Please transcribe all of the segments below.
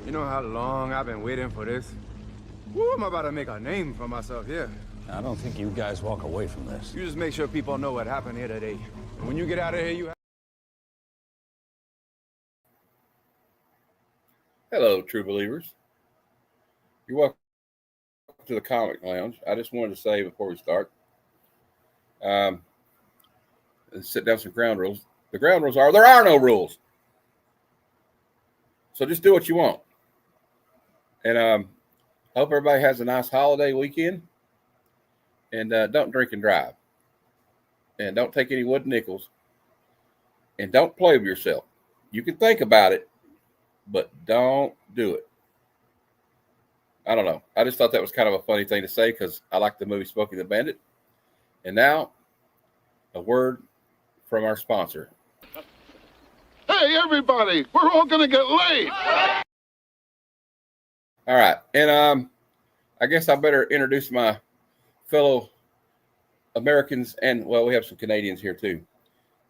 You know how long I've been waiting for this? Woo, I'm about to make a name for myself here. I don't think you guys walk away from this. You just make sure people know what happened here today. And when you get out of here, you Hello, true believers. You're welcome to the Comic Lounge. I just wanted to say before we start, let's set down some ground rules. The ground rules are there are no rules. So just do what you want. And I hope everybody has a nice holiday weekend. And don't drink and drive. And don't take any wooden nickels. And don't play with yourself. You can think about it, but don't do it. I don't know. I just thought that was kind of a funny thing to say because I like the movie Smokey the Bandit. And now, a word from our sponsor. Hey, everybody, we're all going to get laid. All right. And I guess I better introduce my fellow Americans. And, well, we have some Canadians here, too.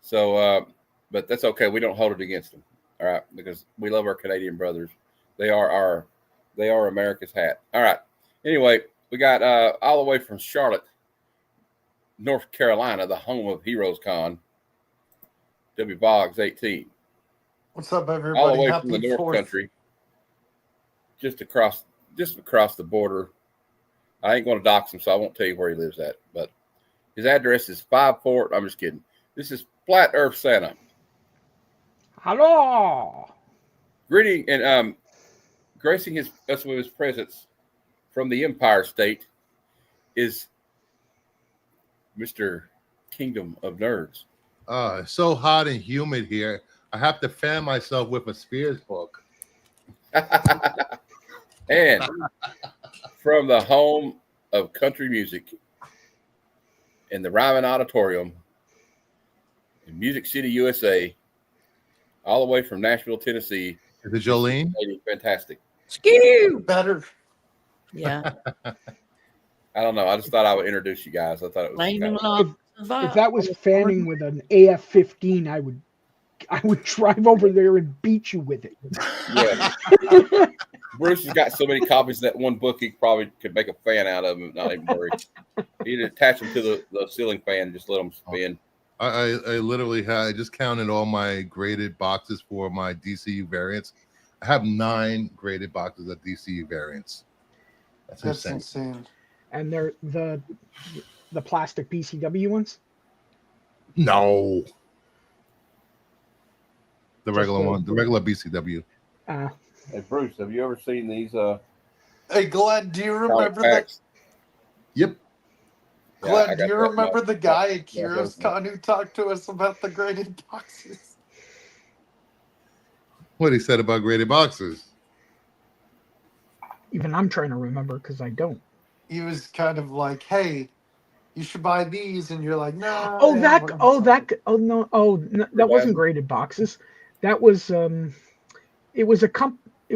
So, but that's okay. We don't hold it against them. All right. Because we love our Canadian brothers. They are America's hat. All right. Anyway, we got all the way from Charlotte, North Carolina, the home of Heroes Con, W. Boggs 18. What's up, everybody? All the way Happy from the North 4th. Country, just across the border. I ain't going to dox him, so I won't tell you where he lives at. But his address is 54. I'm just kidding. This is Flat Earth Santa. Hello. Greeting and gracing us with his presence from the Empire State is Mr. Kingdom of Nerds. It's so hot and humid here. I have to fan myself with a Spears book. And from the home of country music in the Ryman Auditorium in Music City, USA, all the way from Nashville, Tennessee. Is it Jolene? Fantastic. Skew. Better. Yeah. I don't know. I just thought I would introduce you guys. I thought it was Lightning kind of, log. If that was fanning with an AF-15, I would drive over there and beat you with it. yeah. Bruce has got so many copies of that one book he probably could make a fan out of them. Not even worry. He'd attach them to the ceiling fan and just let them spin. I literally I just counted all my graded boxes for my DCU variants. I have 9 graded boxes of DCU variants. That's insane. And they're the plastic BCW ones? No. The regular one, the regular BCW. Hey, Bruce, have you ever seen these? Hey, Glenn, do you remember that? Yep. Glenn, do you remember the guy at Kira's Con who talked to us about the graded boxes? What he said about graded boxes? Even I'm trying to remember because I don't. He was kind of like, "Hey, you should buy these," and you're like, "No." Oh, that wasn't graded boxes. That was it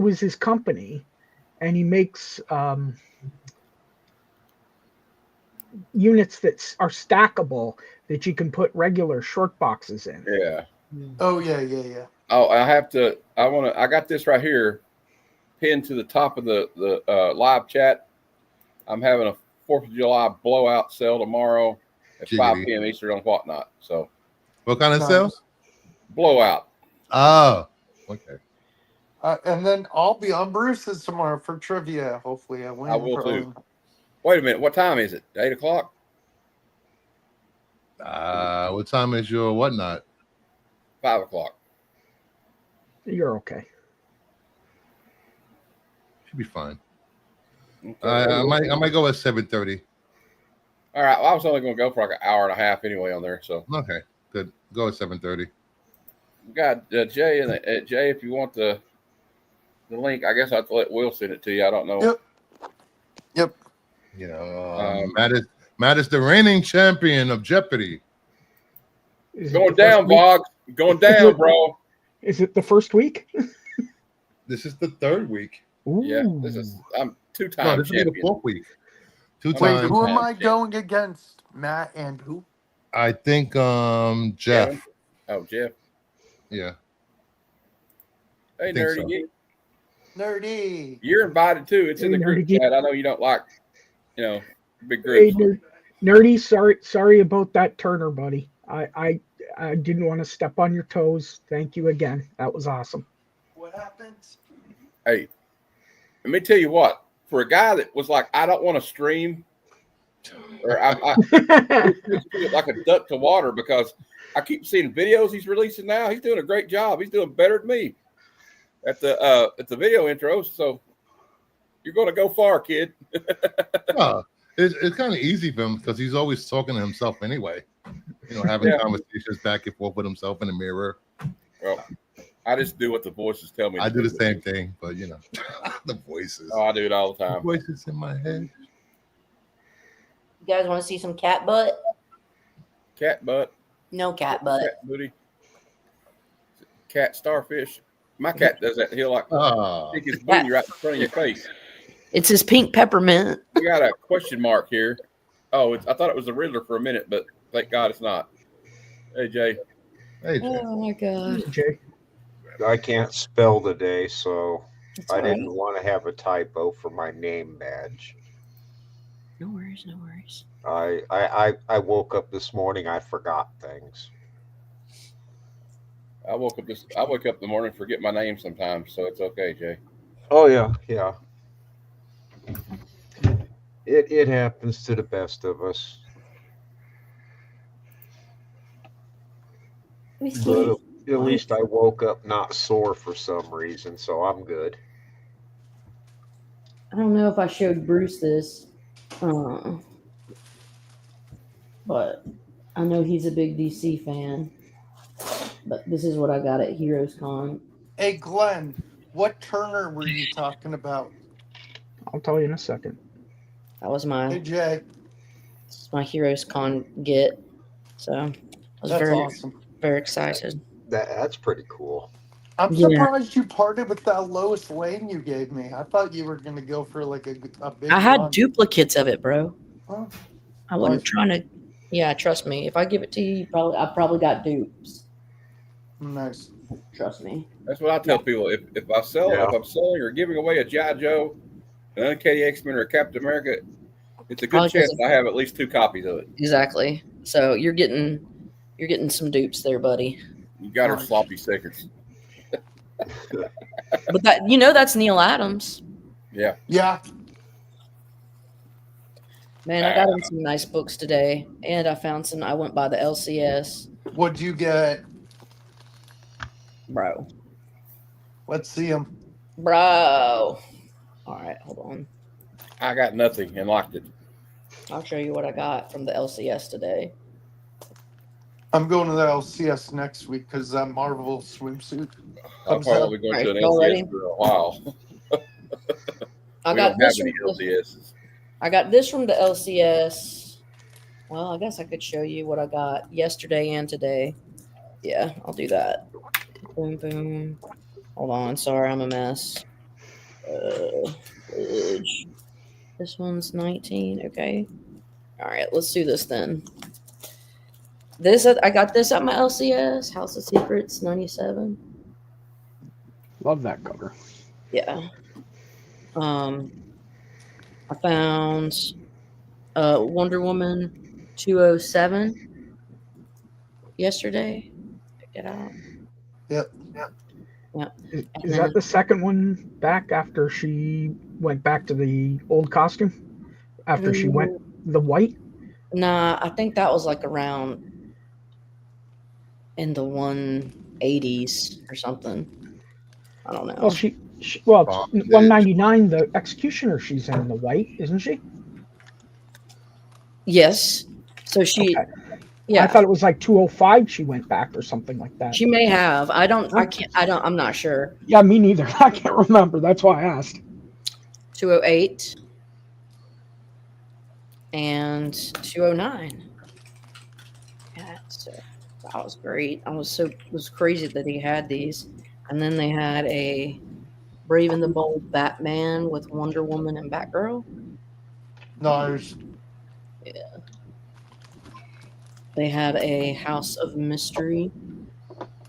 was his company, and he makes units that are stackable that you can put regular short boxes in. Yeah. Oh yeah. Oh, I got this right here pinned to the top of the live chat. I'm having a 4th of July blowout sale tomorrow at 5 p.m. Eastern on Whatnot. So, what kind of sales? Blowout. Oh, okay. And then I'll be on Bruce's tomorrow for trivia. Hopefully, I win. I will too. Wait a minute. What time is it? 8 o'clock? What time is your Whatnot? 5 o'clock. You're okay. Should be fine. Okay. I might go at 7:30. All right. Well, I was only going to go for like an hour and a half anyway on there. So okay, good. Go at 7:30. We got Jay and Jay. If you want the link, I guess I have to let Will send it to you. I don't know. Yep. You know, Matt is the reigning champion of Jeopardy. Going down, Bog. Going down, bro. Is it the first week? This is the 3rd week. Ooh. Yeah, I'm 2-time this champion. will be the 4th week. 2 Wait, times. who am I going against? Matt and who? I think Jeff. Kevin? Oh, Jeff. Yeah. Hey, think Nerdy so. Geek. Nerdy. You're invited too. It's in the group Nerdy. chat. I know you don't like, big Hey, groups. Nerdy, sorry about that Turner, buddy. I didn't want to step on your toes. Thank you again. That was awesome. What happens? Hey, let me tell you what. For a guy that was like, I don't want to stream, or I like a duck to water because I keep seeing videos he's releasing now. He's doing a great job. He's doing better than me at the video intros. So you're going to go far, kid. It's kind of easy for him because he's always talking to himself anyway. Having conversations back and forth with himself in the mirror. Well, I just do what the voices tell me. I do the same thing, but the voices. Oh, I do it all the time. The voices in my head. You guys want to see some cat butt? Cat butt. No cat butt. Cat booty. Cat starfish. My cat does that. He'll stick his booty right in front of your face. It's his pink peppermint. We got a question mark here. Oh, I thought it was the Riddler for a minute, but thank God it's not. Hey, Jay. Hey, Jay. Oh my God. Jay. I can't spell today, so That's I all right. didn't want to have a typo for my name badge. No worries, no worries. I woke up this morning, I forgot things. I wake up in the morning and forget my name sometimes, so it's okay, Jay. Oh yeah. It happens to the best of us. But at least I woke up not sore for some reason, so I'm good. I don't know if I showed Bruce this, but I know he's a big DC fan. But this is what I got at Heroes Con. Hey, Glenn, what Turner were you talking about? I'll tell you in a second. That was Hey, my Jay. Heroes Con get. So I was That's very awesome. very excited. That's pretty cool. I'm Yeah. surprised you parted with that Lois Lane you gave me. I thought you were going to go for like a big I had one. duplicates of it, bro. Huh? I wasn't Nice. trying to. Yeah, trust me. If I give it to you, I probably got dupes. Nice. Trust me. That's what I tell people. If I'm selling or giving away a G.I. Joe, an Uncanny X-Men, or a Captain America, it's a good Probably chance I have at least 2 copies of it. Exactly. So you're getting some dupes there, buddy. You got her Nice. sloppy seconds. But that's Neil Adams. Yeah. Yeah. Man, I got him some nice books today, and I found some. I went by the LCS, What'd you get? bro. Let's see him. All right, hold on. I got nothing and locked it. I'll show you what I got from the LCS today. I'm going to the LCS next week because that Marvel swimsuit. I'll Comes probably out. go to an Alright, y'all ready? LCS for a while. I We got don't have this. any LCSs. I got this from the LCS. Well, I guess I could show you what I got yesterday and today. Yeah, I'll do that. Boom, boom. Hold on. Sorry, I'm a mess. Page. This one's 19. Okay. All right, let's do this then. I got this at my LCS, House of Secrets 97. Love that cover. Yeah. I found Wonder Woman 207 yesterday. Check it out. Yep. Is And that the second one back after she went back to the old costume? After she went the white? Nah, I think that was like around in the 180s or something. I don't know. Well, well, Oh, it's 199. The Executioner, she's in the white, isn't she? Yes. So she, Okay. yeah, I thought it was like 205. She went back or something like that. she may have. I'm not sure. Yeah, me neither. I can't remember. That's why I asked. 208 and 209. Yeah, so that was great. It was crazy that he had these. And then they had a Brave and the Bold Batman with Wonder Woman and Batgirl. Nice. They had a House of Mystery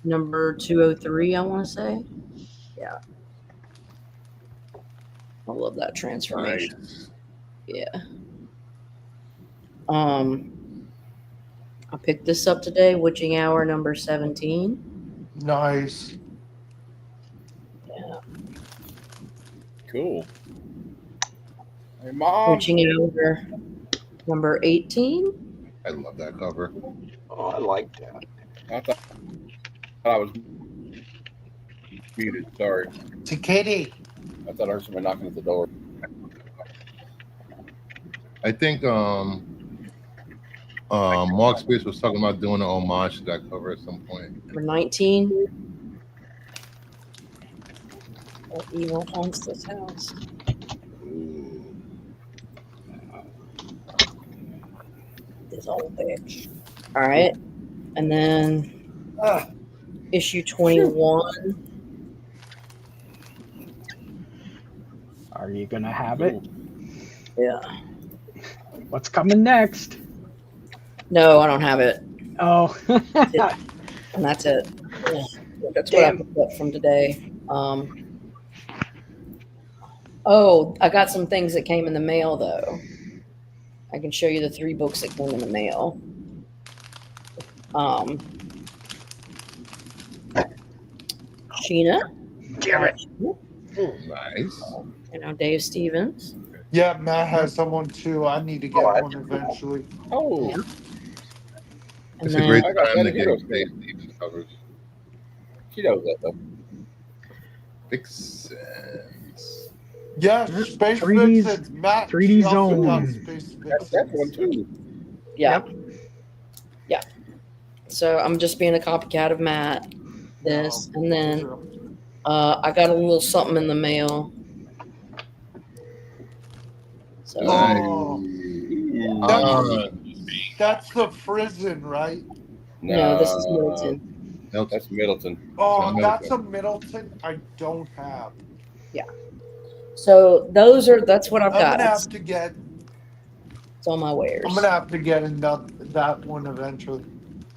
number 203, I want to say. Yeah. I love that transformation. Nice. Yeah. I picked this up today, Witching Hour number 17. Nice. Yeah. Cool. Hey, Mom. Witching Hour number 18. I love that cover. Oh, I like that. I thought I was muted. Sorry. To Katie. I thought I heard somebody knocking at the door. I think Mark Spears was talking about doing an homage to that cover at some point. Number 19. What evil haunts this house? This old bitch. All right. And then issue 21. Are you gonna have it? Yeah. What's coming next? No, I don't have it. Oh, And that's it. Yeah. That's what I picked up from today. Oh, I got some things that came in the mail though. I can show you the 3 books that came in the mail. Sheena. damn it! Nice. And now Dave Stevens. Yeah, Matt has someone too. I need to get one eventually. Oh, Yeah. And It's a then great I got time to that get hero Dave Stevens covers. she knows that though. Vixens. Yeah, Space 3D's Vixens. Matt. 3D she also zone. got Space That's one Vixens. too. yeah. Yeah. So I'm just being a copycat of Matt. This Wow. and then I got a little something in the mail. So Oh, Uh, that's the prison, right? no, this is Milton. no, That's Middleton. Oh, Middleton. that's a Middleton I don't have. So that's what I've I'm got. gonna It's, have to get. it's all my wares. I'm gonna have to get that one eventually.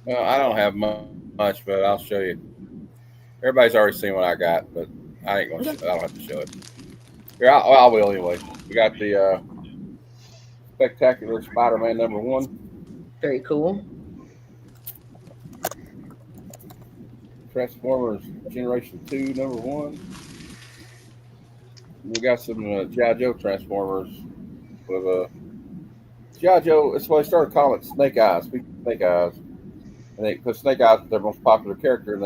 I don't have much, but I'll show you. Everybody's already seen what I got, but I ain't gonna. I don't have to show it. Here, I will anyway. We got the Spectacular Spider-Man number 1, Very cool. Transformers Generation 2 number 1. We got some G.I. Joe Transformers with G.I. Joe. That's why they started calling it Snake Eyes. Speaking of Snake Eyes, and they put Snake Eyes as their most popular character, and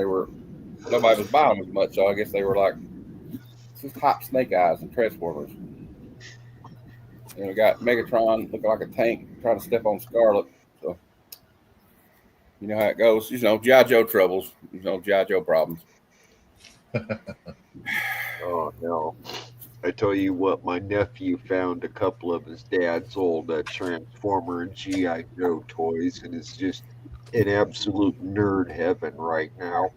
nobody was buying them as much. So I guess they were like, it's just hot Snake Eyes and Transformers. And we got Megatron looking like a tank trying to step on Scarlet. So you know how it goes. G.I. Joe troubles. G.I. Joe problems. Oh no. I tell you what, my nephew found a couple of his dad's old Transformer and G.I. Joe toys, and it's just in absolute nerd heaven right now.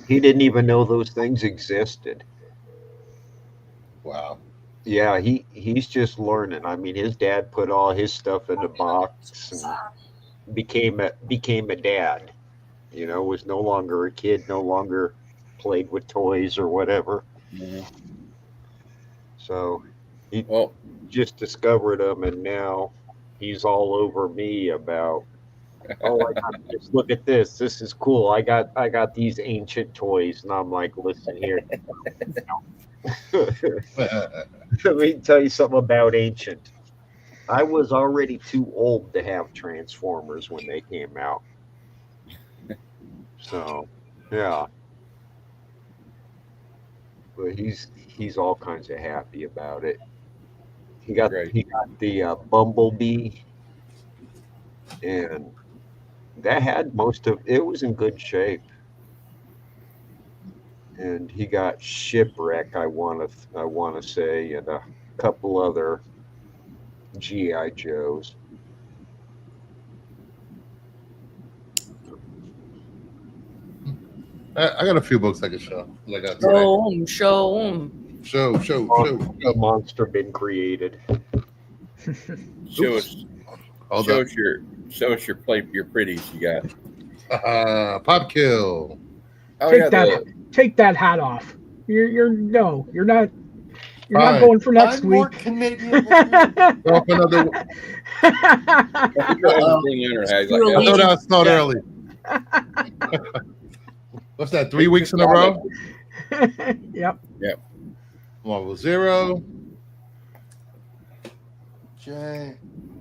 He didn't even know those things existed. wow. Yeah, he's just learning. I mean, his dad put all his stuff in the box and became a dad. Was no longer a kid, no longer played with toys or whatever. Mm-hmm. So he Well, just discovered them, and now he's all over me about, oh, I got this. Look at this. This is cool. I got these ancient toys, and I'm like, listen here. Let me tell you something about ancient. I was already too old to have Transformers when they came out. So, yeah. But he's all kinds of happy about it. He got the Bumblebee, and that had most of it was in good shape. And he got Shipwreck, I want to say, and a couple other G.I. Joes. I got a few books I can show. Like I Show 'em. Show. Monster been created. show us Hold your pretties you got. up. Pop Kill. Oh Take yeah, that. Take that hat off. You're not. You're not Fine. going for next I'm more week. Canadian than you. Go up another. He probably has a green lantern hat. He's like, You're I thought I start Yeah. early. What's that? 3 weeks in a row? Yep. Marvel Zero, Jay,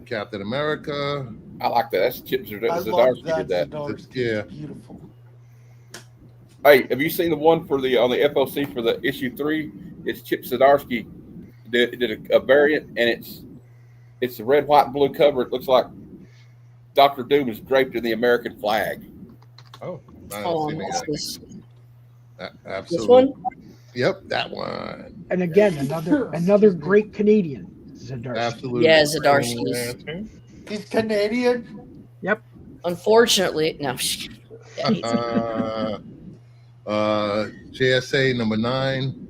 Captain America. I like that. That's Chip I love Zdarsky that. did that. Zdarsky. Yeah. It's beautiful. Hey, have you seen the one for the on the FOC for the issue 3? It's Chip Zdarsky did a variant, and it's a red, white, and blue cover. It looks like Doctor Doom is draped in the American flag. Oh, I Oh, haven't seen what's it this? yet. This Absolutely. one? Yep, that one. And again, another great Canadian, Zdarsky. Absolutely. Yeah, Zdarsky's. He's Canadian. Unfortunately, no. JSA number 9.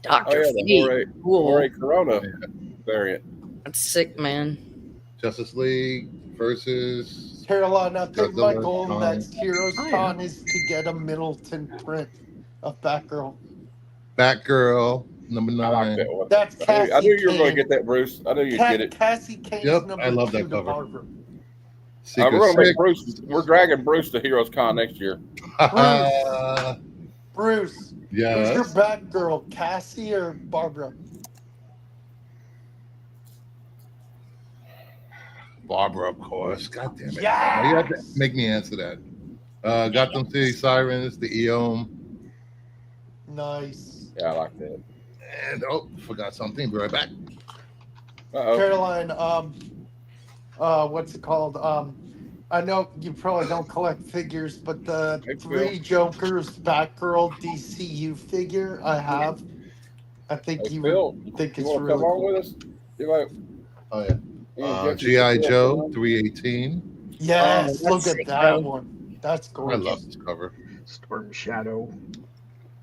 Dr. Oh, yeah, the Fate. Cool. Jorge Corona variant. That's sick, man. Justice League versus Carolina, I think my Godzilla, goal Kong. next Heroes Oh, yeah. Con is to get a Middleton print of Batgirl. Batgirl number I like 9. that one. That's Cassie I knew you were going to Kane. get that, Bruce. I knew you'd get it. Cassie Kane's Yep, number I love 2 that to cover. Barbara. We're Secret going to make Six. Bruce. We're dragging Bruce to Heroes Con next year. Bruce, who's Yes. your Batgirl, Cassie or Barbara? Barbara, of course. God damn it. Yes! You have to make me answer that. Gotham City Sirens, the EOM, Nice. Yeah, I like that. and forgot something. Be right back. Uh-oh. Caroline, what's it called? I know you probably don't collect figures, but the Thanks, 3 Bill. Jokers Batgirl DCU figure I have. I think Hey, you Phil, would think you it's want to really come on cool. with us? You like, Oh, yeah. you and Jesse G.I. can Joe come on? 318. Yes, Oh, look that's at sick, that bro. one. That's I gorgeous. love this cover. Storm Shadow.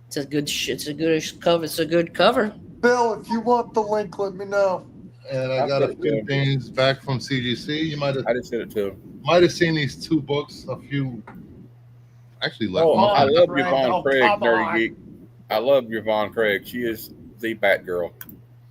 It's a good it's a good cover. It's a good cover. Bill, if you want the link, let me know. And I I'll got a put it few down. things back from CGC. You might I just sent it to him. have seen these 2 books a few actually left. Oh, I love Craig. Yvonne Oh, Craig, come Nerdy on. Geek. I love Yvonne Craig. She is the Batgirl.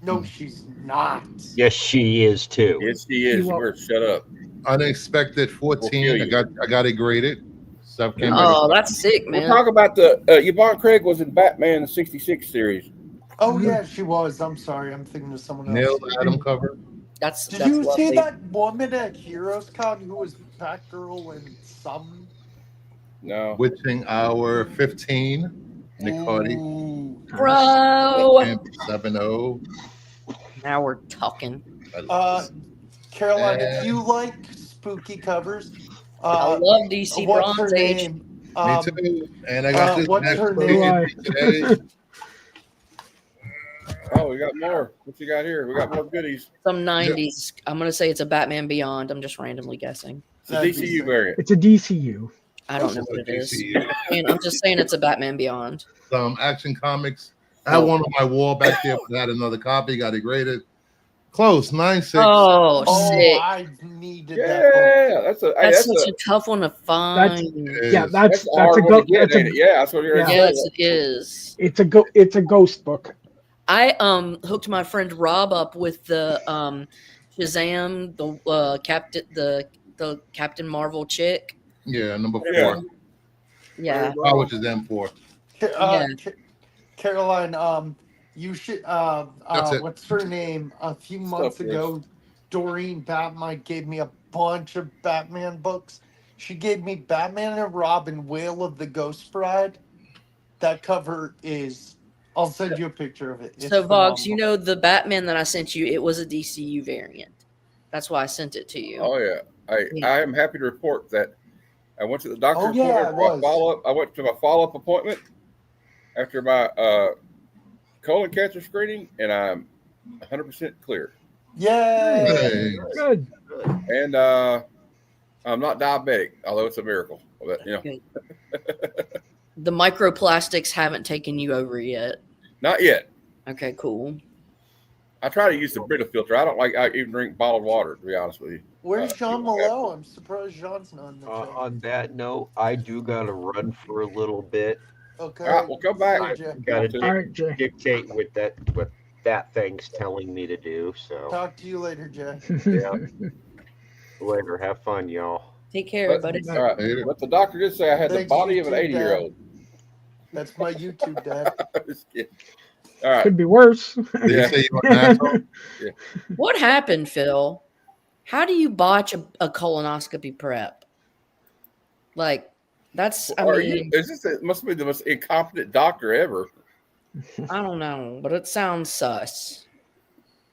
No, she's not. Yes, she is too. Yes, she is. You are- We're shut up. Unexpected We'll 14. kill you. I got it graded. Stuff came Oh, back. that's sick, We'll man. talk about the Yvonne Craig was in Batman the '66 series. Oh, yeah, she was. I'm sorry. I'm thinking of someone else. Neil Adam cover. That's Did that's you lovely. see that woman at Heroes Con who was Batgirl and some? No. Witching Hour 15. Nick Hardy. Ooh. Bro. Camp 7-0. Now we're talking. Caroline, if And- you like spooky covers, I love DC what's her Bronze Age. name? Me too. And I got this what's next her book name? today. Oh, we got more. What you got here? We got more goodies. Some 90s. I'm gonna say it's a Batman Beyond. I'm just randomly guessing. It's a That'd be DCU sick. variant. It's a DCU. I don't know what it is. I'm just saying it's a Batman Beyond. Some Action Comics. I had one on my wall back there, but I had another copy, got it graded. Close, 9.6. Oh, Oh, sick. I needed that. Book. Yeah, that's a. Hey, That's that's such a tough one to find. Yeah, that's a hard a one go. to get, That's ain't a it? Yeah, that's what you're Yeah. saying. Yes, it is. it's a ghost book. I hooked my friend Rob up with the Shazam, the Captain Marvel chick. Yeah, number 4. Yeah. Yeah. Which is M4. Caroline, you should. That's it. What's her name? A few months Stuff, ago, Doreen Batmite gave me a bunch of Batman books. She gave me Batman and Robin, Wail of the Ghost Bride. That cover is. I'll send you a picture of it. It's So Vox, you phenomenal. know the Batman that I sent you, it was a DCU variant. That's why I sent it to you. Oh yeah. Yeah. I am happy to report that I went to the doctor's Oh, yeah, appointment it for a was. follow-up. I went to my follow-up appointment after my colon cancer screening, and I'm 100% clear. Yay! Hey. Good. And I'm not diabetic, although it's a miracle. But, you know, The microplastics haven't taken you over yet. not yet. Okay, cool. I try to use the Brita filter. I don't like. I even drink bottled water, to be honest with you. Where's Jean Malo? I'm surprised Jean's not in the chat. On that note, I do gotta run for a little bit. Okay. All right, we'll come back. I Jack. gotta All right, Jay. dictate with that thing's telling me to do. So Talk to you later, Jay. yeah, later. Have fun, y'all. Take care, But, buddy. all right. But the doctor did say I had the Thanks, body you of an too, 80-year-old. That's my YouTube dad. Just kidding. All right. Could be worse. Did Yeah. you say you were an asshole? What happened, Phil? How do you botch a colonoscopy prep? Like, that's, I mean, It must be the most incompetent doctor ever. I don't know, but it sounds sus.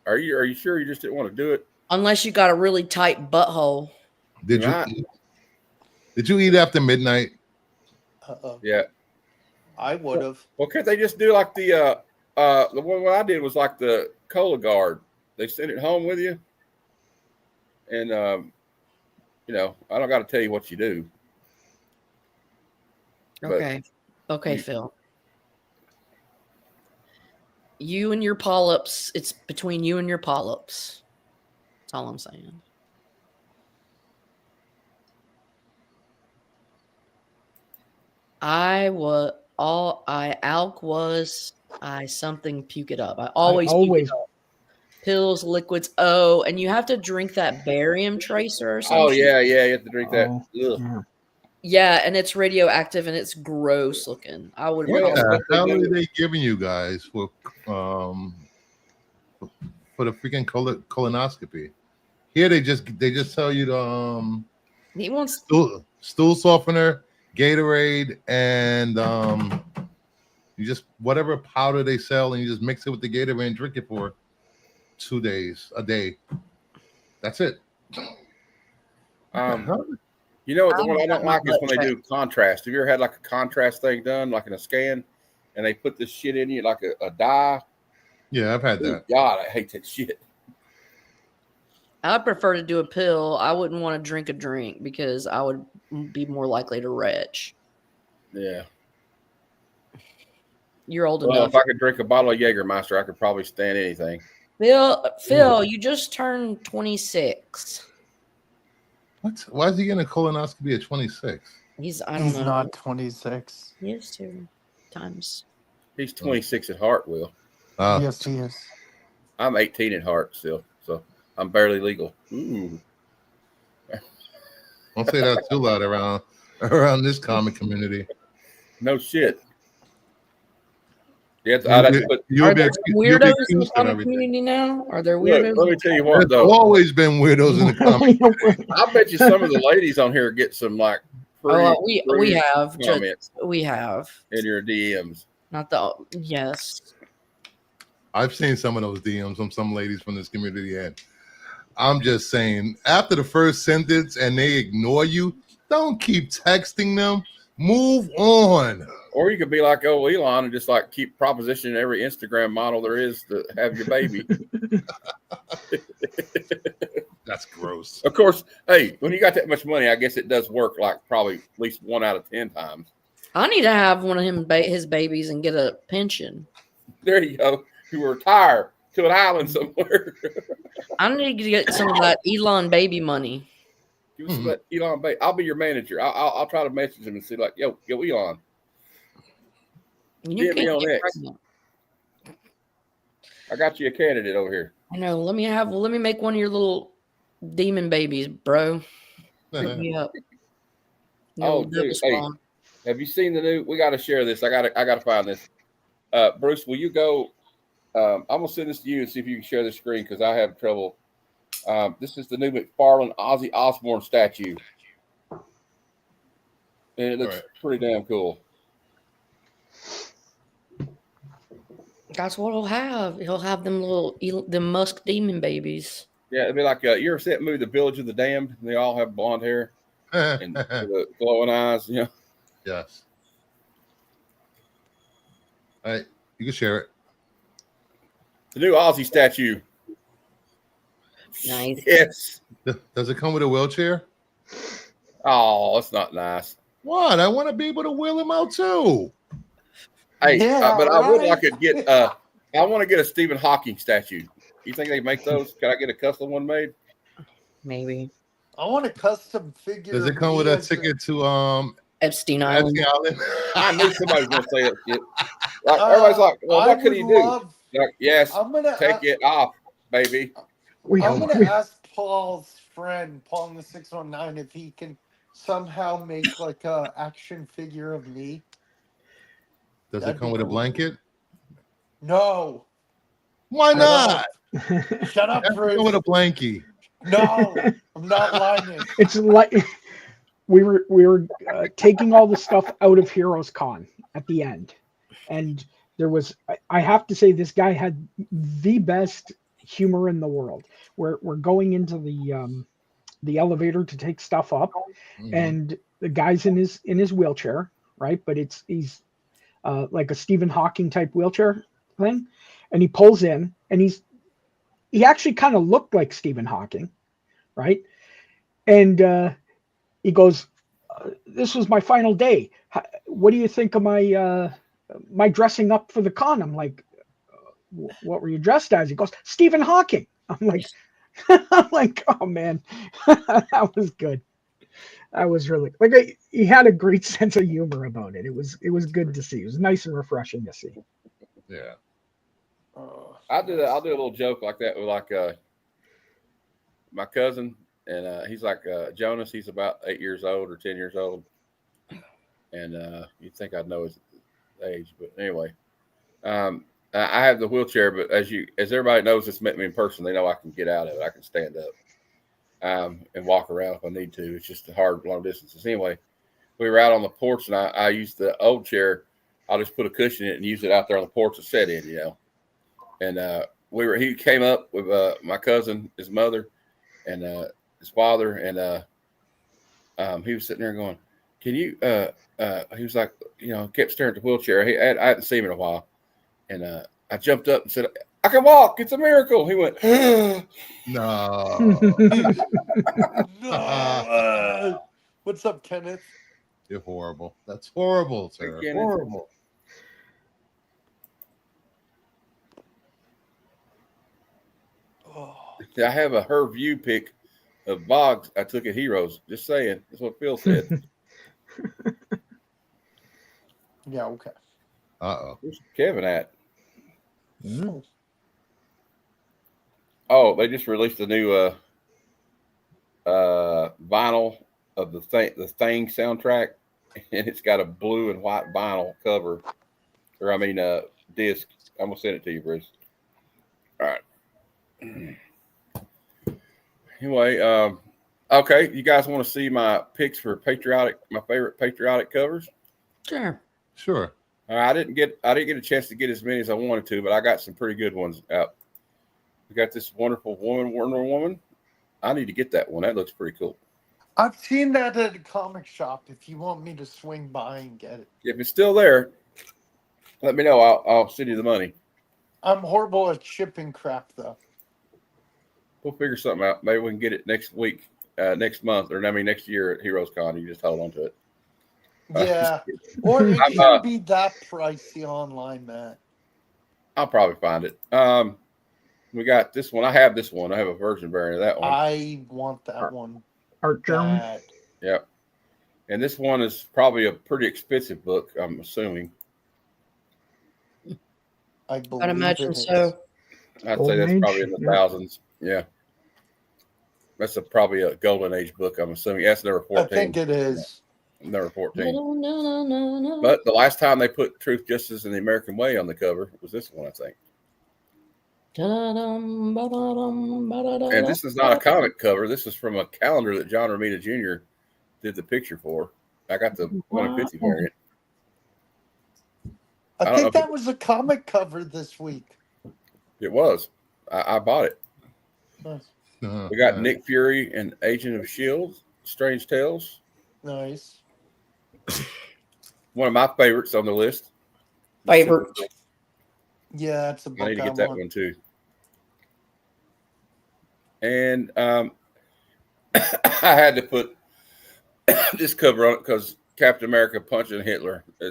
Are you sure you just didn't want to do it? Unless you got a really tight butthole. Did you Right. eat? Did you eat after midnight? Yeah. I would have. Well, can't they just do like the one I did was like the Cologuard. They send it home with you, and you know, I don't got to tell you what you do. But- Okay. Okay, Phil. You and your polyps, it's between you and your polyps. That's all I'm saying. I something puke it up. I always puke it up. Pills, liquids, and you have to drink that barium tracer or something. Oh yeah, you have to drink that. Oh, Ugh. yeah. Yeah, and it's radioactive and it's gross looking. I would Yeah. What the what they hell do. are they giving you guys for the freaking colonoscopy? Here they just tell you to he wants stool softener, Gatorade, and you just whatever powder they sell, and you just mix it with the Gatorade and drink it for 2 days a day. That's it. You know what? The I'm one I not don't like is when they much- do contrast. Have you ever had like a contrast thing done, like in a scan, and they put this shit in you like a dye? Yeah, I've had that. God, I hate that shit. I prefer to do a pill. I wouldn't want to drink a drink because I would be more likely to retch. Yeah. You're old Well, enough. if I could drink a bottle of Jägermeister, I could probably stand anything. Phil, you just turned 26. What? Why is he getting a colonoscopy at 26? I don't He's know. not 26. He is 2 times. He's 26 at heart, Will. Yes, he is. I'm 18 at heart still, so I'm barely legal. Ooh. Don't say that too loud around this comic community. No shit. I'd have to put, You'll Are be there you'll be weirdos in the accused of comic everything. community now? Are there look, weirdos? let me tell you what, There's though. always been weirdos in the comic. I bet you some of the ladies on here get some like We free have just, comments we have in your DMs. not the yes. I've seen some of those DMs from some ladies from this community, and I'm just saying, after the first sentence and they ignore you, don't keep texting them. Move on. Or you could be like old Elon and just like keep propositioning every Instagram model there is to have your baby. That's gross. Of course, hey, when you got that much money, I guess it does work like probably at least 1 out of 10 times. I need to have one of his babies and get a pension. There you go. You retire to an island somewhere. I need to get some of that Elon baby money. Give us that Elon baby. I'll be your manager. I'll try to message him and see like, yo, Elon. You Get me can't on get X. pregnant. I got you a candidate over here. I know. Let me make one of your little demon babies, bro. Pick me up. Oh, Little dude, devil hey. spawn. Have you seen the new? We got to share this. I gotta find this. Bruce, will you go? I'm gonna send this to you and see if you can share the screen because I have trouble. This is the new McFarlane Ozzy Osbourne statue, and it looks pretty damn cool. That's what he'll have. He'll have them Musk demon babies. Yeah, it'd be like you ever see that movie, The Village of the Damned? And they all have blonde hair and the glowing eyes. You know. Yes. All right, you can share it. The new Ozzy statue. Nice. Yes. Does it come with a wheelchair? Oh, that's not nice. What? I want to be able to wheel him out too. Hey, Yeah, but I would right. like to get. I want to get a Stephen Hawking statue. You think they make those? Can I get a custom one made? Maybe. I want a custom figure. Does it of come me with a as ticket to Epstein Island. Epstein Island? I knew somebody was going to say that shit. Like everybody's like, "Well, what could he do?" Like, yes, I'm gonna take it off, baby. I'm gonna ask Paul's friend, Paul in the 619, if he can somehow make like a action figure of me. Does That'd it come be with a cool. blanket? No. Why not? Shut up, Come Bruce. with a blankie. No, I'm not lying. It's like we were taking all the stuff out of Heroes Con at the end, and there was, I have to say, this guy had the best humor in the world. We're going into the elevator to take stuff up, Mhm. and the guy's in his wheelchair, right? But he's like a Stephen Hawking type wheelchair thing, and he pulls in, and he actually kind of looked like Stephen Hawking, right? And he goes, "This was my final day. What do you think of my dressing up for the con?" I'm like, "What were you dressed as?" He goes, "Stephen Hawking." I'm like, "Oh man, that was good. That was really like he had a great sense of humor about it. It was good to see. It was nice and refreshing to see." Yeah. I'll do a little joke like that with my cousin, and he's like Jonas. He's about 8 years old or 10 years old, and you'd think I'd know his age, but anyway, I have the wheelchair. But as everybody knows that's met me in person, they know I can get out of it. I can stand up and walk around if I need to. It's just hard long distances. Anyway, we were out on the porch, and I used the old chair. I'll just put a cushion in it and use it out there on the porch to sit in, And he came up with my cousin, his mother, and his father, and he was sitting there going, "Can you?" He was like, kept staring at the wheelchair. I hadn't seen him in a while, and I jumped up and said, "I can walk. It's a miracle." He went, No. No. What's up, Kenneth? You're horrible. That's horrible, sir. Kenneth. Horrible. Oh. I have a her view pic of Boggs I took at Heroes. Just saying. That's what Phil said. Yeah, okay. Uh-oh. Where's Kevin at? Mm. Oh, they just released a new vinyl of the Thing soundtrack, and it's got a blue and white vinyl cover, disc. I'm gonna send it to you, Bruce. All right. Anyway, okay, you guys want to see my picks for my favorite patriotic covers? Sure. Sure. I didn't get a chance to get as many as I wanted to, but I got some pretty good ones out. We got this wonderful Wonder Woman. I need to get that one. That looks pretty cool. I've seen that at a comic shop. If you want me to swing by and get it. If it's still there, let me know. I'll send you the money. I'm horrible at shipping crap, though. We'll figure something out. Maybe we can get it next week, next month, or next year at Heroes Con. You just hold on to it. Yeah. Or it shouldn't be that pricey online, Matt. I'll probably find it. We got this one. I have this one. I have a version variant of that one. I want that one. Art journal. Bad. Yep. And this one is probably a pretty expensive book, I'm assuming. I believe I'd imagine it is. so. I'd Golden say that's Age? probably in the Yeah. thousands. Yeah. That's probably a Golden Age book, I'm assuming. That's number 14. I think it is. Number 14. No. But the last time they put Truth, Justice, and the American Way on the cover was this one, I think. And this is not a comic cover. This is from a calendar that John Romita Jr. did the picture for. I got the 150 variant. I don't know think if that was a comic cover this week. It was. I bought it. Nice. We got Nick Fury and Agent of S.H.I.E.L.D., Strange Tales. Nice. One of my favorites on the list. Favorite. Yeah, it's a book I need to I get that want. one too. And I had to put this cover on it because Captain America punching Hitler. Yeah.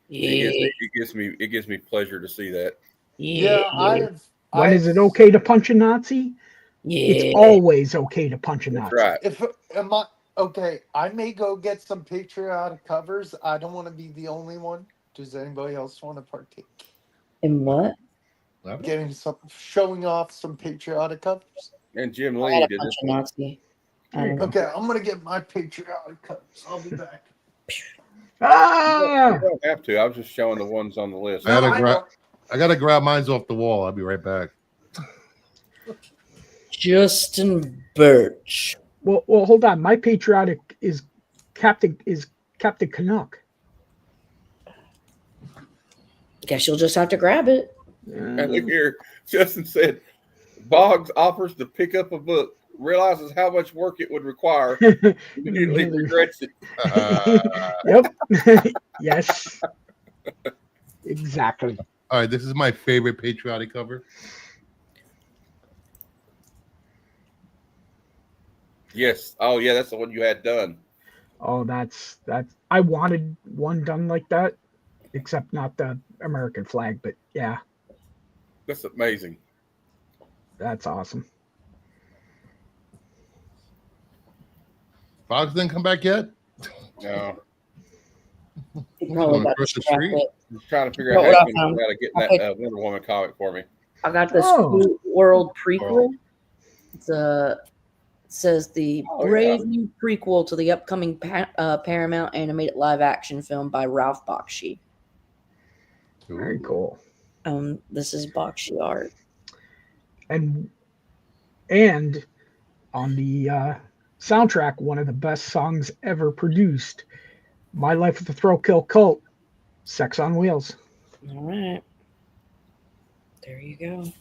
It gives me pleasure to see that. Yeah, When is it okay to punch a Nazi? Yeah. It's always okay to punch a Nazi. That's right. I may go get some patriotic covers. I don't want to be the only one. Does anybody else want to partake? In what? Getting some, showing off some patriotic covers. And Jim I Lee had a did bunch this of one. Nazi. I don't know. Okay, I'm gonna get my patriotic covers. I'll be back. You Ah, don't have to. I was just showing the ones on the list. I gotta No, I grab. know. I gotta grab mine off the wall. I'll be right back. Justin Birch. well, hold on. My patriotic is Captain Canuck. Guess you'll just have to grab it. And look here, Justin said, Boggs offers to pick up a book, realizes how much work it would require, immediately regrets it. Yep. Yes. Exactly. All right, this is my favorite patriotic cover. Yes. Oh, yeah, that's the one you had done. Oh, that's. I wanted one done like that, except not the American flag. But yeah, That's amazing. that's awesome. Boggs didn't come back yet. No. You probably Going got across the distracted. street? I'm trying to figure Know out what how I to found? get that Okay. Wonder Woman comic for me. I got this Oh. Cool World prequel. It says the Oh, brave yeah. new prequel to the upcoming Paramount animated live action film by Ralph Bakshi. Very cool. This is Bakshi art. And on the soundtrack, one of the best songs ever produced, My Life with the Throw Kill Cult, Sex on Wheels. All right. There you go.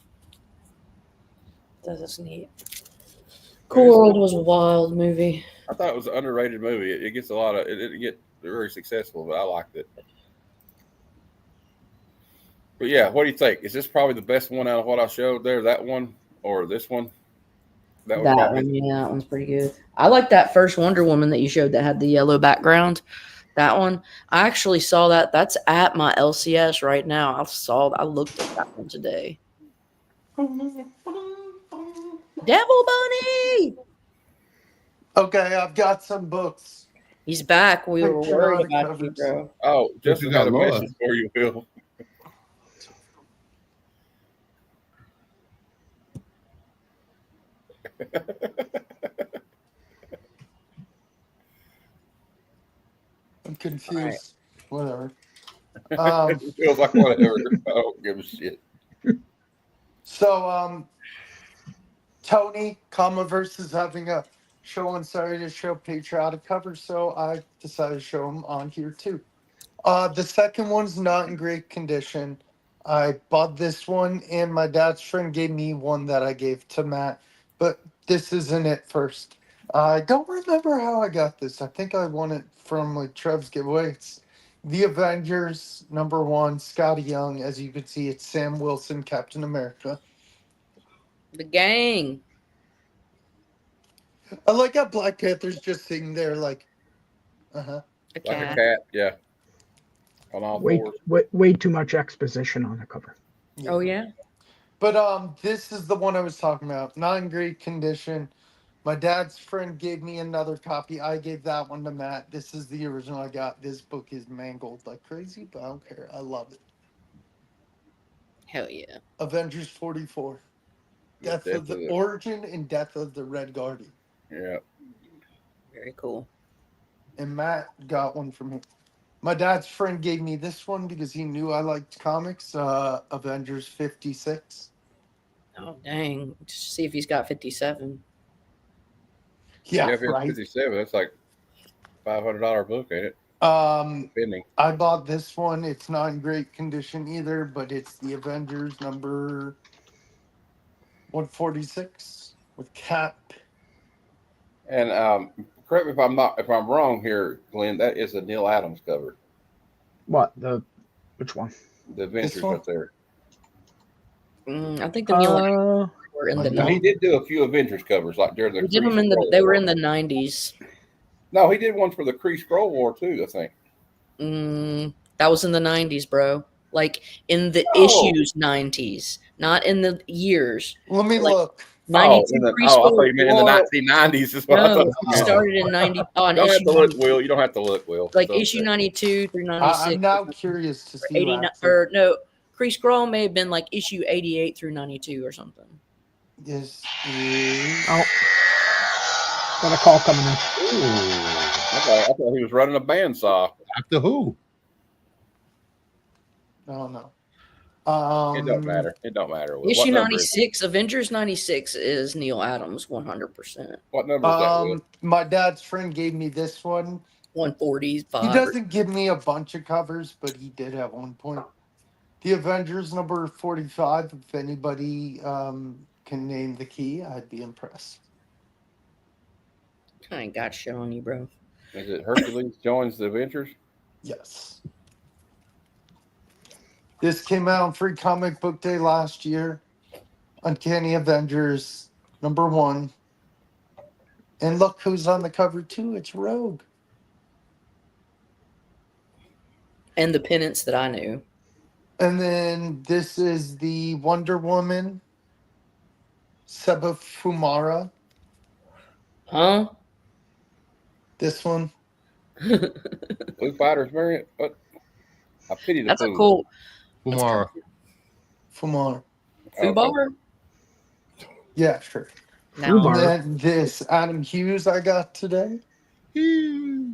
That's neat. Cool World was a wild movie. I thought it was an underrated movie. It gets a lot of it didn't get very successful, but I liked it. But yeah, what do you think? Is this probably the best one out of what I showed there? That one or this one? That That probably one, yeah, that one's pretty good. I like that first Wonder Woman that you showed that had the yellow background. That one, I actually saw that. That's at my LCS right now. I looked at that one today. Devil Bunny! Okay, I've got some books. He's back. We were worried Patriotic about you, covers. bro. Oh, Justin you got got a Laura. message for you, Bill. I'm confused. Whatever. It feels like whatever. I don't give a shit. So, Tony, Comiverse is having a show on Saturday to show patriotic covers, so I decided to show them on here too. The second one's not in great condition. I bought this one, and my dad's friend gave me one that I gave to Matt, but this isn't it first. I don't remember how I got this. I think I won it from like Trev's giveaway. It's The Avengers #1, Scotty Young. As you can see, it's Sam Wilson, Captain America. The gang. I like how Black Panther's just sitting there like, The Like cat. a cat, yeah. On all Way, fours. way too much exposition on the cover. Oh, yeah? But this is the one I was talking about. Not in great condition. My dad's friend gave me another copy. I gave that one to Matt. This is the original I got. This book is mangled like crazy, but I don't care. I love it. Hell yeah. Avengers 44. Death Death of the of the- Origin and Death of the Red Guardian. Yeah. Very cool. And Matt got one from me. My dad's friend gave me this one because he knew I liked comics. Avengers 56. Oh, dang. Just see if he's got 57. Yeah, if it's right. 57, that's like $500 book, ain't it? Spending. I bought this one. It's not in great condition either, but it's the Avengers number 146 with Cap. And correct me if I'm wrong here, Glenn. That is a Neil Adams cover. What which one? The Avengers one? up there. I think the Neil were in the No. Now, he 90s. did do a few Avengers covers, like during the. He did Kree them Scroll they were War. in the 90s. No, he did one for the Kree Scroll War too. I think. That was in the 90s, bro. Like in the Oh. issues 90s, not in the years. Let me Like- look. 92 I Kree thought Scroll you meant in the War. 1990s. Is what I No, thought. it you meant. started in 90 on You don't have issue to look, Will. You don't have to look, Will. like It's issue okay. 92 through 96. I'm now curious to or see. 89 Wax. or no, Kree Scroll may have been like issue 88 through 92 or something. This is. Oh, got a call coming in. I thought he was running a bandsaw. After who? Oh no. It don't matter. It don't matter. What Issue number is it? 96, Avengers 96 is Neil Adams 100%. What number is that? Will? My dad's friend gave me this one. 145. He doesn't give me a bunch of covers, but he did at one point. The Avengers number 45. If anybody can name the key, I'd be impressed. I ain't got shit on you, bro. Is it Hercules joins the Avengers? Yes. This came out on Free Comic Book Day last year. Uncanny Avengers number 1. And look who's on the cover too. It's Rogue. And the penance that I knew. And then this is the Wonder Woman, Seba Fumara. Huh? This one. Blue Fighters variant? What? I pity the That's a food. cool. Kumar. Fumara. Fubar? Yeah, sure. No, Fubar. And then this Adam Hughes I got today.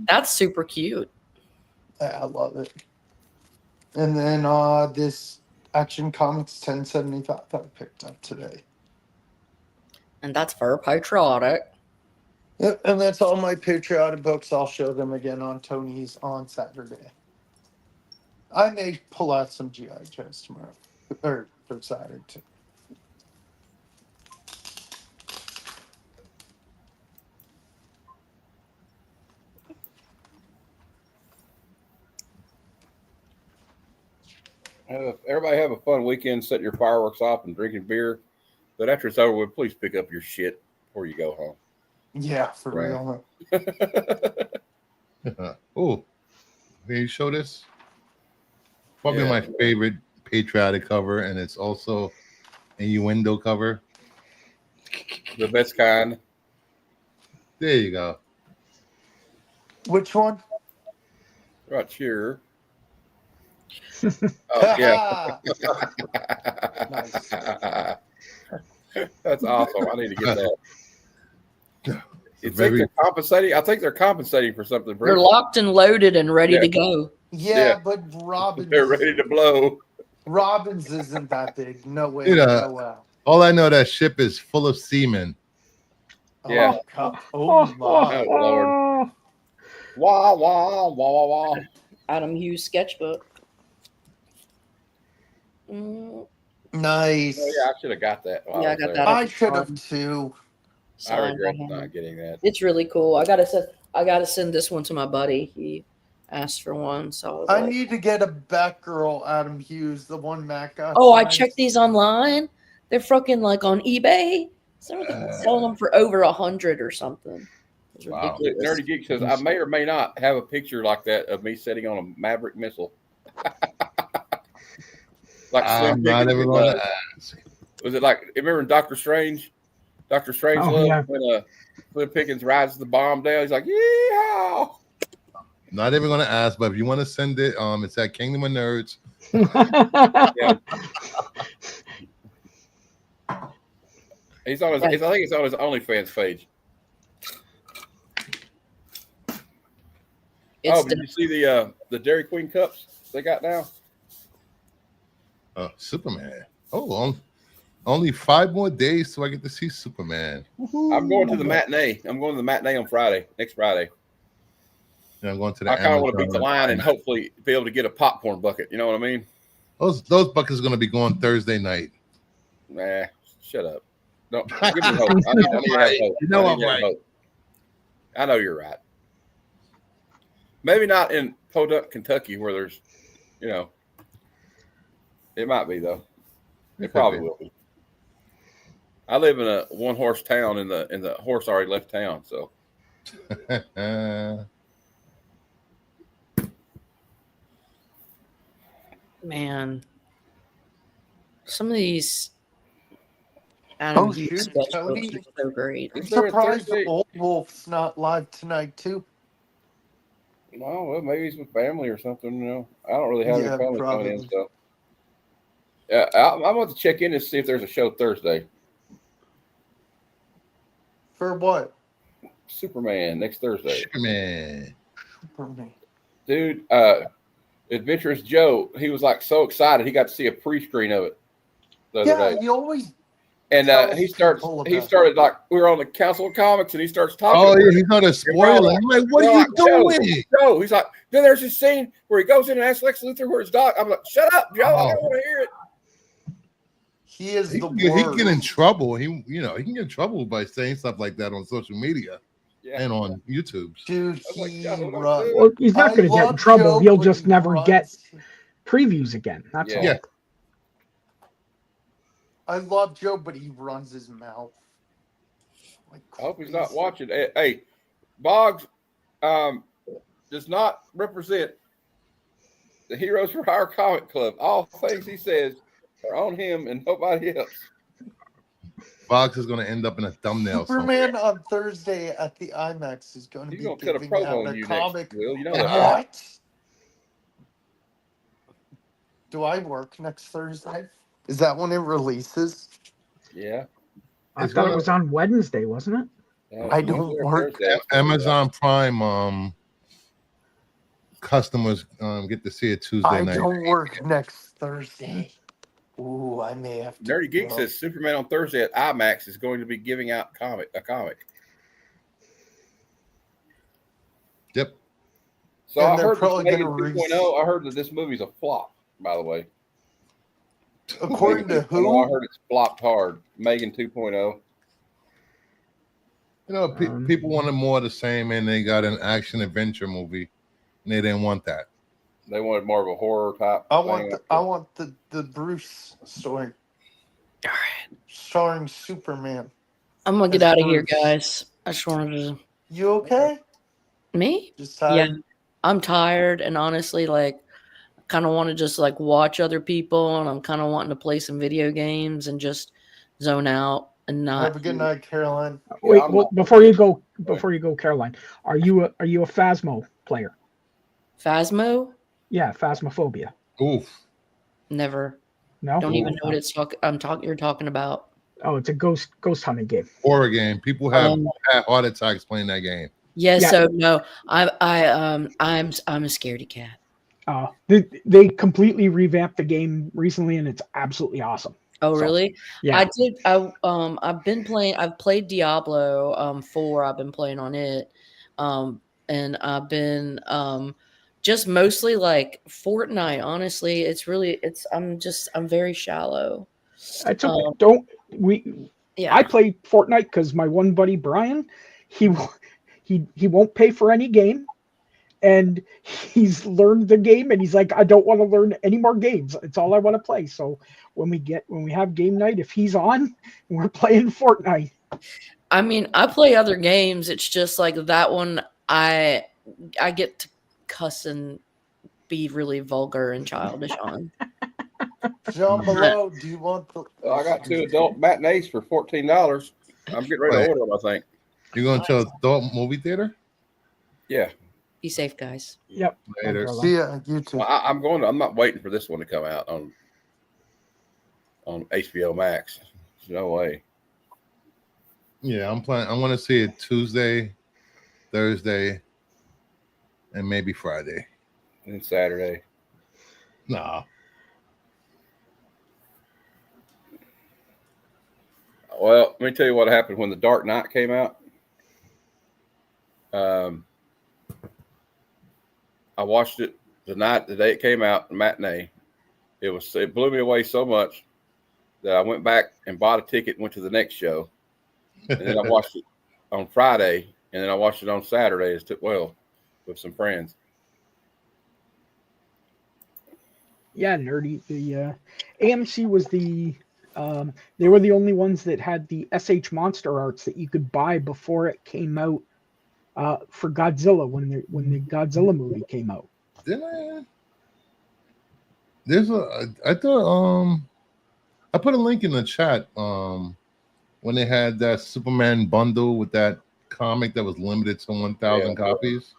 that's super cute. I love it. And then this Action Comics 1075 I picked up today. And that's for patriotic. Yep, and that's all my patriotic books. I'll show them again on Tony's on Saturday. I may pull out some GI Joes tomorrow, or for Saturday too. Everybody have a fun weekend, setting your fireworks off and drinking beer. But after it's over with, please pick up your shit before you go home. Yeah, for Right. real. Oh, can you show this? Probably Yeah. my favorite patriotic cover, and it's also innuendo cover. The best kind. There you go. Which one? Right here. Oh, yeah. Nice. That's awesome. I need to get that. You think Very- they're compensating? I think they're compensating for something. They're Bruce. locked and loaded and ready Yeah. to go. Yeah, Yeah. but Robbins. They're ready to blow. Robbins isn't that big. No way. You know, no way. All I know, that ship is full of semen. Yeah. Oh, God. Oh, my. Oh, Lord. Wah, wah, wah, wah, wah. Adam Hughes sketchbook. Mm, Nice. Oh, yeah, I should have got that. while Yeah, I was got there. that. I should have too. I signed regret by him. not getting that. It's really cool. I gotta send this one to my buddy. He asked for one, so I was I like, need to get a Batgirl Adam Hughes, the one Matt got. oh, I signed. checked these online. They're fucking like on eBay. Some of them selling them for over 100 or something. It's Wow. ridiculous. Nerdy Geek says, I may or may not have a picture like that of me sitting on a Maverick missile. Like I'm Slim not Pickens even in, going to ask. was it like, remember in Doctor Strange? Doctor Strange Oh, yeah. when Slim Pickens rides the bomb down, he's like, yeehaw! Not even going to ask, but if you want to send it, it's at Kingdom of Nerds. Yeah. He's on his, I think it's on his OnlyFans page. It's Did you see the Dairy Queen cups they got now? Superman. Oh, only 5 more days till I get to see Superman. I'm going to the matinee. I'm going to the matinee on Friday, next Friday. And I'm going to the I kind of want to beat the Amazon. line and hopefully be able to get a popcorn bucket. You know what I mean? Those buckets are going to be going Thursday night. Nah, shut up. Don't give me hope. I need to have hope. You know I I'm need to have right. hope. I know you're right. Maybe not in Podunk, Kentucky, where there's, it might be though. It probably will be. I live in a one-horse town, and the horse already left town. So man. Some of these Adam Oh, Hughes shoot, sketchbooks Tony. are so great. I'm Is there a surprised Thursday? Old Wolf's not live tonight too. well, maybe he's with family or something. I don't really have Yeah, any family coming in. probably. So I want to check in and see if there's a show Thursday. For what? Superman next Thursday. Man, Superman. Dude, Adventurous Joe, he was like so excited he got to see a pre-screen of it the other Yeah, day. he always. And tells he people about started like we were on the Council of Comics and he starts talking. oh about yeah, it. he's not a spoiler. I'm like, what They're are you like, Joe, doing? Joe, he's like, then there's this scene where he goes in and asks Lex Luthor where his dog. I'm like, shut up, Joe. I don't want to hear it. He is He the can get in worst. trouble. He can get in trouble by saying stuff like that on social media Yeah. and on YouTube. Dude, was like, he Joe, don't runs. do it. Well, he's not going to get in love trouble. Joe, He'll but just he never get runs. previews again. That's Yeah. all. Yeah. I love Joe, but he runs his mouth. Like I hope he's not crazy. watching. Hey, Boggs does not represent the Heroes for Hire Comic Club. All things he says are on him and nobody else. Fox is going to end up in a thumbnail. Superman on Thursday at the IMAX is going to He's be gonna cut a giving promo out on a you comic. next, Will. You know that. What? Do I work next Thursday? Is that when it releases? Yeah. I It's thought gonna- it was on Wednesday, wasn't it? I don't work. Amazon Prime customers get to see it Tuesday I night. don't work next Thursday. Ooh, I may have to. Nerdy Geek go. says Superman on Thursday at IMAX is going to be giving out a comic. Yep. So And I they're heard this probably Megan gonna 2.0. I heard that this movie's a flop, by the way. According to I who? heard it's flopped hard. Megan 2.0. You know, people wanted more of the same, and they got an action adventure movie, and they didn't want that. They wanted more of a horror type. I thing. want the Bruce story. All right. Starring Superman. I'm gonna get That's out of here, Bruce. guys. I just wanted to. You okay? Me? Just tired? I'm tired, and honestly, like, I kind of want to just like watch other people, and I'm kind of wanting to play some video games and just zone out and not. Have a good night, Caroline. Wait, I'm well, not- before you go, Caroline, are you a Phasmo player? Phasmo? Yeah, Phasmophobia. Oof. Never. No, Don't even know what it's you're talking about. Oh, it's a ghost hunting game. Horror game. People have Um, had heart attacks playing that game. Yeah, Yeah. so no, I'm a scaredy cat. They completely revamped the game recently, and it's absolutely awesome. Oh, So, really? Yeah, I did. I've been playing. I've played Diablo 4. I've been playing on it, and I've been just mostly like Fortnite. Honestly, I'm very shallow. it's okay. Yeah. I play Fortnite because my one buddy Brian, he won't pay for any game, and he's learned the game, and he's like, I don't want to learn any more games. It's all I want to play. So when we have game night, if he's on, we're playing Fortnite. I mean, I play other games. It's just like that one. I get to cuss and be really vulgar and childish on. John below, do you want the? I got 2 adult matinees for $14. I'm getting ready to order them, I think. You going to adult movie theater? Yeah. Be safe, guys. Yep. Later. See ya, you too. Well, I'm not waiting for this one to come out on HBO Max. There's no way. Yeah, I'm planning. I want to see it Tuesday, Thursday, and maybe Friday. And Saturday. Nah. Well, let me tell you what happened when The Dark Knight came out. I watched it the day it came out, matinee. It blew me away so much that I went back and bought a ticket and went to the next show. And then I watched it on Friday, and then I watched it on Saturday with some friends. Yeah, nerdy. The AMC was they were the only ones that had the SH Monster arts that you could buy before it came out for Godzilla when the Godzilla movie came out. Didn't I? I thought I put a link in the chat when they had that Superman bundle with that comic that was limited to 1,000 copies.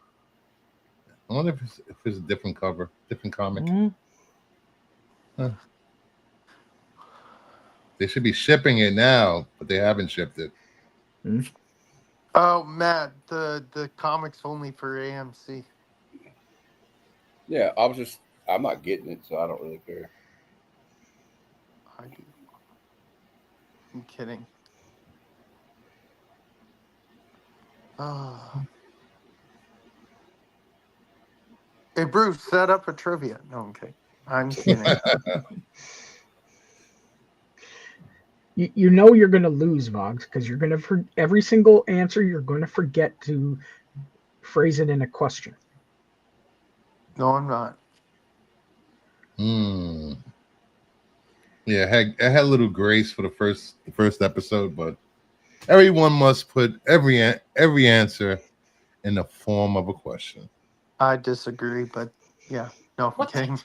I wonder if it's a different cover, different comic. Mhm. Huh. They should be shipping it now, but they haven't shipped it. Oh, Matt, the comics only for AMC. Yeah, I'm not getting it, so I don't really care. I do. I'm kidding. Oh. Hey, Bruce, set up a trivia. No, I'm kidding. I'm kidding. You know you're going to lose, Vogs, because you're going to every single answer you're going to forget to phrase it in a question. No, I'm not. Yeah, I had a little grace for the first episode, but everyone must put every answer in the form of a question. I disagree, but yeah. No, I'm kidding.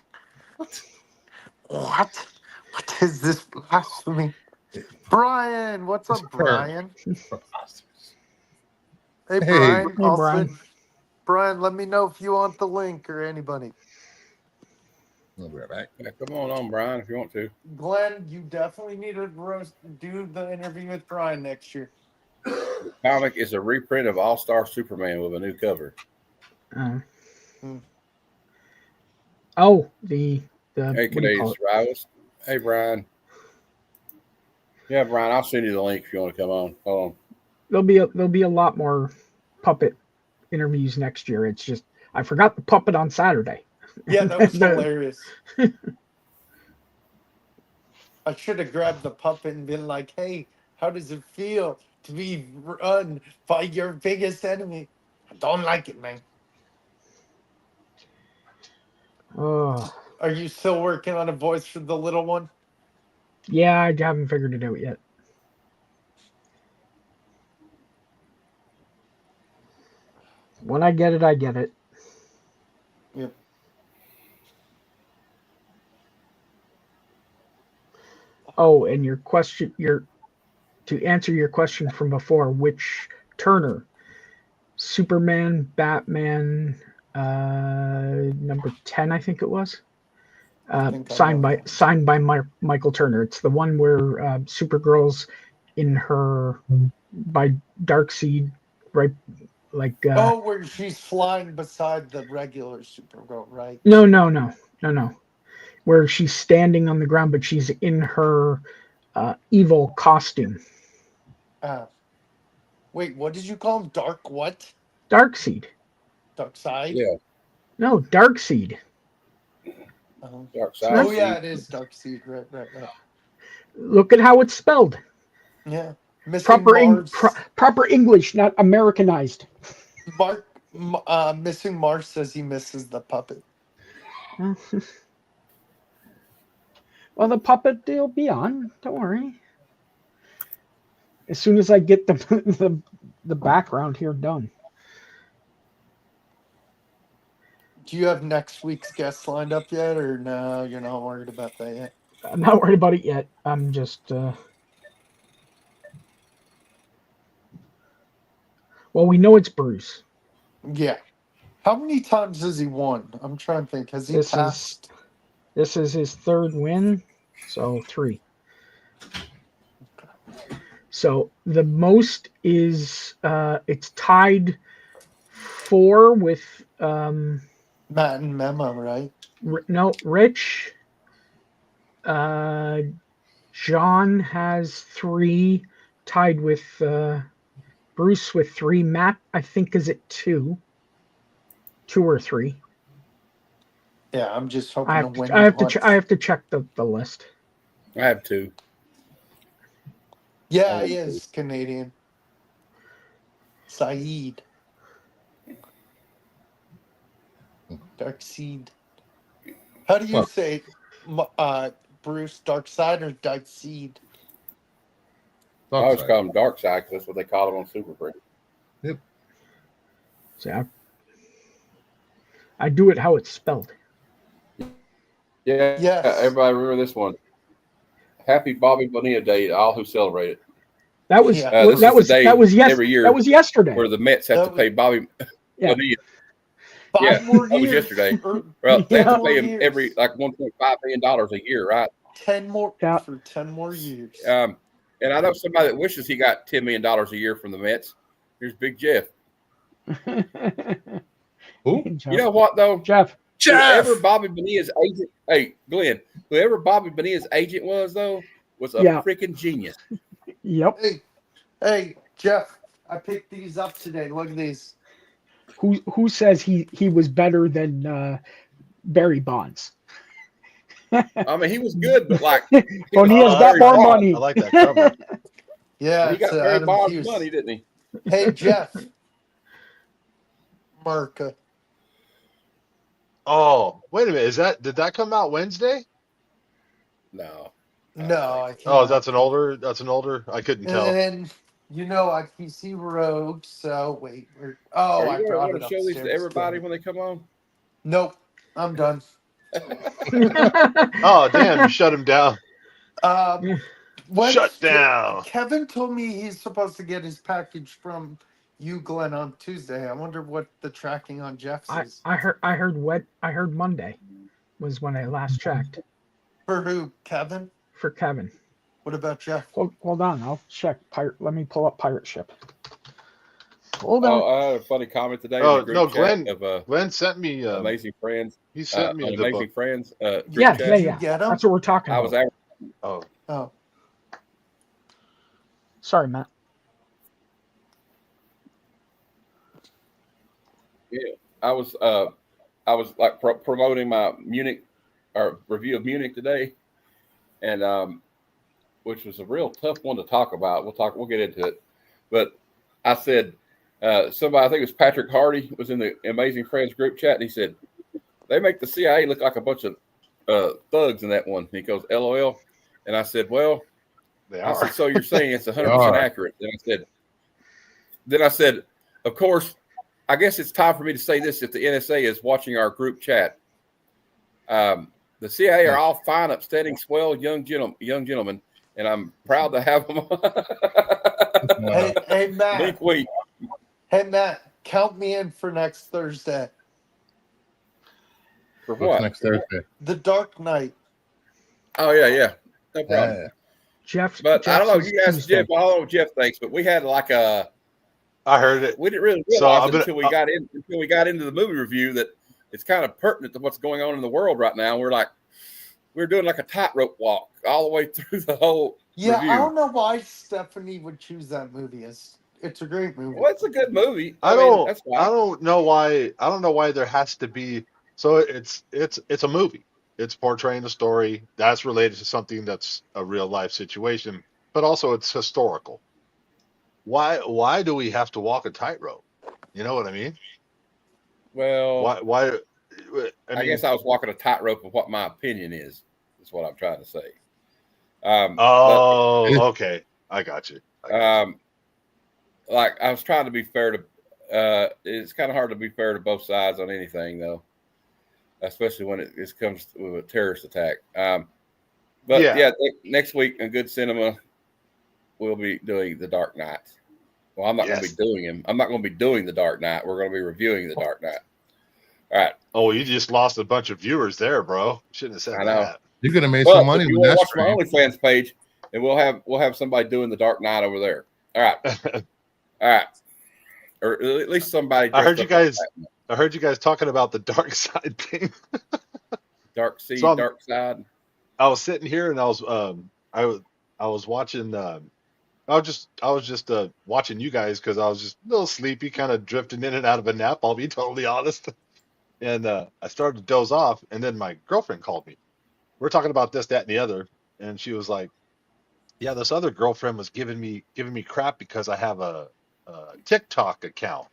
What? What is this blasphemy? Brian, what's up, Brian? Hey, Brian. Hey, Brian. Brian, let me know if you want the link or anybody. We'll be right back. Yeah, come on, Brian, if you want to. Glenn, you definitely need to do the interview with Brian next year. Comic is a reprint of All-Star Superman with a new cover. Oh, the Hey, what do you Canadian call it? Survivors. Hey, Brian. Yeah, Brian, I'll send you the link if you want to come on. Hold on. There'll be a lot more puppet interviews next year. It's just I forgot the puppet on Saturday. Yeah, that was hilarious. I should have grabbed the puppet and been like, hey, how does it feel to be run by your biggest enemy? I don't like it, man. Oh, Are you still working on a voice for the little one? yeah, I haven't figured it out yet. When I get it, I get it. Yep. Oh, and your question, to answer your question from before, which Turner? Superman, Batman, number 10, I think it was. Signed by Michael Turner. It's the one where Supergirl's in her by Darkseid, right? Like where she's flying beside the regular Supergirl, right? No. Where she's standing on the ground, but she's in her evil costume. Wait, what did you call him? Dark what? Darkseid. Dark Side? Yeah. No, Darkseid. Dark Side. Oh, yeah, it is Darkseid. Right. Look at how it's spelled. Yeah. Missing Proper English, not Americanized. Missing Mars says he misses the puppet. Well, the puppet will be on. Don't worry. As soon as I get the background here done. Do you have next week's guest lined up yet, or no? You're not worried about that yet. I'm not worried about it yet. I'm just. Well, we know it's Bruce. Yeah. How many times has he won? I'm trying to think. Has he passed? This is his third win, so 3. So the most is it's tied 4 with Matt and Memo, right? No, Rich. John has 3, tied with Bruce with 3. Matt, I think, is at 2 or 3. Yeah, I'm just hoping I have to check the list. I have 2. Yeah, he is Canadian. Saeed. Darkseid. How do you say Bruce, Darkseid or Darkseid? I always call him Darkseid because that's what they call him on Superprint. Yep. So I do it how it's spelled. Yeah. Yes. Everybody remember this one. Happy Bobby Bonilla Day to all who celebrate it. That was every year that was yesterday. where the Mets have to pay Bobby Bonilla. Five more that was years. yesterday. Well, they have to pay him every $1.5 million a year, right? 10 more Yeah. for 10 more years. And I know somebody that wishes he got $10 million a year from the Mets. Here's Big Jeff. Who? You know what though? Jeff. Whoever Bobby Bonilla's agent, hey Glenn, whoever Bobby Bonilla's agent was though, was a Yeah. freaking genius. Yep. Hey, Jeff, I picked these up today. Look at these. Who says he was better than Barry Bonds? I mean, he was good, but like Bonilla's got more money. I like that cover. Yeah, he got it's Barry Adam Bonds Hughes. money, didn't he? Hey, Jeff. Marca. Oh, wait a minute. Did that come out Wednesday? No. No, I can't. Oh, that's an older. I couldn't tell. And you know I PC Rogue, so wait. Oh, Are I you brought going it to show these to upstairs. everybody when they come on? Nope, I'm done. Oh, damn! You shut him down. When Shut down. Kevin told me he's supposed to get his package from you, Glenn, on Tuesday. I wonder what the tracking on Jeff's is. I heard Monday was when I last checked For who? Kevin? for Kevin. What about Jeff? Hold on, I'll check. Let me pull up Pirate Ship. Hold on. Oh, I had a funny comment today. Oh, in the no, group chat Glenn. of Glenn sent me. Amazing Friends. He sent me on the Amazing book. Friends. Group Yeah, chat. yeah, you yeah. get 'em? That's what we're talking I about. was Oh, Oh, Sorry, Matt. I was like promoting my Munich or review of Munich today, and which was a real tough one to talk about. We'll get into it, but I said somebody, I think it was Patrick Hardy, was in the Amazing Friends group chat, and he said they make the CIA look like a bunch of thugs in that one. And he goes, LOL, and I said, well, they I are. said, so you're saying it's 100% accurate? Then I said, of course, I guess it's time for me to say this. If the NSA is watching our group chat, the CIA are all fine, upstanding, swell young gentlemen, and I'm proud to have them. hey Matt. Wink, wink. Hey Matt, count me in for next Thursday. For What's what? next Thursday? The Dark Knight. Oh yeah, no problem. Yeah. Jeff. But I don't know. says You guys, Tuesday. Jeff. I don't know what Jeff thinks, but we had like a. I heard it. We didn't really So realize I'm gonna- until we got into the movie review that it's kind of pertinent to what's going on in the world right now. We're doing like a tightrope walk all the way through the whole Yeah, review. I don't know why Stephanie would choose that movie. It's a great movie. Well, it's a good movie. I mean, don't. that's why. I don't know why. I don't know why there has to be. So it's a movie. It's portraying a story that's related to something that's a real life situation, but also it's historical. Why do we have to walk a tightrope? You know what I mean? Well, Why? I guess I was walking a tightrope of what my opinion is. That's what I'm trying to say. Oh, okay. I got you. Like I was trying to be fair to. It's kind of hard to be fair to both sides on anything, though, especially when it comes to a terrorist attack. But Yeah. next week in Good Cinema, we'll be doing The Dark Knight. Well, I'm not going to Yes. be doing him. I'm not going to be doing The Dark Knight. We're going to be reviewing The Dark Knight. All right. Oh, you just lost a bunch of viewers there, bro. Shouldn't have said I know. that. You could have made Well, some money if you with want to that watch stream. my OnlyFans page, and we'll have somebody doing The Dark Knight over there. All right. All right. Or at least somebody. I heard dressed you up like guys. Batman. I heard you guys talking about the dark side thing. Dark Seed, So I'm- Dark Side. I was sitting here and I was watching. I was just watching you guys because I was just a little sleepy, kind of drifting in and out of a nap. I'll be totally honest. And I started to doze off, and then my girlfriend called me. We're talking about this, that, and the other, and she was like, "Yeah, this other girlfriend was giving me crap because I have a TikTok account."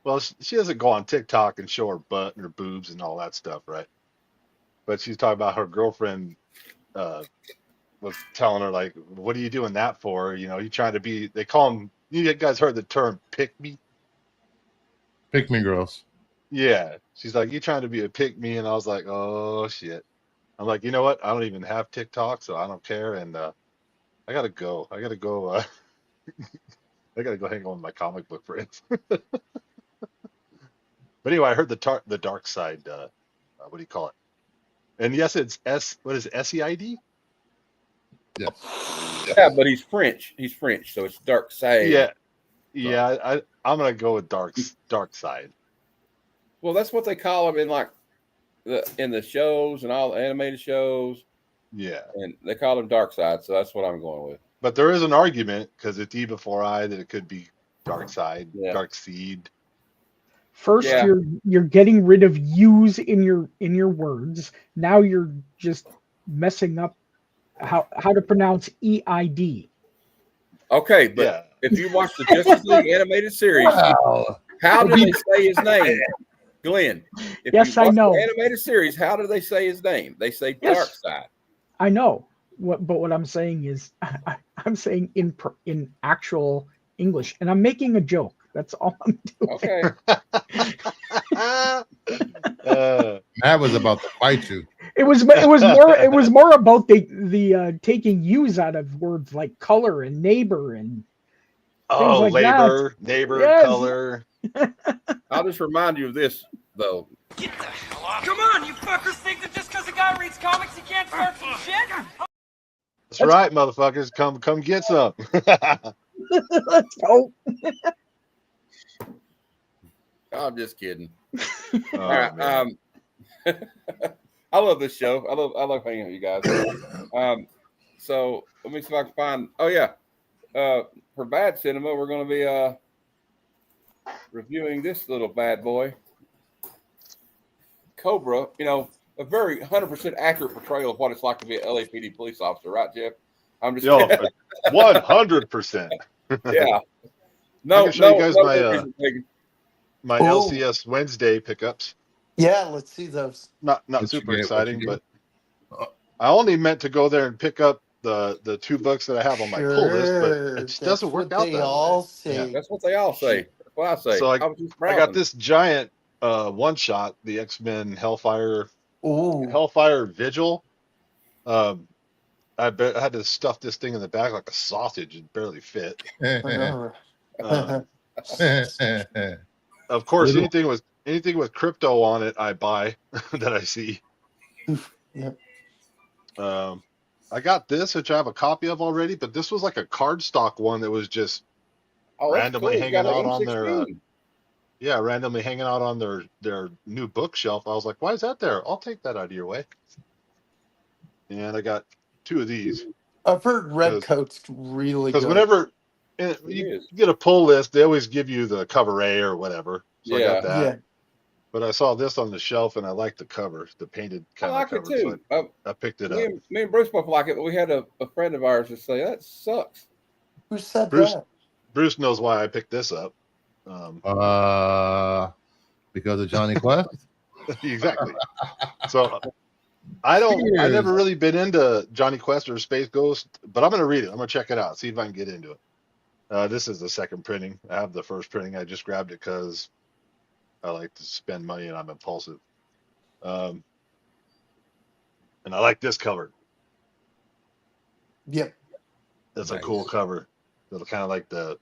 Well, she doesn't go on TikTok and show her butt and her boobs and all that stuff, right? But she's talking about her girlfriend was telling her like, "What are you doing that for? You know, you trying to be?" They call them. You guys heard the term "pick me"? Pick me girls. Yeah, she's like, "You trying to be a pick me?" And I was like, "Oh shit!" I'm like, you know what? I don't even have TikTok, so I don't care. And I gotta go. I gotta go. I gotta go hang on with my comic book friends. But anyway, I heard the dark side. What do you call it? And yes, it's what is it, SEID? Yes. Yeah, but he's French. He's French, so it's dark side. Yeah. I'm gonna go with dark side. Well, that's what they call him in like in the shows and all the animated shows, Yeah. and they call him dark side. So that's what I'm going with. But there is an argument because it's E before I that it could be dark side, Yeah. dark seed. First, Yeah. you're getting rid of U's in your words. Now you're just messing up how to pronounce EID. Okay, but Yeah. if you watch the Justice League animated series, Wow. how do they say his name? Glenn. If Yes, you I watch know. the animated series, how do they say his name? They say Yes. dark side. I know. But what I'm saying is, I'm saying in actual English, and I'm making a joke. That's all I'm doing. Okay. Matt was about to fight you. It was more about the taking U's out of words like color and neighbor and Oh, like labor, neighbor, Yes. color. I'll just remind you of this, though. Come on, you fuckers think that just because a guy reads comics he can't start some shit? That's right, motherfuckers. Come get some. let's go. I'm just kidding. Oh, All right. man. I love this show. I love hanging out with you guys. So let me see if I can find. Oh yeah. For Bad Cinema, we're going to be reviewing this little bad boy, Cobra. You know, a very 100% accurate portrayal of what it's like to be an LAPD police officer, right, Jeff? I'm just 100%. yeah. I No, can show you guys my Oh. LCS Wednesday pickups. Yeah, let's see those. Not What you super get, exciting, what but I only meant to go there and pick up the 2 books that I have on my pull list, but it just doesn't work out They that all way. say. That's what they all say. That's what I say. So I was just got browsing. this giant one shot, the X-Men Hellfire Ooh. Vigil. I had to stuff this thing in the back like a sausage. It barely fit. Of course, Little- anything with crypto on it, I buy that I see. Yep. I got this, which I have a copy of already, but this was like a cardstock one that was just Oh, that's randomly cool. You hanging got an out on M16. randomly hanging out on their new bookshelf. I was like, why is that there? I'll take that out of your way. And I got 2 of these. I've heard Redcoat's really Because good. whenever you get a pull list, they always give you the cover A or whatever. So I got that. Yeah. But I saw this on the shelf and I liked the cover, the painted I kind like of it cover. too. So I picked it up. Me and Bruce both like it, but we had a friend of ours just say that sucks. Who said Bruce- that? Bruce knows why I picked this up. Because of Johnny Quest. Exactly. So I never really been into Johnny Quest or Space Ghost, but I'm going to read it. I'm going to check it out, see if I can get into it. This is the second printing. I have the first printing. I just grabbed it because I like to spend money and I'm impulsive. And I like this cover. Yep. That's Nice. a cool cover. It's kind of like is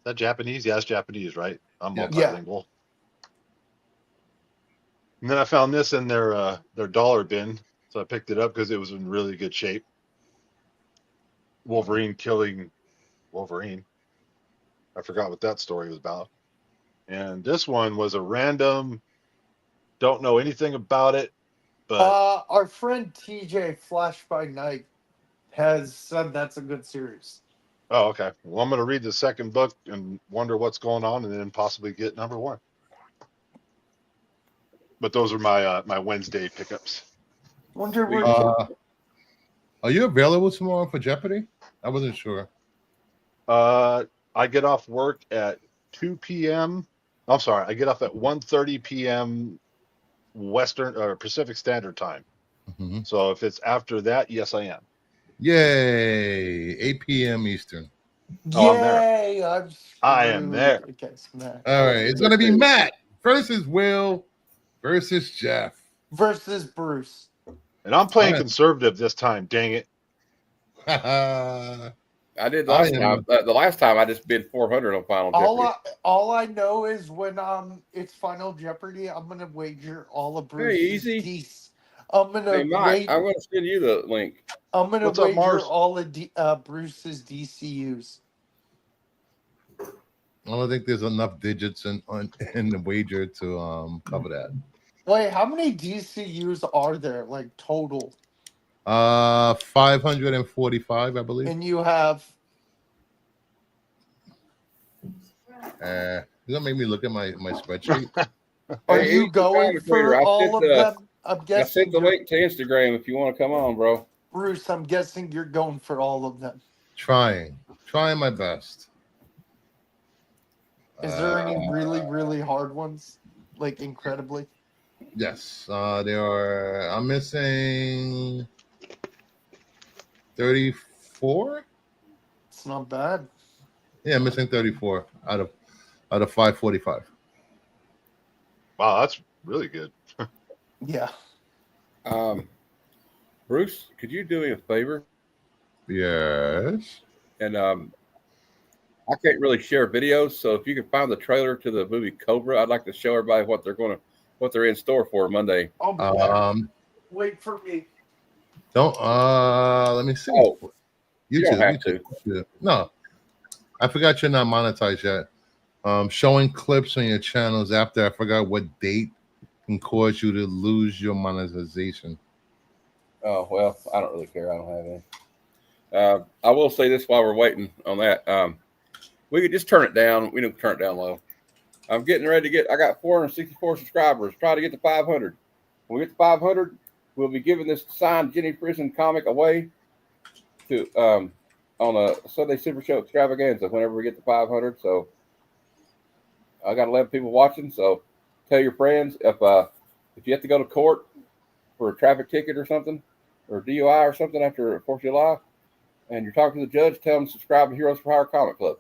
that Japanese? Yeah, it's Japanese, right? I'm Yeah. multilingual. And then I found this in their dollar bin, so I picked it up because it was in really good shape. Wolverine killing Wolverine. I forgot what that story was about. And this one was a random, don't know anything about it, but Our friend TJ Flash by Night has said that's a good series. oh, okay. Well, I'm going to read the second book and wonder what's going on, and then possibly get number 1. But those are my my Wednesday pickups. Wonder where. Are you available tomorrow for Jeopardy? I wasn't sure. I get off work at 2 p.m. I'm sorry, I get off at 1:30 p.m. Western or Pacific Standard Time. Mhm. So if it's after that, yes, I am. Yay! 8 p.m. Eastern. Oh, I'm there. Yay! I am screwed there. against Matt. All right, it's gonna be Matt versus Will versus Jeff. Versus Bruce. And I'm playing Alright. conservative this time. Dang it! I did last I time. am- The last time I just bid 400 on Final Jeopardy. All I know is when it's Final Jeopardy, I'm gonna wager all of Very Bruce's easy. I'm gonna Hey, Mike, wait. I'm going to send you the link. I'm gonna What's up, wager Mars? all of Bruce's DCUs. I don't think there's enough digits in the wager to cover that. Wait, how many DCUs are there, like total? 545, I believe. And you have You're gonna make me look at my spreadsheet. Are Hey, you Easy going Comic Trader, for I all sent of the- them? I'm I guessing sent the you're- link to Instagram if you want to come on, bro. Bruce, I'm guessing you're going for all of them. Trying my best. Is there any really, really hard ones? Like incredibly? Yes, there are. I'm missing 34. It's not bad. Yeah, I'm missing 34 out of 545. Wow, that's really good. Yeah. Bruce, could you do me a favor? Yes. And I can't really share videos, so if you can find the trailer to the movie Cobra, I'd like to show everybody what they're in store for Monday. I'll be back. Wait for me. Don't let me see. Oh, you don't have YouTube. No, I forgot you're not monetized yet. Showing clips on your channels after I forgot what date can cause you to lose your monetization. Oh, well, I don't really care. I don't have any. I will say this while we're waiting on that. We could just turn it down. We don't turn it down low. I'm getting ready to I got 464 subscribers. Try to get to 500. When we get to 500, we'll be giving this signed Jenny Prison comic away to on a Sunday Super Show extravaganza whenever we get to 500. So I got 11 people watching. So tell your friends if you have to go to court for a traffic ticket or something, or DUI or something after 4th of July, and you're talking to the judge, tell them to subscribe to Heroes for Hire Comic Club.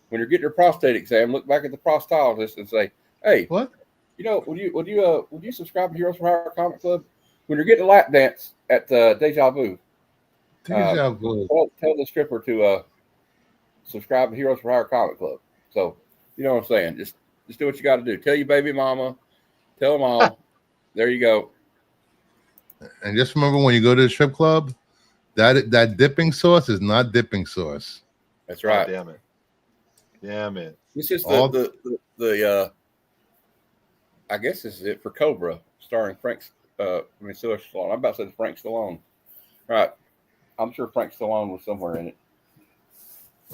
When you're getting your prostate exam, look back at the prostologist and say, "Hey, what? Would you subscribe to Heroes for Hire Comic Club?" When you're getting a lap dance at Deja Vu, Tell the stripper to subscribe to Heroes for Hire Comic Club. So you know what I'm saying. Just do what you got to do. Tell your baby mama, tell them all. There you go. And just remember, when you go to the strip club, that dipping sauce is not dipping sauce. That's right. Oh, damn it. Damn it. This is All- the I guess this is it for Cobra, starring Sylvester Stallone. I'm about to say Frank Stallone. Right. I'm sure Frank Stallone was somewhere in it.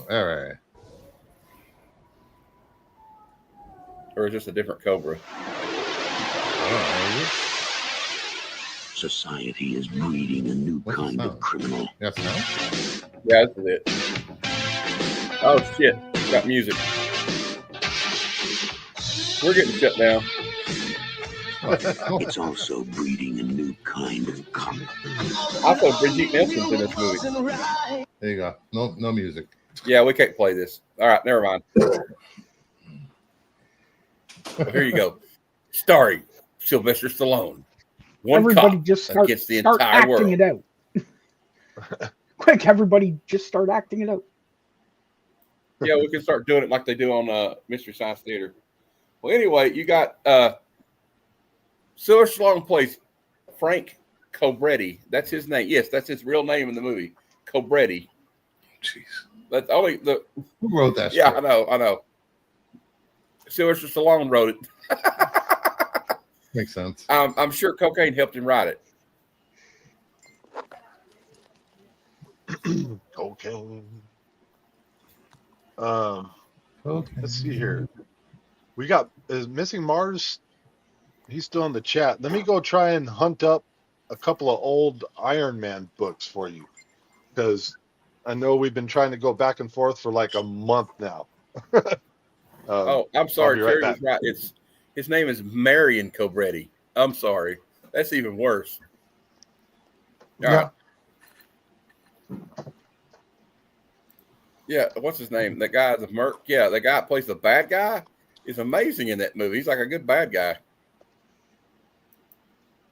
All right. Or is this a different Cobra? Society is breeding a new kind of criminal. Yes, Yeah, this is it. Oh shit! It's got music. We're getting shut down. It's also breeding a new kind of cop. I thought Brigitte Nielsen's in this movie. There you go. No music. Yeah, we can't play this. All right, never mind. Well, here you go. Starring Sylvester Stallone. One Everybody cop just start against the start entire acting world. it out. Quick, everybody just start acting it out. Yeah, we can start doing it like they do on Mystery Science Theater. Well, anyway, you got Sylvester Stallone plays Frank Cobretti. That's his name. Yes, that's his real name in the movie. Cobretti. Jeez. That's only the. Who wrote that? Yeah, script? I know. Sylvester Stallone wrote it. Makes sense. I'm sure cocaine helped him write it. Cocaine. Okay. Let's see here. We got is Missing Mars. He's still in the chat. Let me go try and hunt up a couple of old Iron Man books for you, because I know we've been trying to go back and forth for like a month now. Oh, I'm sorry. I'll be Terry right was right. His name is Marion Cobretti. I'm sorry. That's even worse. All right. Yeah, what's his name? That guy, the Merc. Yeah, the guy that plays the bad guy is amazing in that movie. He's like a good bad guy.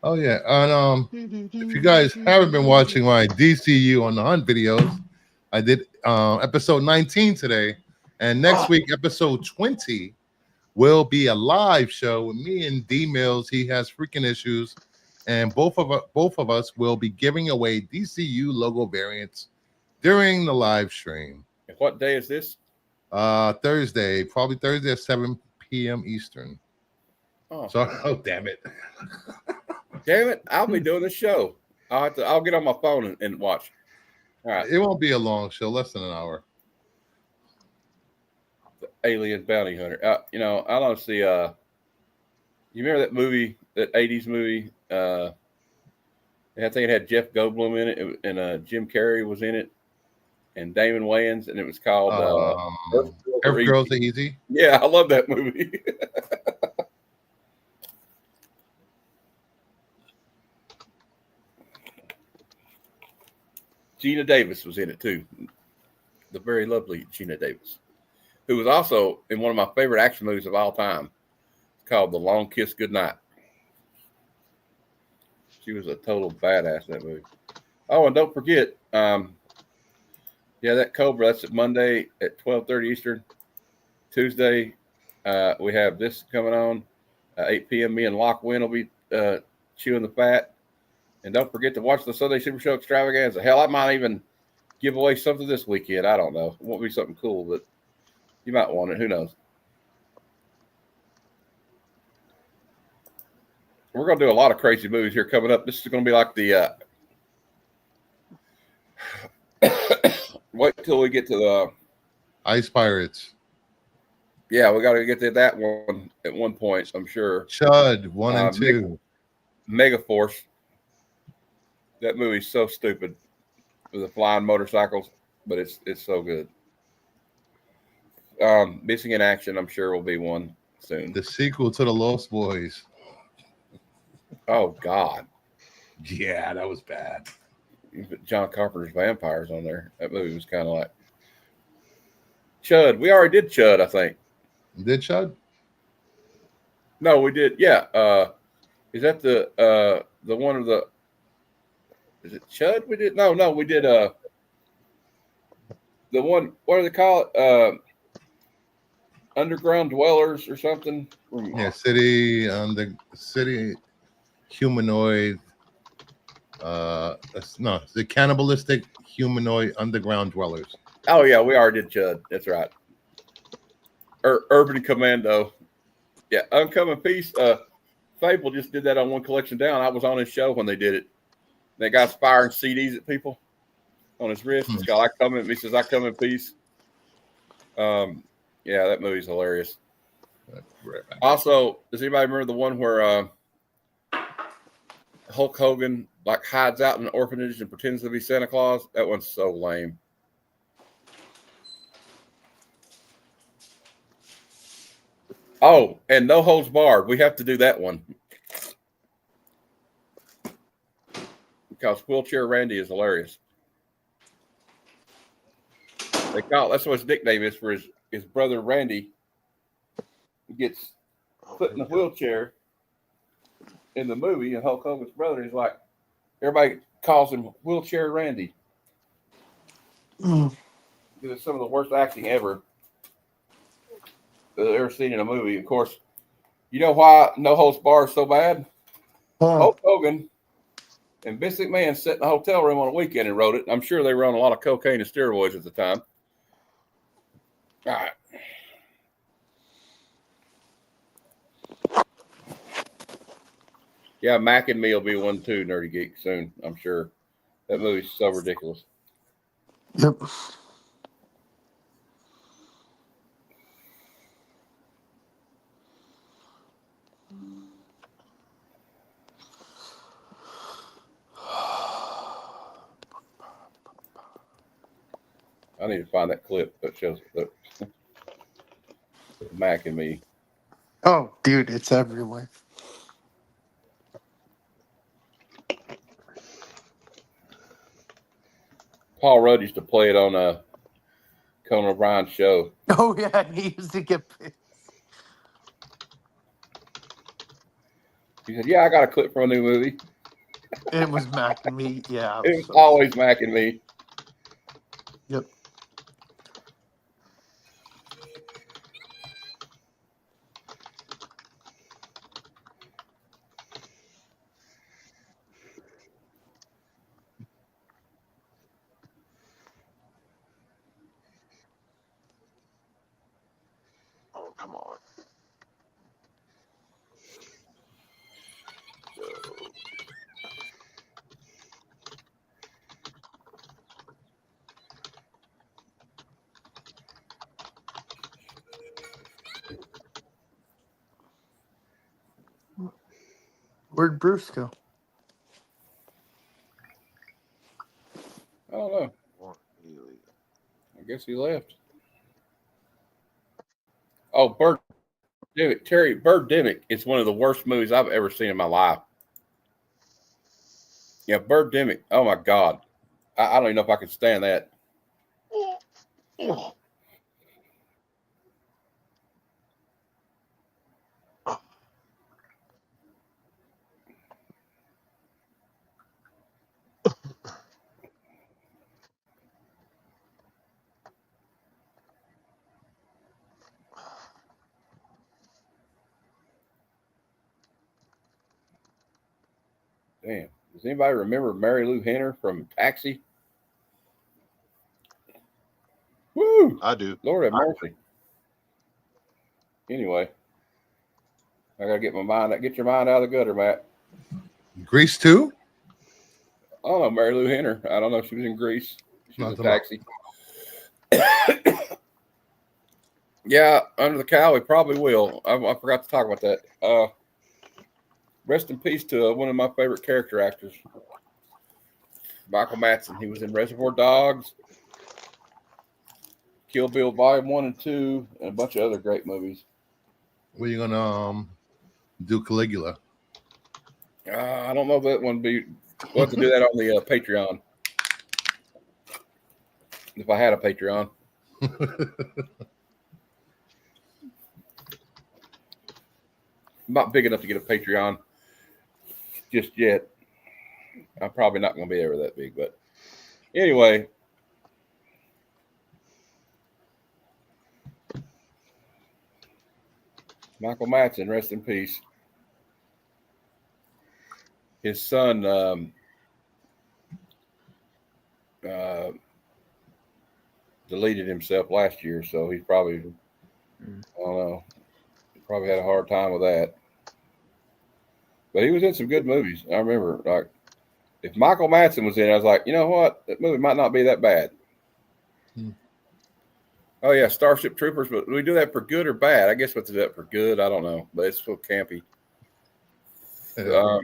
Oh yeah, and if you guys haven't been watching my DCU on the Hunt videos, I did episode 19 today, and next week episode 20 will be a live show with me and D Mills. He has freaking issues, and both of us will be giving away DCU logo variants during the live stream. And what day is this? Thursday, probably Thursday at 7 p.m. Eastern. Oh, Damn it. Damn it. I'll be doing the show. I'll get on my phone and watch. All right. It won't be a long show, less than an hour. The Alien Bounty Hunter. I honestly, you remember that movie, that 80s movie? I think it had Jeff Goldblum in it, and Jim Carrey was in it, and Damon Wayans, and it was called Earth Girls Are Easy. Yeah, I love that movie. Gina Davis was in it too. The very lovely Gina Davis, who was also in one of my favorite action movies of all time, called The Long Kiss Goodnight. She was a total badass in that movie. Oh, and don't forget, that Cobra, that's at Monday at 12:30 Eastern. Tuesday, we have this coming on 8 p.m. Me and Lock Win will be chewing the fat. And don't forget to watch the Sunday Super Show Extravaganza. Hell, I might even give away something this weekend. I don't know. It won't be something cool, but you might want it. Who knows? We're going to do a lot of crazy movies here coming up. This is going to be like the wait till we get to the Ice Pirates. Yeah, we got to get to that one at one point, I'm sure. Chud 1 and 2. Megaforce. That movie's so stupid with the flying motorcycles, but it's so good. Missing in Action, I'm sure, will be one soon. The sequel to The Lost Boys. Oh, God. Yeah, that was bad. You put John Carpenter's Vampires on there. That movie was kind of like Chud. We already did Chud, I think. Did Chud? No, we did. Yeah. Is that the one of the? Is it Chud? We did. No, we did. The one. What do they call it? Underground Dwellers or something. Yeah, city humanoid. The cannibalistic humanoid underground dwellers. Oh yeah, we already did Chud. That's right. Urban Commando. Yeah, Uncommon Peace. Fable just did that on One Collection Down. I was on his show when they did it. That guy's firing CDs at people on his wrist. It's called He says, I come in peace. Yeah, that movie's hilarious. Also, does anybody remember the one where Hulk Hogan like hides out in an orphanage and pretends to be Santa Claus? That one's so lame. Oh, and No Holds Barred. We have to do that one. Because Wheelchair Randy is hilarious. That's what his nickname is for his brother Randy. He gets put in a wheelchair in the movie, and Hulk Hogan's brother is like, everybody calls him Wheelchair Randy. It's some of the worst acting ever that I've ever seen in a movie. Of course, you know why No Holds Barred is so bad? Hulk Hogan and Vince McMahon sat in a hotel room on a weekend and wrote it. I'm sure they were on a lot of cocaine and steroids at the time. All right. Yeah, Mac and Me will be one too, Nerdy Geek, soon, I'm sure. That movie's so ridiculous. Yep. I need to find that clip that shows Mac and Me. Oh, dude, it's everywhere. Paul Rudd used to play it on Conan O'Brien's show. Oh, yeah, he used to get pissed. He said, yeah, I got a clip from a new movie. It was Mac and Me, yeah. It was always Mac and Me. Yep. come on. Where'd Bruce go? I don't know. I guess he left. Oh, Birdemic. Terry, Birdemic is one of the worst movies I've ever seen in my life. Yeah, Birdemic. Oh my God. I don't even know if I could stand that. Damn. Does anybody remember Mary Lou Henner from Taxi? Woo! I do. Lord have mercy. Anyway, I gotta get your mind out of the gutter, Matt. Grease 2? Oh, Mary Lou Henner. I don't know if she was in Grease. She was in Taxi. Yeah, Under the Cow, we probably will. I forgot to talk about that. Rest in peace to one of my favorite character actors, Michael Madsen. He was in Reservoir Dogs, Kill Bill Volume 1 and 2, and a bunch of other great movies. Where you gonna do Caligula? I don't know if that one be. We'll have to do that on the Patreon. If I had a Patreon. I'm not big enough to get a Patreon just yet. I'm probably not going to be ever that big, but anyway. Michael Madsen, rest in peace. His son deleted himself last year, so he's probably, I don't know, probably had a hard time with that. But he was in some good movies. I remember, like, if Michael Madsen was in it, I was like, you know what? That movie might not be that bad. Oh, yeah, Starship Troopers, but do we do that for good or bad? I guess what's that for good? I don't know, but it's so campy. Yeah,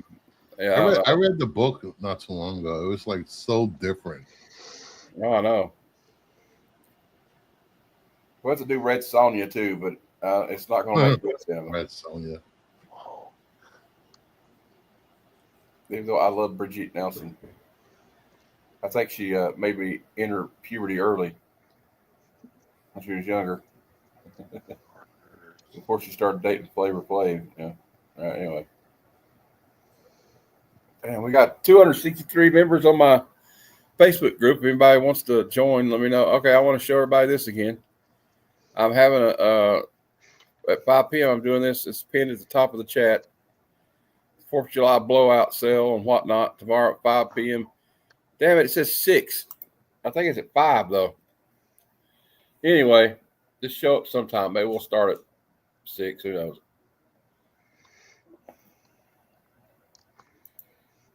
I read the book not too long ago. It was like so different. Oh, I know. We'll have to do Red Sonja too, but it's not going to make sense. Red Sonja. Even though I love Brigitte Nelson, I think she maybe entered puberty early when she was younger. Before she started dating Flavor Flav. Yeah. All right. Anyway, and we got 263 members on my Facebook group. If anybody wants to join, let me know. Okay, I want to show everybody this again. I'm having at 5 p.m. I'm doing this. It's pinned at the top of the chat. 4th of July blowout sale and whatnot tomorrow at 5 p.m. Damn it says 6. I think it's at 5 though. Anyway, just show up sometime. Maybe we'll start at 6. Who knows?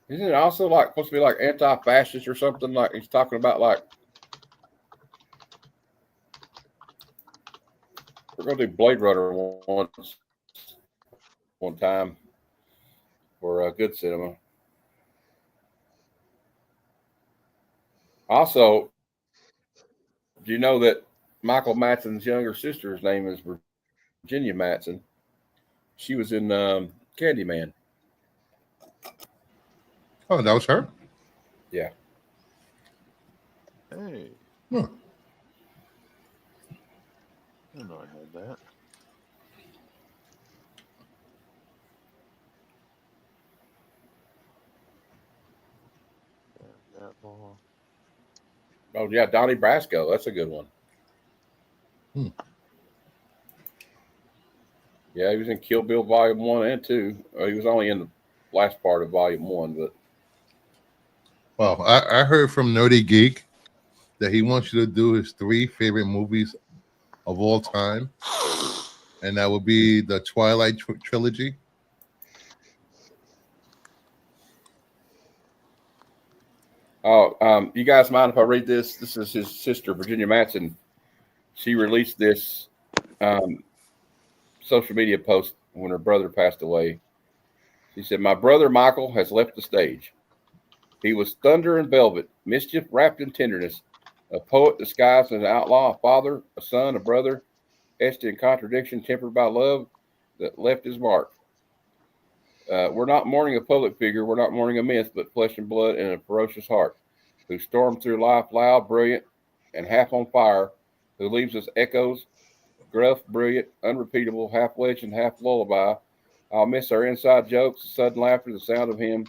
Isn't it also like supposed to be like anti-fascist or something? Like he's talking about like we're gonna do Blade Runner one time for good cinema. Also, do you know that Michael Madsen's younger sister's name is Virginia Madsen? She was in Candyman. Oh, that was her? Yeah. Hey. Huh. I didn't know I had that. That ball. Oh, yeah, Donnie Brasco. That's a good one. Yeah, he was in Kill Bill Volume 1 and 2. He was only in the last part of Volume 1, but. Well, I heard from Nerdy Geek that he wants you to do his 3 favorite movies of all time. and that would be the Twilight trilogy. Oh, you guys mind if I read this? This is his sister, Virginia Matson. She released this social media post when her brother passed away. She said, "My brother Michael has left the stage. He was thunder and velvet, mischief wrapped in tenderness, a poet disguised as an outlaw, a father, a son, a brother, etched in contradiction, tempered by love that left his mark. We're not mourning a public figure. We're not mourning a myth, but flesh and blood and a ferocious heart, who stormed through life loud, brilliant, and half on fire, who leaves us echoes, gruff, brilliant, unrepeatable, half legend, half lullaby. I'll miss our inside jokes, the sudden laughter, the sound of him.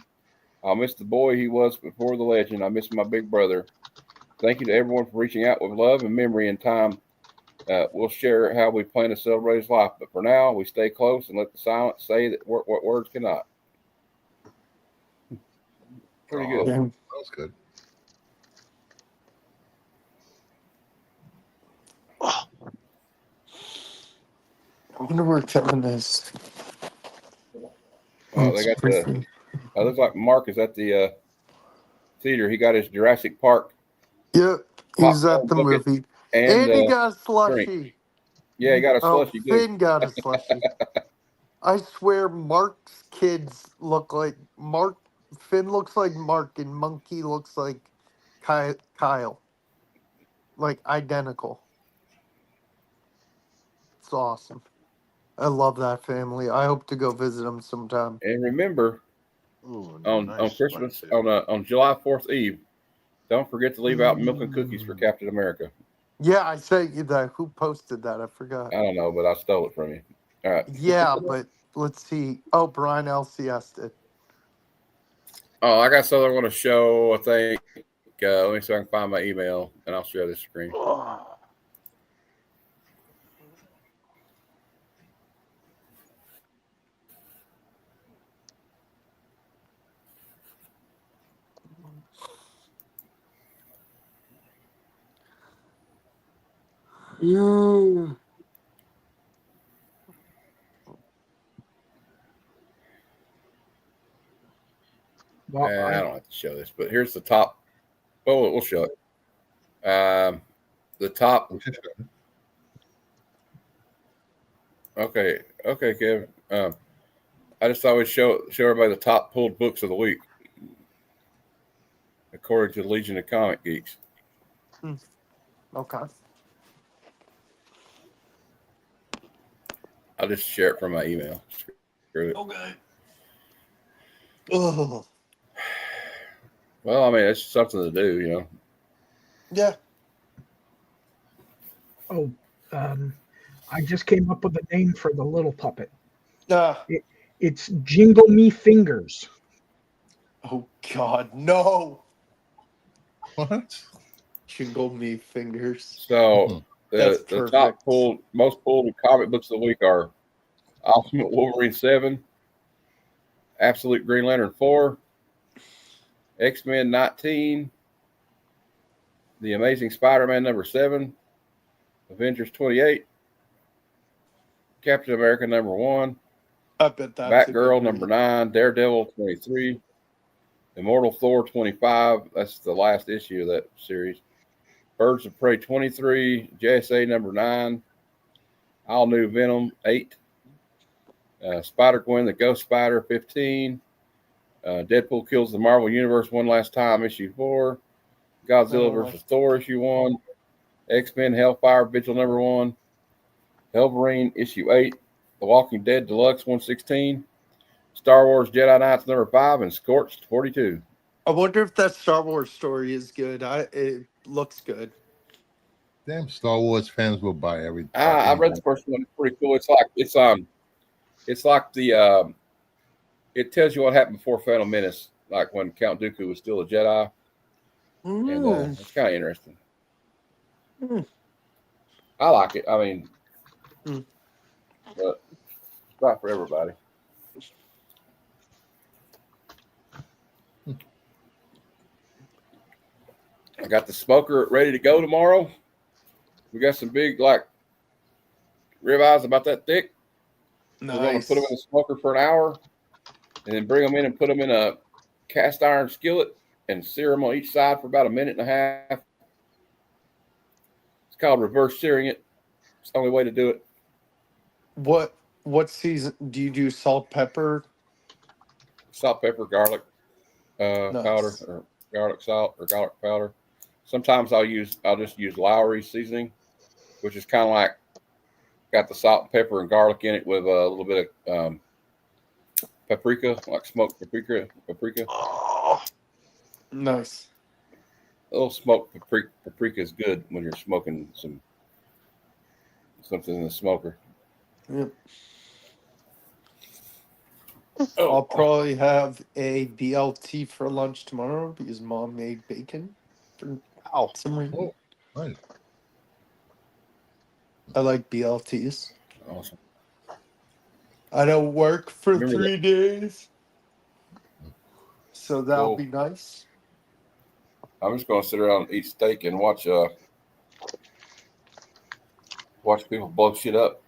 I'll miss the boy he was before the legend. I miss my big brother. Thank you to everyone for reaching out with love and memory and time. We'll share how we plan to celebrate his life. But for now, we stay close and let the silence say that what words cannot." Pretty good. That was good. I wonder where Kevin is. Oh, they got the. Looks like Mark is at the theater. He got his Jurassic Park. Yep, he's at the bucket movie. And he got a slushy. drink. Yeah, he got a slushy. Oh, Finn got a slushy. I swear Mark's kids look like Mark. Finn looks like Mark and Monkey looks like Kyle. Like identical. It's awesome. I love that family. I hope to go visit them sometime. And remember, on Christmas, on July 4th Eve, don't forget to leave out milk and cookies for Captain America. Yeah, I sent you that. Who posted that? I forgot. I don't know, but I stole it from you. All right. Yeah, but let's see. Oh, Brian LCS did. Oh, I got something I want to show. I think. Let me see if I can find my email, and I'll share this screen. Yeah. Well, I don't have to show this, but here's the top. Oh, we'll show it. The top. Okay, Kevin. I just thought we'd show everybody the top pulled books of the week, according to the Legion of Comic Geeks. Okay. I'll just share it from my email. Screw it. Okay. Oh. Well, I mean, it's something to do, you know. Yeah. Oh, I just came up with a name for the little puppet. It's Jingle Me Fingers. Oh God, no! What? Jingle Me Fingers. So the top most pulled comic books of the week are Ultimate Wolverine 7, Absolute Green Lantern 4, X-Men 19, The Amazing Spider-Man number 7, Avengers 28, Captain America number 1, I bet that's Batgirl number 9, Daredevil 23, Immortal Thor 25. That's the last issue of that series. Birds of Prey 23, JSA number 9, All New Venom 8, Spider-Gwen the Ghost Spider 15, Deadpool Kills the Marvel Universe One Last Time issue 4, Godzilla vs. Thor issue 1, X-Men Hellfire Vigil number 1, Wolverine issue 8, The Walking Dead Deluxe 116, Star Wars Jedi Knights number 5, and Scorched 42. I wonder if that Star Wars story is good. It looks good. Damn, Star Wars fans will buy everything. I read the first one. It's pretty cool. It's like the it tells you what happened before Phantom Menace, like when Count Dooku was still a Jedi, and it's kind of interesting. I like it. I mean, but it's not for everybody. I got the smoker ready to go tomorrow. We got some big, like, ribeyes about that thick. Nice. We're going to put them in the smoker for an hour, and then bring them in and put them in a cast iron skillet and sear them on each side for about a minute and a half. It's called reverse searing it. It's the only way to do it. What season do you do? Salt, pepper? Salt, pepper, garlic Nice. powder, or garlic salt, or garlic powder. Sometimes I'll just use Lowry seasoning, which is kind of like got the salt and pepper and garlic in it with a little bit of paprika, like smoked paprika. Oh, Nice. A little smoked paprika is good when you're smoking something in the smoker. Yep. Oh. I'll probably have a BLT for lunch tomorrow because Mom made bacon for some reason. Right. I like BLTs. Awesome. I don't work for Remember 3 days, so that'll Cool. be nice. I'm just gonna sit around and eat steak and watch people blow shit up.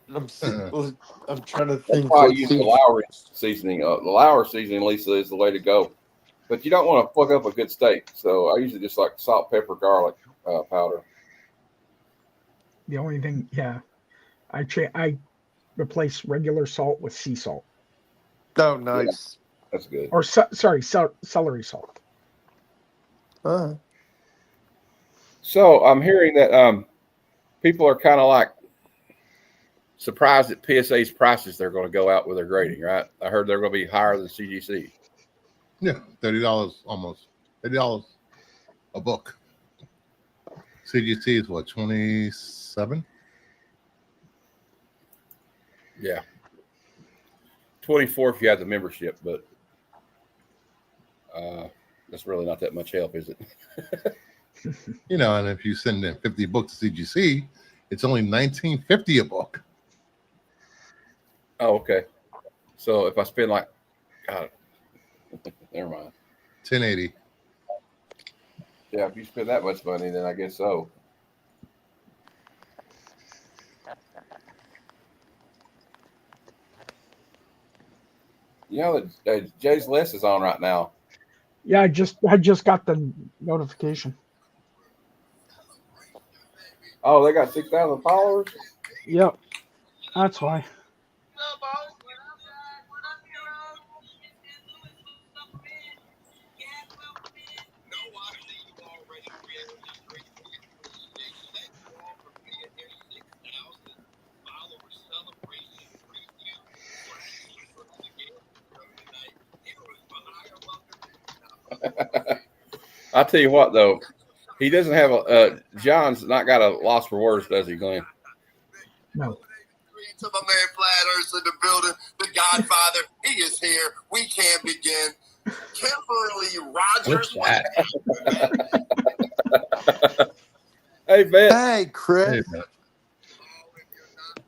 I'm trying to That's think. why I what use the season- Lowry seasoning. The Lowry seasoning, Lisa, is the way to go. But you don't want to fuck up a good steak, so I usually just like salt, pepper, garlic powder. The only thing, yeah, I replace regular salt with sea salt, Oh, nice. That's good. or celery salt. So I'm hearing that people are kind of like surprised at PSA's prices they're going to go out with their grading, right? I heard they're going to be higher than CGC. Yeah, $30 almost. $30 a book. CGC is what, 27? Yeah. 24 if you have the membership, but that's really not that much help, is it? You know, and if you send in 50 books to CGC, it's only $19.50 a book. Oh, okay. So if I spend like, God, never mind. $10.80. Yeah, if you spend that much money, then I guess so. You know that Jay's List is on right now. Yeah, I just got the notification. Oh, they got 6,000 followers? Yep, that's why. I'll tell you what, though. He doesn't have John's not got a loss for words, does he, Glenn? No. To my man Flat Earth in the building, the Godfather, he is here. We can begin. Kimberly Rogers. Hey, man. Hey, Chris. Hey, man.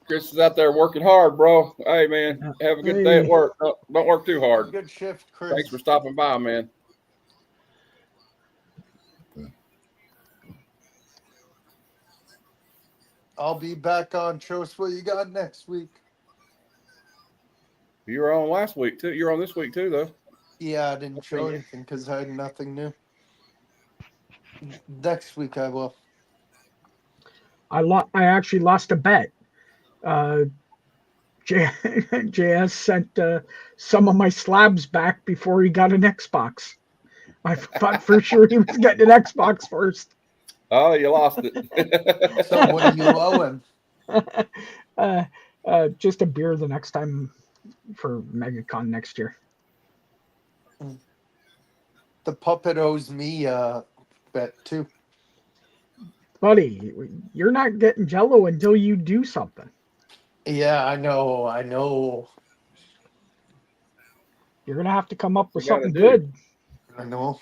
Chris is out there working hard, bro. Hey, man. Have a good day at work. Don't work too hard. Good shift, Chris. Thanks for stopping by, man. I'll be back on. Show us what you got next week. You were on last week, too. You're on this week, too, though. Yeah, I didn't show anything because I had nothing new. Next week I will. I actually lost a bet. JS sent some of my slabs back before he got an Xbox. I thought for sure he was getting an Xbox first. Oh, you lost it. So what do you owe him? Just a beer the next time for MegaCon next year. The puppet owes me a bet too. Buddy, you're not getting Jello until you do something. Yeah, I know. You're gonna have to come up with You gotta something do. good. I know.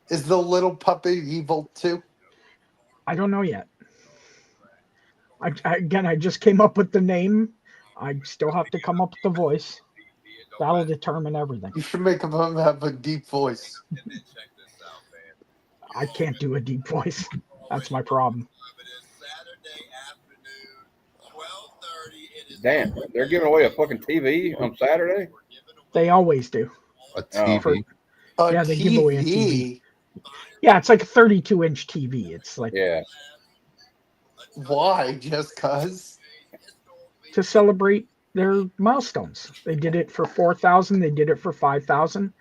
Is the little puppet evil too? I don't know yet. I just came up with the name. I still have to come up with the voice. That'll determine everything. You should make him have a deep voice. I can't do a deep voice. That's my problem. Damn, they're giving away a fucking TV on Saturday. They always do. A TV. Yeah, they give away a TV. Yeah, it's like a 32-inch TV. It's like Yeah. Why? Just cause? to celebrate their milestones. They did it for 4,000. They did it for 5,000,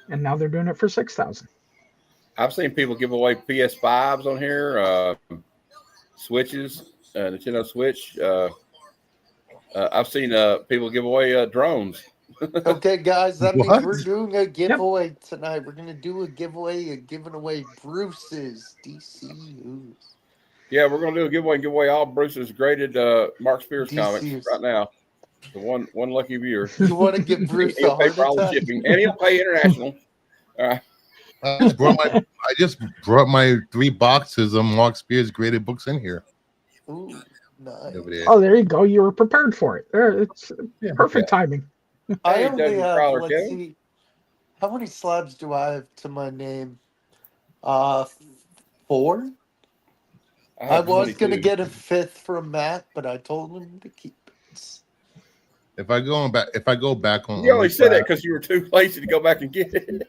and now they're doing it for 6,000. I've seen people give away PS5s on here, Switches, Nintendo Switch. I've seen people give away drones. Okay, guys, that means What? we're doing a giveaway tonight. We're gonna do a giveaway, giving away Bruce's DCUs. Yeah, we're gonna do a giveaway and give away all Bruce's graded Mark Spears comics DCUs. right now. The one lucky viewer. You want to give Bruce a He'll pay heart for all the attack? shipping, and he'll pay international. All right. I just brought my 3 boxes of Mark Spears graded books in here. Ooh, nice. Over there. Oh, there you go. You were prepared for it. There, it's perfect timing. I Hey, only Doug have, Crowder, let's Kevin. see, how many slabs do I have to my name? 4? I have was going to 22. get a 5th from Matt, but I told him to keep it. If I go back on, You only said that slab- because you were too lazy to go back and get it.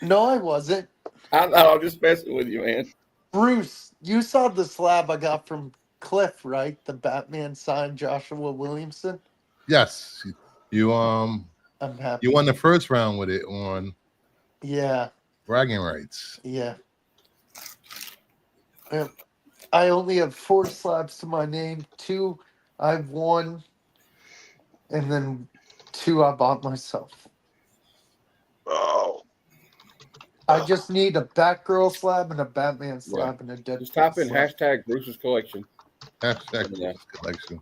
No, I wasn't. I'm just messing with you, man. Bruce, you saw the slab I got from Cliff, right? The Batman signed Joshua Williamson. Yes, you I'm happy. you won the first round with it on Yeah, bragging rights. yeah. I only have 4 slabs to my name. 2 I've won, and then 2 I bought myself. Oh, I just need a Batgirl slab and a Batman slab and a Deadpool Just type in slab. hashtag Bruce's collection. Hashtag Yeah. collection.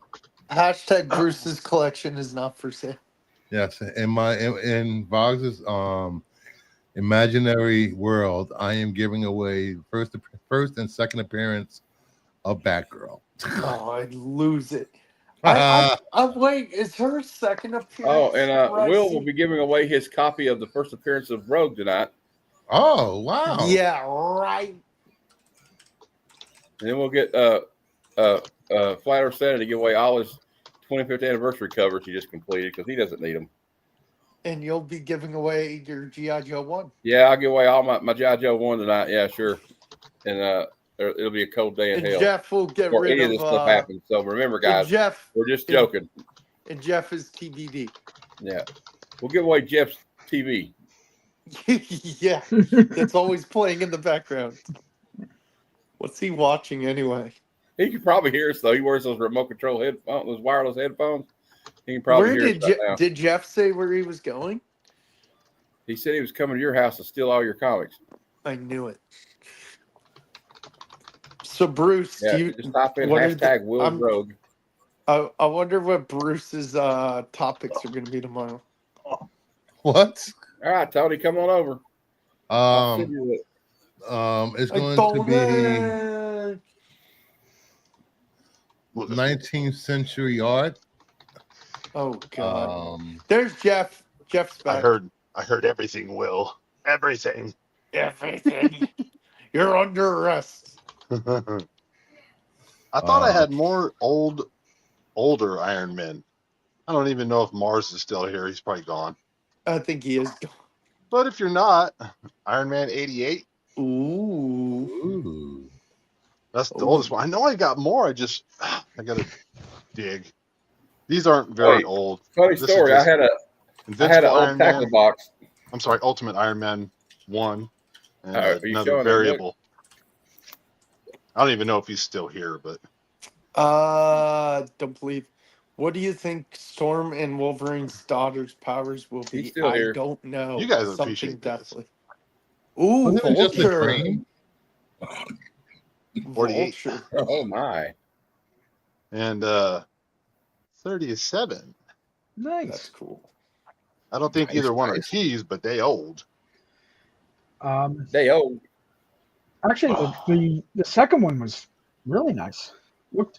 Hashtag Bruce's collection is not for sale. Yes, in Vox's imaginary world, I am giving away first and second appearance of Batgirl. Oh, I'd lose it. Ah. Wait, is her second appearance? Oh, and Right? Will will be giving away his copy of the first appearance of Rogue tonight. Oh, wow. Yeah, right. And then we'll get Flat Earth Santa to give away all his 25th anniversary covers he just completed because he doesn't need them. And you'll be giving away your G.I. Joe 1. Yeah, I'll give away all my G.I. Joe 1 tonight. Yeah, sure. And it'll be a cold day in And hell Jeff will get before rid any of of this stuff happens. So remember, guys, Jeff. we're just joking. And Jeff is TBD. Yeah. We'll give away Jeff's TV. Yeah, it's always playing in the background. What's he watching anyway? He can probably hear us, though. He wears those remote control headphones, those wireless headphones. He can probably Where hear did us right now. did Jeff say where he was going? He said he was coming to your house to steal all your comics. I knew it. So Bruce, Yeah, do you, just type in what are hashtag the- Will I'm- Rogue. I wonder what Bruce's topics are going to be tomorrow. What? All right, Tony, come on over. I'll send you It's I going told to be her. 19th century art. Oh God! Um, There's Jeff. Jeff's I back. heard everything, Will. Everything. Everything. You're under arrest. I thought I had more older Iron Men. I don't even know if Mars is still here. He's probably gone. I think he is. But if you're not, Iron Man 88. Ooh. That's the oldest one. I know I got more. I gotta dig. These aren't very Wait, old. Funny This is story. I just had an Invincible old Iron tackle Man. box. I'm sorry, Ultimate Iron Man 1 and Are you another showing it, Nick? variable. I don't even know if he's still here, but Don't believe. What do you think Storm and Wolverine's daughter's powers will be? He's still I here. don't know. You guys Something appreciate this. definitely. Ooh, Wasn't it just a Vulture. train? 48. Vulture. Oh my! and 37. Nice. That's cool. I don't think Nice, either one are nice. keys, but they old. They old. Actually, the second one was really nice.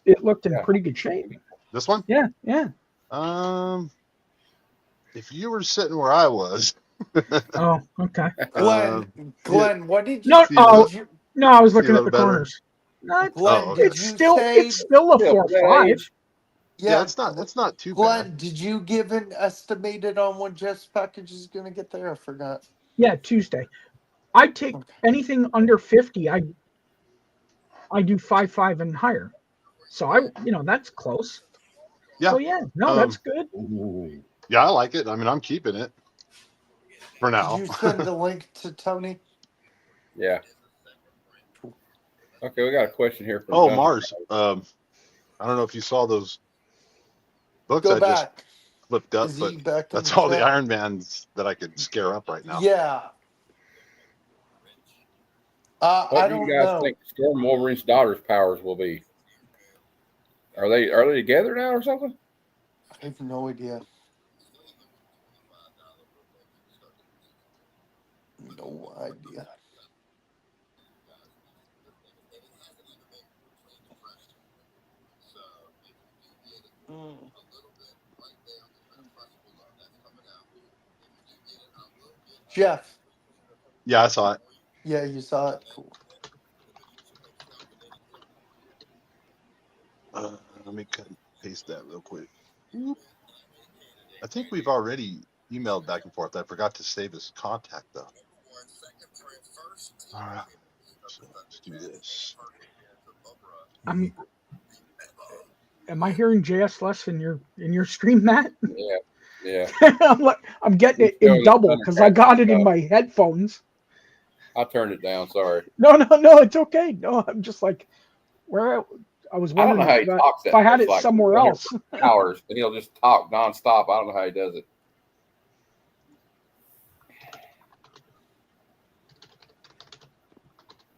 It looked in Yeah. pretty good shape. This one? Yeah, yeah. If you were sitting where I was, Oh, okay. Glenn, what did you No, see? oh, Did you- no, I was looking a at the little better. corners. No, Glenn, Oh, okay. did you say? it's still a Yeah, 4.5. age. Yeah, it's not too Glenn, bad. did you give an estimated on when Jeff's package is gonna get there? I forgot. Yeah, Tuesday. I take anything under 50. I do 5.5 and higher. So that's close. Yeah. So yeah, no, that's good. Yeah, I like it. I mean, I'm keeping it for Did now. you send the link to Tony? Yeah. Okay, we got a question here from Oh, Dungeon Mars. I don't know if you saw those books Go I just back. flipped up, Is but he back in that's the all the chat? Iron Mans that I could scare up right now. Yeah. What I do you don't guys know. think Storm Wolverine's daughter's powers will be? Are they together now or something? I have no idea. No idea. Mm. Jeff. Yeah, I saw it. Yeah, you saw it. Cool. Let me cut and paste that real quick. Whoop. I think we've already emailed back and forth. I forgot to save his contact though. All right, so let's do this. Am I hearing JS less in your stream, Matt? Yeah. I'm getting it in double because I got it in my headphones. I turned it down. Sorry. No, it's okay. No, I'm just like, where I was I don't wondering know how he talks if that I had much, it like, somewhere we're here else. for hours, and he'll just talk nonstop. I don't know how he does it.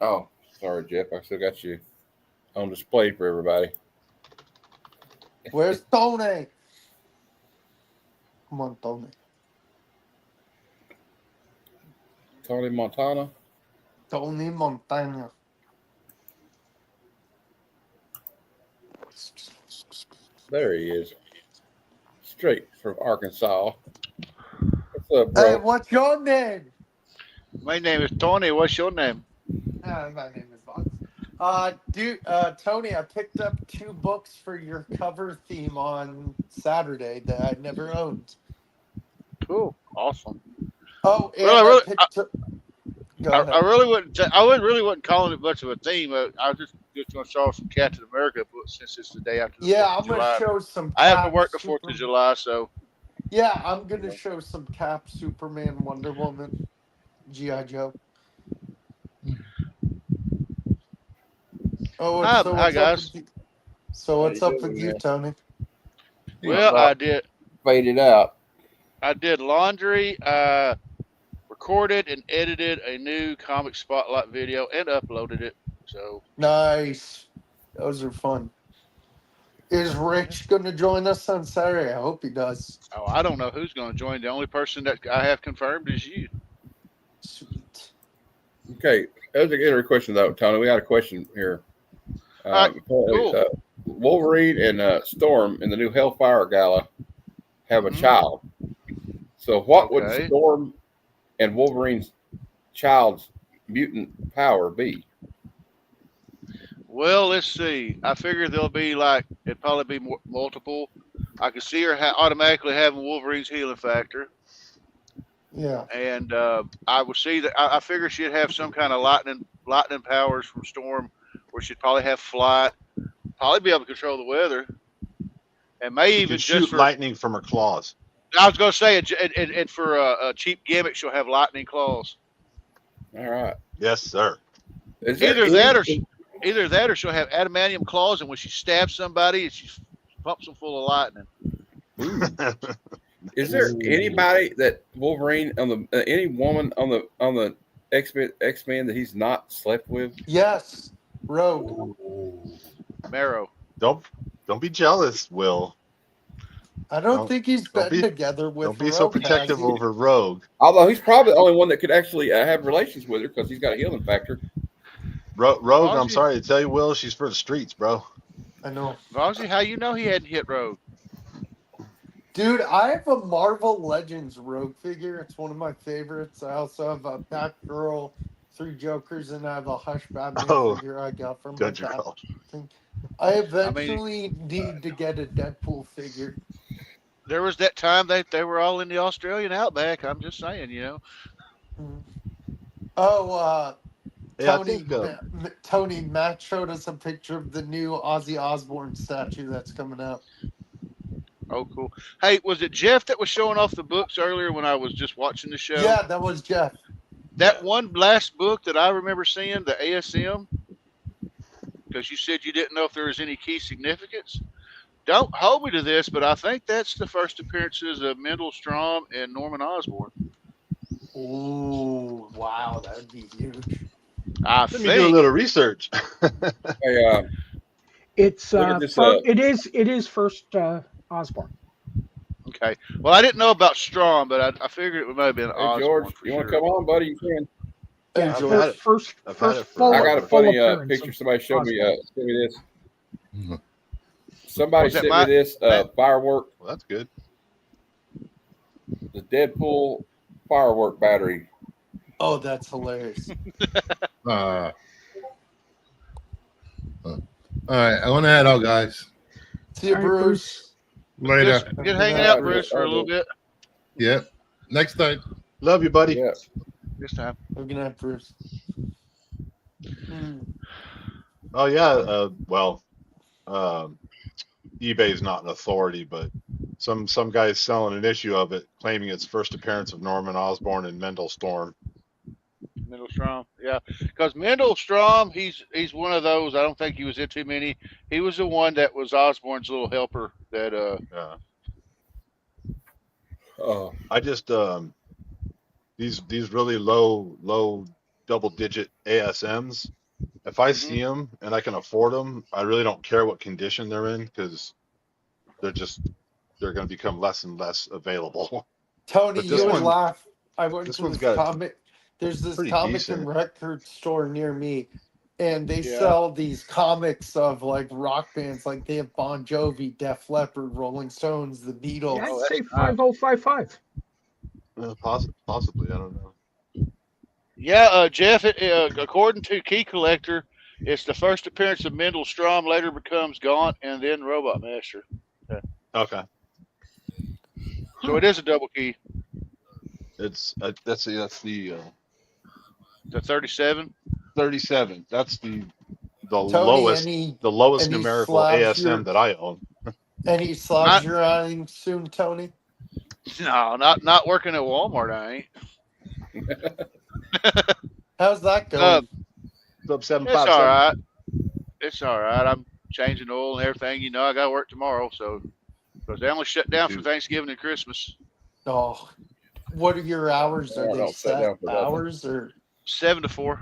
Oh, sorry, Jeff. I still got you on display for everybody. Where's Tony? Come on, Tony. Tony Montana. Tony Montana. There he is. Straight from Arkansas. What's up, bro? Hey, what's your name? My name is Tony. What's your name? My name is Box. Tony, I picked up 2 books for your cover theme on Saturday that I never owned. Cool. Awesome. Oh, and Well, I really wouldn't. I wouldn't call it much of a theme. I was just going to show some Captain America books since it's the day after. The 4th of I'm going July. to show some. I have to Cap work the 4th of July, so. Yeah, I'm going to show some Cap, Superman, Wonder Woman, G.I. Joe. Oh, Hi guys. So what's up with you, Tony? Well, I did. Faded out. I did laundry. Recorded and edited a new Comic Spotlight video and uploaded it. So Nice. Those are fun. Is Rich going to join us on Saturday? I hope he does. Oh, I don't know who's going to join. The only person that I have confirmed is you. Sweet. Okay, that was a good question though, Tony. We got a question here. Cool. Wolverine and Storm in the new Hellfire Gala have a child. So, what would Storm and Wolverine's child's mutant power be? Well, let's see. I figure there'll be it'd probably be multiple. I could see her automatically having Wolverine's healing factor. Yeah. And I would see that. I figure she'd have some kind of lightning powers from Storm, where she'd probably have flight, probably be able to control the weather, and may She even can shoot just for lightning from her claws. I was going to say, and for a cheap gimmick, she'll have lightning claws. All right. Yes, sir. Either that, or she'll have adamantium claws, and when she stabs somebody, she pumps them full of lightning. Is there anybody that Wolverine on the any woman on the X-Men that he's not slept with? Yes, Rogue. Marrow. Don't be jealous, Will. I don't think he's been together with. Don't be so protective over Rogue. Although he's probably the only one that could actually have relations with her because he's got a healing factor. Rogue, I'm sorry to tell you, Will, she's for the streets, bro. I know. Vonzi, how you know he hadn't hit Rogue? Dude, I have a Marvel Legends Rogue figure. It's one of my favorites. I also have a Batgirl 3 Jokers, and I have a Hush Batman Oh, figure I got from my Dungeon dad. Crawl. I eventually need to get a Deadpool figure. There was that time they were all in the Australian outback. I'm just saying, you know. Oh, Yeah, I Tony, think, Tony, Matt showed us a picture of the new Ozzy Osbourne statue that's coming out. Oh, cool. Hey, was it Jeff that was showing off the books earlier when I was just watching the show? Yeah, that was Jeff. That one last book that I remember seeing, the ASM, because you said you didn't know if there was any key significance. Don't hold me to this, but I think that's the first appearances of Mendel Strom and Norman Osborn. Ooh, wow, that would be huge. Let me do a little research. Hey, It's Look at this, it is first Osborne. Okay. Well, I didn't know about Strom, but I figured it might have been hey Osborn. George, For you want to sure. come on, buddy? You can. Hey, I've George. had it. First I've had it for- full, I got a full funny appearance picture. of Somebody showed me. Osborn. Send me this. Somebody Was that sent me Mike? this firework. Well, that's good. The Deadpool firework battery. Oh, that's hilarious. All right, I want to head out, guys. See you, All right, Bruce. Later. Just get hanging out, Bruce, for a little bit Yep. Next time. Love you, buddy. Yeah. this time. Good night, Bruce. Oh yeah. Well, eBay's not an authority, but some guy's selling an issue of it, claiming it's first appearance of Norman Osborn and Mendel Storm. Mendel Strom, yeah, because Mendel Strom, he's one of those. I don't think he was in too many. He was the one that was Osborn's little helper. That Oh, I just these really low double digit ASMs. If I see them and I can afford them, I really don't care what condition they're in because they're going to become less and less available. Tony, But this you would one- laugh. I went this to one's this got comic. There's this pretty comic decent. and record store near me, and they Yeah. sell these comics of like rock bands. Like they have Bon Jovi, Def Leppard, Rolling Stones, the Beatles. Yeah, Oh, I'd say that's nice. 5055. Possibly, I don't know. yeah, Jeff. According to Key Collector, it's the first appearance of Mendel Strom. Later becomes Gaunt and then Robot Master. Okay, So it is a double key. it's that's the The 37. 37. That's the Tony, lowest any any numerical slabs ASM you're- that I own. any slobs you're eyeing soon, Tony? No, not working at Walmart. I ain't. How's that going? Sub It's 757. all right. It's all right. I'm changing oil and everything. You know, I got to work tomorrow, so because they only shut down for Thanksgiving and Christmas. Oh, what are your hours? Are Yeah, they don't sit set down for nothing. hours or? 7 to 4.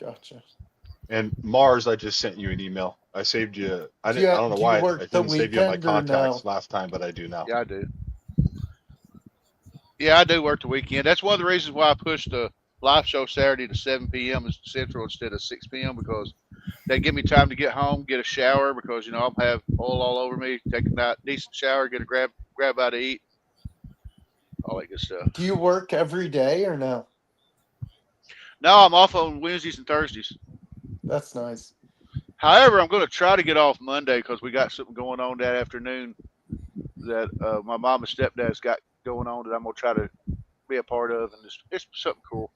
Gotcha. And Mars, I just sent you an email. I saved you. I Do you- don't know do you why I work the didn't save you in my weekend or contacts no? last time, but I do now. Yeah, I do. Yeah, I do work the weekend. That's one of the reasons why I pushed the live show Saturday to 7 p.m. Central instead of 6 p.m. because they give me time to get home, get a shower because you know I'll have oil all over me, take a decent shower, get a grab out to eat, all that good stuff. Do you work every day or no? No, I'm off on Wednesdays and Thursdays. That's nice. However, I'm going to try to get off Monday because we got something going on that afternoon that my mom and stepdad's got going on that I'm going to try to be a part of, and it's something cool.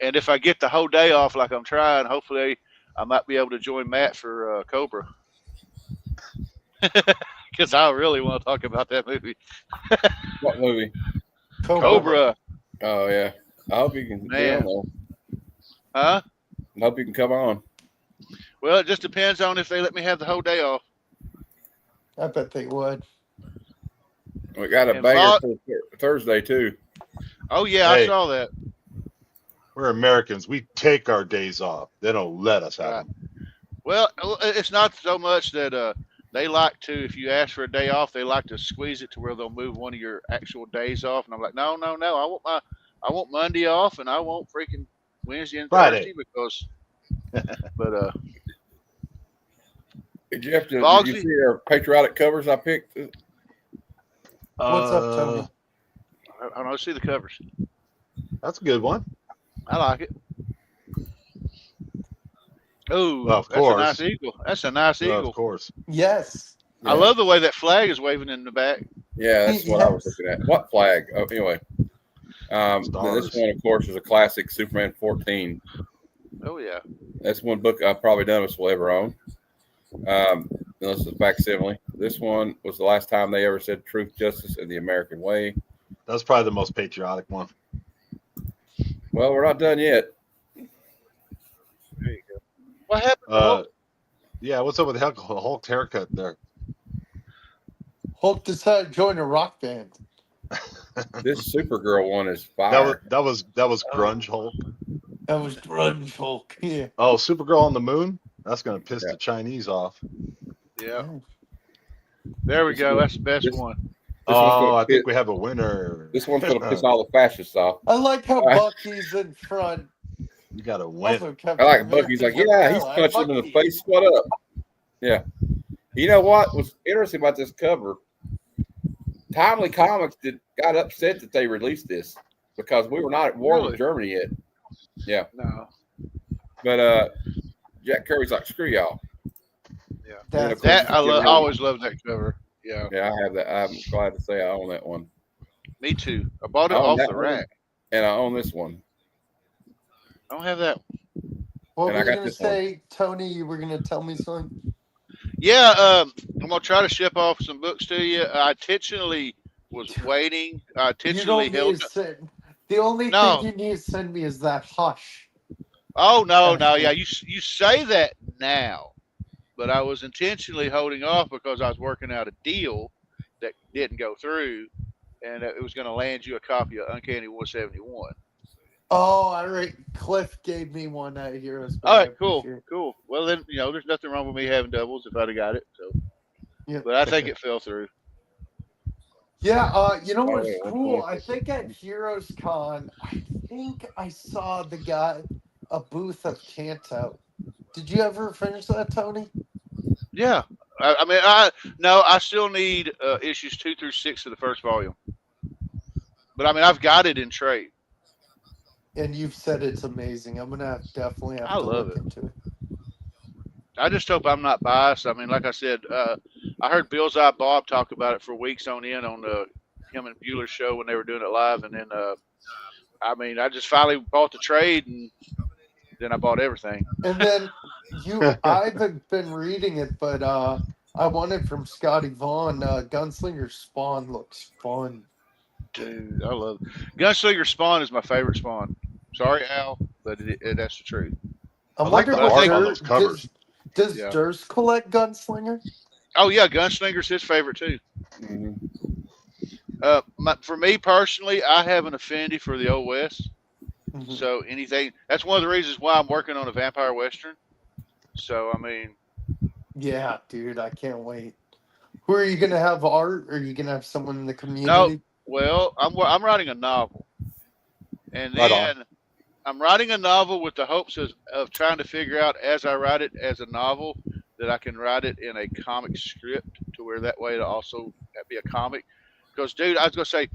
And if I get the whole day off like I'm trying, hopefully I might be able to join Matt for Cobra. Because I really want to talk about that movie. what movie? Cobra. Oh yeah. I hope you can. Man. Man. Huh? I hope you can come on. Well, it just depends on if they let me have the whole day off. I bet they would. We got a And banger Bob- for Thursday too. Oh, yeah, Hey. I saw that. We're Americans. We take our days off. They don't let us have them. Well, it's not so much that they like to, if you ask for a day off, they like to squeeze it to where they'll move one of your actual days off. And I'm like, no. I want Monday off, and I want freaking Wednesday and Friday. Thursday because. But Jeff, did you Boggsy? see our patriotic covers I picked? What's up, Tony? I don't see the covers. That's a good one. I like it. Oh, Of that's a course. nice eagle. That's a nice eagle. Of course. Yes. I love the way that flag is waving in the back. Yeah, that's what I was Yes. looking at. What flag? Oh, anyway. This Stars. one, of course, is a classic, Superman 14. Oh yeah. That's one book probably none of us will ever own. Unless it's a facsimile. This one was the last time they ever said truth, justice, and the American way. That's probably the most patriotic one. Well, we're not done yet. There you go. What happened? Yeah, what's up with Hulk's haircut there? Hulk decided to join a rock band. This Supergirl one is fire. That was grunge Hulk. That was grunge Hulk. Yeah. Oh, Supergirl on the moon? That's gonna piss the Chinese off. Yeah. There we go. That's the best one. Oh, I think we have a winner. This one's gonna piss all the fascists off. I like how Bucky's in front. You gotta win. Also, I Captain like Bucky's like, America's yeah, like, he's "Oh, punching him in the Bucky." face. What up? Yeah. You know what was interesting about this cover? Timely Comics got upset that they released this because we were not at war with Germany yet. Yeah. No. But Jack Kirby's like, screw y'all. Yeah. That's That I always love that cover. Yeah. Yeah, I have that. I'm glad to say I own that one. Me too. I bought it I own off that the one, rack. and I own this one. I don't have that. What And were I you got gonna this one. say, Tony? You were gonna tell me something. Yeah, I'm gonna try to ship off some books to you. I intentionally was waiting. I You intentionally don't held. need to send. The only No. thing you need to send me is that hush. Oh no, no, yeah, you say that now, but I was intentionally holding off because I was working out a deal that didn't go through, and it was going to land you a copy of Uncanny 171. Oh, all right. Cliff gave me one at Heroes. All right, cool, cool. Well then, there's nothing wrong with me having doubles if I'd have got it. So, Yeah. but I think it fell through. Yeah, you know what's yeah, that's cool? cool. I think at Heroes Con, I think I saw a booth of Kanto. Did you ever finish that, Tony? Yeah, I still need issues 2 through 6 of the first volume, but I mean, I've got it in trade. And you've said it's amazing. I'm gonna definitely have I to love look it. into it. I just hope I'm not biased. I mean, like I said, I heard Bill's Eye Bob talk about it for weeks on end on him and Bueller's show when they were doing it live, and then I just finally bought the trade, and then I bought everything. And then I haven't been reading it, but I won it from Scotty Vaughn. Gunslinger Spawn looks fun. Dude, I love it. Gunslinger Spawn is my favorite Spawn. Sorry, Al, but that's the truth. I like wonder the what art on those covers. Does Yeah. Durst collect Gunslinger? Oh yeah, Gunslinger's his favorite too. For me personally, I have an affinity for the Old West. Mhm. So anything, that's one of the reasons why I'm working on a vampire western. So I mean, Yeah, dude, I can't wait. Who are you gonna have art? Or are you gonna have someone in the community? well, I'm writing a novel, and Right then I'm writing a novel with the hopes of trying to figure out as I write it as a novel that I can write it in a comic script to where that way it'll also be a comic. Because, dude, I was gonna say,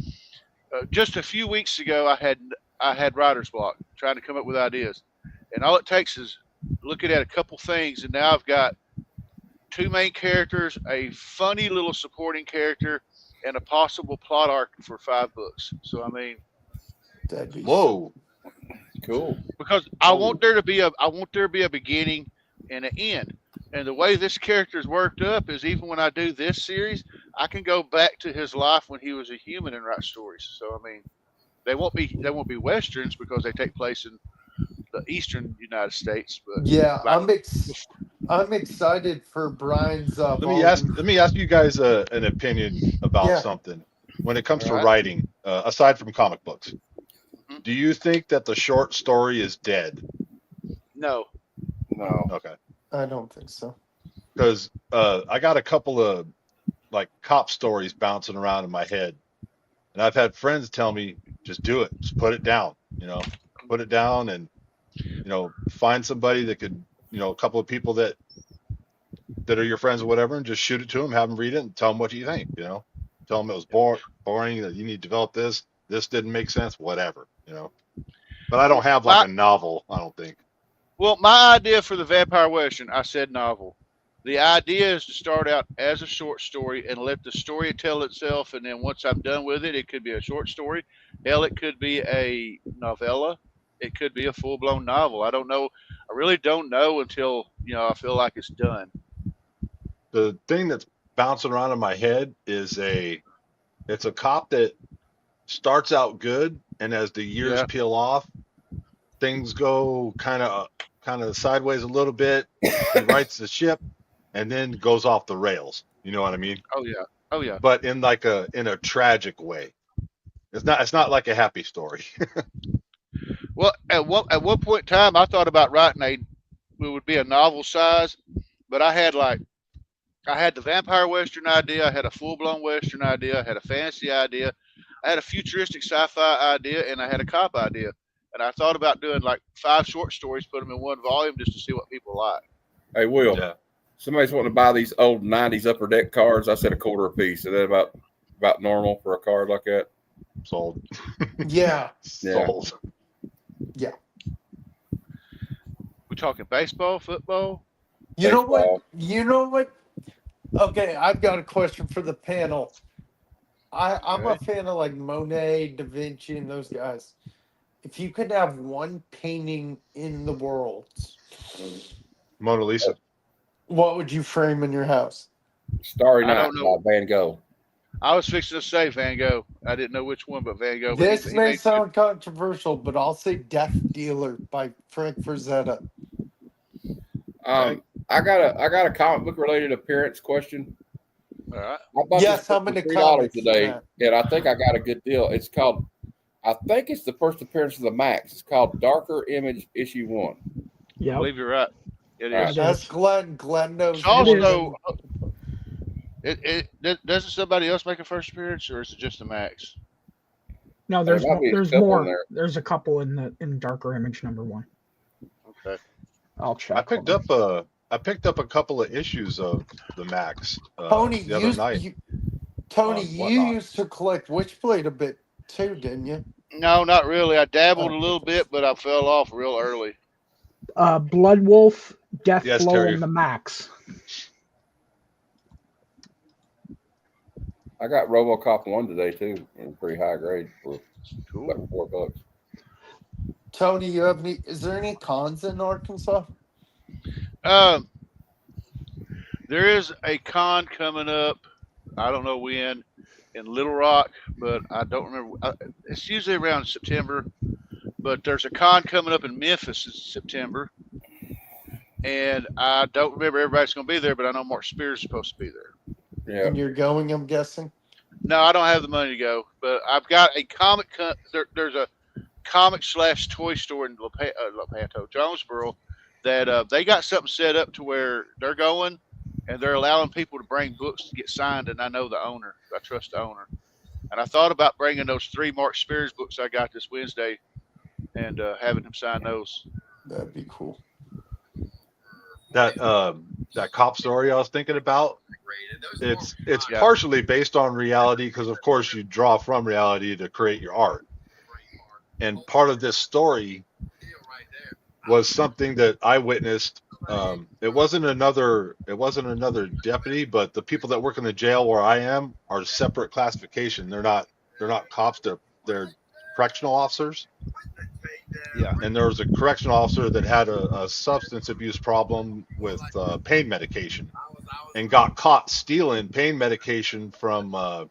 just a few weeks ago, I had writer's block trying to come up with ideas, and all it takes is looking at a couple things, and now I've got 2 main characters, a funny little supporting character, and a possible plot arc for 5 books. So I mean, That'd be Whoa. Cool. because I want there to be a beginning and an end. And the way this character is worked up is even when I do this series, I can go back to his life when he was a human and write stories. So I mean, they won't be westerns because they take place in the eastern United States. But Yeah, like, I'm excited for Brian's. Let me ask you guys an opinion about Yeah. something. When it comes to All right. writing, aside from comic books, Mhm. do you think that the short story is dead? no, No. Okay. I don't think so. Because I got a couple of like cop stories bouncing around in my head, and I've had friends tell me, just do it, just put it down, put it down, and find somebody that could, a couple of people that are your friends or whatever, and just shoot it to them, have them read it, and tell them what you think. Tell them it was boring, that you need to develop this didn't make sense, whatever. But I don't have like a novel. I don't think. Well, my idea for the Vampire Western, I said novel. The idea is to start out as a short story and let the story tell itself. And then once I'm done with it, it could be a short story. Hell, it could be a novella. It could be a full-blown novel. I don't know. I really don't know until, I feel like it's done. The thing that's bouncing around in my head is it's a cop that starts out good, and as the years peel off, things go kind of sideways a little bit. He rights the ship, and then goes off the rails. You know what I mean? Oh yeah. But in a tragic way. It's not like a happy story. Well, at one point in time, I thought about writing it would be a novel size, but I had the Vampire Western idea, I had a full-blown Western idea, I had a fantasy idea, I had a futuristic sci-fi idea, and I had a cop idea. And I thought about doing like 5 short stories, put them in one volume just to see what people like. Hey, Will, somebody's wanting to buy these old 90s Upper Deck cards. I said $0.25 a piece. Is that about normal for a card like that? Sold. Yeah. Sold. Yeah. We talking baseball, football? You know what? Okay, I've got a question for the panel. I'm a fan of like Monet, Da Vinci, and those guys. If you could have one painting in the world, Mona Lisa, what would you frame in your house? Starry Night by Van Gogh. I was fixing to say Van Gogh. I didn't know which one, but Van Gogh. This may sound controversial, but I'll say Death Dealer by Frank Frazetta. I got a comic book related appearance question. All right. I bought Yes, this I'm for into $3 comics, today, yeah. and I think I got a good deal. It's called, I think it's the first appearance of the Max. It's called Darker Image Issue 1. I believe you're right. It All is. right. That's Glenn. Glenn knows. It's also, doesn't somebody else make a first appearance, or is it just the Max? No, There there's might be a there's couple more. in there. There's a couple in Darker Image #1. Okay. I'll check. I picked up a couple of issues of the Max Tony, the other night. Tony, on you Whatnot. used to collect Witchblade a bit too, didn't you? No, not really. I dabbled a little bit, but I fell off real early. Blood Wolf, Death Yes, Blow, Terry. and the Max. I got RoboCop 1 today too, in pretty high grade for like $4. Tony, you have any? Is there any cons in Arkansas? There is a con coming up. I don't know when in Little Rock, but I don't remember. It's usually around September. But there's a con coming up in Memphis in September, and I don't remember everybody's going to be there. But I know Mark Spears is supposed to be there. Yeah. And you're going, I'm guessing. No, I don't have the money to go, but I've got a comic. There's a comic/toy store in Lepanto, Jonesboro, that they got something set up to where they're going, and they're allowing people to bring books to get signed. And I know the owner. I trust the owner. And I thought about bringing those 3 Mark Spears books I got this Wednesday, and having him sign those. That'd be cool. That cop story I was thinking about, it's partially based on reality because of course you draw from reality to create your art. And part of this story was something that I witnessed. It wasn't another deputy, but the people that work in the jail where I am are separate classification. They're not cops. They're correctional officers. Yeah, and there was a correctional officer that had a substance abuse problem with pain medication, and got caught stealing pain medication from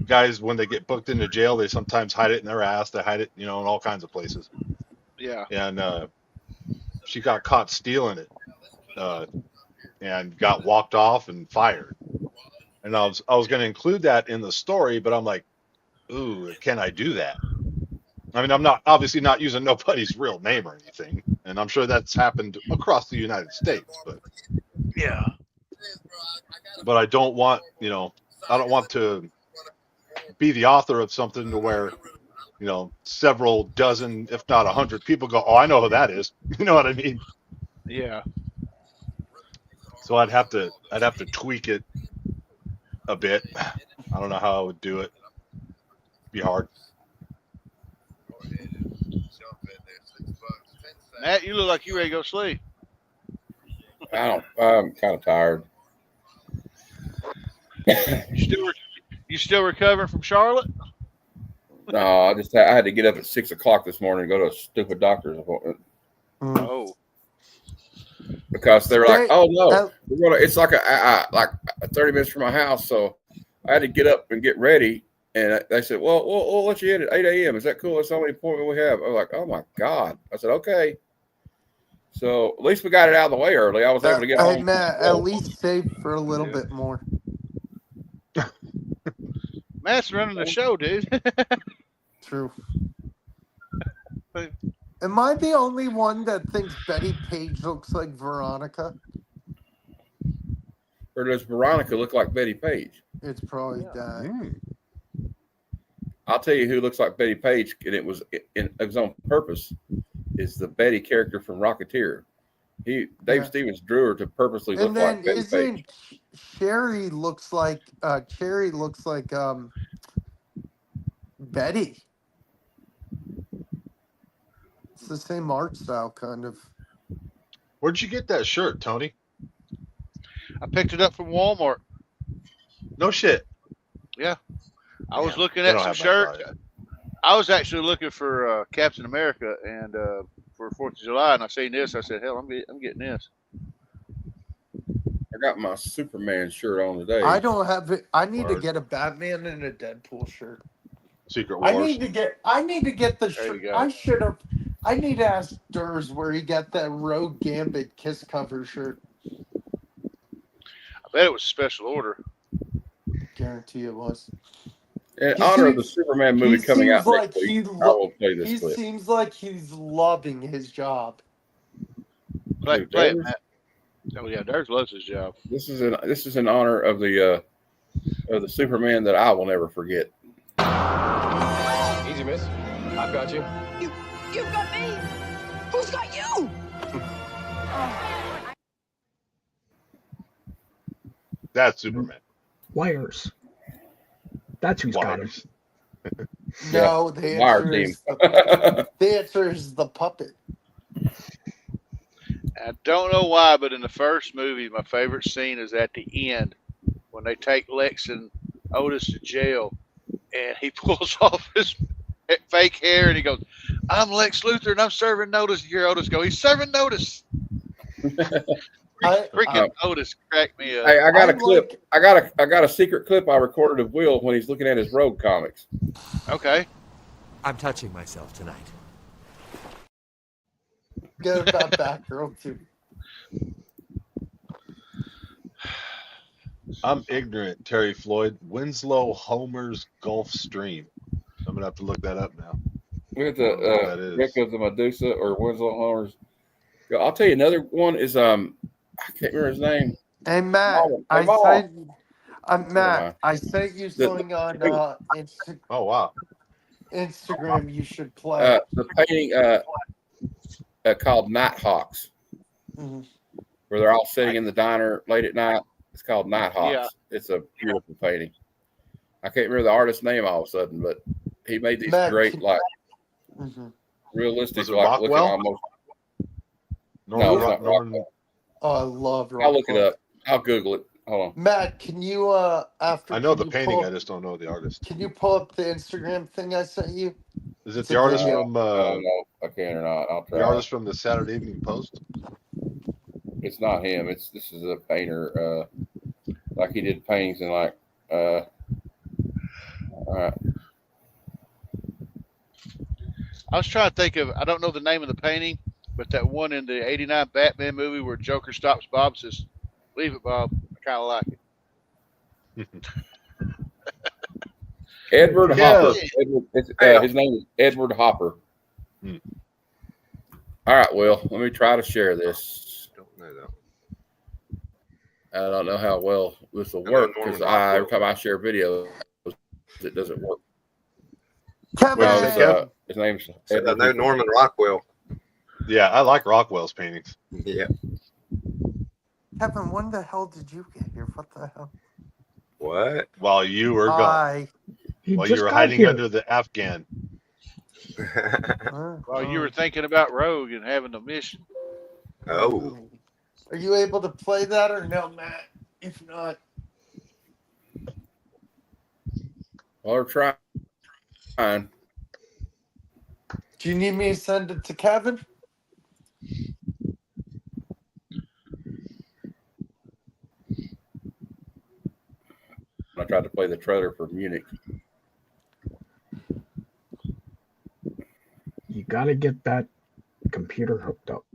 guys when they get booked into jail. They sometimes hide it in their ass. They hide it, in all kinds of places. Yeah. And she got caught stealing it, and got walked off and fired. And I was going to include that in the story, but I'm like, ooh, can I do that? I mean, I'm not obviously not using nobody's real name or anything, and I'm sure that's happened across the United States, but yeah. But I don't want, I don't want to be the author of something to where, several dozen, if not 100 people go, oh, I know who that is. You know what I mean? Yeah. So I'd have to tweak it a bit. I don't know how I would do it. It'd be hard. Matt, you look like you ready to go sleep. I'm kind of tired. You still recovering from Charlotte? No, I had to get up at 6 o'clock this morning and go to a stupid doctor's appointment. Oh. Because they were like, "Oh no, it's like like 30 minutes from my house." So I had to get up and get ready, and they said, "Well, we'll let you in at 8 a.m. Is that cool? That's the only appointment we have." I was like, "Oh my god!" I said, "Okay." So at least we got it out of the way early. I was able to get home. Matt, at least save for a little bit more. Matt's running the show, dude. True. Am I the only one that thinks Betty Page looks like Veronica? Or does Veronica look like Betty Page? It's probably that. I'll tell you who looks like Betty Page, and it was on purpose. Is the Betty character from Rocketeer? Dave Stevens drew her to purposely look like Betty Page. Cherry looks like Betty. It's the same art style, kind of. Where'd you get that shirt, Tony? I picked it up from Walmart. No shit. Yeah. I was looking at some shirts. I was actually looking for Captain America and for 4th of July, and I seen this. I said, hell, I'm getting this. I got my Superman shirt on today. I don't have it. I need to get a Batman and a Deadpool shirt. Secret Wars. I need to get the shirt. I need to ask Durs where he got that Rogue Gambit Kiss cover shirt. I bet it was a special order. Guarantee it was. In honor of the Superman movie coming out next week, I will play this clip. He seems like he's loving his job. Play it, Matt. Oh yeah, Durs loves his job. This is in honor of the Superman that I will never forget. Easy, miss. I've got you. You've got me. Who's got you? That's Superman. Wires. That's who's got him. No, the answer is the puppet. I don't know why, but in the first movie, my favorite scene is at the end when they take Lex and Otis to jail, and he pulls off his fake hair and he goes, "I'm Lex Luthor and I'm serving notice." You hear Otis go, "He's serving notice." Freaking Otis cracked me up. Hey, I got a clip. I got a secret clip I recorded of Will when he's looking at his Rogue comics. Okay. I'm touching myself tonight. Good about Batgirl too. I'm ignorant, Terry Floyd. Winslow Homer's Gulf Stream. I'm gonna have to look that up now. Look at the Rick of the Medusa or Winslow Homer's. I'll tell you another one is I can't remember his name. Hey Matt, I sent you something on Instagram. Oh wow. Instagram you should play. The painting called Nighthawks, where they're all sitting in the diner late at night. It's called Nighthawks. Yeah. It's a beautiful painting. I can't remember the artist's name all of a sudden, but he made these great, realistic, Was it like looking Rockwell? almost. Norman No, it's not Rockwell. Oh, I love Rockwell. I'll look it up. I'll Google it. Hold on. Matt, can you after? I know the can you painting, pull- I just don't know the artist. Can you pull up the Instagram thing I sent you? Is it the artist from No, I can or not. I'll try. the artist from the Saturday Evening Post? It's not him. This is a painter. Like he did paintings in like. All right. I was trying to think of, I don't know the name of the painting, but that one in the '89 Batman movie where Joker stops Bob and says, "Leave it, Bob. I kind of like it." Edward Yeah. Hopper. His name is Edward Hopper. All right, Will. Let me try to share this. Don't know that. I don't know how well this will work because every time I share video, it doesn't work. Kevin, His name's I know Norman Rockwell. Yeah, I like Rockwell's paintings. Yeah. Kevin, when the hell did you get here? What the hell? What? While you were gone. Hi. He While you just were got hiding here. under the Afghan. Well, you were thinking about Rogue and having a mission. Oh. Are you able to play that or no, Matt? If not, Well, we're trying. do you need me to send it to Kevin? I tried to play the trailer for Munich. You got to get that computer hooked up.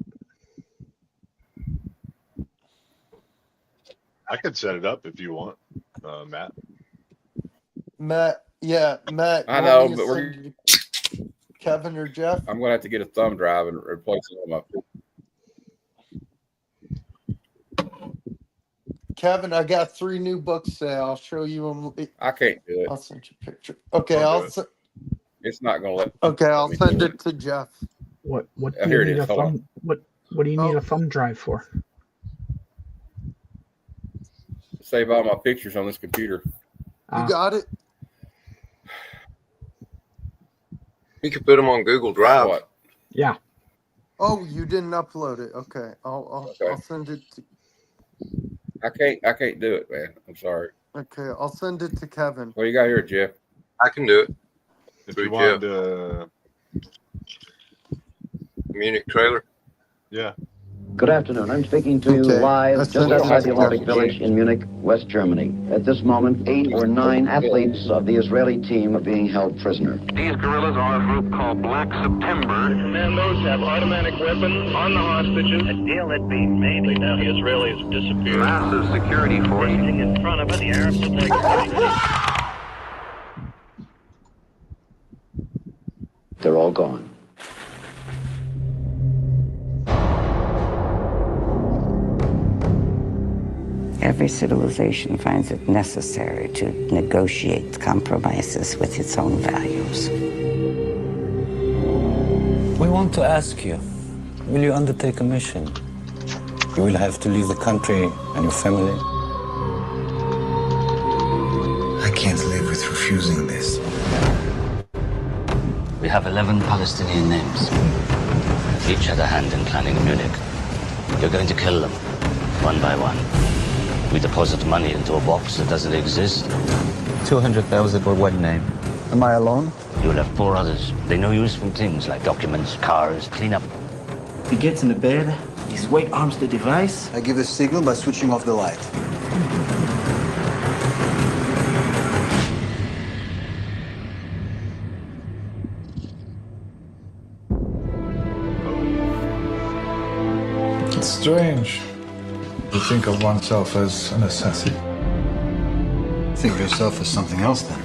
I could set it up if you want, Matt. Matt, Matt. I you know, want me to but we're. send it to Kevin or Jeff. I'm gonna have to get a thumb drive and replace it on my. Kevin, I got 3 new books today. I'll show you them. I can't do it. I'll send you a picture. Okay, I'll It's not gonna let. Okay, I'll me send do it to Jeff. What Oh, do here you it need is. a Hold on. thumb? What do you need a thumb drive for? Save all my pictures on this computer. You got it? You could put them on Google Drive. What? Yeah. Oh, you didn't upload it. Okay, I'll send it to. I can't do it, man. I'm sorry. Okay, I'll send it to Kevin. What do you got here, Jeff? I can do it. If Through you wanted Jeff. to, Munich trailer. yeah. Good afternoon. I'm speaking to you live just outside the Olympic Village in Munich, West Germany. At this moment, 8 or 9 athletes of the Israeli team are being held prisoner. These guerrillas are a group called Black September. The commandos have automatic weapons on the hostages. A deal had been made. Now the Israelis disappeared. Massive security force. In front of it, the Arabs are They're all gone. Every civilization finds it necessary to negotiate compromises with its own values. We want to ask you, will you undertake a mission? You will have to leave the country and your family. I can't live with refusing this. We have 11 Palestinian names. Each had a hand in planning Munich. You're going to kill them, one by one. We deposit money into a box that doesn't exist. 200,000 for one name. Am I alone? You'll have 4 others. They know useful things like documents, cars, cleanup. He gets in the bed, his weight arms the device. I give the signal by switching off the light. It's strange to think of oneself as an assassin. Think of yourself as something else then.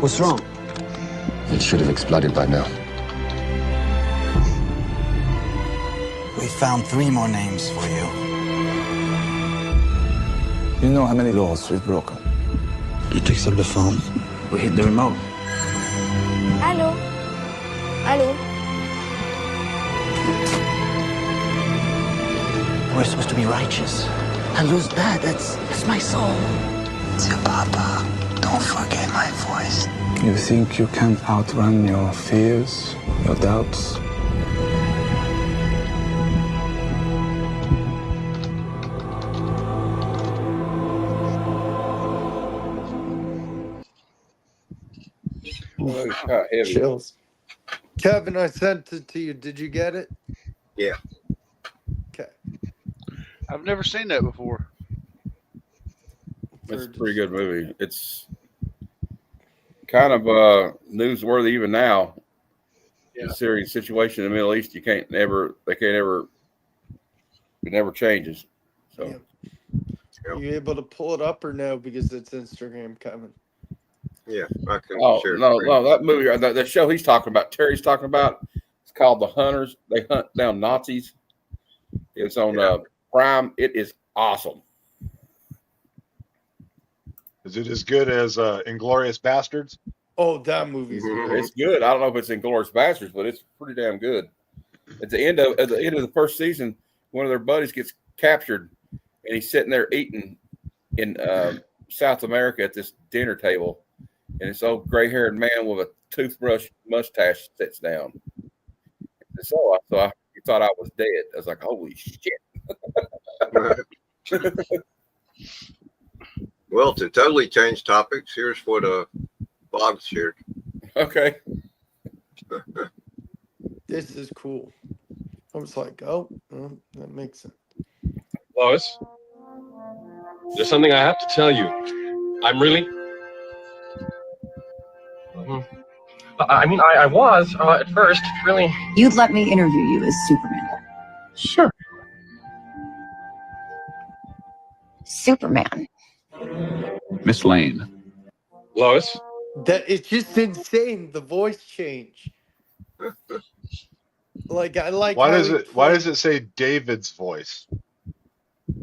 What's wrong? It should have exploded by now. We found 3 more names for you. You know how many laws we've broken? He picks up the phone. We hit the remote. Allô? Allô? We're supposed to be righteous. And lose that, that's my soul. Dear Papa, don't forget my voice. You think you can outrun your fears, your doubts? Oh, it's kind of heavy. Chills. Kevin, I sent it to you. Did you get it? Yeah. Okay. I've never seen that before. It's a pretty good movie. It's kind of newsworthy even now. Yeah. Considering the situation in the Middle East, it never changes. So Are you able to pull it up or no? Because it's Instagram, Kevin. Yeah, I can share. no, that movie, that show he's talking about, Terry's talking about, it's called The Hunters. They hunt down Nazis. It's on Prime. It is awesome. Is it as good as Inglourious Bastards? Oh, that movie's great. It's good. I don't know if it's Inglourious Bastards, but it's pretty damn good. At the end of the first season, one of their buddies gets captured, and he's sitting there eating in South America at this dinner table, and this old gray-haired man with a toothbrush mustache sits down. And so he thought I was dead. I was like, holy shit. Well, to totally change topics, here's what Boggs shared. Okay. This is cool. I was like, oh, that makes sense. Lois, there's something I have to tell you. I'm really. I mean, I was at first really. You'd let me interview you as Superman. Sure. Superman. Miss Lane. Lois. That it's just insane. The voice change. Like I like. Why does it say David's voice?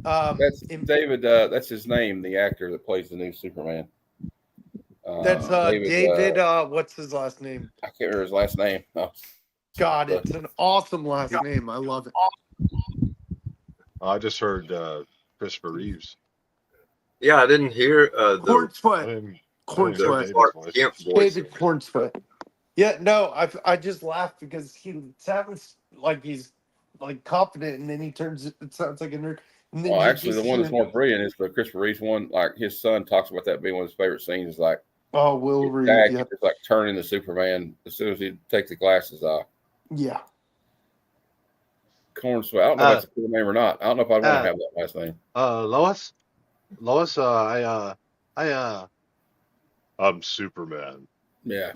That's David. That's his name. The actor that plays the new Superman. That's David. What's his last name? I can't remember his last name. Oh. God, it's an awesome last name. I love it. I just heard Christopher Reeves. Yeah, I didn't hear Cornsweat. David Cornsweat. Yeah, no, I just laughed because he sounds like he's like confident, and then he turns. It sounds like a nerd. And then Well, you actually, just the one hear that's more brilliant is the Christopher Reeves one. Like his son talks about that being one of his favorite scenes. Is like, oh, Will Reed, Jack yeah. is like turning the Superman as soon as he takes the glasses off. Yeah. Cornsweat. I don't know if that's a cool name or not. I don't know if I'd want to have that last name. Lois, I'm Superman. Yeah.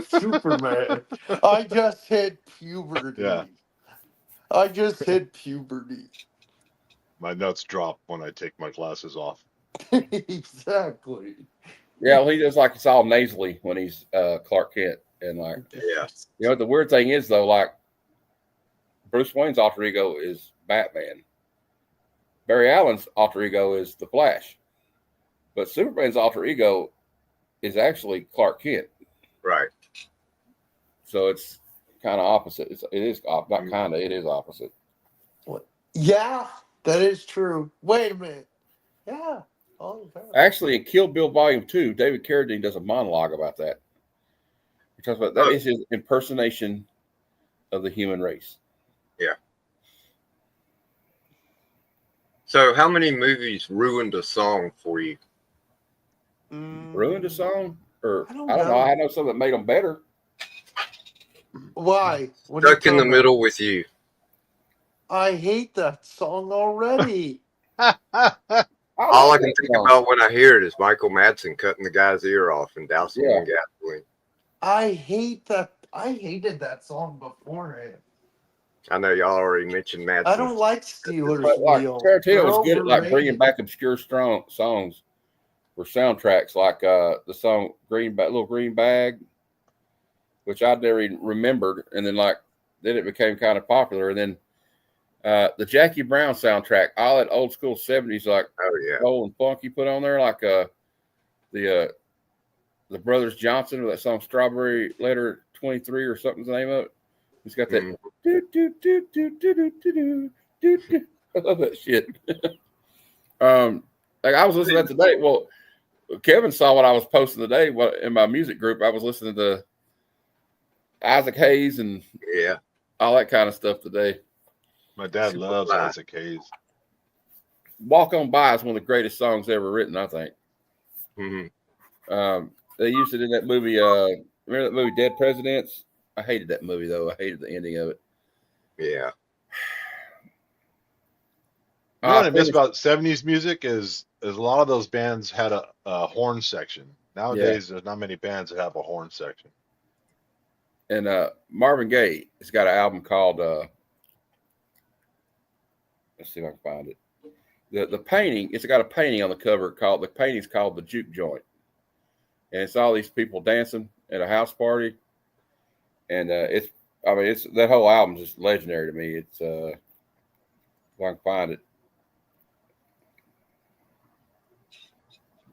Superman. I just hit puberty. Yeah. I just hit puberty. My nuts drop when I take my glasses off. Exactly. Yeah, well, he does like it's all nasally when he's Clark Kent, and like, yeah. You know, the weird thing is though, like Bruce Wayne's alter ego is Batman. Barry Allen's alter ego is the Flash, but Superman's alter ego is actually Clark Kent. Right. So it's kind of opposite. It is not kind of. It is opposite. What? Yeah, that is true. Wait a minute. Yeah. Oh, Actually, in Kill Bill Volume 2, David Carradine does a monologue about that. He talks about that is his impersonation of the human race. Yeah. So, how many movies ruined a song for you? Ruined a song? Or I don't know. know. I know some that made them better. Why? What are you Stuck in the talking about? middle with you. I hate that song already. All I can think about when I hear it is Michael Madsen cutting the guy's ear off and dousing him in gasoline. I hate that. I hated that song beforehand. I know y'all already mentioned Madsen. I don't like Steelers But like Wheel. Tarantino was good They're at like bringing overrated. back obscure songs for soundtracks, like the song Little Green Bag, which I'd never even remembered, and then it became kind of popular, and then the Jackie Brown soundtrack, all that old school 70s, like soul and funk you put on there, like the Brothers Johnson with that song Strawberry Letter 23 or something's the name of it. It's got that I love that shit. Like I was listening to that today. Well, Kevin saw what I was posting today in my music group. I was listening to Isaac Hayes and all that kind of stuff today. My dad loves Isaac Hayes. Walk On By is one of the greatest songs ever written, I think. Mm-hmm. They used it in that movie. Remember that movie Dead Presidents? I hated that movie though. I hated the ending of it. Yeah. You know what I miss about 70s music is a lot of those bands had a horn section. Nowadays, there's not many bands that have a horn section. And Marvin Gaye has got an album called let's see if I can find it. The painting, it's got a painting on the cover the painting's called The Juke Joint. And it's all these people dancing at a house party. And it's that whole album is just legendary to me. It's if I can find it.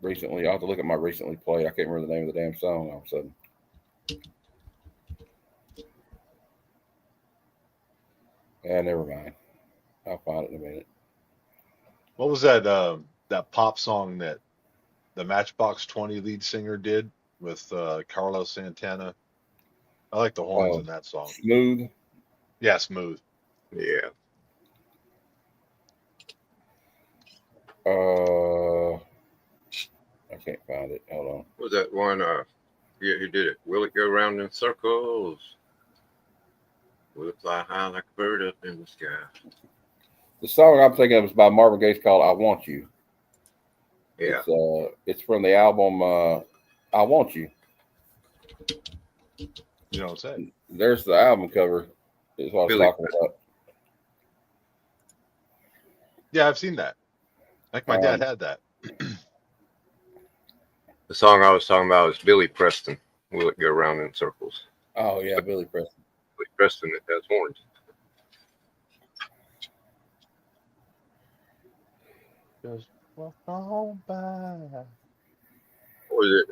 Recently, I'll have to look at my recently played. I can't remember the name of the damn song all of a sudden. Yeah, never mind. I'll find it in a minute. What was that pop song that the Matchbox 20 lead singer did? with Carlos Santana. I like the horns in that song. Smooth. Yeah, Smooth. Yeah. I can't find it. Hold on. What was that one? Yeah, who did it? Will it go round in circles? Will it fly high like a bird up in the sky? The song I'm thinking of is by Marvin Gaye called "I Want You." Yeah. It's from the album "I Want You." You don't say. There's the album cover. Is what I was talking about. Yeah, I've seen that. Like my dad had that. The song I was talking about is Billy Preston. Will it go round in circles? Oh yeah, Billy Preston. Billy Preston that has horns. Just walk on by. What was it?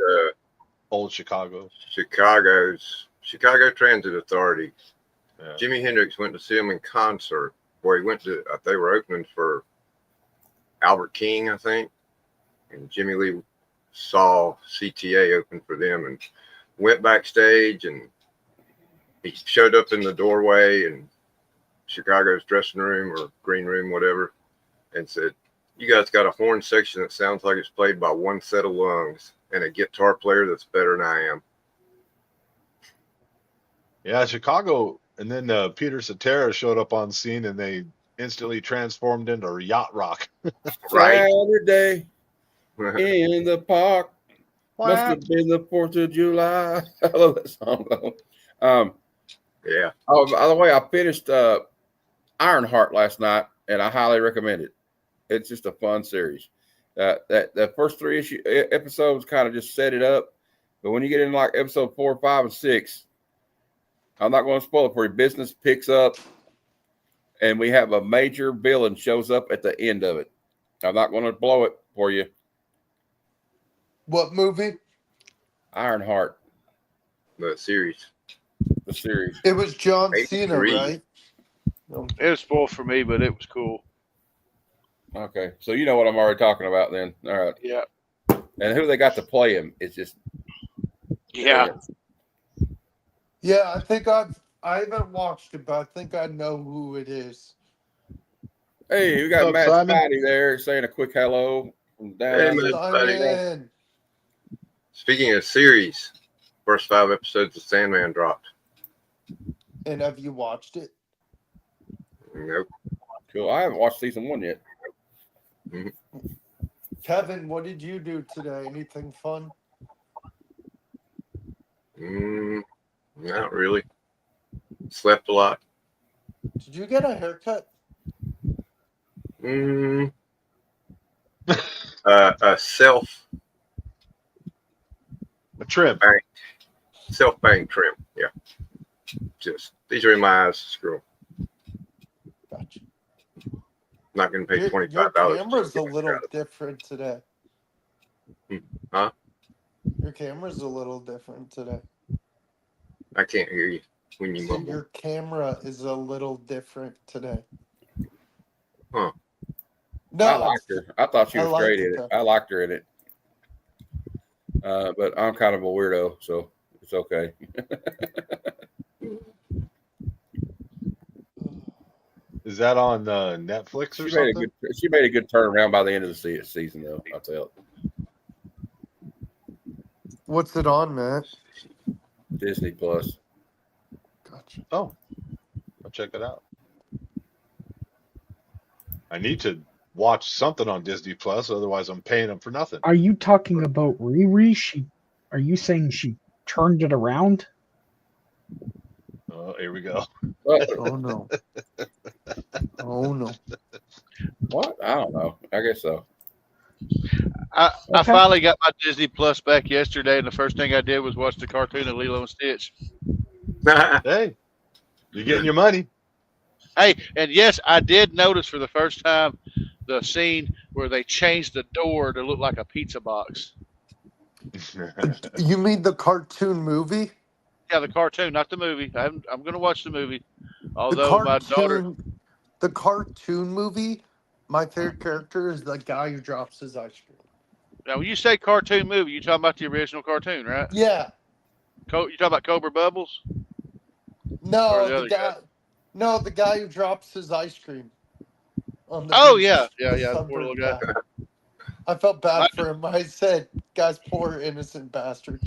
Old Chicago. Chicago Transit Authority. Yeah. Jimi Hendrix went to see him in concert. Boy, he went to. They were opening for Albert King, I think, and Jimmy Lee saw CTA open for them and went backstage, and he showed up in the doorway in Chicago's dressing room or green room, whatever, and said, "You guys got a horn section that sounds like it's played by one set of lungs and a guitar player that's better than I am." Yeah, Chicago. And then Peter Cetera showed up on scene, and they instantly transformed into yacht rock. Right. Saturday in the park. Must have been the 4th of July. I love that song though. Yeah. Oh, by the way, I finished Ironheart last night, and I highly recommend it. It's just a fun series. That the first 3 episodes kind of just set it up, but when you get in like episode 4, 5, and 6, I'm not going to spoil it for you. Business picks up, and we have a major villain shows up at the end of it. I'm not going to blow it for you. What movie? Ironheart. The series. The series. It was John Cena, 83. right? It was spoiled for me, but it was cool. Okay, so you know what I'm already talking about then. All right. Yeah. And who they got to play him is just Yeah. Yeah, I think I haven't watched it, but I think I know who it is. Hey, we got What's Matt up, Simon? Spidey there saying a quick hello from down Hey, under. Matt Spidey. Simon. Speaking of series, first 5 episodes of Sandman dropped. And have you watched it? Nope. Cool. I haven't watched season 1 yet. Kevin, what did you do today? Anything fun? Not really. Slept a lot. Did you get a haircut? A trim. Self bang trim. Yeah. Just these are in my eyes. Screw 'em. Gotcha. Not going to pay Your $25. camera's a little different today. Huh? Your camera's a little different today. I can't hear you when you So mumble. your camera is a little different today. Huh. No, I liked her. I thought she I was liked great it, in it. though. I liked her in it. But I'm kind of a weirdo, so it's okay. Is that on Netflix or something? She made a good turnaround by the end of the season, though. I'll tell you. What's it on, Matt? Disney Plus. Gotcha. Oh, I'll check it out. I need to watch something on Disney Plus, otherwise I'm paying them for nothing. Are you talking about Riri? Are you saying she turned it around? Oh, here we go. Oh no. Oh no. What? I don't know. I guess so. I finally got my Disney Plus back yesterday, and the first thing I did was watch the cartoon of Lilo and Stitch. Hey, you're getting your money. Hey, and yes, I did notice for the first time the scene where they changed the door to look like a pizza box. You mean the cartoon movie? Yeah, the cartoon, not the movie. I'm going to watch the movie. Although my daughter. The cartoon movie, my favorite character is the guy who drops his ice cream. Now, when you say cartoon movie, you talking about the original cartoon, right? Yeah. You talking about Cobra Bubbles? No, Or the the other guy. No, the guy who drops his ice cream on the Oh beach, yeah, the yeah, the poor little sunburned guy. I felt bad My, for him. I said, "Guy's poor innocent bastard."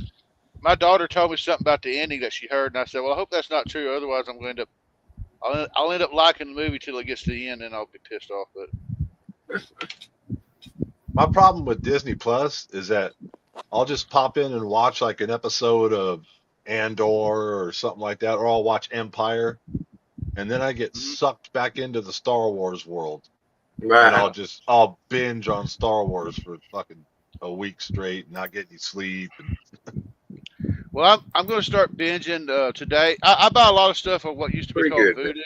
my daughter told me something about the ending that she heard, and I said, "Well, I hope that's not true. Otherwise, I'm going to I'll end up liking the movie till it gets to the end, and I'll be pissed off." But My problem with Disney Plus is that I'll just pop in and watch like an episode of Andor or something like that, or I'll watch Empire, and then I get sucked back into the Star Wars world, and I'll binge on Star Wars for fucking a week straight, and not get any sleep. well, I'm going to start binging today. I buy a lot of stuff on what used to be called Voodoo.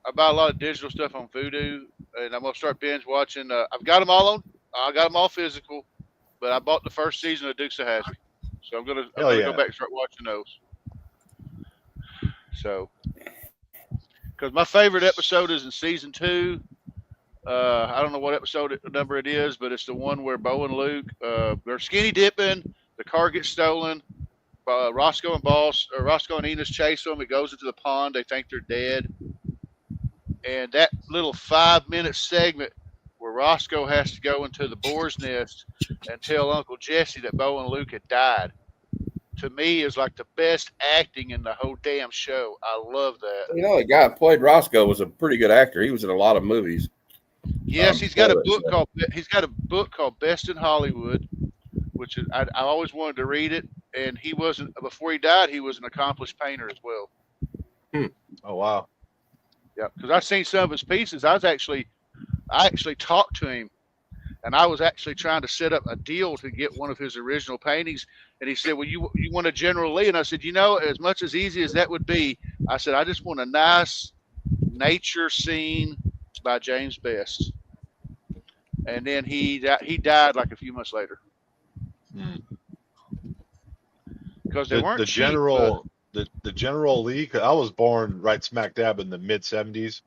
I buy a lot of digital stuff on Voodoo, and I'm going to start binge watching. I've got them all on. I got them all physical, but I bought the first season of Dukes of Hazzard, so I'm gonna go back and start watching those. So, because my favorite episode is in season 2. I don't know what episode number it is, but it's the one where Bo and Luke they're skinny dipping. The car gets stolen. Roscoe and Enos chase them. It goes into the pond. They think they're dead. And that little 5-minute segment where Roscoe has to go into the boar's nest and tell Uncle Jesse that Bo and Luke had died, to me is like the best acting in the whole damn show. I love that. You know, the guy that played Roscoe was a pretty good actor. He was in a lot of movies. Yes, he's got a book called Best in Hollywood, which is, I always wanted to read it. And he wasn't, before he died, he was an accomplished painter as well. Oh wow. Yeah, because I've seen some of his pieces. I actually talked to him, and I was actually trying to set up a deal to get one of his original paintings. And he said, "Well, you want a General Lee?" And I said, as much as easy as that would be, I said, I just want a nice nature scene by James Best. And then he died like a few months later. Because they weren't the cheap, general. The General Lee, 'cause I was born right smack dab in the mid 70s.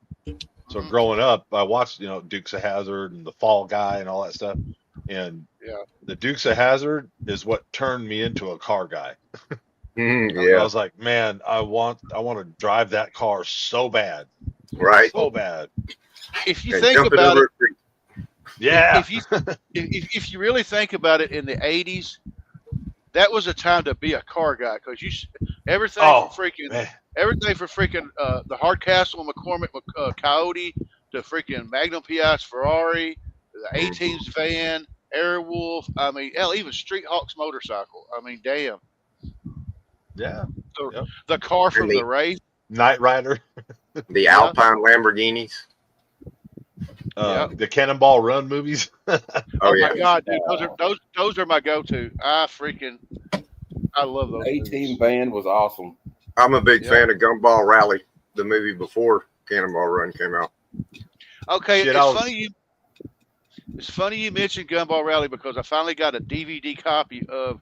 So growing up, I watched, Dukes of Hazzard and the Fall Guy and all that stuff. And the Dukes of Hazzard is what turned me into a car guy. I was like, man, I want to drive that car so bad. Right. So bad. If you think about it, yeah. If you really think about it, in the 80s, that was a time to be a car guy, because everything from the Hardcastle McCormick Coyote to freaking Magnum PI's Ferrari, the A-Team's van, Airwolf. I mean, hell, even Street Hawk's motorcycle. I mean, damn. Yeah. The car from the race. Knight Rider. The Alpine Lamborghinis. The Cannonball Run movies. Oh my God, dude, those are my go-to. I love those. A-Team band was awesome. I'm a big fan of Gumball Rally, the movie before Cannonball Run came out. Okay, it's funny you mentioned Gumball Rally, because I finally got a DVD copy of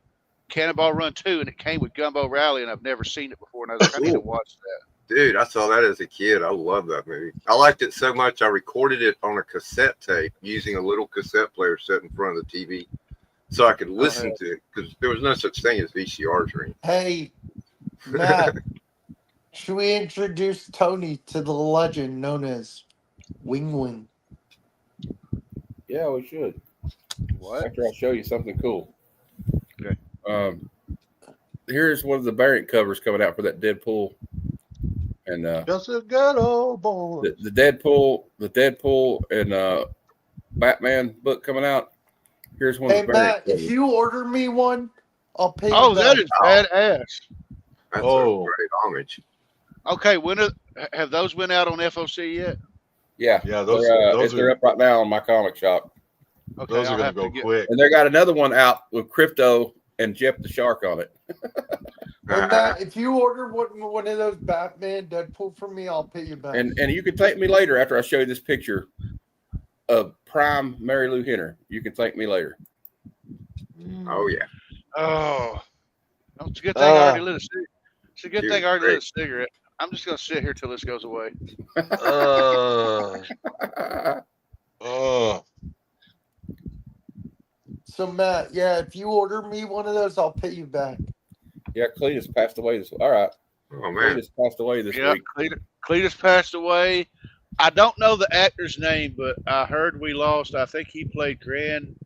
Cannonball Run 2, and it came with Gumball Rally, and I've never seen it before, and I was like, I need to watch that. Dude, I saw that as a kid. I love that movie. I liked it so much, I recorded it on a cassette tape using a little cassette player set in front of the TV so I could listen to it, because there was no such thing as VCRs or anything. Hey, Matt, should we introduce Tony to the legend known as Wing Wing? Yeah, we should. What? After I show you something cool. Okay. Here's one of the variant covers coming out for that Deadpool. And just a good old boy. The Deadpool and Batman book coming out. Here's one. Hey, of the Matt, covers. if you order me one, I'll pay. Oh, you that back. is badass. That's a great homage. Okay, have those went out on FOC yet? Yeah, those they're up right now on my comic shop. Okay, those are going to go quick. And they got another one out with Crypto and Jeff the Shark on it. Hey, Matt, if you order one of those Batman Deadpool from me, I'll pay you back. And you can thank me later after I show you this picture of prime Mary Lou Henner. You can thank me later. Oh yeah. Oh, it's a good thing I already lit a cigarette. It's a good thing I already lit a cigarette. I'm just gonna sit here till this goes away. So Matt, yeah, if you order me one of those, I'll pay you back. Yeah, Cletus passed away this. All right. Oh man, Cletus passed away this Yeah, week. Cletus passed away. I don't know the actor's name, but I heard we lost. I think he played Grand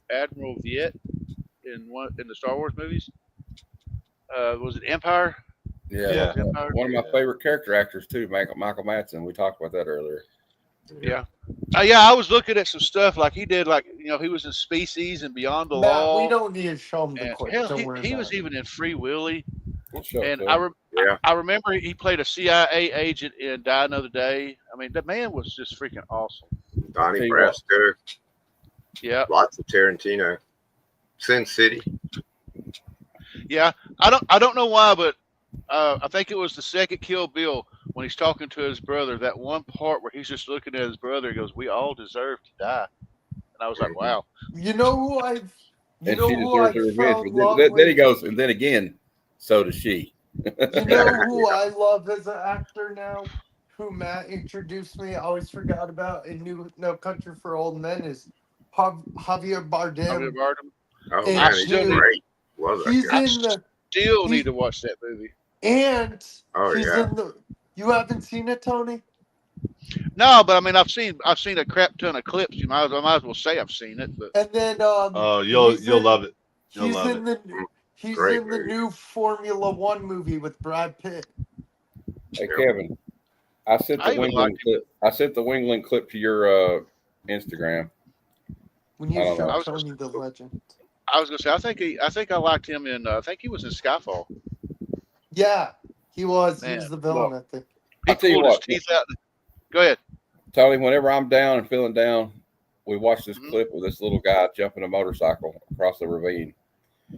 Admiral Viet in the Star Wars movies. Was it Empire? Yeah, Empire? one of my favorite character actors too, Michael Madsen. We talked about that earlier. Yeah. I was looking at some stuff like he did, like he was in Species and Beyond the Matt, Law. we don't need to show him the And clip. hell, Don't worry he about was it. even in Free Willy. And Yeah. I remember he played a CIA agent in Die Another Day. I mean, the man was just freaking awesome. Donnie Tell you what. Brasco. Yeah. Lots of Tarantino. Sin City. Yeah. I don't know why, but I think it was the second Kill Bill when he's talking to his brother. That one part where he's just looking at his brother, he goes, "We all deserve to die." And I was like, "Wow." You know who I've. You And know she who I deserves her fell revenge. in But love then he with? goes, and then again, so does she. You know who I love as an actor now? Who Matt introduced me? I always forgot about in No Country for Old Men is Javier Bardem. Javier Bardem. Oh And man, he's dude, great. Love that He's guy. in the Still need to watch that movie. and Oh, he's yeah. in the. You haven't seen it, Tony? No, but I mean, I've seen a crap ton of clips. I might as well say I've seen it. But And then Oh, you'll love it. You'll he's love in it. the he's Great in the movie. new Formula One movie with Brad Pitt. Hey Kevin, I sent I the even Wingling like clip. I sent the Wingling clip to your Instagram. When you I don't show know. Tony the legend. I was gonna say I think I liked him in. I think he was in Skyfall. Yeah, he was. He Man, was the villain, look. I think. He I'll tell you pulled his what. teeth out. Go ahead. Tony, whenever I'm down and feeling down, we watch this Mhm. clip with this little guy jumping a motorcycle across the ravine.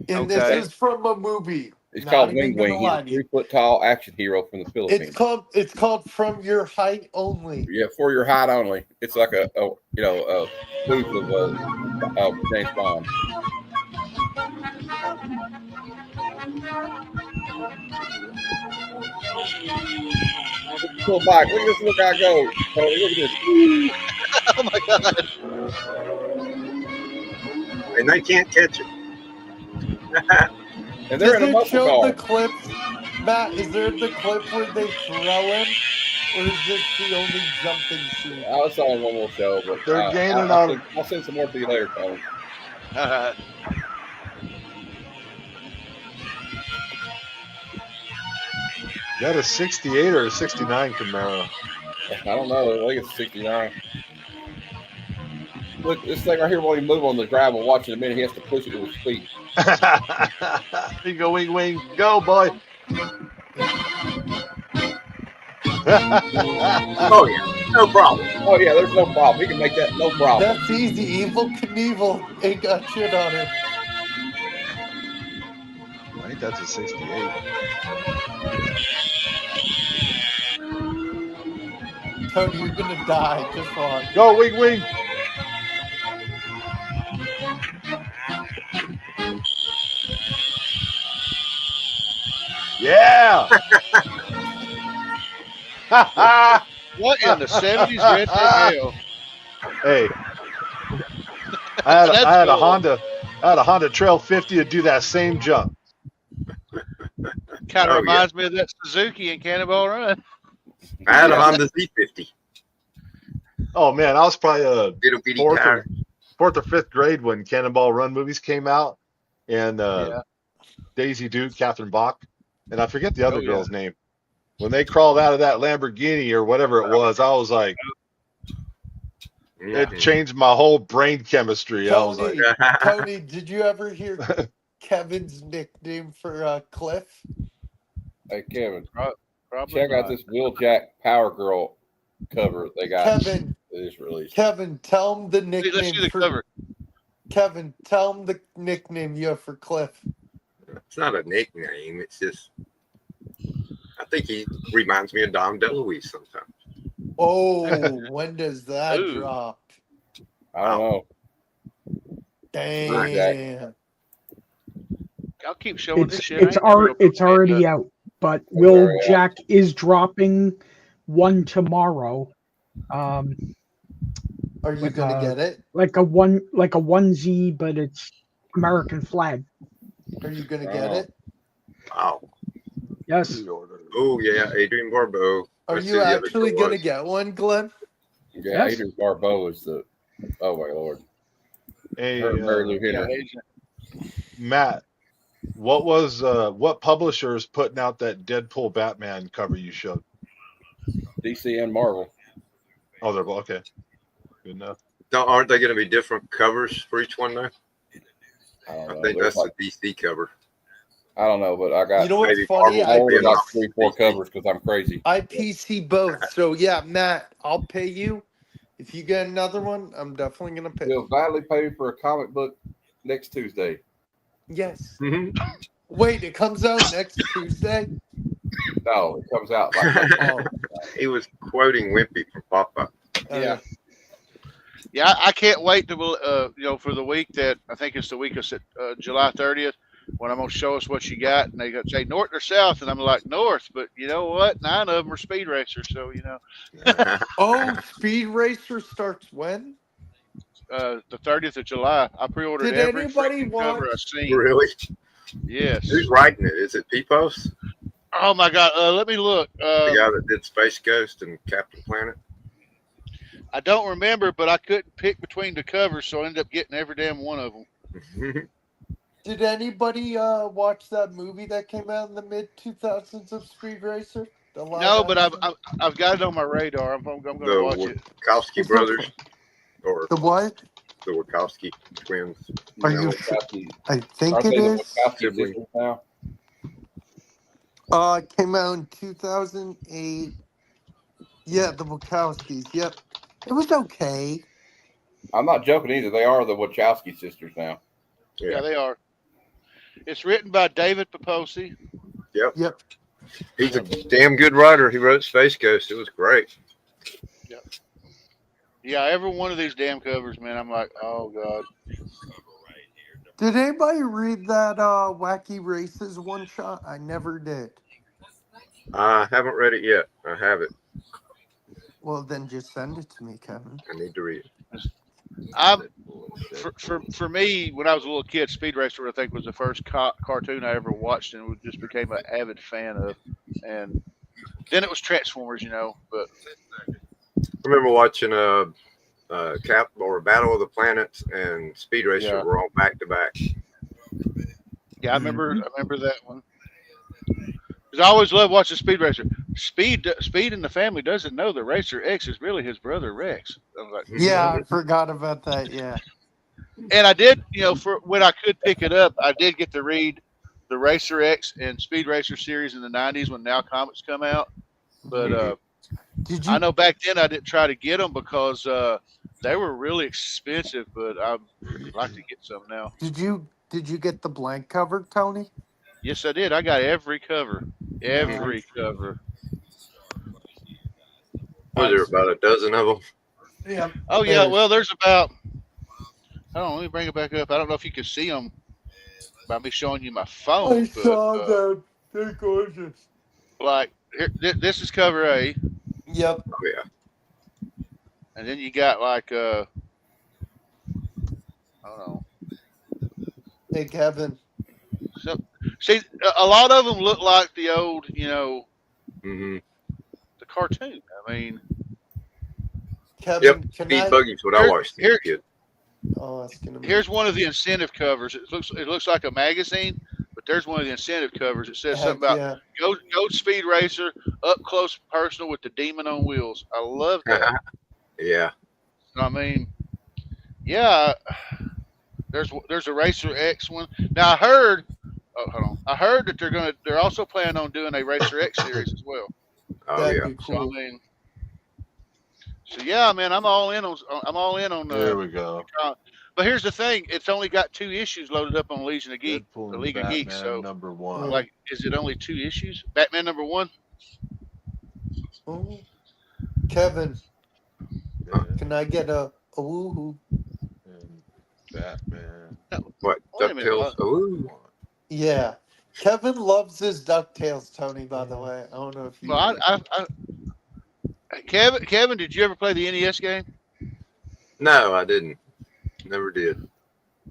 And Okay. this is from a movie. It's Not called even Wing gonna Wing. lie He's to a you. 3 foot tall action hero from the Philippines. It's called From Your Height Only. Yeah, for your height only. It's like a spoof of James Bond. Cool bike. Look at this little guy go. Tony, look at this. Oh my god. And they can't catch it. And they're Does in a it muscle show car. the clip? Matt, is there the clip where they throw him? Or is this the only jumping scene? I saw one more show, but They're gaining I'll send some more to you later, Tony. Is that a 68 or a 69 Camaro? I don't know. I think it's 69. Look, this thing right here won't even move on the gravel. Watch in a minute. He has to push it with his feet. You go, wing, wing, go, boy. Oh yeah, no problem. Oh yeah, there's no problem. He can make that no problem. That's easy. Evil Knievel ain't got shit on him. I think that's a 68. Tony, you're gonna die. Just watch. Go, wing, wing. Yeah. What in the 70s red hell? Hey, I That's had a cool. Honda Trail 50 to do that same jump. Kind of Oh, reminds me of that Suzuki in Cannonball Run. I had a Honda Z50. Oh man, I was probably Little bitty fourth tire. or fifth grade when Cannonball Run movies came out, and Daisy Duke, Catherine Bach, and I forget the other girl's name. When they crawled out of that Lamborghini or whatever it was, I was like, it changed my whole brain chemistry. I was like, Tony, did you ever hear Kevin's nickname for Cliff? Hey Kevin, Probably check out not. this Wheeljack Power Girl cover they got. Kevin. It is released. Kevin, tell him the Let's nickname see the for cover. Kevin. Tell him the nickname you have for Cliff. It's not a nickname. It's just. I think he reminds me of Dom DeLuise sometimes. Oh, when does that Ooh. drop? I don't know. Damn. I'll keep showing this shit. It's already out, but Will Jack is dropping one tomorrow. Are you gonna get it? Like a onesie, but it's American flag. Are you gonna get it? Wow. Yes. Oh yeah, Adrian Barbeau. Are Let's see you who the other actually girl gonna was. get one, Glenn? Yeah, Yes. Adrian Barbeau is the. Oh my lord. Hey, Mary Lou Henner. Matt, what publisher is putting out that Deadpool Batman cover you showed? DC and Marvel. Oh, they're okay. Good enough. Aren't they going to be different covers for each one though? I don't know. I think There's that's the DC cover. I don't know, but I got. You know what's maybe funny? Marvel I will be only got enough. 3-4 covers because I'm crazy. I PC both. So yeah, Matt, I'll pay you. If you get another one, I'm definitely gonna pay. We'll gladly pay for a comic book next Tuesday. Yes. Mhm. Wait, it comes out next Tuesday. No, it comes out like Oh, He was quoting Wimpy from Popeye. Yeah. Yeah, I can't wait to for the week that I think it's the week of July 30th when I'm gonna show us what you got, and they gonna say north or south, and I'm like north, but you know what? 9 of them are speed racers, so Oh, Speed Racer starts when? the 30th of July. I pre-ordered Did every anybody freaking cover watch? I've seen. Really? Yes. Who's writing it? Is it Pepos? Oh my God! Let me look. The guy that did Space Ghost and Captain Planet? I don't remember, but I couldn't pick between the covers, so I ended up getting every damn one of them. Did anybody watch that movie that came out in the mid 2000s of Speed Racer? The live No, but action? I've got it on my radar. I'm going to watch The it. Wachowski brothers? Or The what? the Wachowski twins? Are know, you? Wachowski. I think Aren't it they the is. Wachowski Sibling. sisters now? It came out in 2008. Yeah, the Wachowskis. Yep. It was okay. I'm not joking either. They are the Wachowski sisters now. Yeah, they are. It's written by David Paposi. Yep. Yep. He's a damn good writer. He wrote Space Ghost. It was great. Yeah, every one of these damn covers, man. I'm like, oh God. Did anybody read that Wacky Races one shot? I never did. I haven't read it yet. I have it. Well, then just send it to me, Kevin. I need to read it. For me, when I was a little kid, Speed Racer I think was the first cartoon I ever watched, and just became an avid fan of. And then it was Transformers, But I remember watching a Cap or Battle of the Planets and Speed Racer Yeah. were all back to back. yeah, I remember that one. Because I always loved watching Speed Racer. Speed in the family doesn't know that Racer X is really his brother Rex. I was like, Yeah, I forgot about that. Yeah. And I did, for when I could pick it up, I did get to read the Racer X and Speed Racer series in the 90s when Now Comics come out. But Did you? I know back then I didn't try to get them because they were really expensive, but I'd like to get some now. Did you get the blank cover, Tony? Yes, I did. I got every cover. Every cover. Was there about a dozen of them? Yeah. Oh, yeah. Well, there's about, I don't know, let me bring it back up. I don't know if you can see them by me showing you my phone. I but, saw them. They're gorgeous. Like, here, this is cover A. Yep. Oh, yeah. And then you got like, I don't know. Hey, Kevin. So, see, a lot of them look like the old, Mm-hmm. the cartoon. I mean, Kevin, Yep. can Speed I? Buggy's what I watched as a kid. Oh, that's gonna be. here's one of the incentive covers. It looks like a magazine, but there's one of the incentive covers. It says something about Goat Speed Racer, up close personal with the demon on wheels. I love that. Yeah. I mean, yeah, there's a Racer X one. Now I heard, hold on, I heard that they're also planning on doing a Racer X series as well. Oh, That'd yeah. be So I cool. mean, so yeah, man, I'm all in on. There we go. But here's the thing: it's only got 2 issues loaded up on Legion of Geek, Deadpool the and League of Geeks. Batman So, #1. like, is it only 2 issues? Batman #1. Oh. Kevin, Yeah, can I get a woohoo? and Batman. What? Wait a minute, DuckTales? Ooh. Yeah. Kevin loves his DuckTales, Tony, by the way. I don't know if you. Well, Kevin, did you ever play the NES game? No, I didn't. Never did.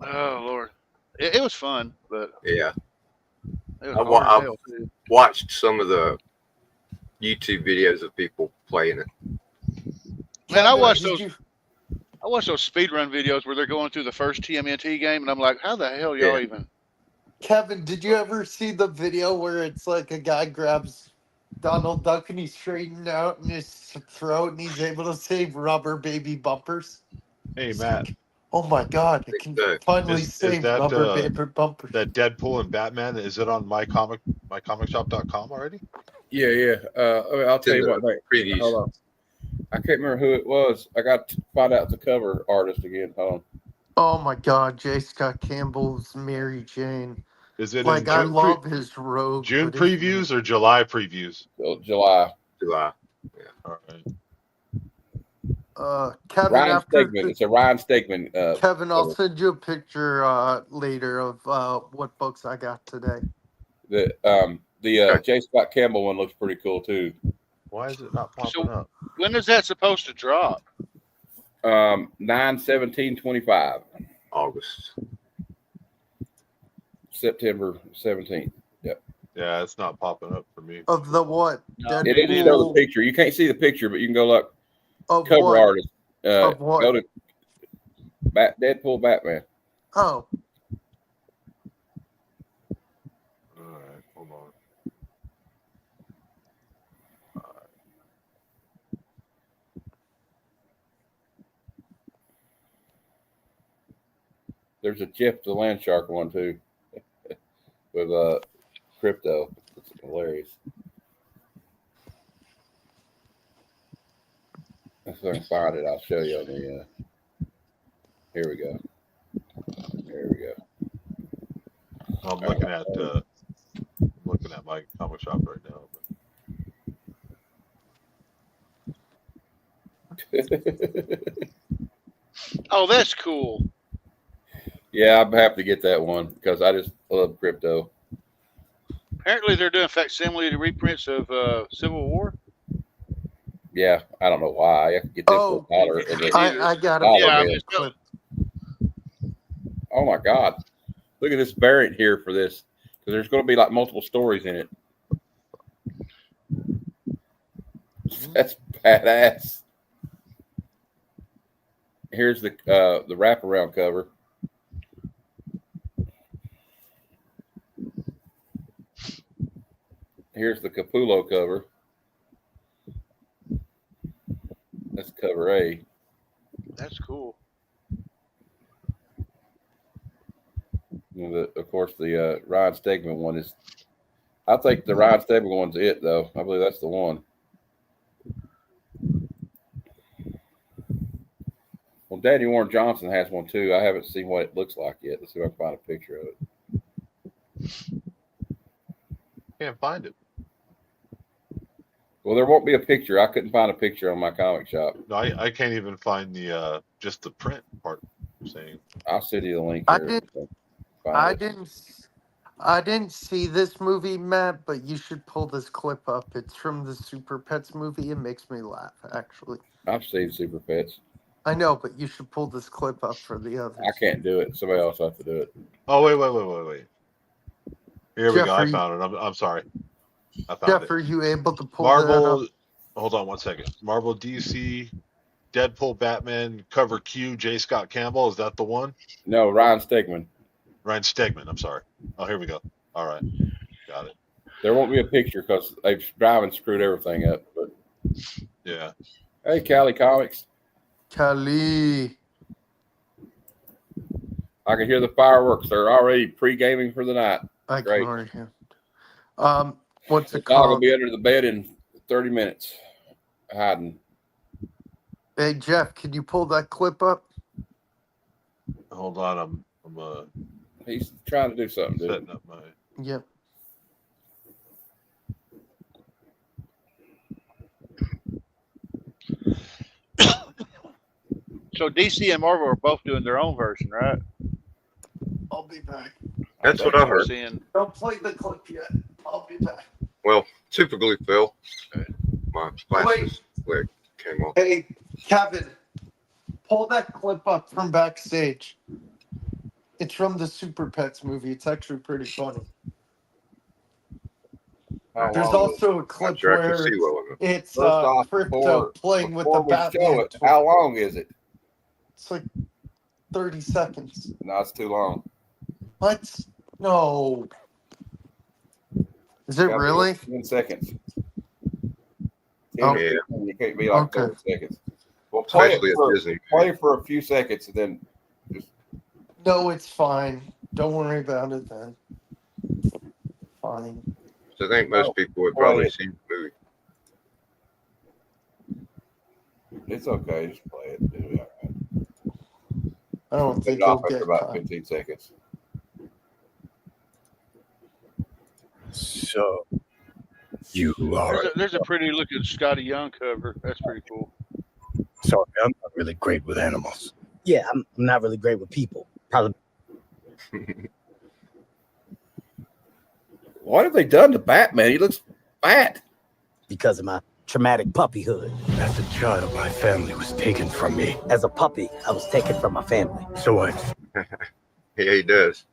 Oh Lord, it was fun, but Yeah. it was hard as hell too. Watched some of the YouTube videos of people playing it. Man, I Kevin, watched did those. you- I watched those speedrun videos where they're going through the first TMNT game, and I'm like, how the hell y'all even? Kevin, did you ever see the video where it's like a guy grabs Donald Duck and he's straightened out in his throat and he's able to save rubber baby bumpers? Hey, Matt. Oh my God! I can finally Is save that rubber baby bumpers. that Deadpool and Batman? Is it on mycomicshop.com already? Yeah. I'll tell you what. Previews. Hold on. I can't remember who it was. I got to find out the cover artist again. Hold on. Oh my God! J. Scott Campbell's Mary Jane. Is it Like in I June love his robe. June but it's- previews or July previews? July. July. Yeah. All right. Kevin, Ryan after Stegman. It's a Ryan Stegman. Kevin, I'll cover. send you a picture later of what books I got today. The J. Scott Campbell one looks pretty cool too. Why is it not popping up? When is that supposed to drop? 9/17/25. August. September 17th. Yep. Yeah, it's not popping up for me. Of the what? It didn't show the picture. You can't see the picture, but you can go look. Of Cover what? artist. Of what? Go to Deadpool Batman. Oh, All right, hold on. There's a Jeff the Land Shark one too, with Crypto. It's hilarious. If I can find it, I'll show you on the. Here we go. Here we go. I'm looking at my comic shop right now. Oh, that's cool. Yeah, I'm happy to get that one because I just love Crypto. Apparently, they're doing facsimile reprints of Civil War. Yeah, I don't know why. I could get that for $1. and I got $1 it. Yeah, bill. it's still- Oh my God! Look at this variant here for this because there's going to be like multiple stories in it. That's badass. Here's the wraparound cover. Here's the Capullo cover. That's cover A. That's cool. And of course, the Ryan Stegman one is. I think the Ryan Stegman one's it, though. I believe that's the one. Well, Daddy Warren Johnson has one too. I haven't seen what it looks like yet. Let's see if I can find a picture of it. Can't find it. Well, there won't be a picture. I couldn't find a picture on my comic shop. No, I can't even find the just the print part. I'm saying. I'll send you the link. I here. did. Find I it. didn't see this movie, Matt, but you should pull this clip up. It's from the Super Pets movie. It makes me laugh, actually. I've seen Super Pets. I know, but you should pull this clip up for the others. I can't do it. Somebody else has to do it. Oh wait. Here we go. I Jeffrey- found it. I'm sorry. I found Jeff, it. are you able to pull that Marvel. up? Hold on 1 second. Marvel DC, Deadpool, Batman, cover Q, J. Scott Campbell. Is that the one? No, Ryan Stegman. Ryan Stegman. I'm sorry. Oh, here we go. All right, got it. There won't be a picture because they've driving screwed everything up. But Yeah. hey, Cali Comics. Kali. I can hear the fireworks. They're already pre-gaming for the night. I Great. can already hear. What's The it dog will called? be under the bed in 30 minutes, hiding. Hey, Jeff, can you pull that clip up? Hold on. I'm He's trying to do something, dude. setting up my. Yep. So DC and Marvel are both doing their own version, right? I'll be back. That's what I heard. Seeing, Don't play the clip yet. I'll be back. Well, super glue fell. My glasses came off. Hey, Kevin. Pull that clip up from backstage. It's from the Super Pets movie. It's actually pretty funny. There's also a clip Not sure I can where see well enough. it's First off, Crypto playing with the before we show Batman. it, how long is it? It's like 30 seconds. No, it's too long. What? No. Is it Gotta be really? like 10 seconds. 10 Oh. or 15, it can't be like Okay. 30 seconds. Well, play Especially it at for, Disney. play it for a few seconds and then just No, it's fine. Don't worry about it then. Fine. So I think most people would probably see the movie. it's okay. Just play it. It'll be all right. I don't Turn think it off you'll after get about caught. 15 seconds. So, you are. There's a pretty looking Scotty Young cover. That's pretty cool. Sorry, I'm not really great with animals. Yeah, I'm not really great with people. Probably. What have they done to Batman? He looks fat. Because of my traumatic puppyhood. As a child, my family was taken from me. As a puppy, I was taken from my family. So I Yeah, he does.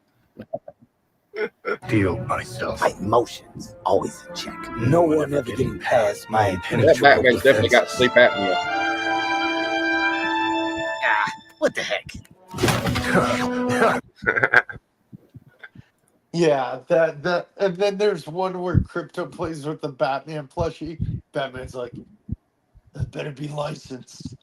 feel myself. My emotions always in check. No one ever getting past my That Batman's definitely got sleep apnea. What the heck? Yeah, that and then there's one where Crypto plays with the Batman plushie. Batman's like, that better be licensed.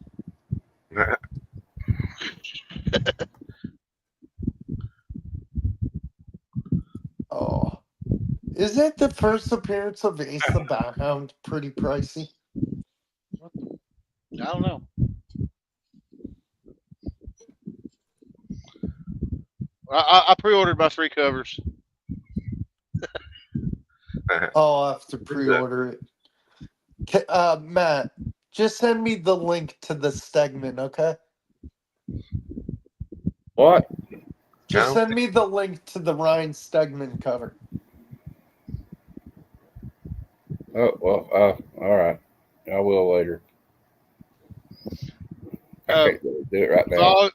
Oh. Isn't the first appearance of Ace the Bat-Hound pretty pricey? I don't know. I pre-ordered my 3 covers. I'll have to pre-order it. Matt, just send me the link to the Stegman, okay? What? Just send me the link to the Ryan Stegman cover. Oh, well, all right. I will later. I can't really do it right now.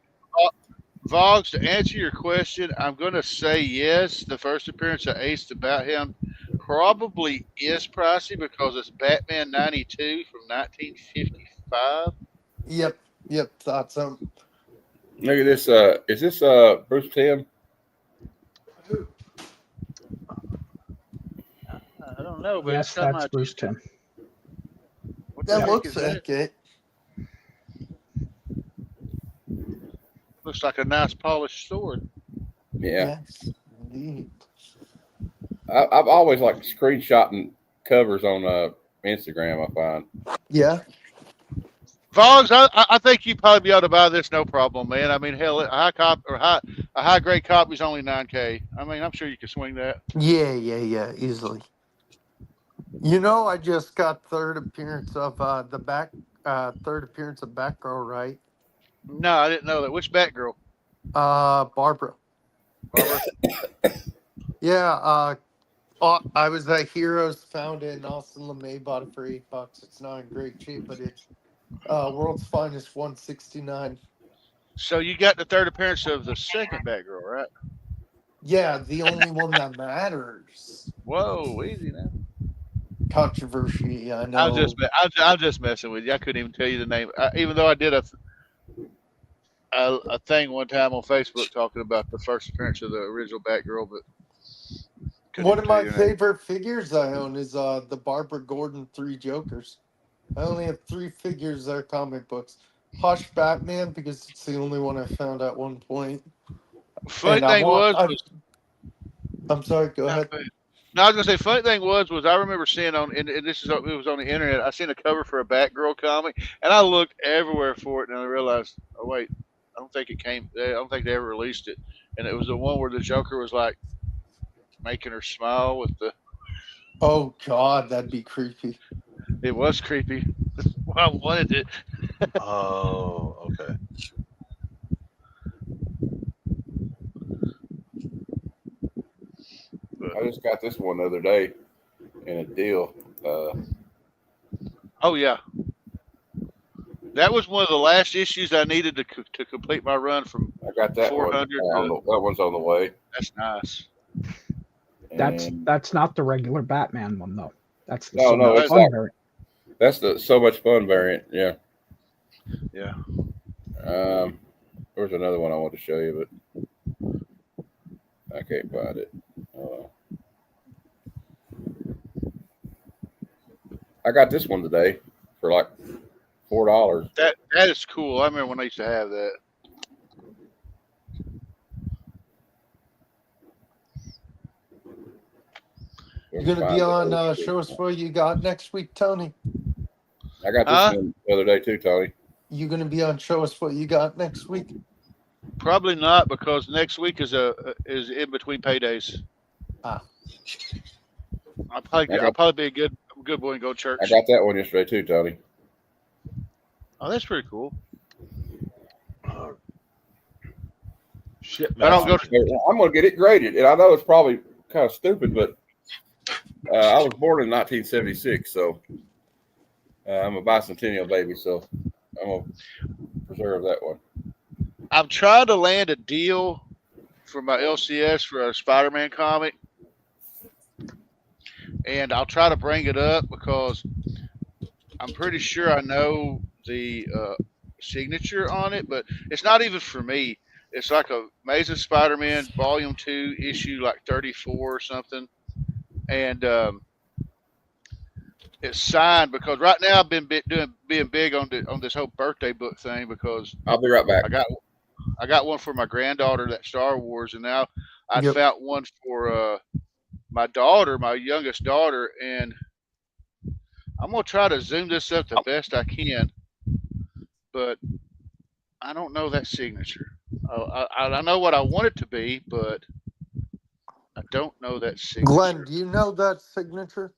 Vogs, to answer your question, I'm going to say yes. The first appearance of Ace the Bat-Hound probably is pricey because it's Batman 92 from 1955. Yep, thought so. Look at this. Is this Bruce Timm? I don't know, but Yes, it's got that's my, Bruce Timm. what the That heck looks is that? like it. Looks like a nice polished sword. Yeah. Yes, indeed. I've always liked screenshotting covers on Instagram, I find. Yeah. Vogs, I think you'd probably be able to buy this no problem, man. I mean, hell, a high grade copy is only $9K. I mean, I'm sure you can swing that. Yeah, easily. You know, I just got third appearance of Batgirl, right? No, I didn't know that. Which Batgirl? Barbara. Barbara? Yeah, I was at Heroes, found it in Austin LeMay, bought it for $8. It's not in great shape, but it's World's Finest 169. So you got the third appearance of the second Batgirl, right? Yeah, the only one that matters. Whoa, easy now. Controversy, I know. I'm just messing with you. I couldn't even tell you the name, even though I did a thing one time on Facebook talking about the first appearance of the original Batgirl, but one of my favorite figures I own is the Barbara Gordon 3 Jokers. I only have 3 figures that are comic books. Hush Batman, because it's the only one I found at one point. Funny thing I'm sorry, go ahead. No, I was gonna say, funny thing was I remember seeing it was on the internet. I seen a cover for a Batgirl comic, and I looked everywhere for it, and I realized, oh wait, I don't think they ever released it. And it was the one where the Joker was like making her smile with the. Oh God, that'd be creepy. It was creepy. That's why I wanted it. Oh, okay. I just got this one the other day in a deal. Oh yeah. That was one of the last issues I needed to complete my run from I got that 400. one. That one's on the way. That's nice. That's not the regular Batman one though. That's the No, much it's fun not. variant. That's the So Much Fun variant. Yeah. Yeah. There's another one I want to show you, but I can't find it. I got this one today for like $4. That is cool. I remember when I used to have that. You're gonna be on Show Us What You Got next week, Tony. I got this one the other day too, Tony. You gonna be on Show Us What You Got next week? Probably not, because next week is in between paydays. Ah. I'll probably be a good boy and go to church. I got that one yesterday too, Tony. Oh, that's pretty cool. Shit, I don't go. I'm gonna get it graded, and I know it's probably kind of stupid, but I was born in 1976, so I'm a bicentennial baby, so I'm gonna preserve that one. I'm trying to land a deal for my LCS for a Spider-Man comic, and I'll try to bring it up because I'm pretty sure I know the signature on it, but it's not even for me. It's like a Amazing Spider-Man Volume 2 issue, like 34 or something, and it's signed because right now I've been being big on this whole birthday book thing because I'll be right back. I got one for my granddaughter, that Star Wars, and now I found one for my daughter, my youngest daughter, and I'm gonna try to zoom this up the best I can, but I don't know that signature. I know what I want it to be, but I don't know that signature. Glenn, do you know that signature?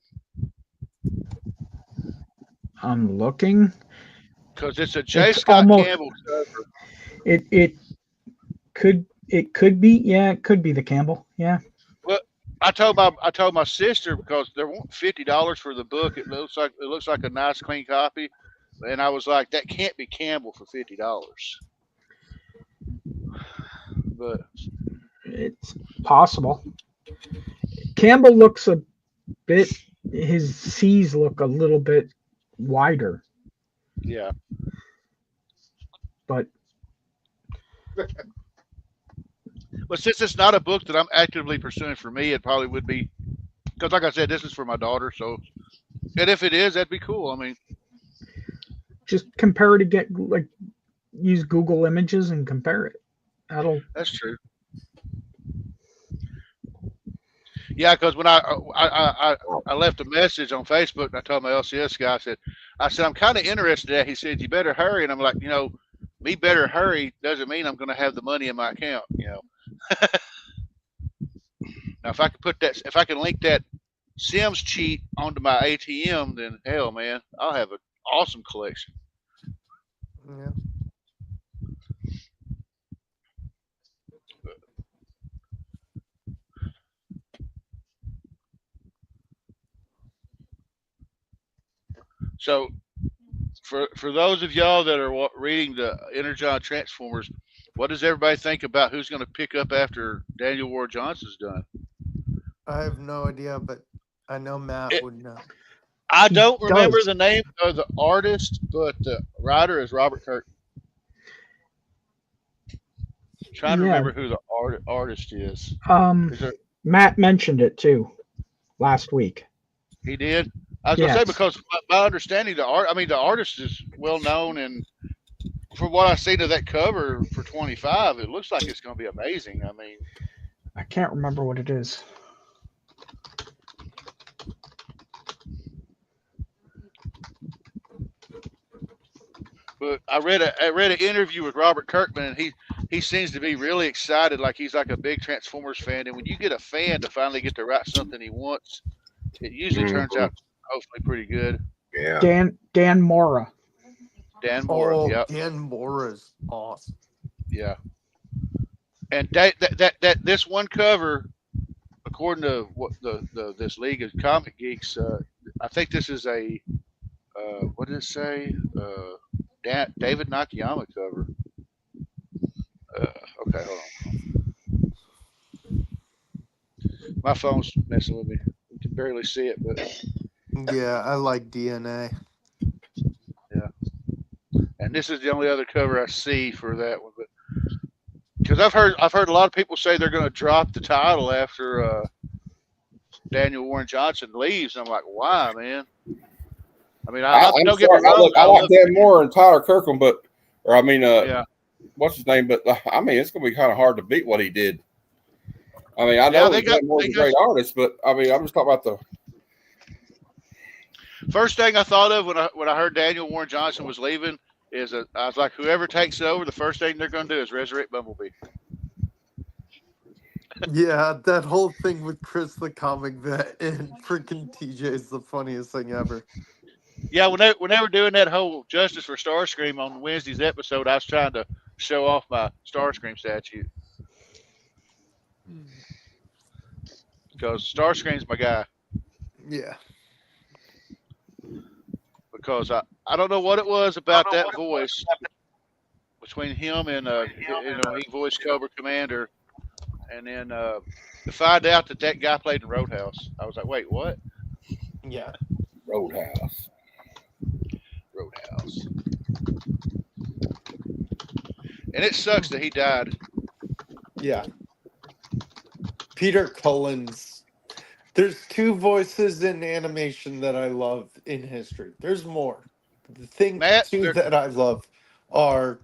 I'm looking. Because it's a J. It's Scott almost- Campbell cover. It could be, yeah, it could be the Campbell. Yeah. Well, I told my sister because they want $50 for the book. It looks like a nice clean copy, and I was like, that can't be Campbell for $50. But It's possible. Campbell looks a bit, his C's look a little bit wider, yeah, but since it's not a book that I'm actively pursuing for me, it probably would be because, like I said, this is for my daughter. So, and if it is, that'd be cool. I mean, just compare it to use Google Images and compare it. That's true. Yeah, because when I left a message on Facebook and I told my LCS guy, I said I'm kind of interested in that. He said, you better hurry. And I'm like, me better hurry doesn't mean I'm going to have the money in my account, Now, if I can link that Sims cheat onto my ATM, then hell, man, I'll have an awesome collection. Yeah. So, for those of y'all that are reading the Energon Transformers, what does everybody think about who's going to pick up after Daniel Ward Johnson's done? I have no idea, but I know Matt would know. I don't remember the name of the artist, but the writer is Robert Kirk. Trying to remember who the artist is. Matt mentioned it too last week. He did. I was gonna say because my understanding, the artist is well known, and from what I've seen of that cover for 25, it looks like it's gonna be amazing. I mean, I can't remember what it is. but I read an interview with Robert Kirkman, and he seems to be really excited, like he's like a big Transformers fan. And when you get a fan to finally get to write something he wants, it usually turns out hopefully pretty good. Yeah. Dan Mora. Dan Mora. Yep. Dan Mora's awesome. Yeah. And that this one cover, according to what this League of Comic Geeks, I think this is a what did it say? David Nakayama cover. Okay, hold on. My phone's messing with me. You can barely see it, but Yeah, I like DNA. yeah. And this is the only other cover I see for that one, but because I've heard a lot of people say they're going to drop the title after Daniel Warren Johnson leaves. And I'm like, why, man? I mean, I'm don't get sorry. me wrong. I like Dan Moore and Tyler Kirkham, Yeah. what's his name? But I mean, it's going to be kind of hard to beat what he did. I mean, I know Dan Moore's a great artist, but I mean, I'm just talking about the first thing I thought of when I heard Daniel Warren Johnson was leaving is I was like, whoever takes it over, the first thing they're going to do is resurrect Bumblebee. Yeah, that whole thing with Chris the Comic Vet and freaking TJ is the funniest thing ever. Yeah, when they were doing that whole Justice for Starscream on Wednesday's episode, I was trying to show off my Starscream statue. Because Starscream's my guy. Yeah. Because I don't know what it was about that voice between him and he voiced Cobra Commander, and then to find out that guy played in Roadhouse, I was like, wait, what? Yeah. Roadhouse. And it sucks that he died. Yeah. Peter Cullen's. There's two voices in animation that I love in history. There's more. The thing that I love are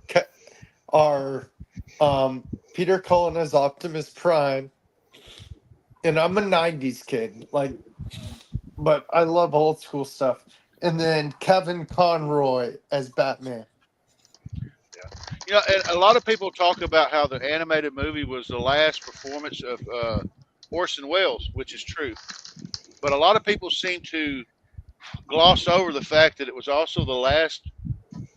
Peter Cullen as Optimus Prime. And I'm a 90s kid, but I love old school stuff. And then Kevin Conroy as Batman. You know, and a lot of people talk about how the animated movie was the last performance of Orson Welles, which is true. But a lot of people seem to gloss over the fact that it was also the last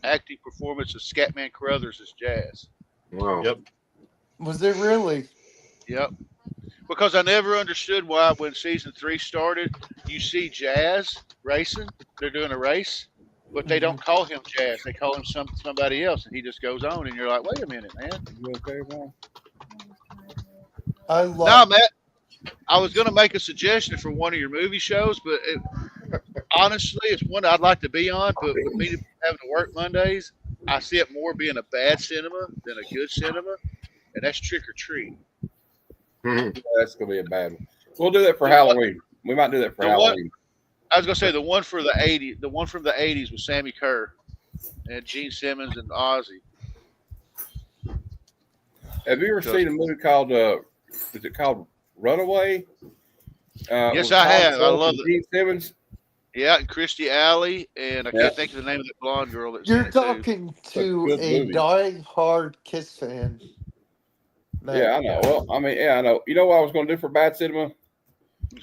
acting performance of Scatman Crothers as Jazz. Wow. Yep. Was it really? Yep. Because I never understood why when season 3 started, you see Jazz racing. They're doing a race, but they don't call him Jazz. They call him somebody else, and he just goes on. And you're like, wait a minute, man. You okay, man? I love. No, Matt. I was going to make a suggestion for one of your movie shows, but honestly, it's one I'd like to be on. But with me having to work Mondays, I see it more being a bad cinema than a good cinema, and that's Trick or Treat. Yeah, that's going to be a bad one. We'll do that for Halloween. We might do that for Halloween. I was going to say the one for the 80s, the one from the 80s with Sammy Kerr and Gene Simmons and Ozzy. Have you ever seen a movie called, is it called Runaway? Yes, I have. I love it. Gene Simmons. Yeah, and Christy Alley, and I can't think of the name of that blonde girl. That's You're in it too. talking to a die-hard Kiss fan. Man. Yeah, I know. Well, I mean, I know. You know what I was going to do for bad cinema?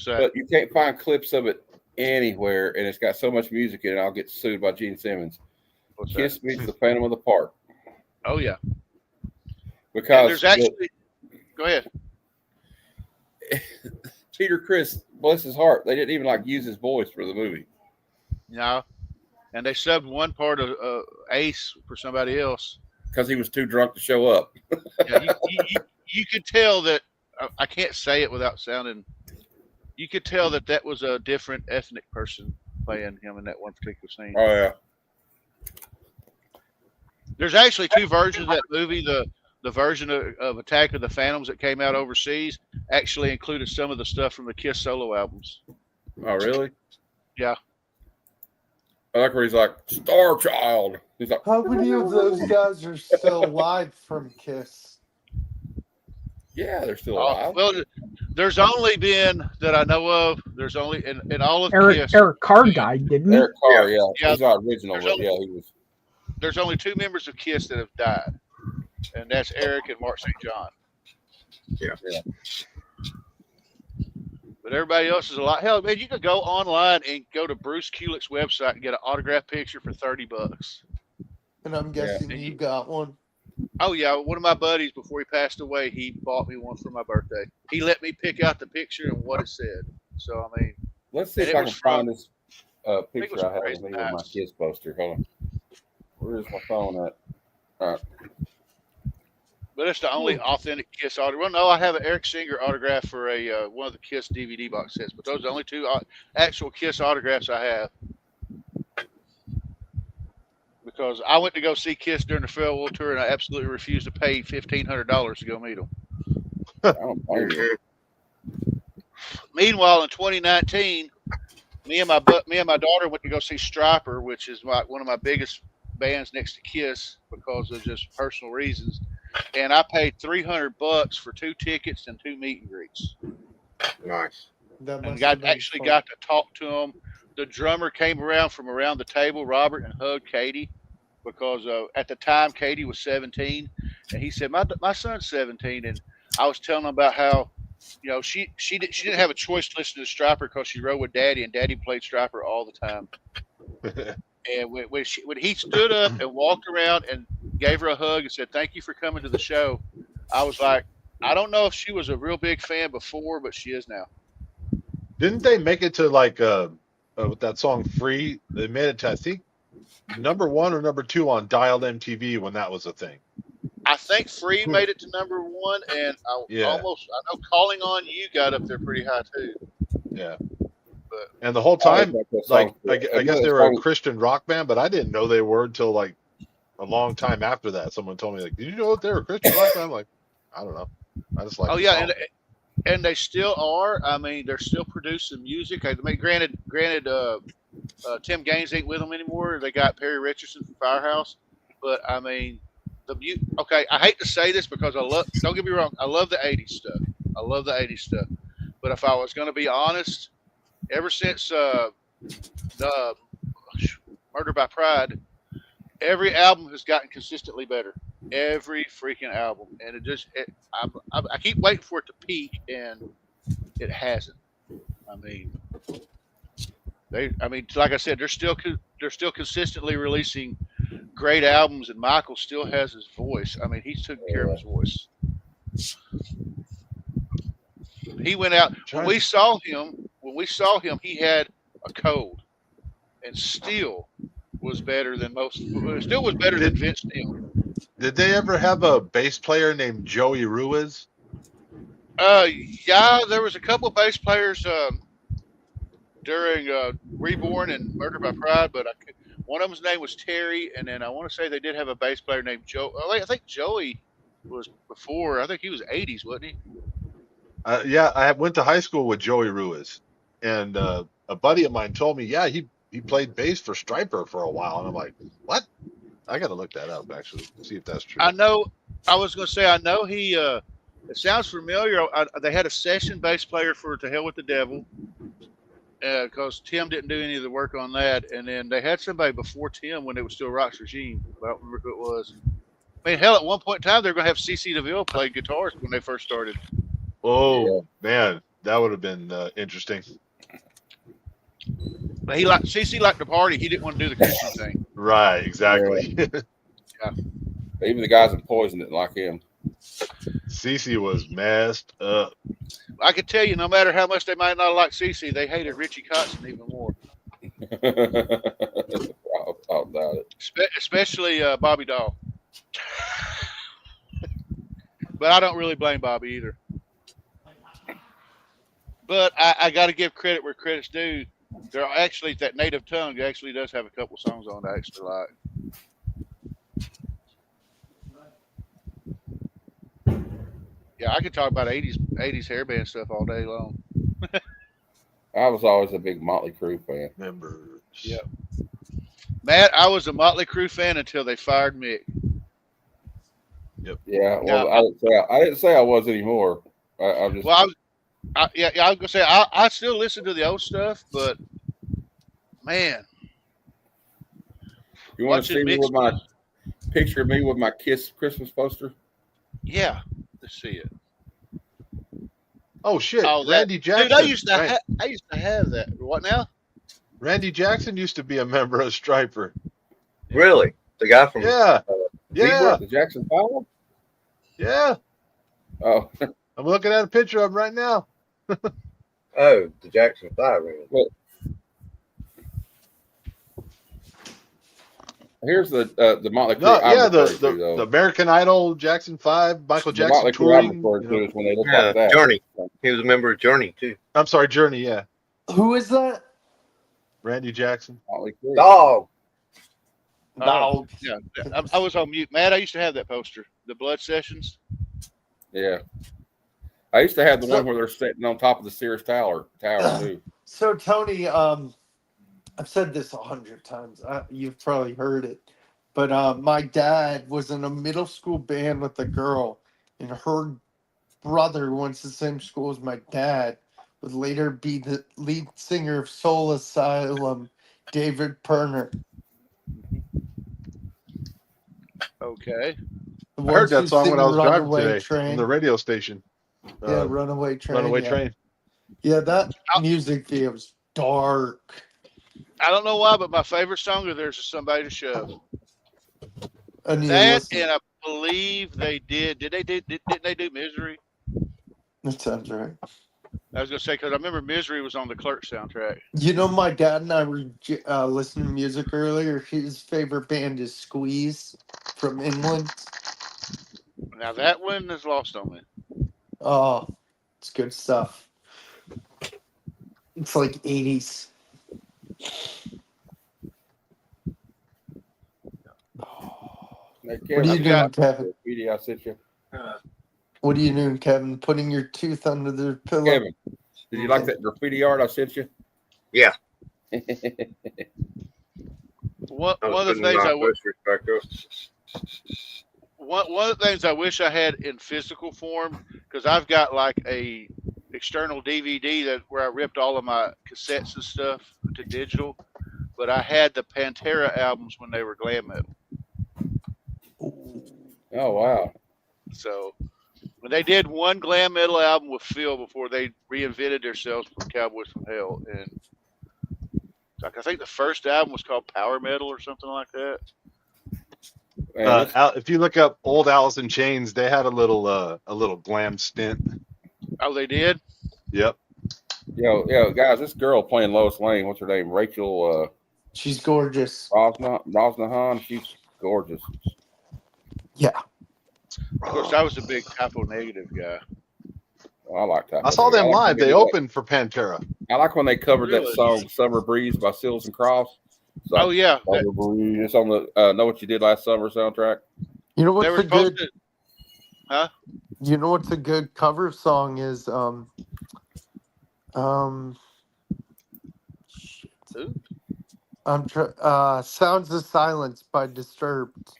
But you can't find clips of it anywhere, and it's got so much music in it, I'll get sued by Gene Simmons. Kiss meets the Phantom of the Park. Oh, yeah. Because and there's actually... Go ahead. Peter Criss, bless his heart, they didn't even use his voice for the movie. No. And they subbed one part of Ace for somebody else. Because he was too drunk to show up. Yeah, you could tell that, I can't say it without sounding, you could tell that was a different ethnic person playing him in that one particular scene. Oh, yeah. There's actually two versions of that movie. The version of Attack of the Phantoms that came out overseas actually included some of the stuff from the Kiss solo albums. Oh, really? Yeah. I like where he's like, Star Child. He's like, how many of those guys are still alive from Kiss? Yeah, they're still alive. Well, there's only been that I know of. There's only in all of Kiss. Eric Carr died, didn't he? Eric Carr, yeah. He's our original. Only, he was. There's only 2 members of Kiss that have died, and that's Eric and Mark St. John. Yeah. But everybody else is a lot. Hell, man, you could go online and go to Bruce Kulick's website and get an autographed picture for $30. And I'm guessing you got one. Oh yeah, one of my buddies before he passed away, he bought me one for my birthday. He let me pick out the picture and what it said. So I mean, let's see if I can find this picture I have of me with my Kiss poster. Hold on. Where's my phone at? All right. But it's the only authentic Kiss autograph. Well, no, I have an Eric Singer autograph for a one of the Kiss DVD box sets, but those are the only two actual Kiss autographs I have. Because I went to go see Kiss during the farewell tour, and I absolutely refused to pay $1,500 to go meet them. I don't blame you. Meanwhile, in 2019, me and my daughter went to go see Stryper, which is one of my biggest bands next to Kiss because of just personal reasons. And I paid $300 for 2 tickets and 2 meet and greets. Nice. And got to talk to them. The drummer came around from around the table, Robert, and hugged Katie because at the time Katie was 17, and he said, "My son's 17," and I was telling him about how, you know, she didn't have a choice to listen to Stryper because she rode with Daddy, and Daddy played Stryper all the time. And when he stood up and walked around and gave her a hug and said, "Thank you for coming to the show," I was like, I don't know if she was a real big fan before, but she is now. Didn't they make it to like with that song "Free"? They made it to, I think, number 1 or number 2 on Dialed MTV when that was a thing. I think "Free" made it to number 1, and I know "Calling on You" got up there pretty high too. Yeah. And the whole time, like, I guess they were a Christian rock band, but I didn't know they were until like a long time after that. Someone told me, like, "Did you know that they were a Christian rock band?" I'm like, I don't know. I just like. Oh yeah, and they still are. I mean, they're still producing music. I mean, granted, Tim Gaines ain't with them anymore. They got Perry Richardson from Firehouse, but I mean, okay, I hate to say this because don't get me wrong, I love the 80s stuff. I love the 80s stuff. But if I was going to be honest, ever since the Murder by Pride, every album has gotten consistently better. Every freaking album. And I keep waiting for it to peak, and it hasn't. I mean, like I said, they're still consistently releasing great albums, and Michael still has his voice. I mean, he's taking care of his voice. He went out when we saw him. He had a cold, and still was better than most. Still was better than Vince Neil. Did they ever have a bass player named Joey Ruiz? Yeah, there was a couple of bass players during Reborn and Murder by Pride, but one of them's name was Terry, and then I want to say they did have a bass player named Joe. I think Joey was before. I think he was 80s, wasn't he? Yeah, I went to high school with Joey Ruiz, and a buddy of mine told me, yeah, he played bass for Stryper for a while, and I'm like, what? I got to look that up, actually, see if that's true. I know. I was going to say, I know he. It sounds familiar. They had a session bass player for "To Hell with the Devil," because Tim didn't do any of the work on that, and then they had somebody before Tim when it was still Rock's Regime. I don't remember who it was. I mean, hell, at one point in time, they were going to have CeCe DeVille play guitars when they first started. Oh man, that would have been interesting. But CeCe liked to party. He didn't want to do the Christian thing. Right, exactly. Yeah. Even the guys in Poison didn't like him. CeCe was messed up. I could tell you, no matter how much they might not like CeCe, they hated Richie Kotzen even more. I'll doubt it. Especially Bobby Dahl. But I don't really blame Bobby either. But I got to give credit where credit's due. There are actually, that Native Tongue actually does have a couple songs on that I actually like. Yeah, I could talk about 80s hairband stuff all day long. I was always a big Motley Crue fan. Members. Yeah. Matt, I was a Motley Crue fan until they fired Mick. Yep. Yeah. Well, I didn't say I was anymore. I was gonna say I still listen to the old stuff, but man, you want to see me with my picture of me with my Kiss Christmas poster? Yeah, let's see it. Oh shit, Oh, Randy Jackson. Dude, I used to have that. What now? Randy Jackson used to be a member of Stryper. Really? The guy from yeah, the Jackson 5? Yeah. Oh, I'm looking at a picture of him right now. Oh, the Jackson 5. Really. Here's the Motley Crue. No, I'm yeah, referring to, though. the American Idol, Jackson 5, Michael The Jackson Motley Crue I'm touring. referring to is when they look Yeah, like that. Journey. He was a member of Journey too. I'm sorry, Journey. Yeah, Who is that? Randy Jackson. Motley Crue. Dog. Dog. Yeah, I was on mute. Matt, I used to have that poster, the Blood Sessions. Yeah. I used to have the one where they're sitting on top of the Sears Tower too. So Tony, I've said this 100 times. You've probably heard it, but my dad was in a middle school band with a girl, and her brother went to the same school as my dad. Would later be the lead singer of Soul Asylum, David Perner. I Okay. heard that song when I was driving today Train. on the radio station. Yeah, Runaway Train. Runaway yeah. Train. Yeah, that music video was dark. I don't know why, but my favorite song of theirs is Somebody to Shove. And That, and I believe they did. Didn't they do Misery? That sounds right. I was gonna say because I remember Misery was on the Clerk soundtrack. You know, my dad and I were listening to music earlier. His favorite band is Squeeze from England. Now that one is lost on me. Oh, it's good stuff. It's like 80s. Hey, What are you doing, Kevin? Graffiti I sent you. What are you doing, Kevin? Putting your tooth under the pillow? Kevin, did you like that graffiti art I sent you? Yeah. One of the things one of the things I wish I had in physical form, because I've got like a external DVD that where I ripped all of my cassettes and stuff to digital, but I had the Pantera albums when they were glam metal. Oh wow! So when they did one glam metal album with Phil before they reinvented themselves from Cowboys from Hell, and like I think the first album was called Power Metal or something like that. If you look up old Alice in Chains, they had a little glam stint. Oh, they did? Yep. Yo, guys, this girl playing Lois Lane, what's her name? Rachel. She's gorgeous. Rosnahan, she's gorgeous. Yeah. Of course, I was a big Typo Negative guy. Oh, I like that. I saw them live. They opened for Pantera. I like when they covered that Really? song "Summer Breeze" by Seals and Cross. Oh yeah, Summer Breeze. It's on the "Know What You Did Last Summer" soundtrack. You know what's they were a good? supposed to, huh? You know what's a good cover song is Sounds of Silence by Disturbed.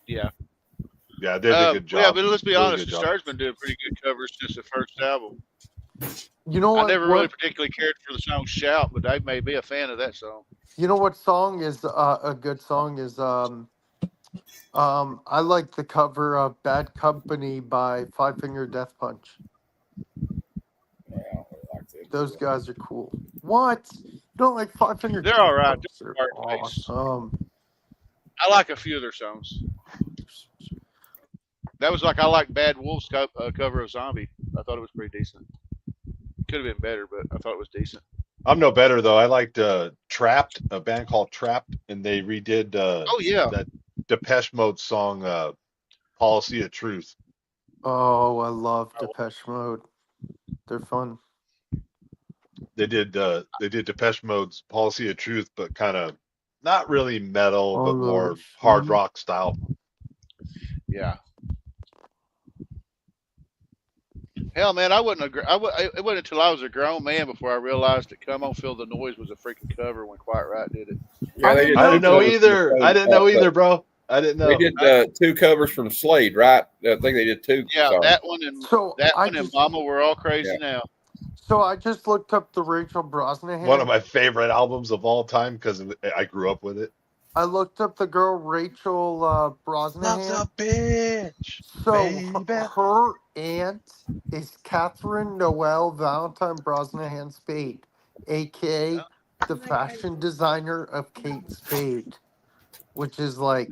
Yeah. Yeah, they did a good job. Yeah, but let's be Really honest, good job. Disturbed's been doing pretty good covers since the first album. You know what? I never really particularly cared for the song "Shout," but I may be a fan of that song. You know what song is a good song is I like the cover of Bad Company by Five Finger Death Punch. Those guys are cool. What? You don't like Five Finger They're Death all right. Punch? They're They're hard bass. awesome. I like a few of their songs. That was like I like Bad Wolf's cover of Zombie. I thought it was pretty decent. Could have been better, but I thought it was decent. I'm no better though. I liked Trapped, a band called Trapped, and they redid that Depeche Mode song "Policy of Truth." Oh, I love Depeche Mode. They're fun. They did Depeche Mode's "Policy of Truth," but kind of not really metal, but more hard rock style. Yeah. Hell, man, it wasn't until I was a grown man before I realized that "Come On Feel the Noise" was a freaking cover when Quiet Riot did it. Yeah, I didn't know either. I didn't know either, bro. I didn't know. They did two covers from Slade, right? I think they did two. Yeah, songs. that one and "Mama, We're All Crazy Now." So I just looked up the Rachel Brosnahan. One of my favorite albums of all time because I grew up with it. I looked up the girl Rachel Brosnahan. Love's a bitch. So her aunt is Catherine Noel Valentine Brosnahan Spade, aka the fashion designer of Kate Spade, which is like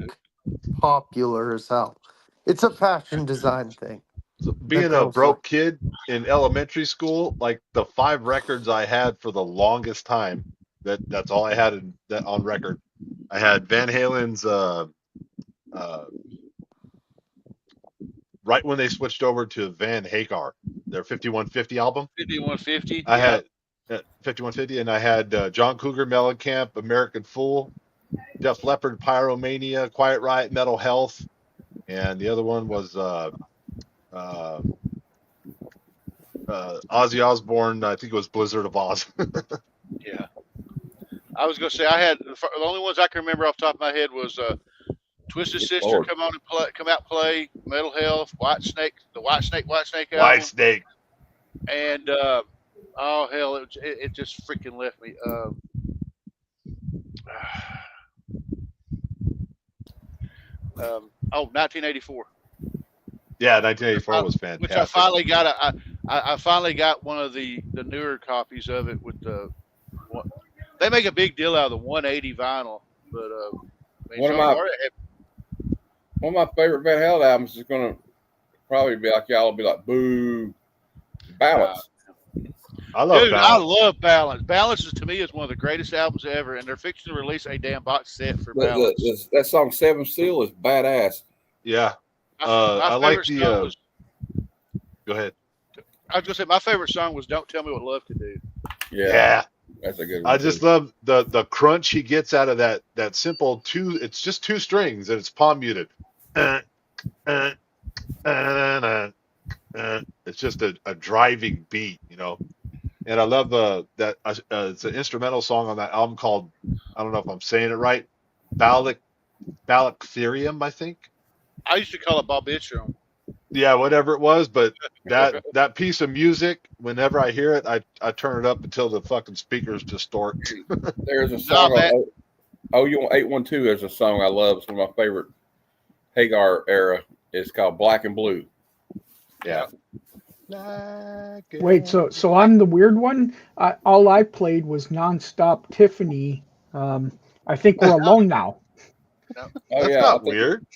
popular as hell. It's a fashion design thing. So being a broke kid in elementary school, like the 5 records I had for the longest time, that's all I had on record. I had Van Halen's right when they switched over to Van Hagar, their 5150 album. 5150. I had 5150, and I had John Cougar Mellencamp, American Fool, Def Leppard, Pyromania, Quiet Riot, Metal Health, and the other one was Ozzy Osbourne. I think it was Blizzard of Oz. Yeah. I was gonna say I had the only ones I can remember off the top of my head was Twisted Sister Lord. come out and play, Metal Health, White Snake, the White Snake album. White Snake. And oh hell, it just freaking left me. 1984. Yeah, 1984 was fantastic. Which I finally got. I finally got one of the newer copies of it with the. They make a big deal out of the 180 vinyl, but One of my favorite Van Halen albums is going to probably be like y'all will be like, boo, Balance. I love Dude, Balance. I love Balance. Balance is, to me, is one of the greatest albums ever, and they're fixing to release a damn box set for Balance. That song Seven Seal is badass. Yeah. My I like favorite the. song was- Go ahead. I was gonna say my favorite song was "Don't Tell Me What Love Can Do." Yeah. That's a good one. I just love the crunch he gets out of that simple two. It's just two strings and it's palm muted. It's just a driving beat, you know. And I love that it's an instrumental song on that album called, I don't know if I'm saying it right, Balanctherium, I think. I used to call it Bob Itchum. Yeah, whatever it was, but that piece of music, whenever I hear it, I turn it up until the fucking speakers distort. There's a song on OU812. There's a song I love. It's one of my favorite Hagar era. It's called Black and Blue. Yeah. Wait, so I'm the weird one. All I played was nonstop Tiffany. I think we're alone now. Oh, That's not weird.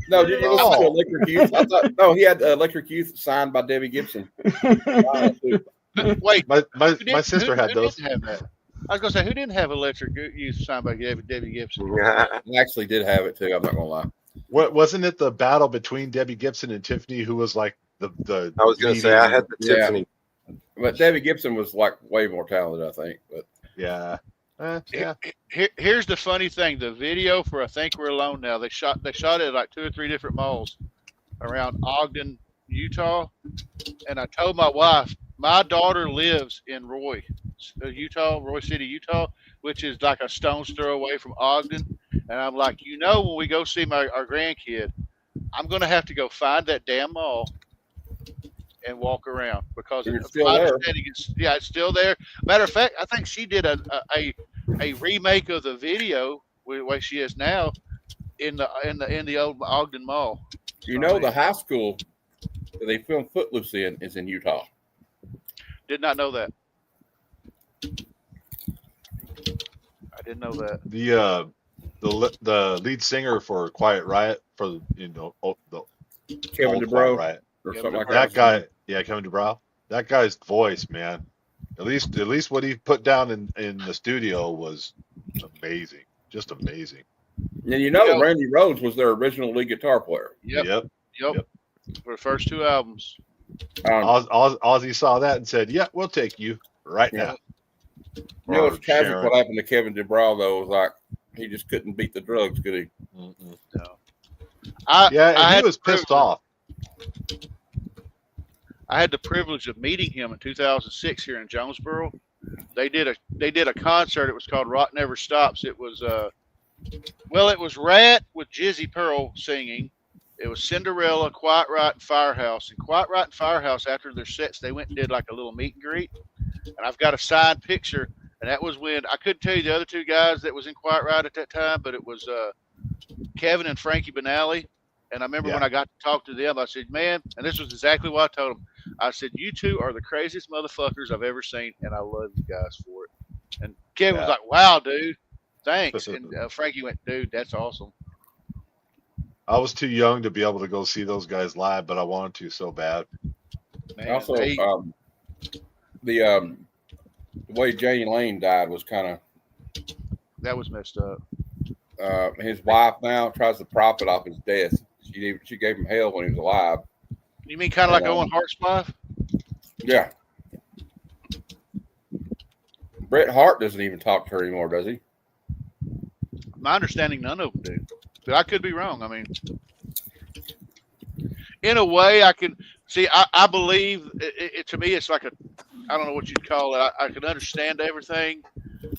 No, did you listen to Electric Youth? I thought, no, he had Electric Youth signed by Debbie Gibson. Wait, my sister had who those. didn't have that? I was gonna say, who didn't have Electric Youth signed by Debbie Gibson? I actually did have it too. I'm not gonna lie. What wasn't it the battle between Debbie Gibson and Tiffany, who was like the I was going to say I had the Tiffany. But Debbie Gibson was like way more talented, I think. But yeah. Here's the funny thing: the video for "I Think We're Alone Now" they shot it at like 2 or 3 different malls around Ogden, Utah. And I told my wife, my daughter lives in Roy City, Utah, which is like a stone's throw away from Ogden. And I'm like, when we go see our grandkid, I'm gonna have to go find that damn mall and walk around because it's still there. It's still there. Matter of fact, I think she did a remake of the video the way she is now in the old Ogden Mall. The high school that they filmed Footloose in is in Utah. Did not know that. I didn't know that. The lead singer for Quiet Riot for the Kevin old DuBrow Quiet Riot. or something like That that. guy, yeah, Kevin DuBrow. That guy's voice, man. At least what he put down in the studio was amazing, just amazing. And Randy Rhoads was their original lead guitar player. Yep. For the first 2 albums. Ozzy saw that and said, "Yeah, we'll take you right now." It's tragic what happened to Kevin DuBrow though. Was like he just couldn't beat the drugs, could he? No. He was pissed off. I had the privilege of meeting him in 2006 here in Jonesboro. They did a concert. It was called Rock Never Stops. It was it was Rat with Jizzy Pearl singing. It was Cinderella, Quiet Riot, and Firehouse. And Quiet Riot and Firehouse, after their sets, they went and did like a little meet and greet. And I've got a signed picture. And that was when I couldn't tell you the other 2 guys that was in Quiet Riot at that time, but it was Kevin and Frankie Benally. And I remember when I got to talk to them, I said, man, and this was exactly what I told them. I said, you 2 are the craziest motherfuckers I've ever seen, and I love you guys for it. And Kevin was like, wow, dude, thanks. And Frankie went, dude, that's awesome. I was too young to be able to go see those guys live, but I wanted to so bad. Man, Also, the way Jane Lane died was kind of that was messed up. his wife now tries to profit off his death. She gave him hell when he was alive. You mean kind of like Owen Hart's wife? Yeah. Bret Hart doesn't even talk to her anymore, does he? My understanding, none of them do. But I could be wrong. I mean, in a way, I can see. I believe it. To me, it's like a. I don't know what you'd call it. I can understand everything.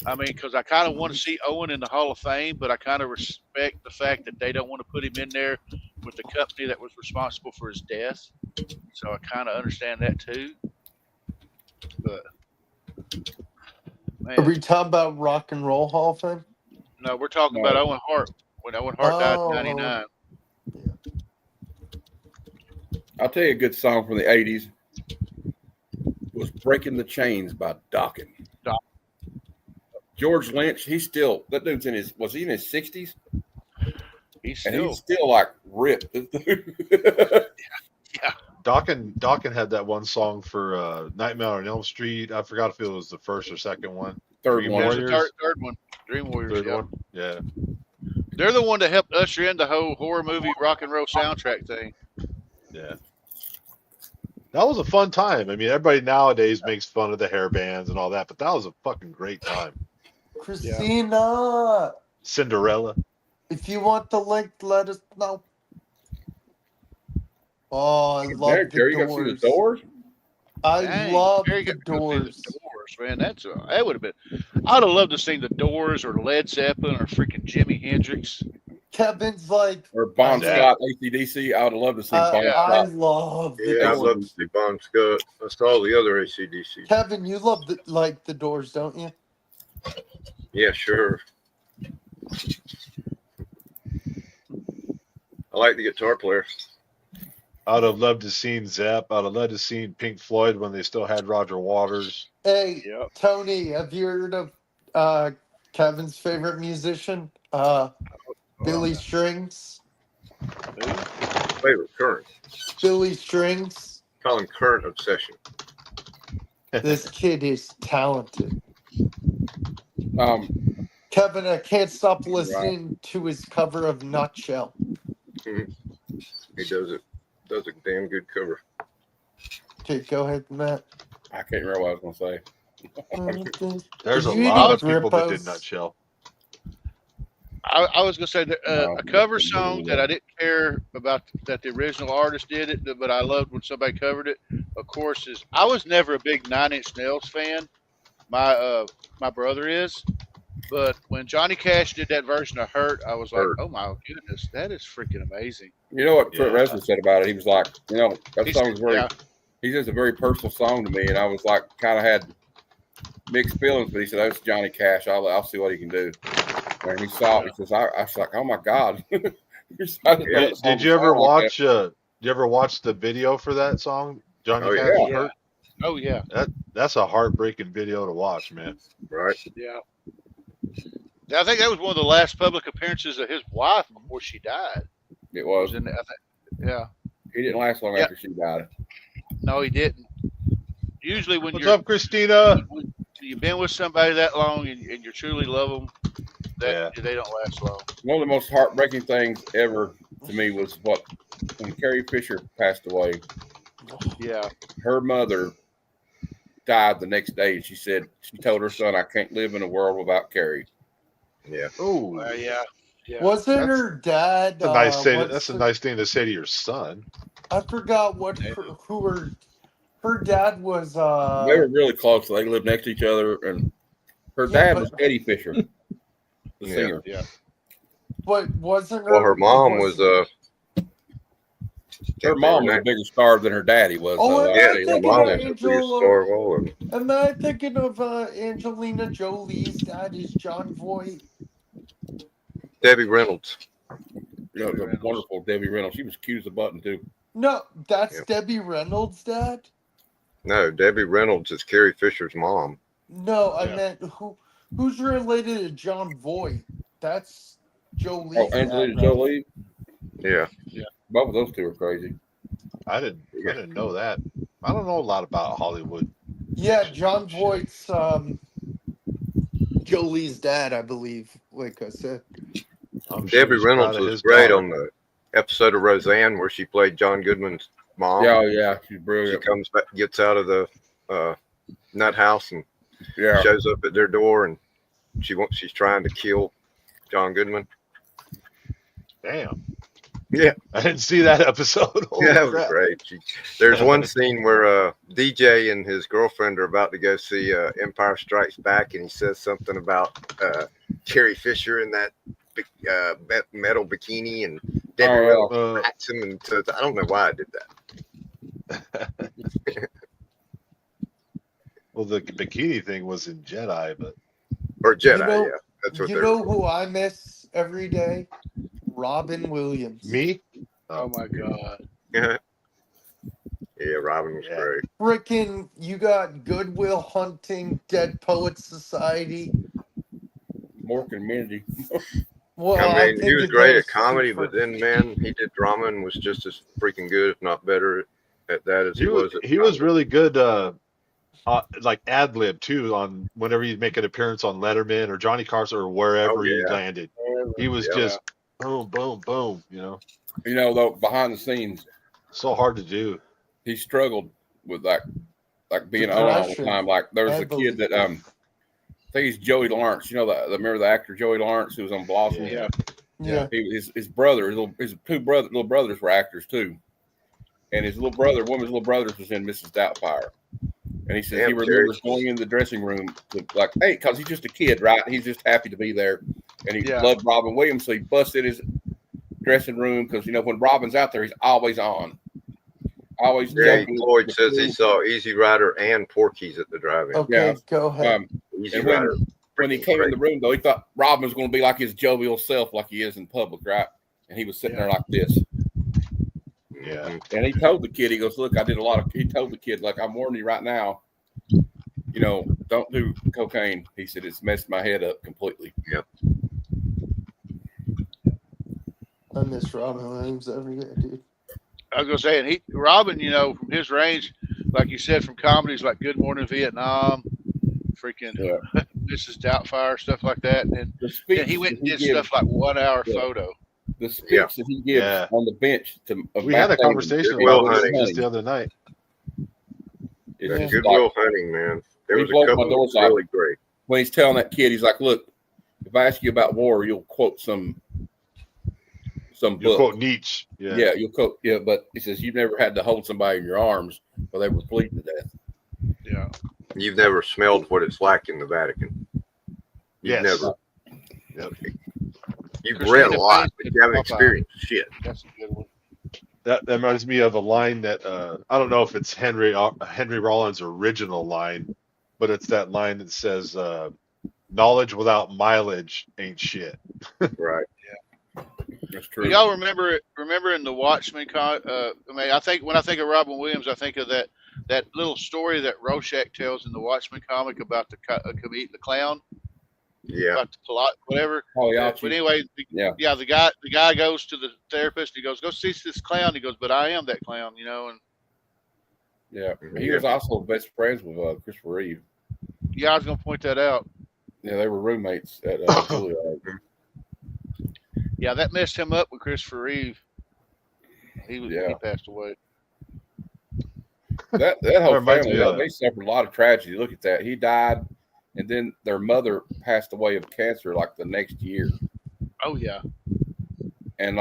I mean, because I kind of want to see Owen in the Hall of Fame, but I kind of respect the fact that they don't want to put him in there with the company that was responsible for his death. So I kind of understand that too. But man, Are we talking about Rock and Roll Hall of Fame? no, we're talking about Owen Hart when Owen Hart died in '99. I'll tell you a good song from the '80s. Was "Breaking the Chains" by Dokken. George Lynch, that dude's in his, was he in his 60s? He's still like ripped. Yeah. Dokken had that one song for Nightmare on Elm Street. I forgot if it was the first or second one. Third one. Third one. Dream Warriors. Third Yeah. one. Yeah. They're the one that helped usher in the whole horror movie rock and roll soundtrack thing. Yeah. That was a fun time. I mean, everybody nowadays makes fun of the hair bands and all that, but that was a fucking great time. Christina, Cinderella. if you want the link, let us know. Oh, I love the Jerry, you got to see the Doors? I Dang, love Jerry the got to go see Doors. The Doors, man. That would have been. I'd have loved to see the Doors or Led Zeppelin or freaking Jimi Hendrix. Kevin's like, Or Bon Scott, AC/DC. I would have loved to see Bon I Scott. love the Yeah, I'd Doors. love to see Bon Scott. I saw the other AC/DC. Kevin, you love the Doors, don't you? Yeah, sure. I like the guitar player. I'd have loved to seen Zepp. I'd have loved to seen Pink Floyd when they still had Roger Waters. Hey, Tony, have you heard of Kevin's favorite musician, Billy Strings? Favorite current. Billy Strings. Call him Current Obsession. This kid is talented. Kevin, I can't stop listening to his cover of Nutshell. Mhm. He does a damn good cover. Okay, go ahead, Matt. I can't remember what I was going to say. There's a Did you lot eat of people that did Grippos? Nutshell. I was gonna say that, a cover song that I didn't care about that the original artist did it, but I loved when somebody covered it. Of course, is I was never a big Nine Inch Nails fan. My brother is, but when Johnny Cash did that version of "Hurt," I was like, "Oh my goodness, that is freaking amazing!" You know what Trent Reznor said about it? He was like, that song's very, yeah. he says a very personal song to me. And I was like, kind of had mixed feelings, but he said, that's Johnny Cash. I'll see what he can do. When he saw it, he says, I was like, oh my God. Did you ever watch? Did you ever watch the video for that song, Johnny Oh, Cash? yeah. Hurt? Oh yeah. That's a heartbreaking video to watch, man. Right. Yeah. I think that was one of the last public appearances of his wife before she died. It was. In, I think, yeah. He didn't last long after she died. No, he didn't. Usually, when What's up, Christina? When you've been with somebody that long and you truly love them, they don't last long. One of the most heartbreaking things ever to me was when Carrie Fisher passed away. Yeah. Her mother died the next day, and she told her son, I can't live in a world without Carrie. Yeah. Oh, yeah. Wasn't her dad? That's a nice thing to say to your son. I forgot who her dad was. They were really close. They lived next to each other, and her dad was Eddie Fisher, the singer. Yeah. But wasn't her? Well, her mom was her mom was a bigger star than her daddy was. Oh, though. am I thinking of Angel? Am I thinking of Angelina Jolie's dad is John Voight? Debbie Reynolds. The wonderful Debbie Reynolds. She was cute as a button too. No, that's Debbie Reynolds' dad. No, Debbie Reynolds is Carrie Fisher's mom. No, I meant who's related to John Voight? That's Jolie. Oh, Angelina Jolie. Yeah. Yeah. Both of those two are crazy. I didn't know that. I don't know a lot about Hollywood. Yeah, John Voight's Jolie's dad, I believe. Like I said. I'm sure Debbie he's proud Reynolds of was his great daughter. on the episode of Roseanne where she played John Goodman's mom. Yeah, yeah, she's She brilliant. comes back, gets out of the nut house, and Yeah. shows up at their door, and she's trying to kill John Goodman. Damn. Yeah, I didn't see that episode. Holy yeah, that was crap. great. There's one scene where DJ and his girlfriend are about to go see Empire Strikes Back, and he says something about Carrie Fisher in that metal bikini, and Debbie Reynolds backs him, and says, I don't know why I did that. Well, the bikini thing was in Jedi, but or Jedi, You know- yeah, that's what You they're. know who I miss every day? Robin Williams. me? Oh my god. Yeah, Robin was great. Frickin', you got Goodwill Hunting, Dead Poets Society. Mork and Mindy. Well, I mean, he think was of great those at comedy, two but then, man, he did drama and was just as freaking good, if not better, at that as he was. At He was really good, like ad lib too, on whenever he'd make an appearance on Letterman or Johnny Carson or wherever he landed. He was just boom, boom, boom. You know, Though behind the scenes, so hard to do. he struggled with like being on all the Depression. time. Like there was a Heavily. kid that I think he's Joey Lawrence. Remember the actor Joey Lawrence who was on Blossom? Yeah. Yeah. His brother, his two little brothers were actors too, and his little brothers was in Mrs. Doubtfire. And he says he remembers going in the dressing room to hey, because he's just a kid, right? He's just happy to be there, and he loved Robin Williams, so he busted his dressing room because when Robin's out there, he's always on. Always. Yeah, Floyd says he saw Easy Rider and Porky's at the drive-in. Okay, go ahead. Easy And Rider. when he came in the room, though, he thought Robin was going to be like his jovial self, like he is in public, right? And he was sitting there like this. Yeah. And he told the kid, he goes, look, he told the kid, like, I'm warning you right now, don't do cocaine. He said, it's messed my head up completely. Yep. I miss Robin Williams every day, dude. I was gonna say, and Robin, from his range, like you said, from comedies like Good Morning Vietnam, freaking Mrs. Doubtfire, stuff like that, and then he went and did stuff like 1 hour photo. The speech that he gives on the bench We had a conversation about this just the other night. It's Good like, Will Hunting, man. There he was blows a my couple doors that off. was really great. When he's telling that kid, he's like, look, if I ask you about war, you'll quote some book. You quote Nietzsche. Yeah, you'll quote. Yeah, but he says you've never had to hold somebody in your arms while they were bleeding to death. Yeah. You've never smelled what it's like in the Vatican. You've never. Yep. You've read a lot, but you haven't experienced shit. That's a good one. That reminds me of a line that I don't know if it's Henry Rollins' original line, but it's that line that says, "Knowledge without mileage ain't shit." Right. Yeah. That's true. Y'all remember in the Watchmen? I think when I think of Robin Williams, I think of that little story that Rorschach tells in the Watchmen comic about the clown. Yeah. About the whatever. Oh yeah. But anyway, the guy goes to the therapist. He goes, "Go see this clown." He goes, "But I am that clown," and yeah, he was also best friends with Christopher Reeve. Yeah, I was gonna point that out. Yeah, they were roommates at Juilliard. Yeah, that messed him up with Christopher Reeve. He passed away. That whole reminds family, me of- they suffered a lot of tragedy. Look at that. He died, and then their mother passed away of cancer like the next year. Oh yeah. And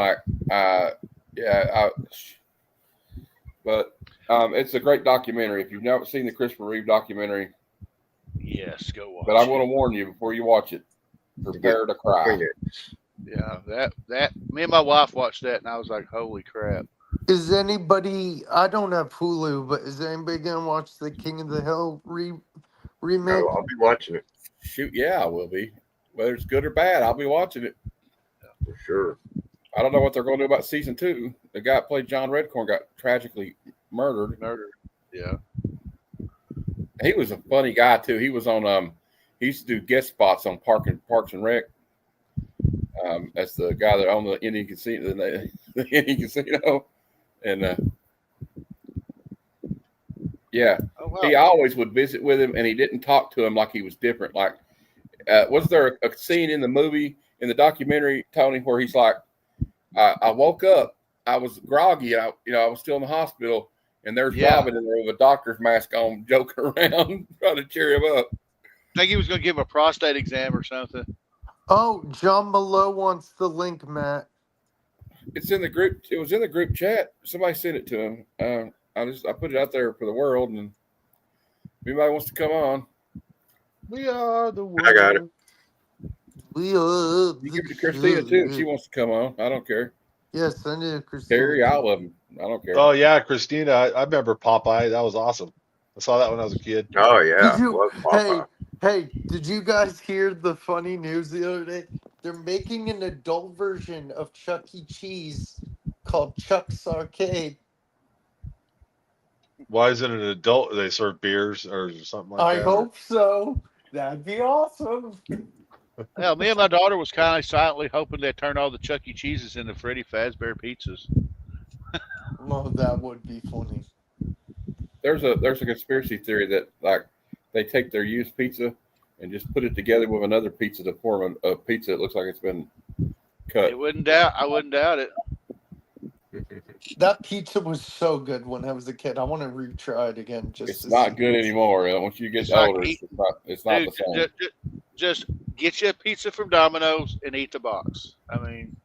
but it's a great documentary. If you've never seen the Christopher Reeve documentary, yes, go watch. But I want to warn you before you watch it, prepare to cry. Yeah, that me and my wife watched that, and I was like, "Holy crap!" Is anybody? I don't have Hulu, but is anybody gonna watch the King of the Hill remake? Oh, I'll be watching it. Shoot, yeah, I will be. Whether it's good or bad, I'll be watching it. For sure. I don't know what they're going to do about season 2. The guy that played John Redcorn got tragically murdered. Yeah. He was a funny guy too. He was on he used to do guest spots on Parks and Rec. As the guy that owned the Indian Casino, the Indian Casino, and he always would visit with him, and he didn't talk to him like he was different. Like, was there a scene in the movie in the documentary, Tony, where he's like, I woke up, I was groggy, I was still in the hospital, and there's Robin in there with a doctor's mask on, joking around, trying to cheer him up. I think he was going to give him a prostate exam or something. Oh, John Malone wants the link, Matt. It's in the group. It was in the group chat. Somebody sent it to him. I put it out there for the world, and if anybody wants to come on, we are the world. I got it. We are. You give it to Christina too if she wants to come on. I don't care. Yes, I knew Christina. Terry, I love him. I don't care. Oh yeah, Christina. I remember Popeye. That was awesome. I saw that when I was a kid. Oh yeah. Did you, hey, did you guys hear the funny news the other day? They're making an adult version of Chuck E. Cheese called Chuck's Arcade. Why isn't it an adult? They serve beers or something like that. I hope so. That'd be awesome. Hell, me and my daughter was kind of silently hoping they'd turn all the Chuck E. Cheeses into Freddy Fazbear pizzas. Oh, that would be funny. There's a conspiracy theory that like they take their used pizza and just put it together with another pizza to form a pizza that looks like it's been cut. I wouldn't doubt it. That pizza was so good when I was a kid. I want to retry it again. It's not good anymore. Once you get older, it's not the same. Just get you a pizza from Domino's and eat the box. I mean,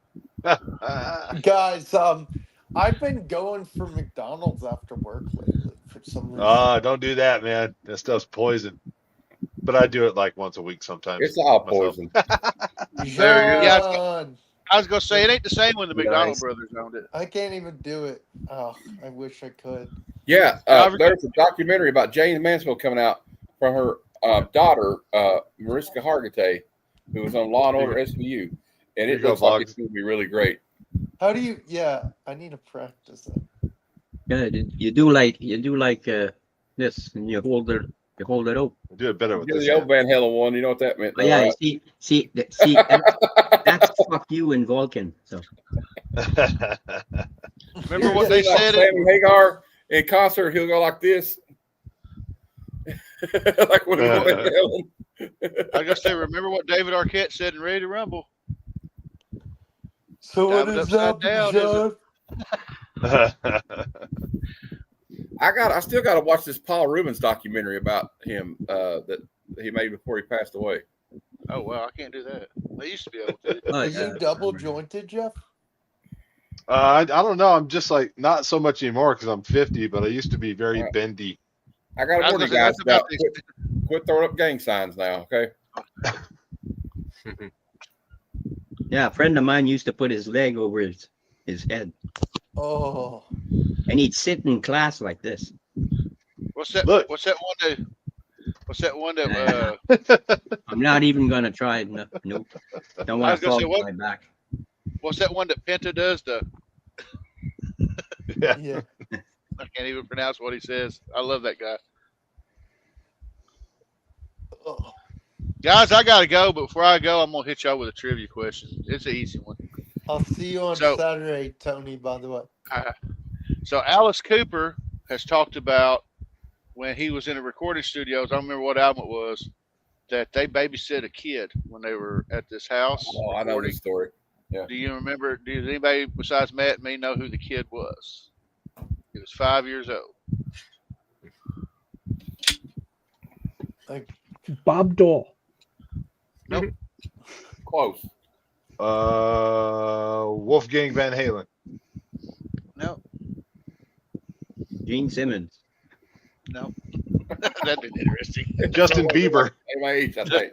guys, I've been going for McDonald's after work lately for some reason. Don't do that, man. That stuff's poison. But I do it like once a week sometimes. It's all poison. I was gonna say it ain't the same when the McDonald brothers owned it. I can't even do it. Oh, I wish I could. Yeah, there's a documentary about Jane Mansfield coming out from her daughter, Mariska Hargitay, who was on Law and Order SVU, and it looks like it's going to be really great. How do you? Yeah, I need to practice it. Yeah, you do like this, and you hold it up. Do it better with this. The old Van Halen one, you know what that meant? Oh, yeah, see, that's fuck you and Vulcan. So remember what they said? Sammy Hagar in concert, he'll go like this. Like when Van Halen. I guess they remember what David Arquette said in Ready to Rumble. So what is up, John? I still got to watch this Paul Rubens documentary about him that he made before he passed away. Oh well, I can't do that. I used to be able to. Is he double jointed, Jeff? I don't know. I'm just like not so much anymore because I'm 50, but I used to be very bendy. I got to warn you guys about quit throwing up gang signs now, okay? Yeah, a friend of mine used to put his leg over his head. Oh. And he'd sit in class like this. What's that? Look. What's that one that? I'm not even gonna try it. Nope. Don't want to fall on my back. What's that one that Penta does? Yeah. I can't even pronounce what he says. I love that guy. Oh. Guys, I gotta go, but before I go, I'm gonna hit y'all with a trivia question. It's an easy one. I'll see you on Saturday, Tony, by the way. So Alice Cooper has talked about when he was in the recording studios, I don't remember what album it was, that they babysit a kid when they were at this house. Oh, I know this story. Yeah. Do you remember, does anybody besides Matt and me know who the kid was? He was 5 years old. Like Bob Dole. Nope. Close. Wolfgang Van Halen. No. Gene Simmons. No. That'd be interesting. Justin Bieber. My age, I think.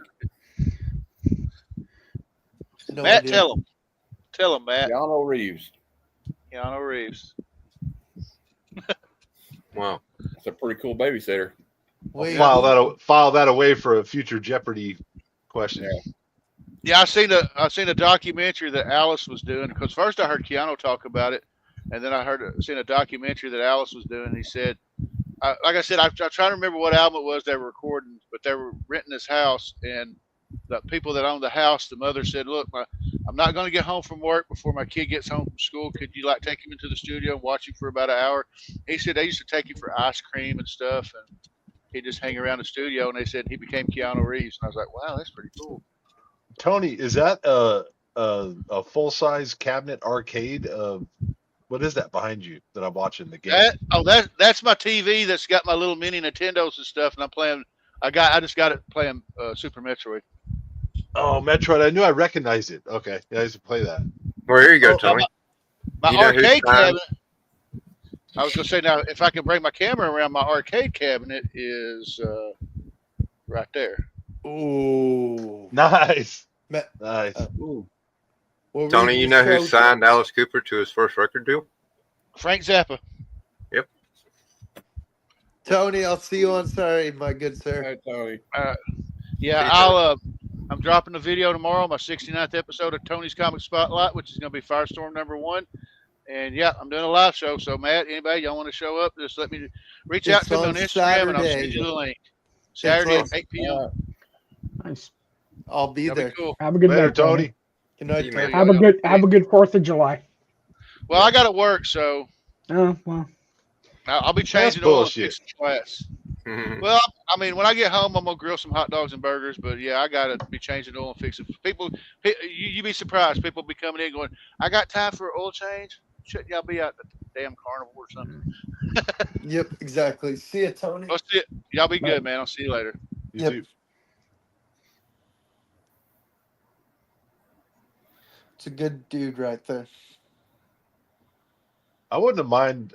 No Matt, idea. tell him. Tell him, Matt. Keanu Reeves. Keanu Reeves. Wow. That's a pretty cool babysitter. Wait, File that away for a future Jeopardy question. Yeah, I seen a documentary that Alice was doing, because first I heard Keanu talk about it, and then I seen a documentary that Alice was doing. And he said, like I said, I'm trying to remember what album it was they were recording, but they were renting this house, and the people that owned the house, the mother said, "Look, I'm not going to get home from work before my kid gets home from school. Could you take him into the studio and watch him for about an hour?" He said they used to take him for ice cream and stuff, and he'd just hang around the studio. And they said he became Keanu Reeves, and I was like, "Wow, that's pretty cool." Tony, is that a full size cabinet arcade? What is that behind you that I'm watching the game? That's my TV that's got my little mini Nintendos and stuff, and I'm playing. I just got it playing Super Metroid. Oh, Metroid! I knew I recognized it. Okay, yeah, I used to play that. Well, here you go, Tony. My You know who's arcade signed? cabinet. I was gonna say now, if I can bring my camera around, my arcade cabinet is right there. Ooh. Nice. Ma- Nice. We'll Tony, read you this know who code. signed Alice Cooper to his first record deal? Frank Zappa. Yep. Tony, I'll see you on Saturday, my good sir. Hey, Tony. Yeah, I'm dropping the video tomorrow, my 69th episode of Tony's Comic Spotlight, which is going to be Firestorm #1. And yeah, I'm doing a live show. So Matt, anybody y'all want to show up? Just let me reach out to me on Instagram, and I'll send you the link. Saturday at 8 p.m. Nice. I'll be That'll there. be cool. Have a good Later, night, Tony. Tony. Good night, Tony. Have a good 4th of July. Well, I got to work, so Oh well. I'll be That's changing oil and bullshit. fixing class. Well, I mean, when I get home, I'm gonna grill some hot dogs and burgers. But yeah, I gotta be changing oil and fixing. You be surprised. People be coming in going, "I got time for an oil change." Shouldn't y'all be out at the damn carnival or something? Yep, exactly. See you, Tony. Let's see it. Y'all be good, man. I'll see you later. You Yep. too. It's a good dude right there. I wouldn't have mind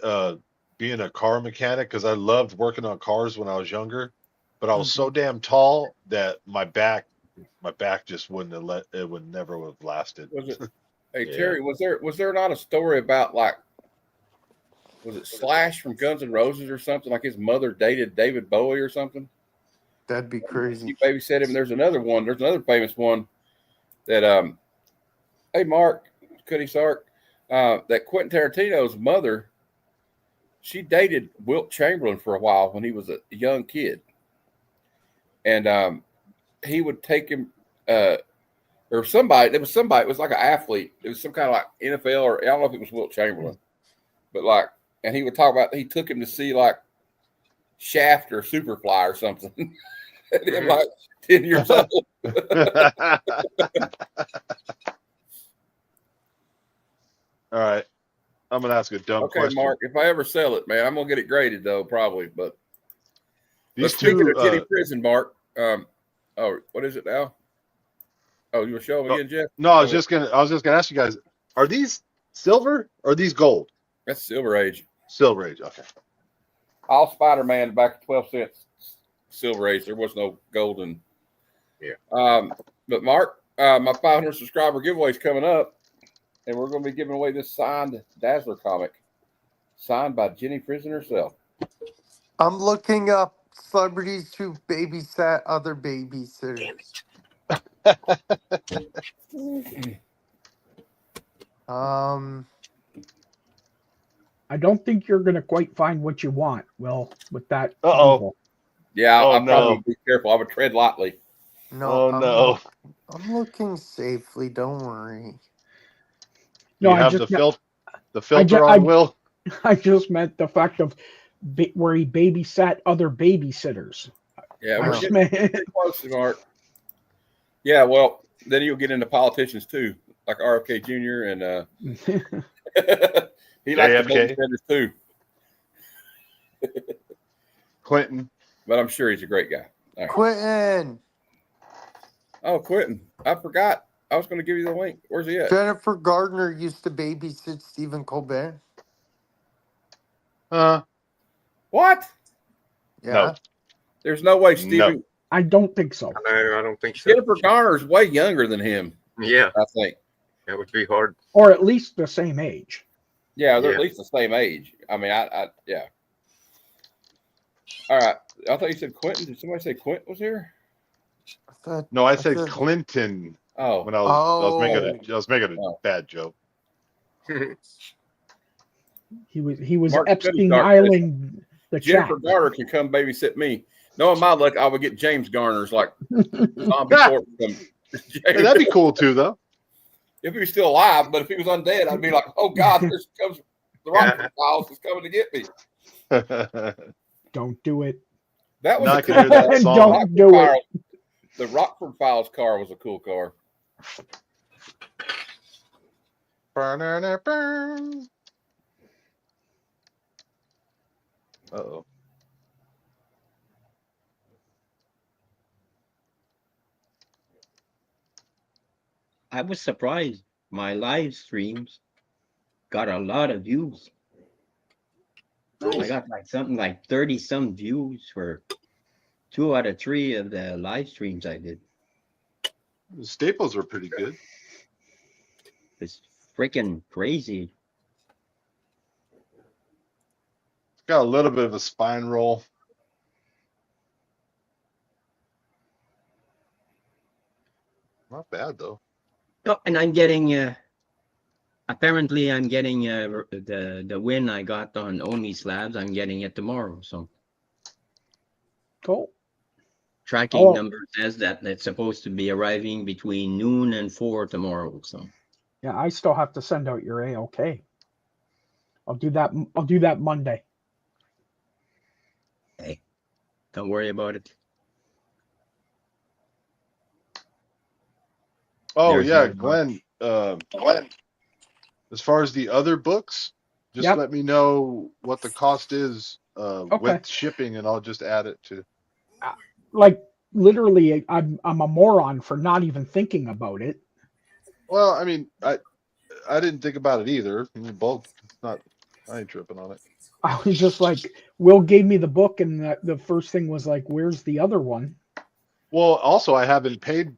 being a car mechanic because I loved working on cars when I was younger, but I was so damn tall that my back just wouldn't have it would never have lasted. Was it? Hey Yeah. Terry, was there not a story about was it Slash from Guns N' Roses or something? Like his mother dated David Bowie or something? That'd be crazy. You babysit him. There's another one. There's another famous one that hey Mark, Cuddy Sark, that Quentin Tarantino's mother, she dated Wilt Chamberlain for a while when he was a young kid. And he would take him or somebody, it was like an athlete. It was some kind of like NFL or I don't know if it was Wilt Chamberlain. But like, and he would talk about he took him to see like Shaft or Superfly or something. And him like 10 years old. All right. I'm going to ask a dumb Okay, question. Mark, if I ever sell it, man, I'm going to get it graded though, probably. But These speaking two, of Jenny Prison, Mark, what is it now? Oh, you were showing again, Jeff? No, I was just gonna ask you guys, are these silver or are these gold? That's Silver Age. Silver Age, okay. All Spider-Man back at 12 cents Silver Age. There was no golden. Yeah. But Mark, my 500 subscriber giveaway is coming up, and we're going to be giving away this signed Dazzler comic, signed by Jenny Prison herself. I'm looking up celebrities who babysat other babysitters. I don't think you're gonna quite find what you want. Well, with that. Uh-oh. Yeah, Oh, I'll no. probably be careful. I would tread lightly. No, Oh, no. I'm looking safely. Don't worry. No, you I have just the meant- filter on, Will? I just meant the fact of where he babysat other babysitters. Yeah, I we're just getting meant- close, Mark. Yeah, well, then you'll get into politicians too, like RFK Jr. and he likes the JFK. babysitters too. Clinton. But I'm sure he's a great guy. All right. Quentin, Oh, Quentin. I forgot. I was going to give you the link. Where's he at? Jennifer Gardner used to babysit Stephen Colbert. What? Yeah. No. There's no way Stephen. I don't think so. No, I don't think so. Jennifer Garner's way younger than him. Yeah. I think. That would be hard. Or at least the same age. Yeah, they're Yeah. at least the same age. I mean, yeah. All right. I thought you said Quentin. Did somebody say Quentin was here? No, I said Clinton Oh. when I was making a bad joke. He was Mark Epstein Goodhart Island the chat. Jennifer Garner can come babysit me. Knowing my luck, I would get James Garner's like zombie corpse from Hey, that'd be cool too, though. If he was still alive, but if he was undead, I'd be like, oh God, here comes the Rockford Files is coming to get me. Don't do it. That was Now a I can cool hear that car. song. Don't do it. The Rockford Files car was a cool car. Uh-oh. I was surprised. My live streams got a lot of views. I got like something like 30 some views for 2 out of 3 of the live streams I did. The staples are pretty good. It's freaking crazy. It's got a little bit of a spine roll. Not bad though. Oh, and I'm getting apparently I'm getting the win I got on Only Slabs. I'm getting it tomorrow. So Cool. tracking number says that it's supposed to be arriving between noon and 4 tomorrow. So Yeah, I still have to send out your AOK. I'll do that. I'll do that Monday. hey, don't worry about it. Oh There's yeah, no- Glenn. As far as the other books, just Yep. let me know what the cost is Okay. with shipping, and I'll just add it to. Like literally, I'm a moron for not even thinking about it. Well, I mean, I didn't think about it either. I mean, both. It's not. I ain't tripping on it. I was just like, Will gave me the book, and the first thing was like, "Where's the other one?" Well, also, I haven't paid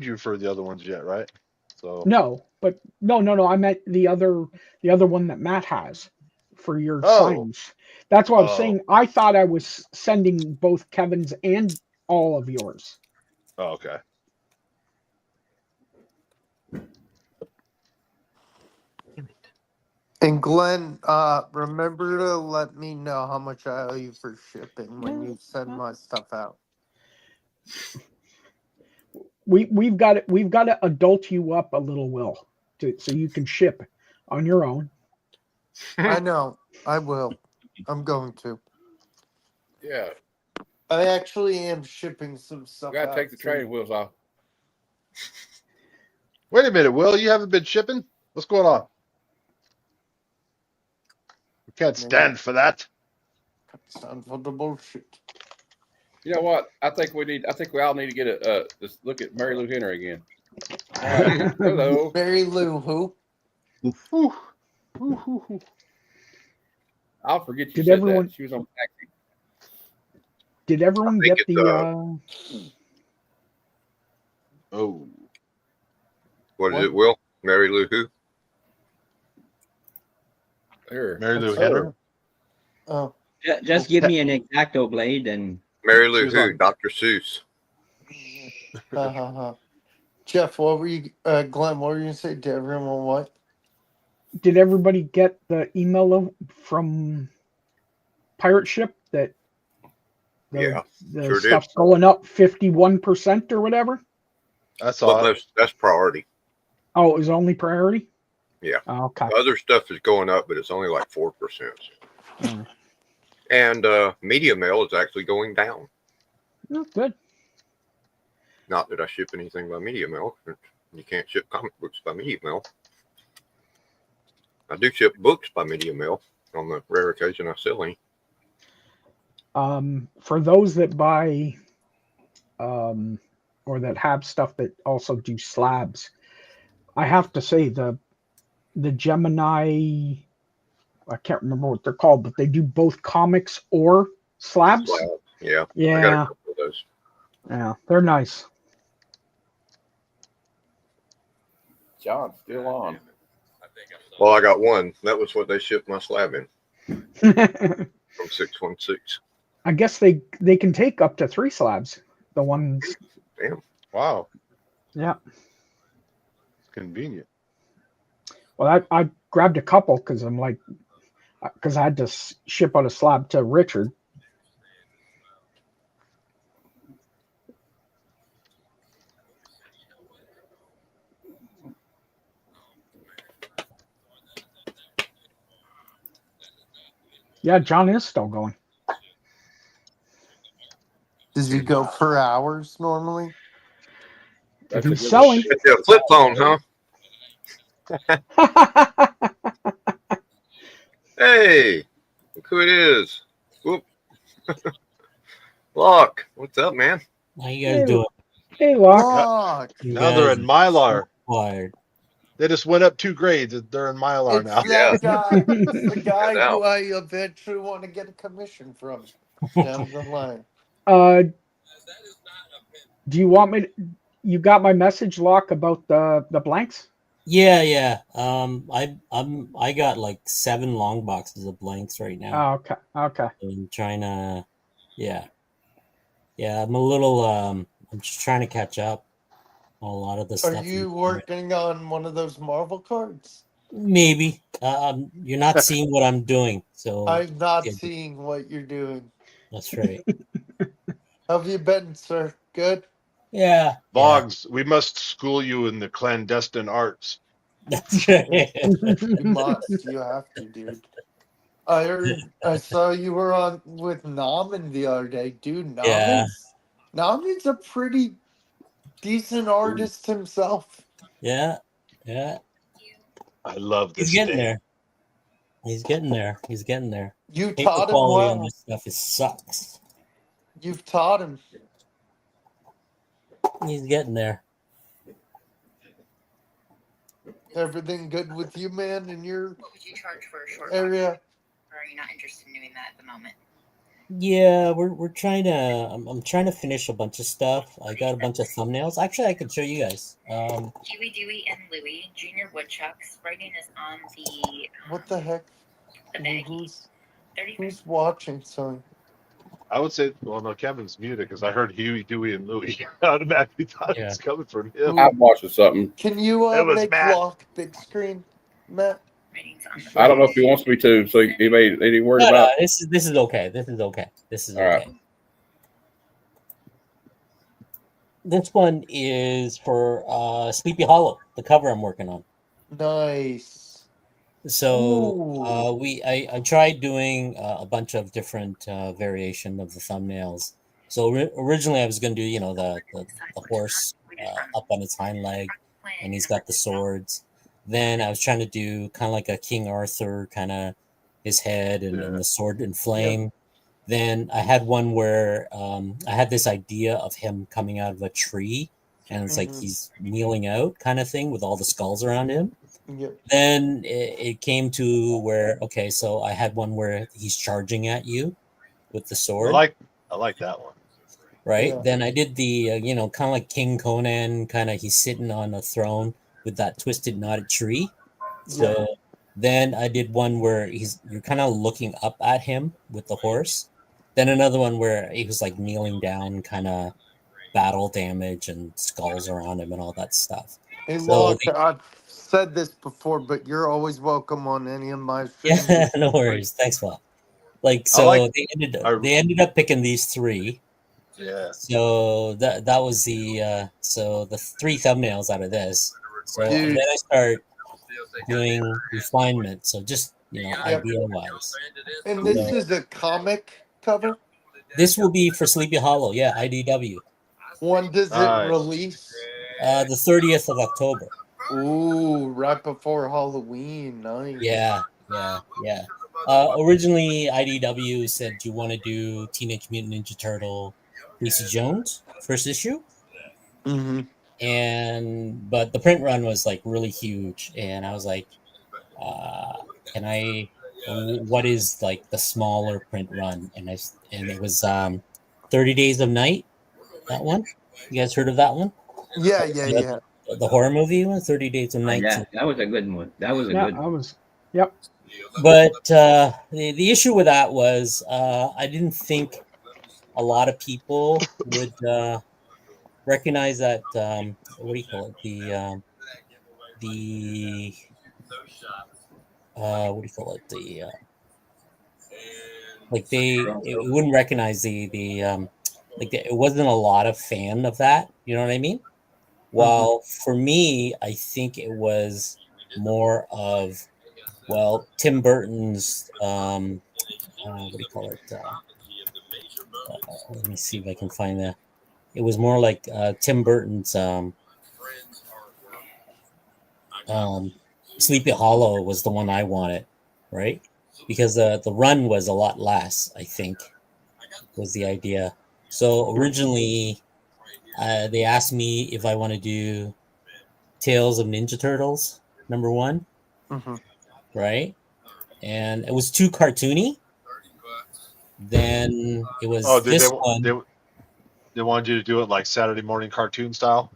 you for the other ones yet, right? So No, but no. I meant the other one that Matt has for your Oh. signs. That's what I was Oh. saying. I thought I was sending both Kevin's and all of yours. Oh, okay. And Glenn, remember to let me know how much I owe you for shipping when you send my stuff out. We've got to adult you up a little, Will, so you can ship on your own. I know. I will. I'm going to. Yeah. I actually am shipping some stuff. Gotta out take the soon. training wheels off. Wait a minute, Will. You haven't been shipping? What's going on? We can't stand for that. Stand for the bullshit. You know what? I think we all need to get a just look at Mary Lou Henry again. Hello. Mary Lou who? I'll forget you Did said everyone- that. She was on taxi. Did everyone get it's, the? Oh. What is it, Will? Mary Lou who? Here. Mary Lou That's Henry? her. Oh. Just give me an X-Acto blade and Mary She Lou was who? on- Dr. Seuss. Jeff, what were you? Glenn, what were you gonna say? Did everyone what? Did everybody get the email from Pirate Ship that Yeah, the sure did. stuff's going up 51% or whatever? I saw Well, it. that's priority. Oh, it was only priority. Yeah. Oh, okay. Other stuff is going up, but it's only like 4%. Mm. And media mail is actually going down. Oh, good. Not that I ship anything by media mail. You can't ship comic books by media mail. I do ship books by media mail on the rare occasion I sell any. For those that buy, or that have stuff that also do slabs, I have to say the Gemini, I can't remember what they're called, but they do both comics or slabs. Yeah. I got Yeah. a couple of those. Yeah, they're nice. John's still on. Well, I got one. That was what they shipped my slab in from 616. I guess they can take up to 3 slabs. The ones. Damn. Wow. Yeah. Convenient. Well, I grabbed a couple because I'm like, because I had to ship out a slab to Richard. Yeah, John is still going. Does he go per hours normally? That's he's a good selling. It's a flip phone, huh? Hey, look who it is. Whoop. Locke, what's up, man? How you guys doing? Hey, Locke. Look, You Now they're guys in are Mylar. Wired. They just went up 2 grades. They're in Mylar it's now. Yeah. that guy. It's the guy Now. who I eventually want to get a commission from down the line. Do you want me? You got my message, Locke, about the blanks? Yeah. I got like 7 long boxes of blanks right now. Oh, okay. I'm trying to, yeah. I'm a little. I'm just trying to catch up on a lot of the Are stuff. you working on one of those Marvel cards? Maybe. You're not seeing what I'm doing, so I'm not yeah, seeing what you're doing. that's right. How have you been, sir? Good? Yeah. Boggs, we must school you in the clandestine arts. That's right. You must. You have to, dude. I saw you were on with Naman the other day. Dude, Yeah. Naman's a pretty decent artist himself. Yeah. I love this. He's getting there. He's getting there. You Paper taught him quality well. on this stuff sucks. You've taught him. He's getting there. Everything good with you, man, in your What would you charge for a short area? box? Or are you not interested in doing that at the moment? Yeah, we're trying to. I'm trying to finish a bunch of stuff. I got a bunch of thumbnails. Actually, I could show you guys. Huey, Dewey, and Louie, Junior Woodchucks. Writing is on the What the heck? the baggie. Who's watching? Sorry. I would say, well, no, Kevin's muted because I heard Huey, Dewey, and Louie. I automatically thought it was coming from him. I'm watching something. Can you It was make Matt. Locke big screen, Matt? I don't know if he wants me to, so he ain't worried No, about. this is okay. This is okay. All right. This one is for Sleepy Hollow, the cover I'm working on. Nice. So I tried doing a bunch of different variation of the thumbnails. So originally I was going to do the horse up on its hind leg, and he's got the swords. Then I was trying to do kind of like a King Arthur, kind of his head and the sword in flame. Then I had one where I had this idea of him coming out of a tree, and it's like he's kneeling out kind of thing with all the skulls around him. Yep. Then it came to where, okay, so I had one where he's charging at you with the sword. I like that one. Right? Yeah. Then I did the, kind of like King Conan, kind of he's sitting on a throne with that twisted, knotted tree. So then I did one where you're kind of looking up at him with the horse. Then another one where he was like kneeling down, kind of battle damage and skulls around him and all that stuff. Hey, So Locke, I've said this before, but you're always welcome on any of my streams. yeah, no worries. Thanks, Bob. They ended up picking these 3. Yeah. So that was the 3 thumbnails out of this. So and Dude. then I start doing refinement. So just idea wise. And this is a comic cover? This will be for Sleepy Hollow, yeah, IDW. When does it release? The 30th of October. Ooh, right before Halloween. Nice. Yeah. Originally, IDW said, "Do you want to do Teenage Mutant Ninja Turtle, Casey Jones first issue?" Mm-hmm. But the print run was like really huge, and I was like, "Can I? What is like the smaller print run?" And it was 30 Days of Night. That one, you guys heard of that one? Yeah. The horror movie one, 30 Days of Night. Yeah, that was a good one. Yep. But the issue with that was I didn't think a lot of people would recognize that. What do you call it? What do you call it? It wouldn't recognize it wasn't a lot of fan of that. You know what I mean? While for me, I think it was more of, Tim Burton's, what do you call it? Let me see if I can find that. It was more like Tim Burton's Sleepy Hollow was the one I wanted, right? Because the run was a lot less, I think, was the idea. So originally, they asked me if I want to do Tales of Ninja Turtles #1, right? And it was too cartoony. Then it was this one. They wanted you to do it like Saturday morning cartoon style.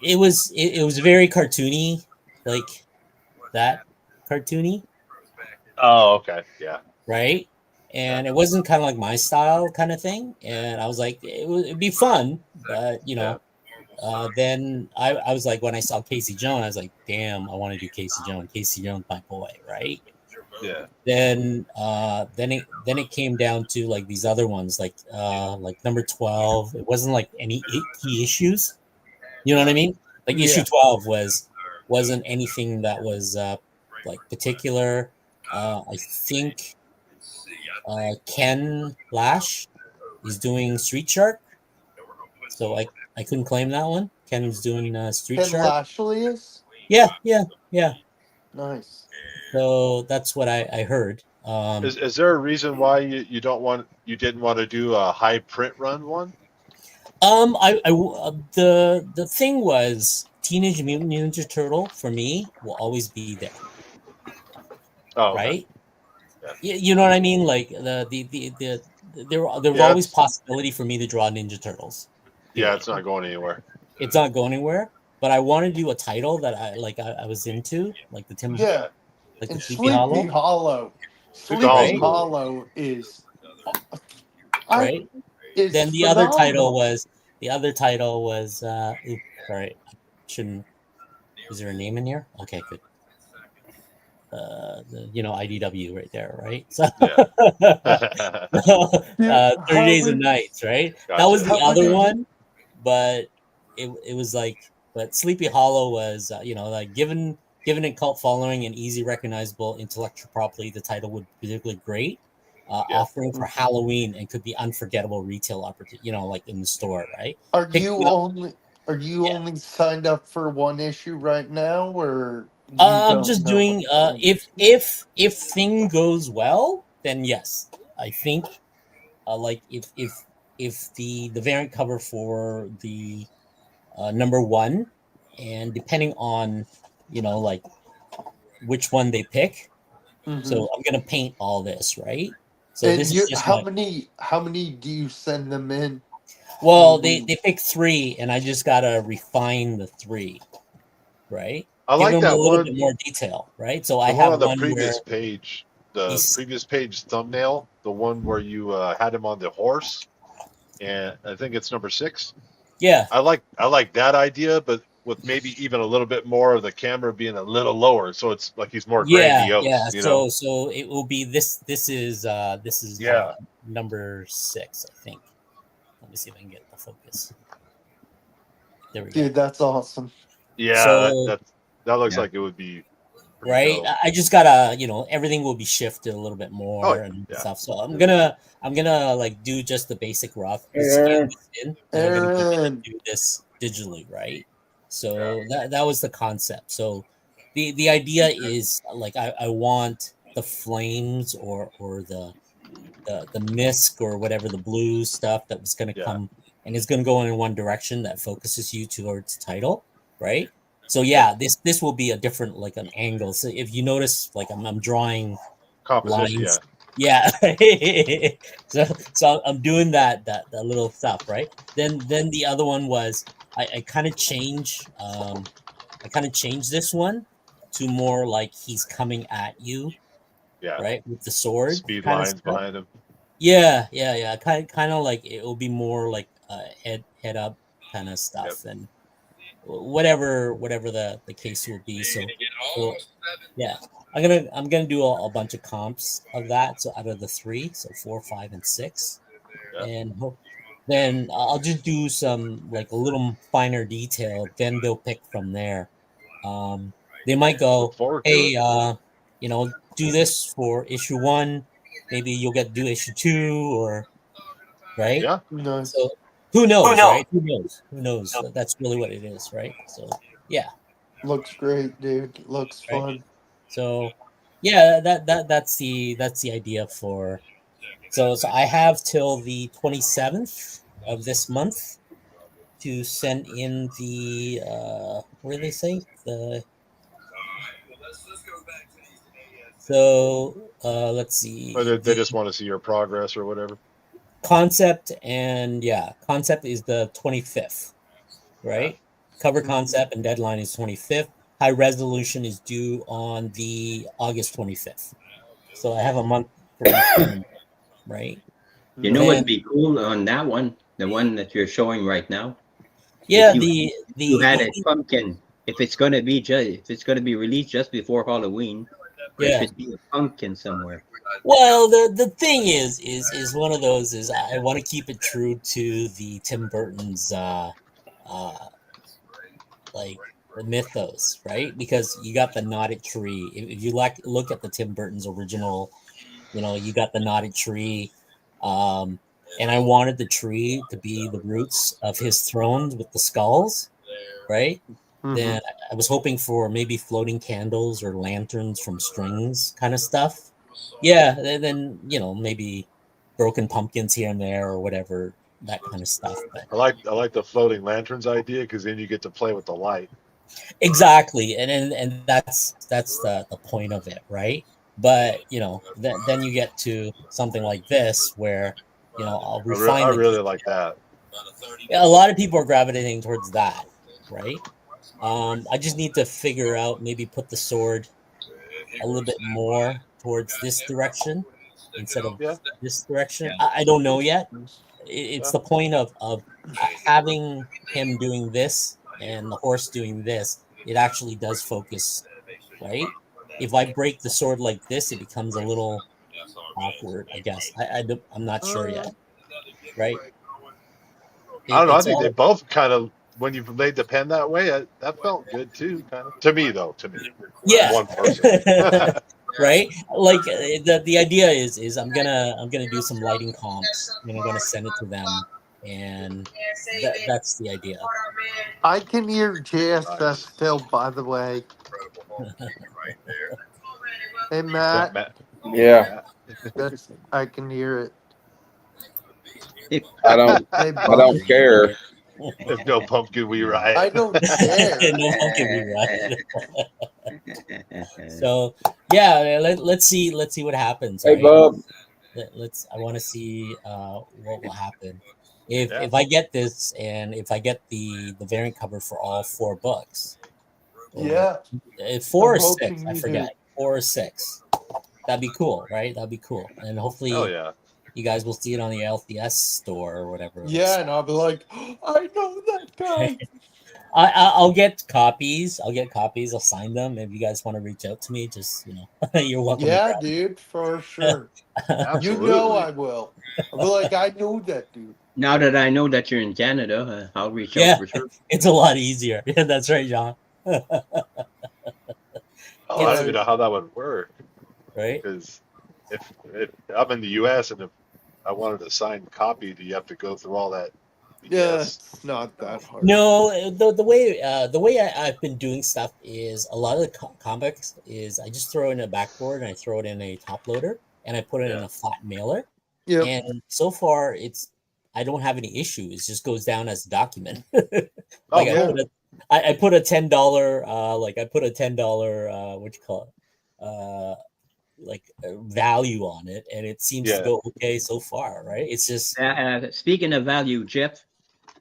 It was very cartoony, like that cartoony. Oh, okay, yeah. Right, and it wasn't kind of like my style kind of thing. And I was like, it'd be fun, but you know. Then I was like, when I saw Casey Jones, I was like, damn, I want to do Casey Jones. Casey Jones, my boy, right? Yeah. Then it came down to like these other ones, like number 12. It wasn't like any key issues. You know what I mean? Like issue 12 wasn't anything that was like particular. I think Ken Lash is doing Street Shark, so I couldn't claim that one. Ken's doing Street Ken Shark. Lashley is? Yeah. Nice. So that's what I heard. Is there a reason why you didn't want to do a high print run one? The thing was Teenage Mutant Ninja Turtle for me will always be there. Oh, right. Yeah. You know what I mean? Like there was always possibility for me to draw Ninja Turtles. Yeah, it's not going anywhere. It's not going anywhere. But I want to do a title that I was into, like the Tim. Yeah. Like and the Sleepy Hollow. Sleepy Hollow is right. Then the other title was sorry, shouldn't. Is there a name in here? Okay, good. IDW right there, right? So 30 Days and Nights, right? Gotcha. That was the other one, but it was like, but Sleepy Hollow was, like given a cult following and easy recognizable intellectual property, the title would be particularly great. Offering for Halloween and could be unforgettable retail opportunity, like in the store, right? Are you only signed up for one issue right now, or I'm just doing if thing goes well, then yes. I think like if the variant cover for the #1, and depending on like which one they pick, so I'm gonna paint all this, right? So and this is just how many do you send them in? Well, they pick 3, and I just gotta refine the 3, right? I like Give them that a little one. bit more detail, right? So I The have one on the one previous where page, previous page thumbnail, the one where you had him on the horse, and I think it's number 6. Yeah, I like that idea, but with maybe even a little bit more of the camera being a little lower, so it's like he's more grandiose. yeah. You know? So it will be this. This is number 6, I think. Let me see if I can get the focus. There we go. Dude, that's awesome. Yeah, So- that looks like it would be pretty Right, dope. I just gotta, everything will be shifted a little bit more and stuff. So I'm gonna like do just the basic rough, scan this in, and I'm gonna do this digitally, right? So that was the concept. So the idea is like I want the flames or the misc or whatever, the blue stuff that was gonna come and it's gonna go in one direction that focuses you towards the title, right? So this will be a different, like an angle. So if you notice, like I'm drawing Composition, lines. Yeah. so I'm doing that little stuff, right? Then the other one was I kind of changed this one to more like he's coming at you, right, with the sword. Speed kinda lines stuff. behind him. Yeah. Kind of like it will be more like head up kind of stuff and whatever the case will be. So yeah, I'm gonna do a bunch of comps of that. So out of the 3, so 4, 5, and 6, and then I'll just do some like a little finer detail. Then they'll pick from there. They might go, hey, do this for issue 1. Maybe you'll get to do issue 2, or right. Nice. Who knows, right? Who knows? Who knows? That's really what it is, right? So yeah, Looks great, dude. Looks right. fun. So yeah, that's the idea for. So I have till the 27th of this month to send in the what do they say the. So let's see. Or they just want to see your progress or whatever. Concept concept is the 25th, right? Cover concept and deadline is 25th. High resolution is due on the August 25th. So I have a month for each, right? You know what'd be cool on that one? The one that you're showing right now. Yeah, if you had a pumpkin. If it's gonna be released just before Halloween, there should be a pumpkin somewhere. Well, the thing is one of those is I want to keep it true to the Tim Burton's like the mythos, right? Because you got the knotted tree. If you look at the Tim Burton's original, you got the knotted tree, and I wanted the tree to be the roots of his throne with the skulls, right? Then I was hoping for maybe floating candles or lanterns from strings kind of stuff. Yeah, then maybe broken pumpkins here and there or whatever, that kind of stuff. But I like the floating lanterns idea because then you get to play with the light. exactly, and that's the point of it, right? But then you get to something like this where I'll refine. I really like that. A lot of people are gravitating towards that, right? I just need to figure out, maybe put the sword a little bit more towards this direction instead of this direction. I don't know yet. It's the point of having him doing this and the horse doing this. It actually does focus, right? If I break the sword like this, it becomes a little awkward, I guess. I'm not sure yet, right? I don't know. I think they both kind of, when you laid the pen that way, that felt good too, kind of. To me, though, Yeah. one person. Right? Like the idea is I'm gonna do some lighting comps and I'm gonna send it to them, and that's the idea. I can hear JSS still, by the way. Hey, Matt. Yeah. I can hear it. I don't care. If no pumpkin, we ride. I don't care. No pumpkin, we ride. So yeah, let's see what happens. Hey, right? Bob. I want to see what will happen if I get this, and if I get the variant cover for all 4 books. Yeah. 4 or I'm 6, hoping I you forget. 4 or 6. That'd be cool, right? That'd be cool, and hopefully, you guys will see it on the LCS store or whatever. Yeah, and I'll be like, I know that guy. I'll get copies. I'll sign them. If you guys want to reach out to me, just you're welcome. Yeah, dude, for sure. You know I will. I'll be like, I know that dude. Now that I know that you're in Canada, I'll reach Yeah, out for sure. it's a lot easier. Yeah, that's right, John. I don't even know how that would work. Right? Because if I'm in the U.S. and if I wanted a signed copy, do you have to go through all that? Yeah, it's not that hard. No, the way I've been doing stuff is a lot of the comics is I just throw it in a backboard and I throw it in a top loader and I put it in a flat mailer. Yeah. And so far I don't have any issues. It just goes down as a document. Oh, I put a $10 what you call it, value on it, and it seems to go okay so far, right? It's just Speaking of value, Jeff,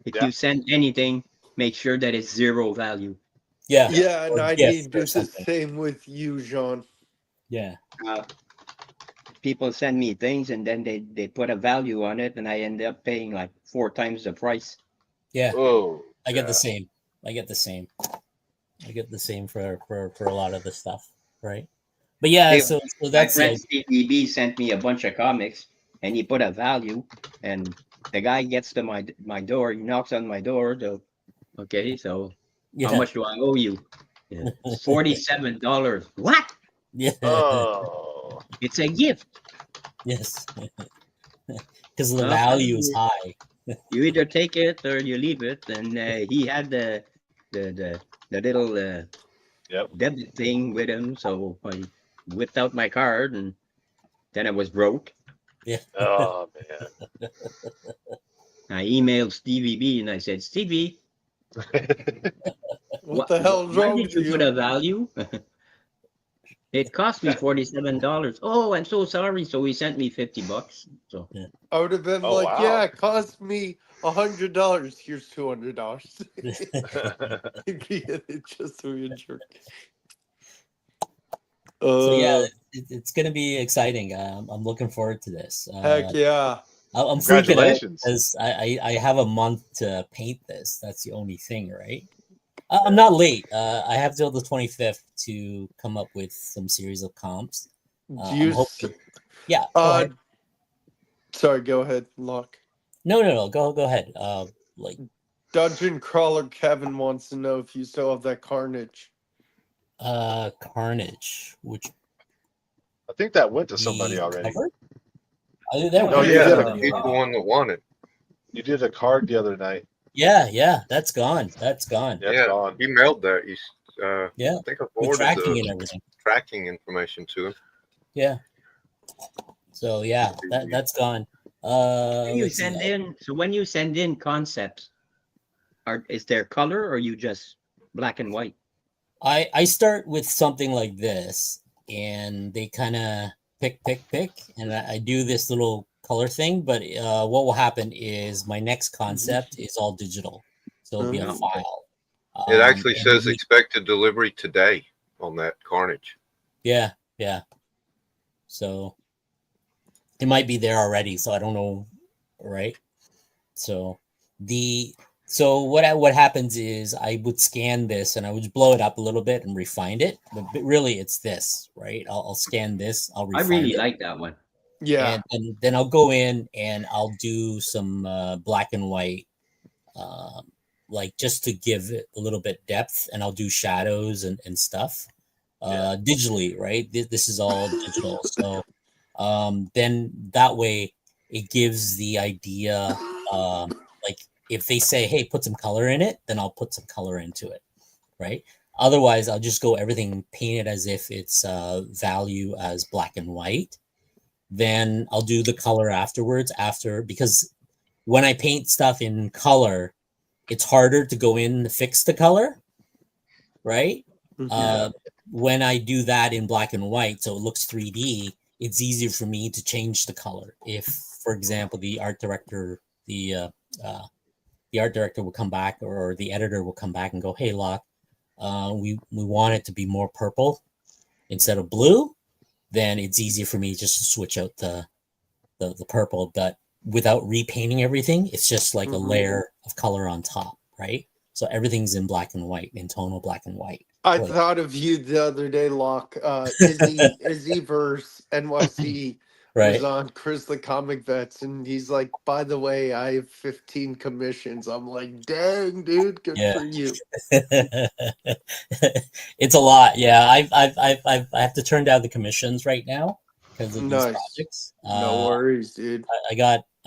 if you send anything, make sure that it's 0 value. Yeah. Yeah, and I need to do the same with you, Jean. Yeah. People send me things and then they put a value on it, and I end up paying like 4 times the price. Yeah. Oh, I get the same. I get the same for a lot of the stuff, right? But yeah, so that's my friend CDB sent me a bunch of comics, and he put a value, and the guy gets to my door. He knocks on my door. Okay, so how much do I owe you? Yeah. $47. What? Yeah. It's a gift. Yes. Because the value is high. You either take it or you leave it. And he had the little debit thing with him, so I whipped out my card, and then it was broke. Yeah. Oh man. I emailed Stevie B and I said, Stevie, What the hell is why wrong did with you you? put a value? It cost me $47. Oh, I'm so sorry. So he sent me $50. So I would have been Oh, like, wow. yeah, it cost me $100. Here's $200. It's just a weird jerk. So yeah, it's gonna be exciting. I'm looking forward to this. Heck yeah. I'm freaking out Congratulations. because I have a month to paint this. That's the only thing, right? I'm not late. I have till the 25th to come up with some series of comps. Do I'm you hoping- yeah. Go ahead. Sorry, go ahead, Locke. No. Go ahead. Like Dungeon Crawler Kevin wants to know if you still have that Carnage. Carnage, which I think that went to somebody the already. cover? No, No, you yeah. did. He's the one that won it. You did a card the other night. Yeah, that's gone. That's gone. That's Yeah, gone. he mailed that. He's Yeah, I think I with forwarded tracking and the everything. tracking information to him. Yeah. So yeah, that's gone. when you Let's see. send in, so when you send in concepts, is there color or you just black and white? I start with something like this, and they kind of pick, and I do this little color thing. But what will happen is my next concept is all digital, so it'll be a file. It actually and says we- expected delivery today on that Carnage. Yeah. So it might be there already, so I don't know, right? So what happens is I would scan this and I would blow it up a little bit and refine it, but really it's this, right? I'll scan this, I'll I refine really it. like that one. Yeah. And then I'll go in and I'll do some black and white, like just to give it a little bit depth, and I'll do shadows and stuff digitally, right? This is all digital. So then that way it gives the idea, like if they say, hey, put some color in it, then I'll put some color into it, right? Otherwise, I'll just go everything painted as if it's value as black and white. Then I'll do the color afterwards because when I paint stuff in color, it's harder to go in and fix the color, right? When I do that in black and white, so it looks 3D, it's easier for me to change the color. If, for example, the art director will come back, or the editor will come back and go, hey, Locke, we want it to be more purple instead of blue, then it's easier for me just to switch out the purple, but without repainting everything, it's just like a layer of color on top, right? So everything's in black and white, in tonal black and white. I Like- thought of you the other day, Locke. Izzy verse NYC Right. was on Chris the Comic Vets, and he's like, by the way, I have 15 commissions. I'm like, dang, dude, good Yeah. for you. It's a lot. Yeah, I have to turn down the commissions right now because of Nice. these projects. No worries, dude.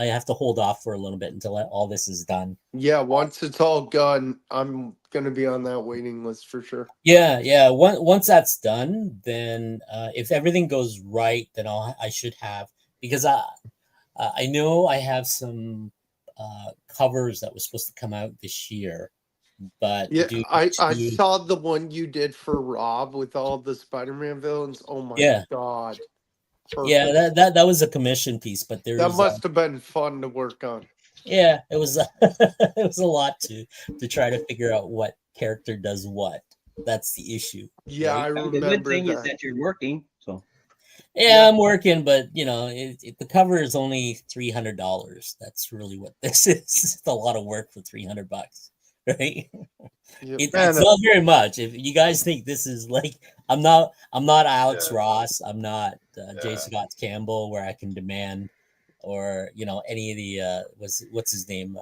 I have to hold off for a little bit until all this is done. Yeah, once it's all done, I'm gonna be on that waiting list for sure. Yeah. Once that's done, then if everything goes right, then I should have, because I know I have some covers that was supposed to come out this year, but Yeah, due I to- saw the one you did for Rob with all the Spider-Man villains. Oh my Yeah. god. yeah, Perfect. that was a commission piece, but there That was must have been fun to work on. yeah, it was it was a lot to try to figure out what character does what. That's the issue. Yeah, I The good remember thing is that. that you're working. So Yeah, I'm working, but the cover is only $300. That's really what this is. It's a lot of work for $300, right? Yep. It's Man, not very much. If you guys think this is like, I'm not Alex Ross, I'm not J. Scott Campbell, where I can demand, or any of the what's his name,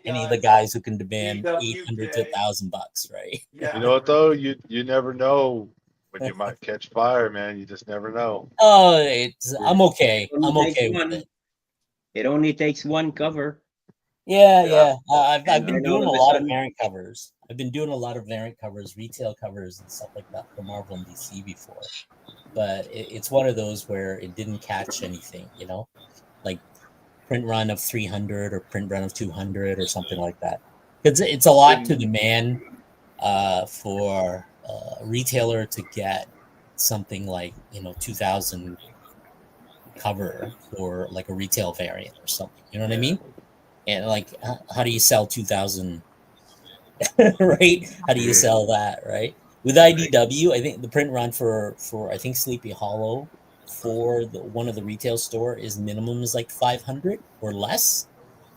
any of the guys who can demand $800 to $1,000, right? You know what though? You never know when you might catch fire, man. You just never know. Oh, I'm okay. I'm only takes okay with one. it. It only takes one cover. Yeah. I've And I been know doing a the lot of sun. variant covers. I've been doing a lot of variant covers, retail covers, and stuff like that for Marvel and DC before. But it's one of those where it didn't catch anything, you know, like print run of 300 or print run of 200 or something like that. It's a lot to demand for a retailer to get something like 2,000 cover for like a retail variant or something. You know what I mean? And like, how do you sell 2,000? Right? How do you sell that? Right? With IDW, I think the print run for I think Sleepy Hollow for one of the retail store is minimum is like 500 or less.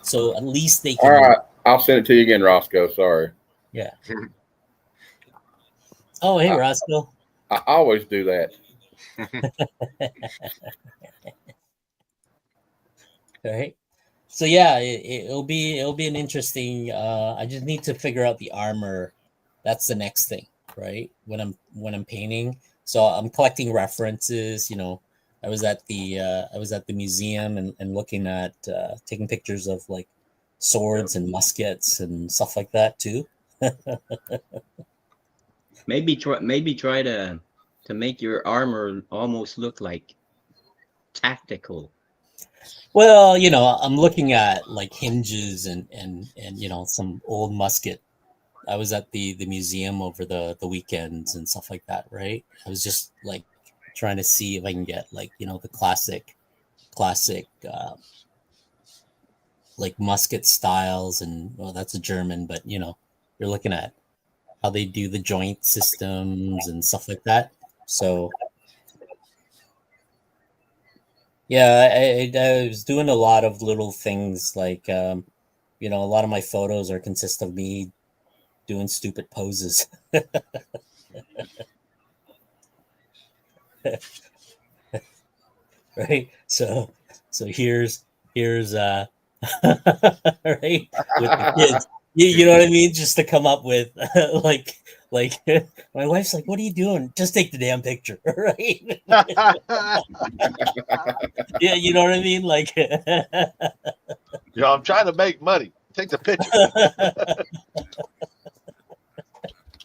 So at least they All can. right, I'll send it to you again, Roscoe. Sorry. Yeah. Oh, hey, Roscoe. I always do that. Right. So yeah, it'll be an interesting. I just need to figure out the armor. That's the next thing, right? When I'm painting, so I'm collecting references. You know, I was at the museum and looking at taking pictures of like swords and muskets and stuff like that too. Maybe try to make your armor almost look like tactical. Well, I'm looking at like hinges and some old musket. I was at the museum over the weekends and stuff like that, right? I was just like trying to see if I can get like the classic like musket styles, and well, that's a German, but you're looking at how they do the joint systems and stuff like that. So yeah, I was doing a lot of little things like, a lot of my photos consist of me doing stupid poses. Right. So here's right with the kids. You know what I mean? Just to come up with like my wife's like, "What are you doing? Just take the damn picture," right? Yeah, you know what I mean? Like, I'm trying to make money. Take the picture.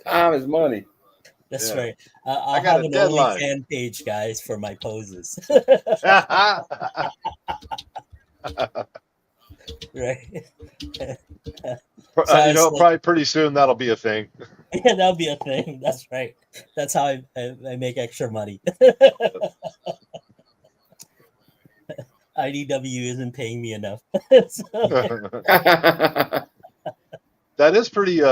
Time is money. That's Yeah. right. I'll I got have a an deadline. OnlyFans page, guys, for my poses. Right. Probably pretty soon that'll be a thing. Yeah, that'll be a thing. That's right. That's how I make extra money. IDW isn't paying me enough. That is pretty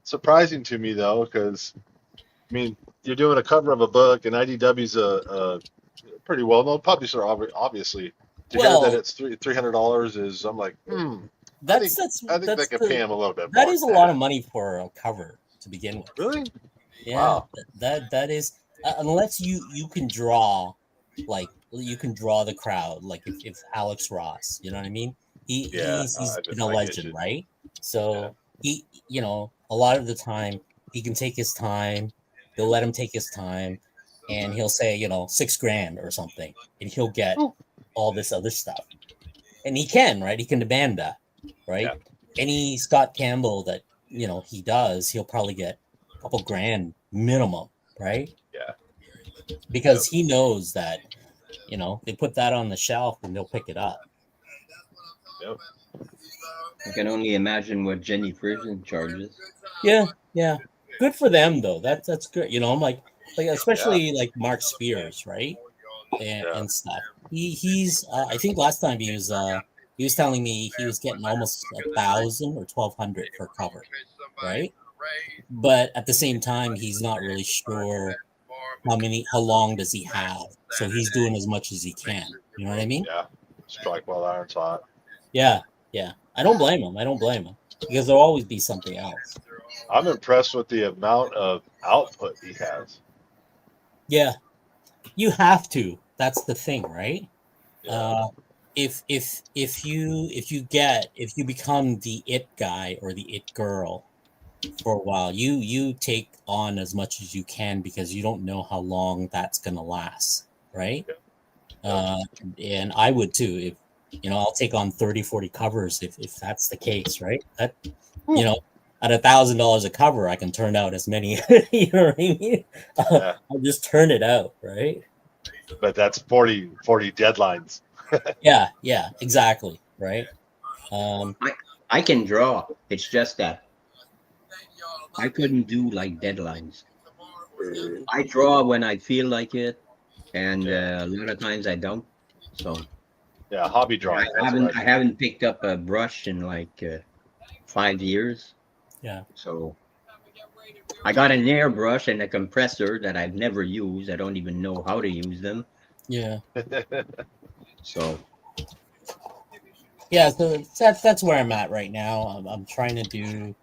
surprising to me, though, because I mean, you're doing a cover of a book, and IDW's a pretty well-known publisher, obviously. To hear that it's $300 is, I'm like, I think they could pay him a little bit more. That is a lot of money for a cover to begin with. Really? Yeah. Wow. That is unless you can draw, like you can draw the crowd, like if Alex Ross, you know what I mean? He's been a legend, right? So he, a lot of the time he can take his time. They'll let him take his time, and he'll say, $6,000 or something, and he'll get all this other stuff. And he can, right? He can demand that, right? Yeah. Any Scott Campbell that, he does, he'll probably get a couple grand minimum, right? Yeah. Because he knows that, they put that on the shelf and they'll pick it up. Yep. I can only imagine what Jenny Frison charges. Yeah. Good for them though. That's good. I'm like especially like Mark Spears, right? And stuff. He's I think last time he was telling me he was getting almost 1,000 or 1,200 for cover, right? But at the same time, he's not really sure how long does he have. So he's doing as much as he can. You know what I mean? Yeah. Strike while iron's hot. Yeah. I don't blame him. Because there'll always be something else. I'm impressed with the amount of output he has. Yeah. You have to. That's the thing, right? Yeah. If you become the it guy or the it girl for a while, you take on as much as you can because you don't know how long that's gonna last, right? And I would too. I'll take on 30, 40 covers if that's the case, right? That, at $1,000 a cover, I can turn out as many. You know what I mean? Yeah. I'll just turn it out, right? But that's 40 deadlines. Yeah, exactly, right? I can draw. It's just that I couldn't do like deadlines. I draw when I feel like it, and a lot of times I don't. So yeah, hobby drawing. I haven't picked up a brush in like 5 years. Yeah. So I got an airbrush and a compressor that I've never used. I don't even know how to use them. Yeah. So. Yeah, so that's where I'm at right now. I'm trying to do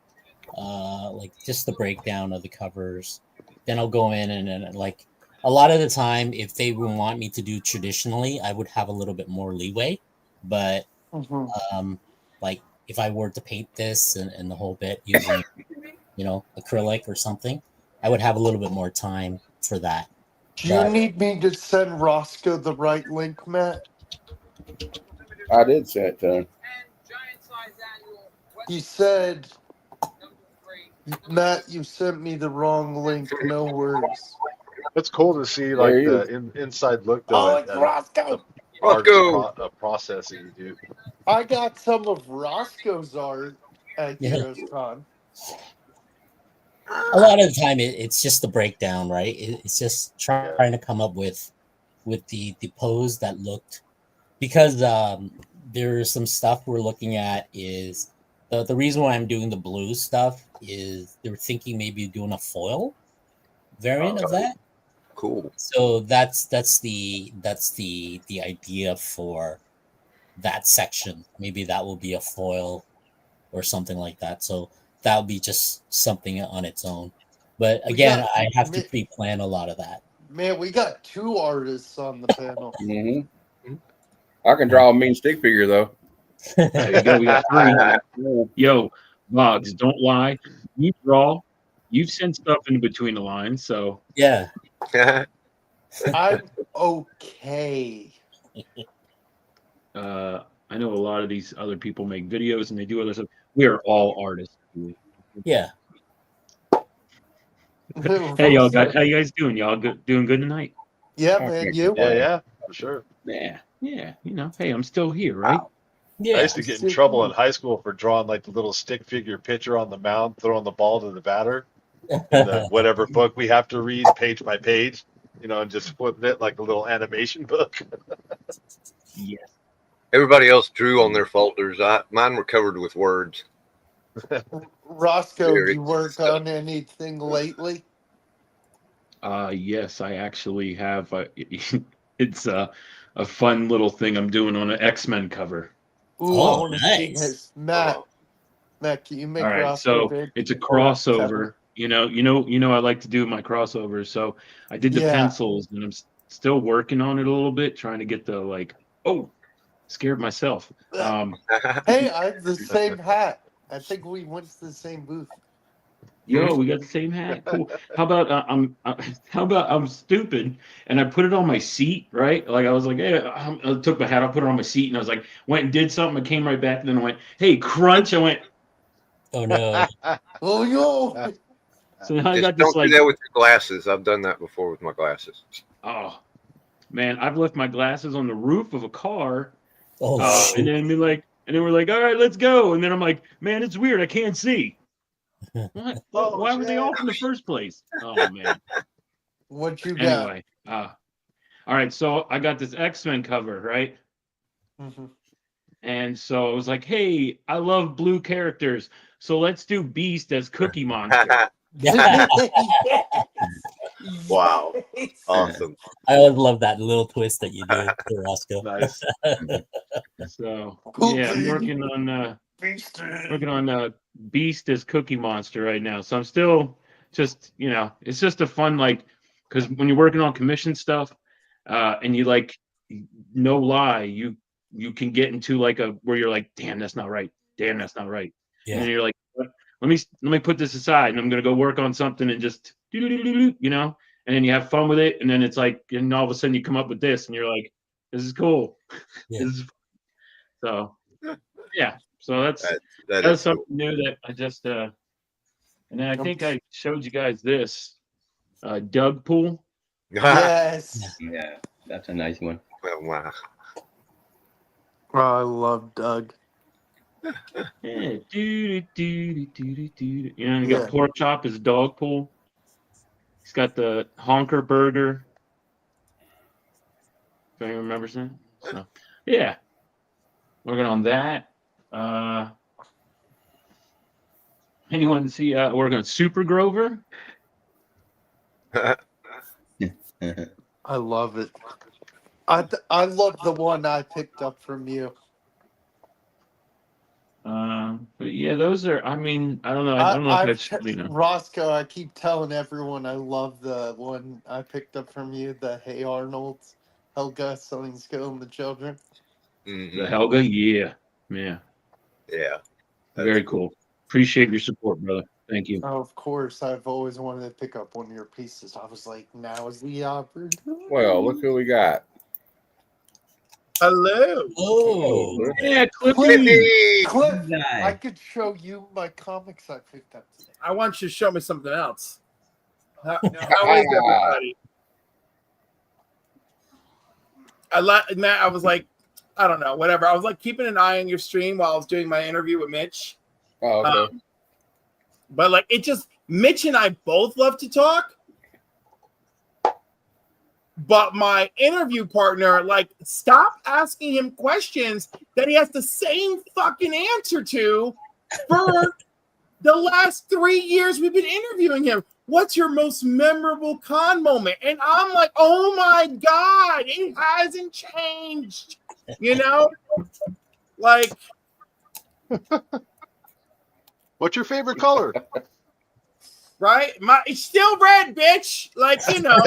like just the breakdown of the covers. Then I'll go in and like a lot of the time, if they would want me to do traditionally, I would have a little bit more leeway. But like if I were to paint this and the whole bit using acrylic or something, I would have a little bit more time for that. Do you need me to send Roscoe the right link, Matt? I did say it to him. He said, Matt, you sent me the wrong link. No worries. It's cool to see like the inside look though. It's Roscoe. Roscoe processing you do. I got some of Roscoe's art at HeroesCon. A lot of the time, it's just the breakdown, right? It's just trying to come up with the pose that looked, because there's some stuff we're looking at is the reason why I'm doing the blue stuff is they were thinking maybe doing a foil variant of that. Cool. So that's the idea for that section. Maybe that will be a foil or something like that. So that'll be just something on its own. But again, I have to pre-plan a lot of that. Man, we got 2 artists on the panel. I can draw a mean stick figure though. There you go. We got 3. Yo, Boggs, don't lie. You draw. You've sent stuff in between the lines, so yeah. I'm okay. I know a lot of these other people make videos and they do other stuff. We are all artists. Yeah. Hey, y'all guys, how you guys doing? Y'all doing good tonight? Yeah, man. You? Yeah, for sure. Yeah. Hey, I'm still here, right? I used to get in trouble in high school for drawing like the little stick figure picture on the mound, throwing the ball to the batter. In whatever book we have to read page by page, and just flipping it like a little animation book. Yes. Everybody else drew on their folders. Mine were covered with words. Roscoe, you work on anything lately? Yes, I actually have. It's a fun little thing I'm doing on an X-Men cover. Ooh, nice. Matt, can you make all right, Roscoe so big? it's a crossover. You know, I like to do my crossovers. So I did the pencils, and I'm still working on it a little bit, trying to get the scared myself. Hey, I have the same hat. I think we went to the same booth. Yo, we got the same hat. Cool. How about I'm stupid and I put it on my seat, right? Like I was like, hey, I took my hat, I put it on my seat, and I was like, went and did something. I came right back, and then I went, hey, crunch. I went, oh no, oh no. So now I got Don't this do that with your glasses. I've done that before with my glasses. Oh man, I've left my glasses on the roof of a car. Oh, and then we're like, all right, let's go. And then I'm like, man, it's weird. I can't see. What? Why were they off in the first place? Oh man. What you got? Anyway, all right. So I got this X-Men cover, right? Mm-hmm. And so I was like, hey, I love blue characters, so let's do Beast as Cookie Monster. Wow. Awesome. I always love that little twist that you do, Roscoe. Nice. So yeah, I'm working on Beast as Cookie Monster right now. So I'm still just, it's just a fun, because when you're working on commission stuff, and you no lie, you can get into where you're like, damn, that's not right. Damn, that's not right. Yeah. And then you're like, let me put this aside, and I'm gonna go work on something and just and then you have fun with it, and then it's and all of a sudden you come up with this, and you're like, this is cool. Yeah. So yeah, so that's that that's is something new that I just and then I think I showed you guys this Doug pool. Yes. Yeah, that's a nice one. Well, wow. Oh, I love Doug. Yeah, you know, you Yeah. got Pork Chop as dog pool. He's got the Honker Burger. If anyone remembers that. So, yeah, working on that. Anyone see working on Super Grover? I love it. I love the one I picked up from you. But yeah, those are. I mean, I don't know. I don't know if that's Roscoe, I keep telling everyone I love the one I picked up from you, the Hey Arnold's Helga selling skill and the children. The Helga. Yeah. Yeah. Very cool. Appreciate your support, brother. Thank you. Oh, of course, I've always wanted to pick up one of your pieces. I was like, now is the opportunity. Well, look who we got. Hello. Oh, yeah, Cliffy. Cliff, I could show you my comics I picked up today. I want you to show me something else. How is everybody? Matt, I was like, I don't know, whatever. I was like keeping an eye on your stream while I was doing my interview with Mitch. Oh, okay. But like, it just, Mitch and I both love to talk. But my interview partner, like, stop asking him questions that he has the same fucking answer to for the last 3 years we've been interviewing him. What's your most memorable con moment? And I'm like, oh my God, it hasn't changed. You know? Like, What's your favorite color? right? It's still red, bitch. Like, you know.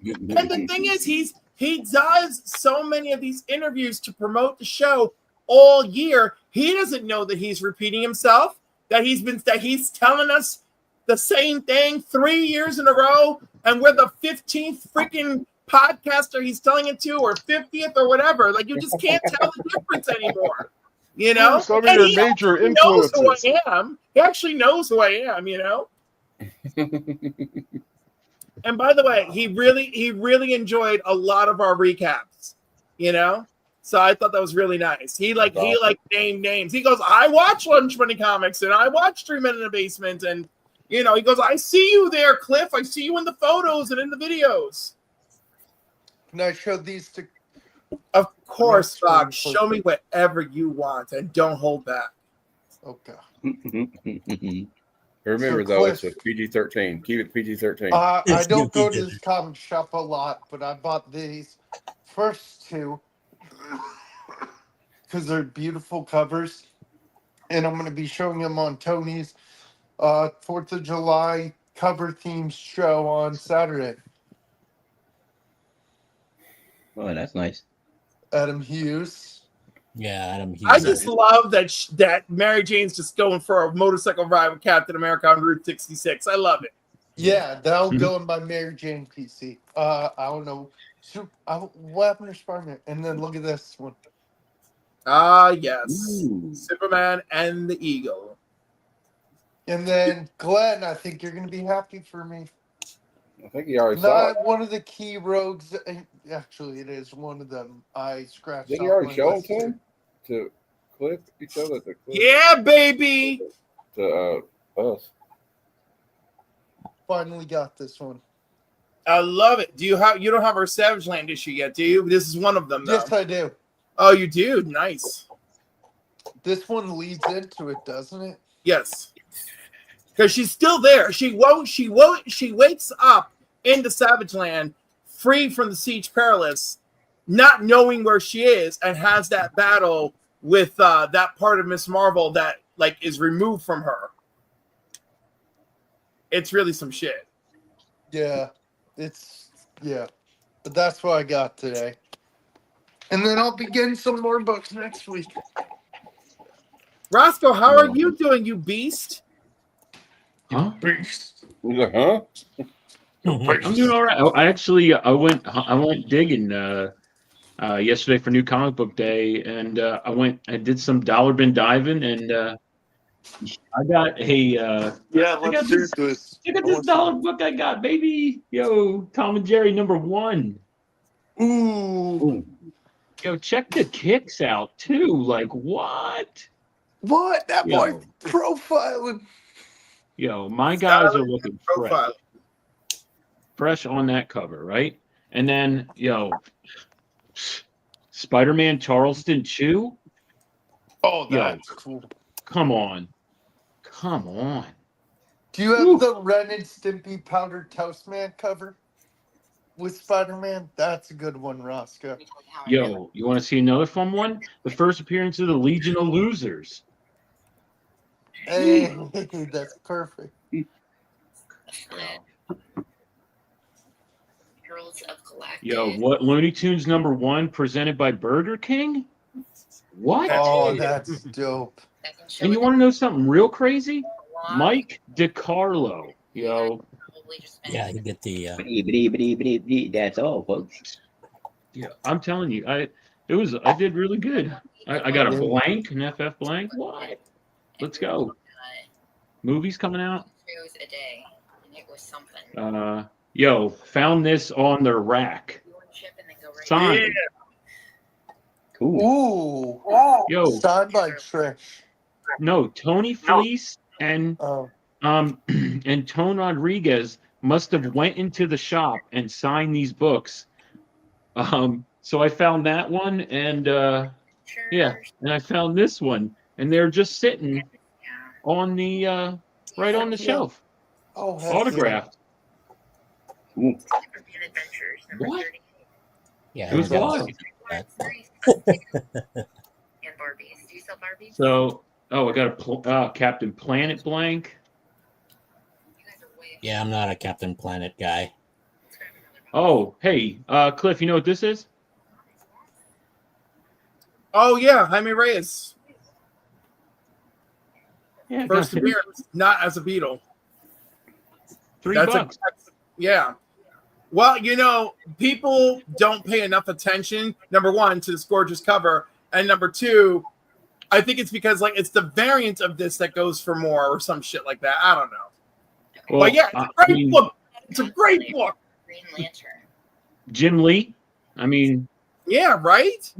And the thing is, he does so many of these interviews to promote the show all year. He doesn't know that he's repeating himself, that he's telling us the same thing 3 years in a row, and we're the 15th freaking podcaster he's telling it to, or 50th or whatever. Like, you just can't tell the difference anymore. You know? Some of And your he major actually knows who influences. I am. He actually knows who I am, you know? And by the way, he really enjoyed a lot of our recaps, you know? So I thought that was really nice. He named names. He goes, I watch Lunch Money Comics and I watch 3 Men in the Basement, and you know, he goes, I see you there, Cliff. I see you in the photos and in the videos. Can I show these to? Of course, Fox. Show me whatever you want and don't hold back. Okay. Remember, So, though, Cliff- it's a PG-13. Keep it PG-13. I don't go to this comic shop a lot, but I bought these first two because they're beautiful covers, and I'm going to be showing them on Tony's 4th of July cover themed show on Saturday. Oh, that's nice. Adam Hughes. Yeah, Adam Hughes. I just love that Mary Jane's just going for a motorcycle ride with Captain America on Route 66. I love it. Yeah, that'll go in my Mary Jane PC. I don't know. What happened to Spider-Man? And then look at this one. Ah, yes. Superman and the Eagle. And then Glenn, I think you're going to be happy for me. I think he already saw it. Not one of the key rogues. Actually, it is one of them. I scratched. Did he off already my show it list. to him? To Cliff? He showed it to Cliff. Yeah, baby. To us. Finally got this one. I love it. You don't have our Savage Land issue yet, do you? This is one of them, though. Yes, I do. Oh, you do? Nice. This one leads into it, doesn't it? Yes. Because she's still there. She wakes up into Savage Land, free from the Siege Perilous, not knowing where she is, and has that battle with that part of Miss Marvel that like is removed from her. It's really some shit. Yeah. But that's what I got today. And then I'll be getting some more books next week. Roscoe, how are you doing, you beast? Huh? Beast. He's like, huh? I'm doing all right. I went digging yesterday for New Comic Book Day, and I did some dollar bin diving, and I got a Yeah, I got this. Look at this dollar book I got, baby. Yo, Tom and Jerry #1. Ooh. Yo, check the kicks out too. Like what? What? That Yo. boy profiling. Yo, my guys are looking fresh on that cover, right? And then, yo, Spider-Man Charleston Chew. Oh, Yo, that's cool. come on. Do you have the Ren and Stimpy Powdered Toast Man cover with Spider-Man? That's a good one, Roscoe. Yo, you want to see another fun one? The first appearance of the Legion of Losers. Hey, that's perfect. Heralds of Galactic. Yo, what Looney Tunes #1 presented by Burger King? What? Oh, that's dope. And you want to know something real crazy? Mike DiCarlo. Yo. Yeah, you get the. That's all, folks. Yeah, I'm telling you, I did really good. I got a blank, an FF blank. What? Let's go. Movies coming out. Shows a day, and it was something. Yo, found this on the rack. Signed. Cool. Ooh. Yo. Signed by Trish. No, Tony Fleece and and Tone Rodriguez must have went into the shop and signed these books. So I found that one, and and I found this one, and they're just sitting on the right on the shelf. Oh, autographed. Superman Adventures What? Yeah, It was I live. and Barbies. Do you sell Barbies? So, I got a Captain Planet blank. Yeah, I'm not a Captain Planet guy. Oh, hey, Cliff, you know what this is? Oh yeah, Jaime Reyes. Yeah, First got it. appearance, not as a Beatle. $3. Yeah. Well, people don't pay enough attention, number one, to this gorgeous cover. And number two, I think it's because it's the variant of this that goes for more or some shit like that. I don't know. Well, But yeah, it's a great book. It's a great book. Green Lantern. Jim Lee. I mean, Yeah, right?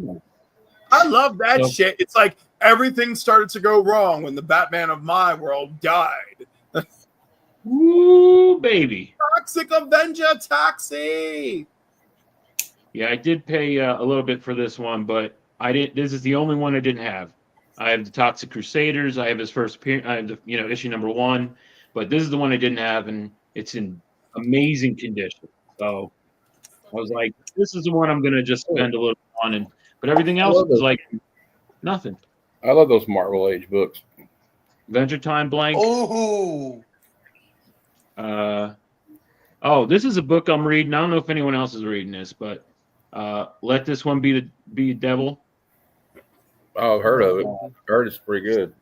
I love that So- shit. It's like everything started to go wrong when the Batman of my world died. woo, baby. Toxic Avenger Taxi. Yeah, I did pay a little bit for this one, but I didn't. This is the only one I didn't have. I have the Toxic Crusaders. I have his first appearance. I have the issue #1, but this is the one I didn't have, and it's in amazing condition. So I was like, this is the one I'm gonna just spend a little on, but everything else love was it. like nothing. I love those Marvel Age books. Adventure Time blank. Oh. This is a book I'm reading. I don't know if anyone else is reading this, but Let This One Be the Devil. Oh, I've heard of it. Heard it's pretty good.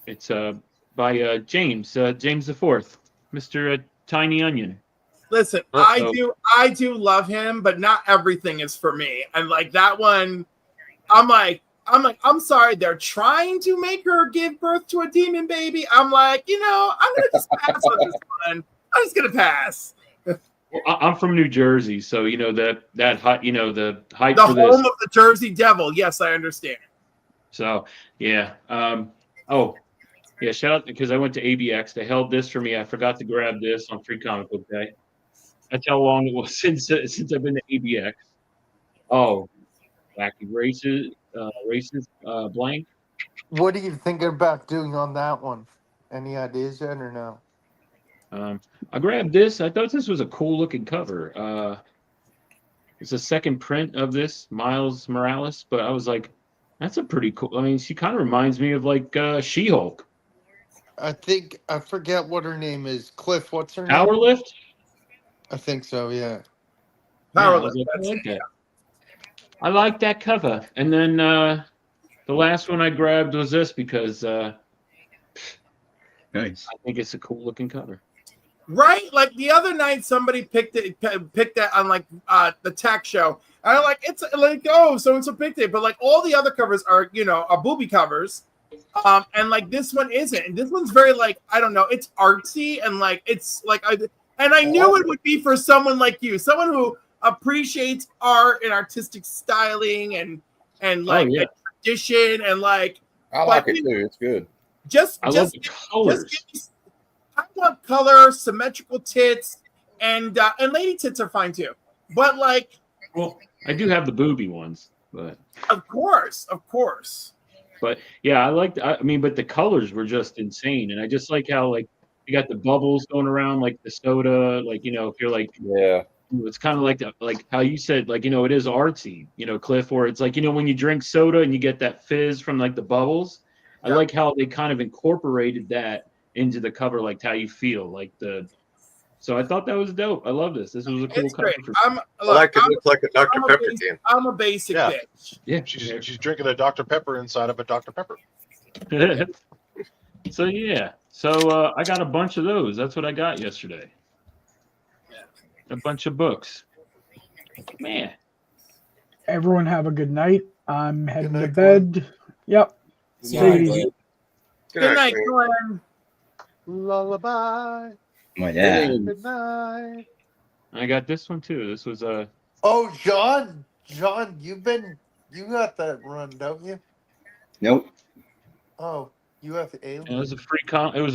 It's by James the Fourth, Mr. Tiny Onion. Listen, I do love him, but not everything is for me. And like that one, I'm sorry, they're trying to make her give birth to a demon baby. I'm like, I'm gonna just pass on this one. I'm just gonna pass. Well, I'm from New Jersey, so that hype, the hype The for this. home of the Jersey Devil. Yes, I understand. So yeah. Shout out because I went to ABX. They held this for me. I forgot to grab this on Free Comic Book Day. That's how long it was since I've been to ABX. Oh, Wacky Races, blank. What are you thinking about doing on that one? Any ideas yet or no? I grabbed this. I thought this was a cool looking cover. It's a second print of this, Miles Morales, but I was like, that's a pretty cool. I mean, she kind of reminds me of like She-Hulk. I forget what her name is. Cliff, what's her name? Powerlift? I think so, yeah. Yeah, I was like, I like that. I like that cover. And then the last one I grabbed was this because nice. I think it's a cool looking cover. Right? Like the other night, somebody picked that on like the tech show, I like it's like, oh, so it's a big day, but like all the other covers are, you know, are booby covers. And like this one isn't. And this one's very like, I don't know, it's artsy and like it's like I knew it would be for someone like you, someone who appreciates art and artistic styling and like and tradition and like I like it too. It's good. I love the colors. I want color, symmetrical tits, and lady tits are fine too. But like, well, I do have the booby ones, but of course. But yeah, I liked. I mean, but the colors were just insane, and I just like how like you got the bubbles going around, like the soda, like you know, if you're like it's kind of like how you said, like you know, it is artsy, you know, Cliff, where it's like you know when you drink soda and you get that fizz from like the bubbles. I like how they kind of incorporated that into the cover, like how you feel, like the. So I thought that was dope. I love this. This was a cool cover. I like it. Looks like a Dr. Pepper can. I'm a basic bitch. Yeah, she's drinking a Dr. Pepper inside of a Dr. Pepper. So yeah, so I got a bunch of those. That's what I got yesterday. A bunch of books. Man. Everyone have a good night. I'm heading to bed. Yep. Take it easy. Good night, Glenn. Lullaby. My dad. Good night. I got this one too. This was a. Oh, John, you got that run, don't you? Nope. Oh, you have Alien. It was a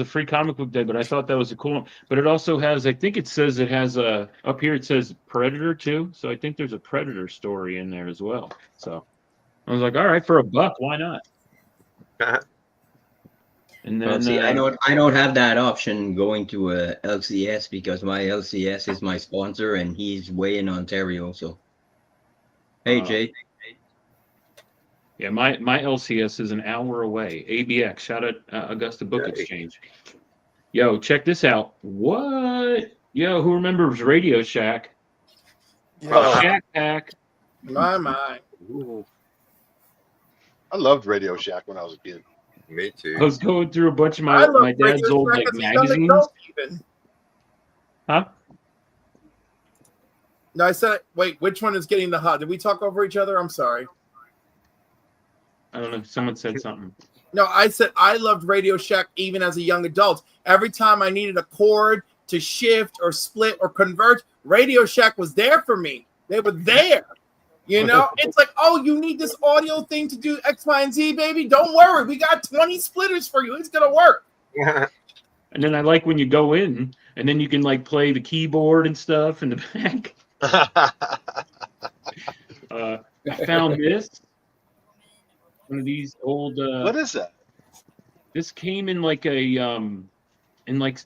free comic book day, but I thought that was a cool one. But it also has, I think it says it has a up here. It says Predator too, so I think there's a Predator story in there as well. So I was like, all right, for $1, why not? And then Well, see, I don't have that option going to a LCS because my LCS is my sponsor and he's way in Ontario. So, hey, Jay. Yeah, my LCS is an hour away. ABX, shout out Augusta Book Exchange. Yo, check this out. What? Yo, who remembers Radio Shack? Yeah. Shack Pack. My. Ooh. I loved Radio Shack when I was a kid. Me too. I was going through a bunch of my dad's old like magazines. Huh? No, I said, wait, which one is getting the hot? Did we talk over each other? I'm sorry. I don't know. Someone said something. No, I said I loved Radio Shack even as a young adult. Every time I needed a chord to shift or split or convert, Radio Shack was there for me. They were there. You know, it's like, oh, you need this audio thing to do X, Y, and Z, baby. Don't worry. We got 20 splitters for you. It's going to work. And then I like when you go in and then you can like play the keyboard and stuff in the back. I found this. One of these old. What is that? This came in like a in like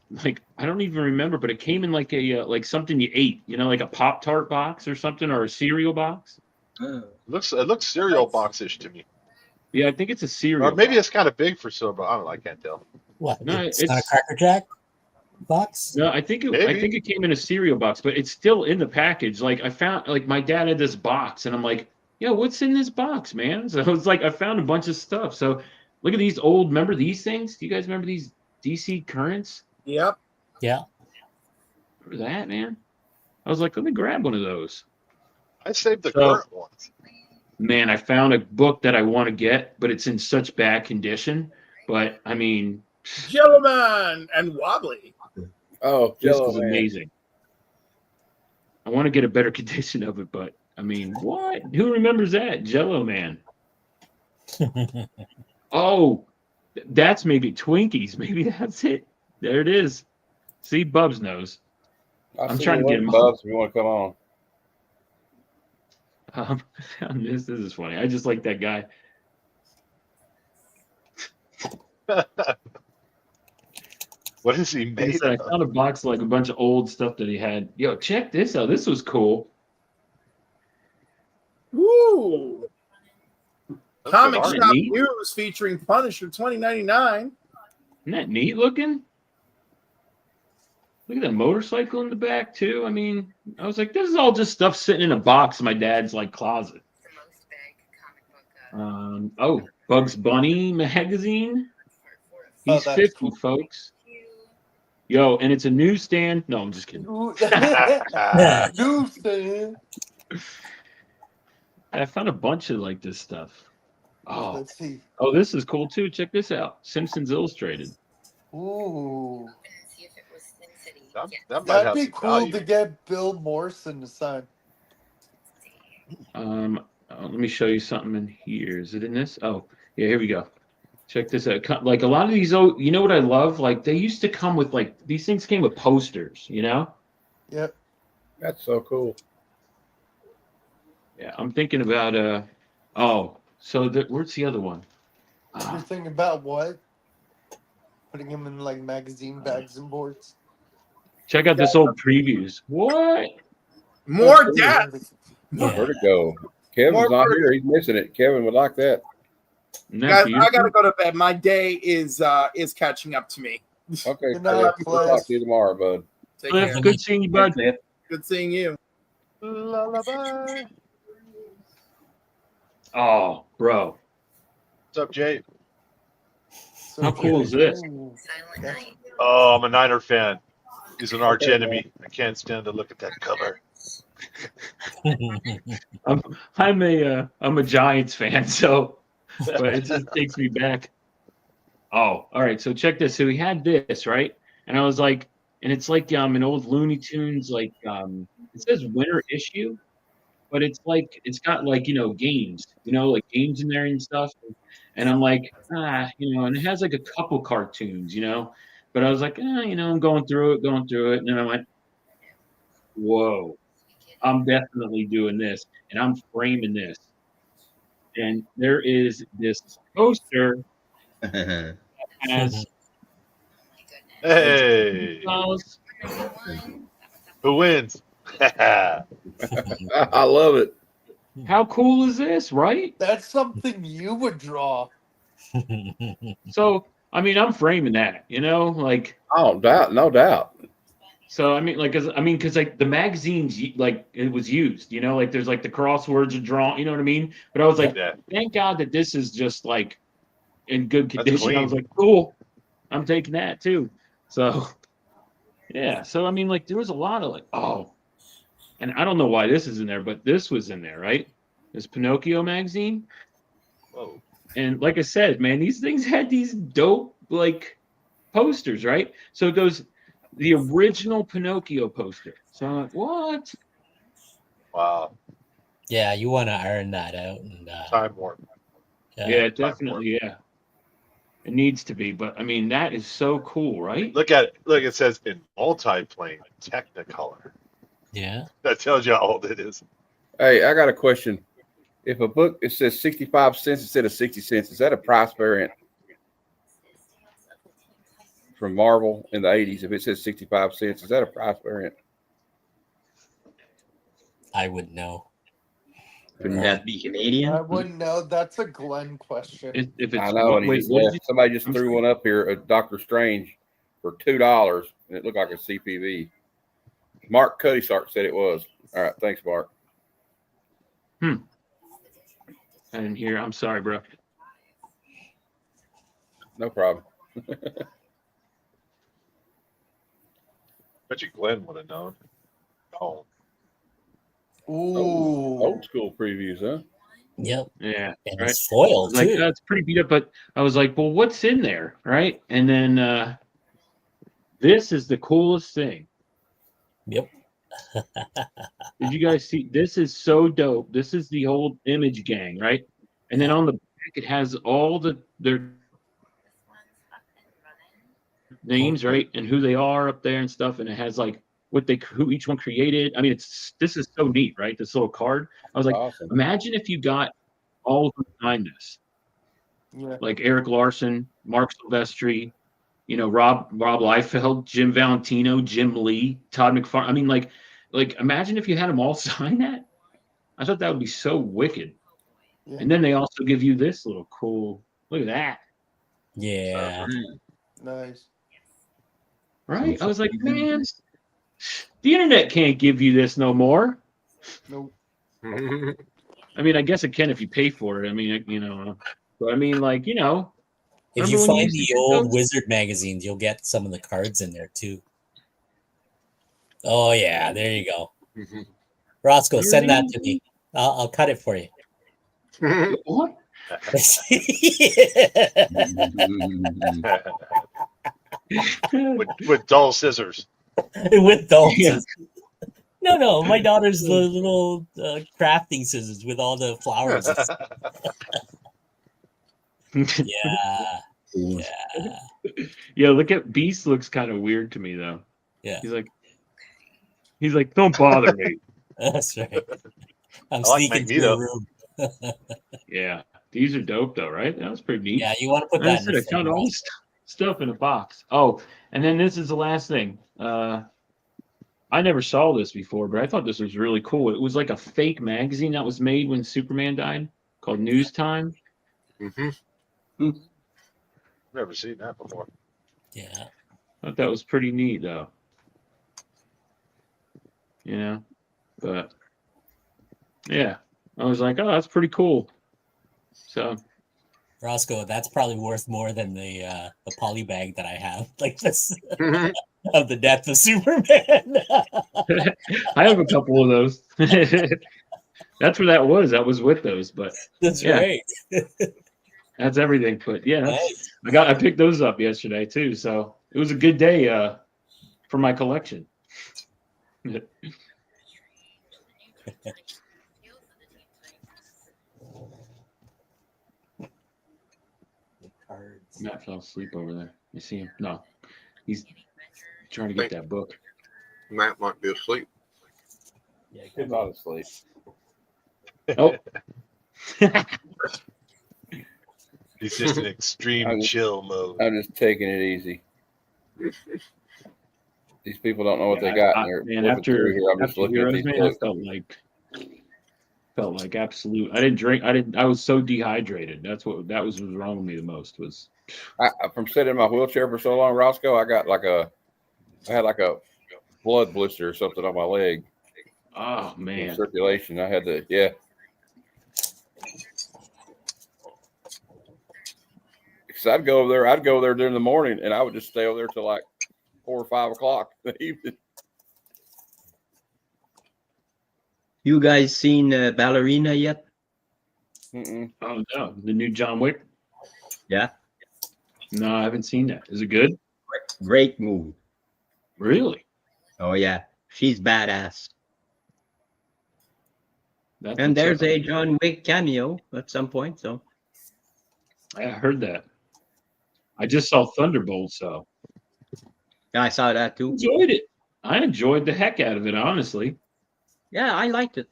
I don't even remember, but it came in like a like something you ate, you know, like a Pop-Tart box or something, or a cereal box. It looks cereal boxish to me. Yeah, I think it's a cereal. Or maybe box. it's kind of big for cereal, but I don't know. I can't tell. What? No, it's not a Cracker Jack box. No, I think it came in a cereal box, but it's still in the package. Like I found, like my dad had this box, and I'm like, yo, what's in this box, man? So it's like I found a bunch of stuff. So look at these old. Remember these things? Do you guys remember these DC Currents? Yep. Yeah. Remember that, man? I was like, let me grab one of those. I saved the current ones. Man, I found a book that I want to get, but it's in such bad condition. But I mean, Jello Man and Wobbly. Oh, this Jello is Man. amazing. I want to get a better condition of it, but I mean, what? Who remembers that? Jello Man. Oh, that's maybe Twinkies. Maybe that's it. There it is. See, Bubs knows. I'm trying to get him. Bubs, if you want to come on. This is funny. I just like that guy. What is he made I of? found a box of like a bunch of old stuff that he had. Yo, check this out. This was cool. Woo! Comic Isn't that Shop neat? News featuring Punisher 2099. Isn't that neat looking? Look at that motorcycle in the back too. I mean, I was like, this is all just stuff sitting in a box in my dad's like closet. Bugs Bunny magazine. He's 50, cool. folks. Yo, and it's a newsstand. No, I'm just kidding. Newsstand. I found a bunch of like this stuff. Oh, Let's see. oh, this is cool too. Check this out. Simpsons Illustrated. Ooh. That might That'd have be some cool value. to get Bill Morrison to sign. Let me show you something in here. Is it in this? Oh, yeah, here we go. Check this out. Like a lot of these, you know what I love? Like they used to come with like these things came with posters, you know? Yep. That's so cool. Yeah, I'm thinking about where's the other one? You're thinking about what? Putting him in like magazine bags and boards. Check out this old previews. What? More death. Where'd it go? Kevin's not here. He's missing it. Kevin would like that. Guys, I gotta go to bed. My day is catching up to me. Okay. Good night, We'll talk to you tomorrow, bud. Take Cliff, care. good seeing you, bud. Good seeing you. Lullaby. Oh, bro. What's up, Jay? How cool is this? Oh, I'm a Niner fan. He's an arch enemy. I can't stand to look at that cover. I'm a Giants fan, so but it just takes me back. Oh, all right. So check this. So he had this, right? And I was like, and it's like an old Looney Tunes, like it says winter issue, but it's like it's got like games, like games in there and stuff. And I'm like, and it has like a couple cartoons, But I was like, I'm going through it, and then I went, whoa. I'm definitely doing this, and I'm framing this. And there is this poster that has Hey, who wins? I love it. How cool is this, right? That's something you would draw. So, I mean, I'm framing that, like. Oh, doubt, no doubt. So I mean, because like the magazines, like it was used, like there's like the crosswords are drawn, you know what I mean? But I was like, thank God that this is just like in good condition. I was like, cool, I'm taking that too. So yeah, so I mean, like there was a lot of and I don't know why this is in there, but this was in there, right? This Pinocchio magazine. Whoa. And like I said, man, these things had these dope like posters, right? So it goes. The original Pinocchio poster. So I'm like, what? Wow. Yeah, you want to iron that out and Time warp. Yeah, definitely. Yeah, it needs to be. But I mean, that is so cool, right? Look at it. Look, it says in multiplane Technicolor. Yeah. That tells you how old it is. Hey, I got a question. If a book it says 65 cents instead of 60 cents, is that a price variant? From Marvel in the 80s, if it says 65 cents, is that a price variant? I wouldn't know. Wouldn't that be Canadian? I wouldn't know. That's a Glenn question. If it's, I know, and he wait, just what did left. you- Somebody just threw one up here, a Doctor Strange, for $2, and it looked like a CPV. Mark Cuddy-Sark said it was. All right, thanks, Mark. I didn't hear. I'm sorry, bro. No problem. Bet you Glenn would have known. Oh. Ooh. Old school previews, huh? Yep. Yeah. And right? it's foil Like too. that's pretty beat up, but I was like, well, what's in there, right? And then this is the coolest thing. Yep. Did you guys see? This is so dope. This is the whole Image Gang, right? And then on the back, it has all their names, right, and who they are up there and stuff, and it has like who each one created. I mean, this is so neat, right? This little card. I was like, Awesome. imagine if you got all of them behind this, Yeah. like Eric Larson, Mark Silvestri, Rob Liefeld, Jim Valentino, Jim Lee, Todd McFarlane. I mean, like imagine if you had them all sign that. I thought that would be so wicked. Yeah. And then they also give you this little cool. Look at that. Yeah. Nice. Right? I was like, man, the internet can't give you this no more. Nope. I mean, I guess it can if you pay for it. I mean, but I mean, like, If remember you when you find used to the get old those? Wizard magazines, you'll get some of the cards in there too. Oh yeah, there you go. Roscoe, You send that really- to me. I'll cut it for you. What? with dull scissors. With dull scissors. No, my daughter's the little crafting scissors with all the flowers. Yeah. Yeah, look at Beast looks kind of weird to me though. Yeah. He's like, don't bother me. That's right. I'm I like sneaking through the Magneto. room. Yeah. These are dope though, right? That was pretty neat. Yeah, you want to put Like I that in said, the I found frame, all right? this stuff in a box. Oh, and then this is the last thing. I never saw this before, but I thought this was really cool. It was like a fake magazine that was made when Superman died, called News Time. Mm-hmm. Never seen that before. Yeah. I thought that was pretty neat, though. You know, but yeah, I was like, oh, that's pretty cool. So, Roscoe, that's probably worth more than the poly bag that I have, like this, of the death of Superman. I have a couple of those. That's where that was. I was with those, but That's yeah, right. that's everything. But yeah, Nice. I picked those up yesterday too, so it was a good day for my collection. Matt fell asleep over there. You see him? No, he's trying to get that book. Matt might be asleep. Yeah, He's not asleep. Oh, He's just in extreme chill mode. I'm just taking it easy. These people don't know what they yeah, got. man, after Heroes, man, I felt like absolute. I didn't drink. I was so dehydrated. That was wrong with me the most was. From sitting in my wheelchair for so long, Roscoe, I had like a blood blister or something on my leg. Oh man, circulation. I had to, yeah. Because I'd go over there during the morning, and I would just stay over there till like 4 or 5 o'clock in the evening. You guys seen Ballerina yet? Mm-mm. Oh no, the new John Wick. Yeah. No, I haven't seen that. Is it good? Great movie. Really? Oh yeah, she's badass. That's And what's there's up. a John Wick cameo at some point. So I heard that. I just saw Thunderbolt, so yeah, I saw that too. enjoyed it. I enjoyed the heck out of it, honestly. Yeah, I liked it.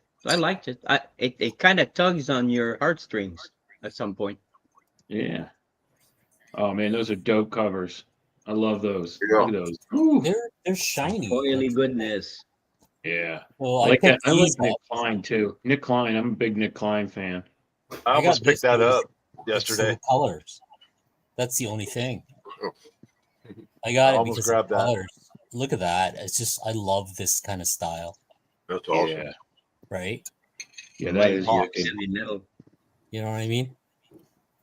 It kind of tugs on your heartstrings at some point. Yeah. Oh man, those are dope covers. I love those. Yeah. Look at those. Ooh. They're shiny. Oily goodness. Yeah. Well, I like that. picked I like these Nick up. Klein too. Nick Klein. I'm a big Nick Klein fan. I almost got picked that this up It's yesterday. the colors. That's the only thing. I I got it almost because of grabbed the that. colors. Look at that. It's just I love this kind of style, That's awesome. Yeah. right? Yeah, that Like is Hawks, wicked. heavy metal. You know what I mean?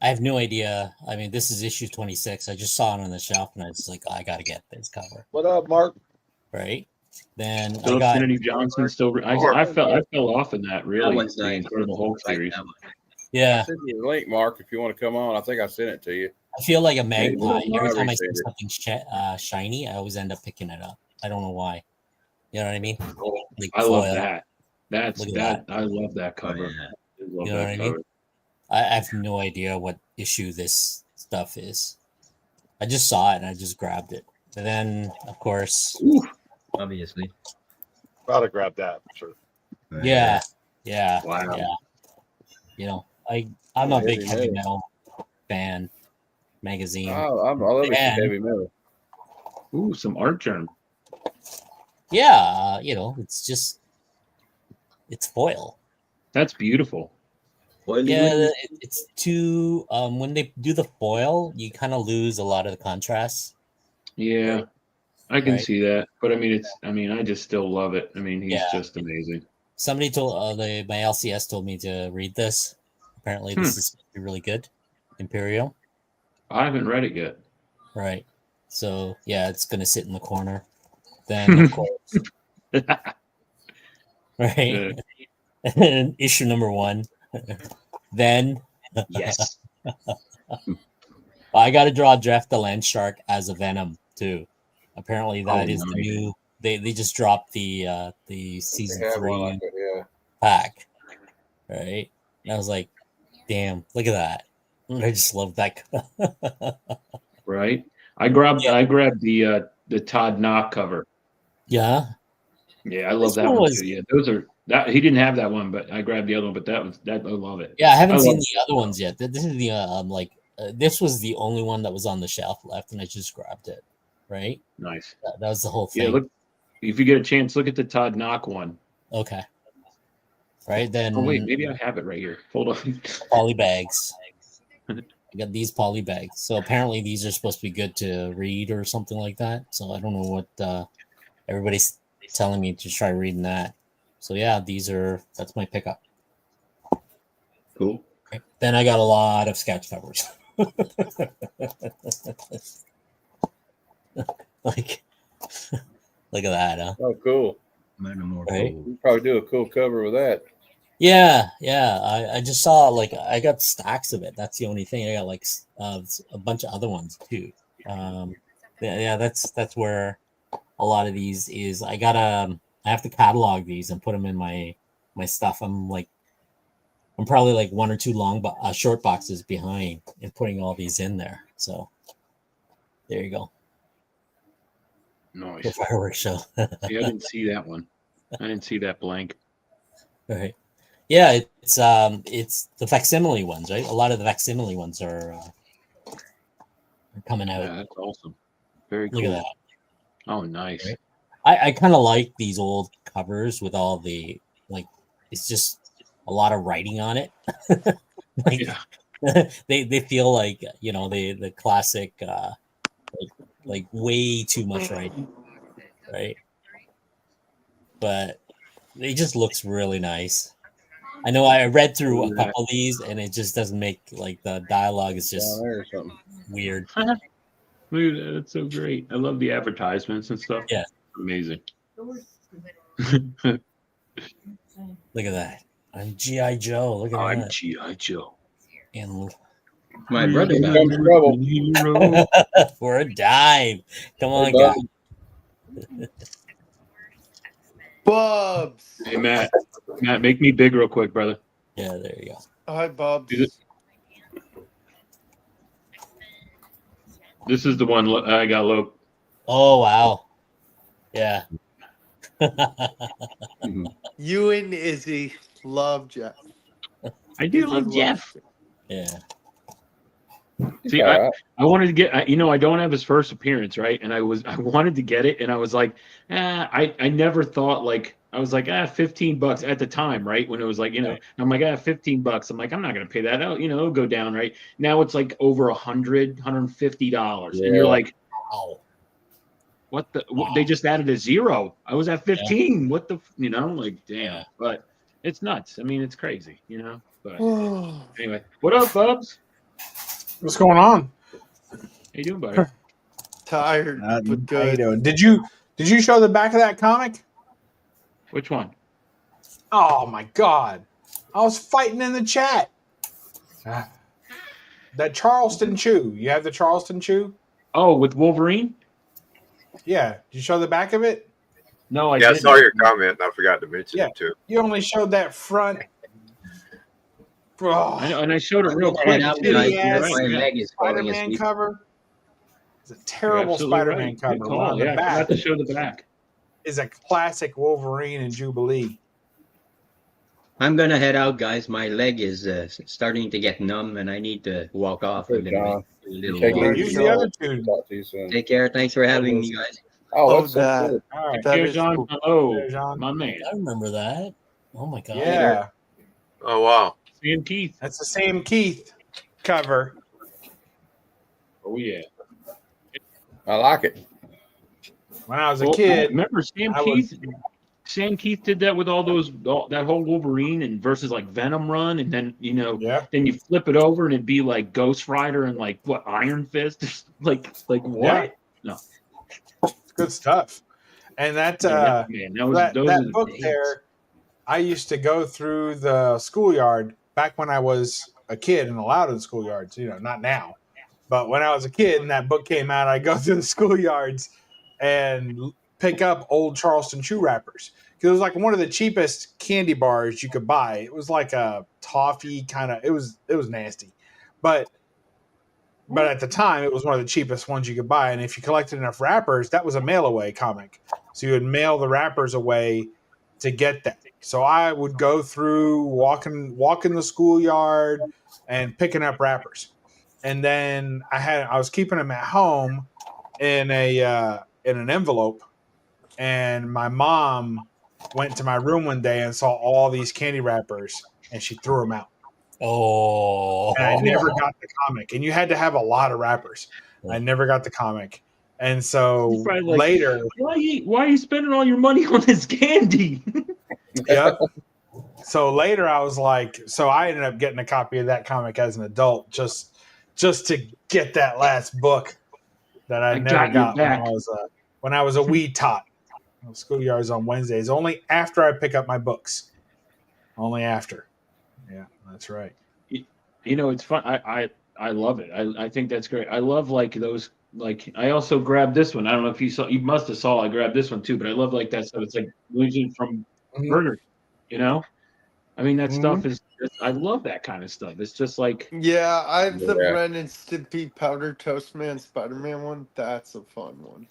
I have no idea. I mean, this is issue 26. I just saw it on the shelf and I was like, I got to get this cover, What up, Mark? right? Then I Philip got Kennedy Johnson still. I fell off in that really. one's The nice. Incredible Hulk Like series. that one. yeah. I'll send you the link, Mark, if you want to come on. I think I sent it to you. I feel like a Hey, magpie. well, Every I time I see appreciate it. something shiny, I always end up picking it up. I don't know why. You know what I mean? Like I love foil. that. That's Look at that. I love that cover. yeah. I love You know what that I mean? cover. I have no idea what issue this stuff is. I just saw it and I just grabbed it. And then, of course, Obviously. Gotta grab that for sure. yeah. Wow. Yeah. You know, I'm a big Heavy heavy metal fan magazine. Oh, I love me some And- heavy metal. Ooh, some art germ. Yeah, you know, it's foil. That's beautiful. Oily Yeah, goodness. it's too when they do the foil, you kind of lose a lot of the contrast. Yeah, I can Right. see that. But I mean, I just still love it. I mean, he's Yeah. just amazing. Somebody told my LCS told me to read this. Apparently, this is supposed to be really good. Imperial, I haven't read it yet. right? So yeah, it's gonna sit in the corner. Then of course, right? And issue number 1. Then Yes. I got to draw Jeff the Land Shark as a Venom too. Apparently, that is the nice. new. They just dropped the season They have 3 one like it, yeah. pack, right? And I was like, damn, look at that! I just love that. Right. I grabbed the Todd Knock cover. Yeah. Yeah, I love This that one one was- too. Yeah, those are that he didn't have that one, but I grabbed the other one. But that I love it. Yeah, I haven't seen love- the other ones yet. This is the this was the only one that was on the shelf left, and I just grabbed it. Right. Nice. That was the whole thing. Yeah, look. If you get a chance, look at the Todd Knock one. Okay. Right then. Oh wait, maybe I have it right here. Hold on. Poly bags. I got these poly bags. So apparently these are supposed to be good to read or something like that. So I don't know what everybody's telling me to try reading that. So yeah, that's my pickup. Cool. Okay. Then I got a lot of sketch covers. Like, look at that, huh? Oh, cool. Right? You probably do a cool cover with that. Yeah. I just saw I got stacks of it. That's the only thing. I got a bunch of other ones too. Yeah, that's where a lot of these is. I have to catalog these and put them in my stuff. I'm probably like one or two short boxes behind in putting all these in there. So there you go. Nice. The fireworks show. Yeah, I didn't see that one. I didn't see that blank. Right. Yeah, it's the facsimile ones, right? A lot of the facsimile ones are coming out. Yeah, that's awesome. Very cool. Look at that. Oh, nice. Right? I kind of like these old covers with all the it's just a lot of writing on it. They feel like the classic like way too much writing, right? But it just looks really nice. I know I read through a couple of these and it just doesn't make the dialogue is just weird. Look at that. That's so great. I love the advertisements and stuff. Yeah. Amazing. Look at that. I'm G.I. Joe. Look at that. I'm G.I. Joe. And my brother for a dime. Come on, Hey, guys. Bubs. Hey, Matt, make me big real quick, brother. Yeah, there you go. Hi, Bubs. This is the one I got low. Oh, wow. Yeah. You and Izzy love Jeff. I do love Jeff. Yeah. See, I wanted to get, I don't have his first appearance, right? And I wanted to get it, and I was like, I never thought I was like, $15 at the time, right? When it was like, I'm like, $15. I'm like, I'm not gonna pay that out, it'll go down, right? Now it's like over $150, and you're like, wow, what the? Wow. They just added a zero. I was at 15. Yeah. What the? Like, damn. Yeah. But it's nuts. I mean, it's crazy, But anyway, what up, Bubs? What's going on? How you doing, buddy? Tired, but How good. you doing? Did you show the back of that comic? Which one? Oh my god! I was fighting in the chat. That Charleston Chew. You have the Charleston Chew? Oh, with Wolverine? Yeah. Did you show the back of it? No, I didn't. didn't. I saw your comment and I forgot to mention it too. You only showed that front. I know, and I showed it real quick. Spider-Man cover. It's a terrible Spider-Man cover. Good call. Yeah, I forgot to show the back. Is a classic Wolverine and Jubilee. I'm gonna head out, guys. My leg is starting to get numb, and I need to walk off a little while. Use the other two. Take care. Thanks for having me, guys. Oh, that's so cool. All right. Cheers, John. cool. Hello, Cheers, John. my man. I remember that. Oh my god. Yeah. Oh wow. Sam Keith. That's the Sam Keith cover. Oh yeah. I like it. When I was a kid, remember Sam Keith? Sam Keith did that with that whole Wolverine and versus like Venom run, and then then you flip it over and it'd be like Ghost Rider and like what Iron Fist, like what? Yeah. No, it's good stuff. And that that book there, I used to go through the schoolyard back when I was a kid and allowed in schoolyards, not now, but when I was a kid and that book came out, I'd go through the schoolyards and pick up old Charleston chew wrappers. Because it was like one of the cheapest candy bars you could buy. It was like a toffee kind of, it was nasty. But at the time, it was one of the cheapest ones you could buy. And if you collected enough wrappers, that was a mail away comic. So you would mail the wrappers away to get that. So I would go through walking the schoolyard and picking up wrappers. And then I was keeping them at home in an envelope. And my mom went to my room one day and saw all these candy wrappers, and she threw them out. Oh, and I never got the comic. And you had to have a lot of wrappers. I never got the comic. And so Like, later, why are you spending all your money on this candy? yep. So later, I was like, so I ended up getting a copy of that comic as an adult, just to get that last book that I never got when I was a wee tot. Schoolyards on Wednesdays, only after I pick up my books. Only after. Yeah, that's right. It's fun. I love it. I think that's great. I love like those. Like I also grabbed this one. I don't know if you saw. You must have saw. I grabbed this one too. But I love like that stuff. It's like losing from Burger. I mean that stuff is. I love that kind of stuff. It's just like. Yeah, I have the Ren and Stimpy Powder Toast Man Spider-Man one. That's a fun one.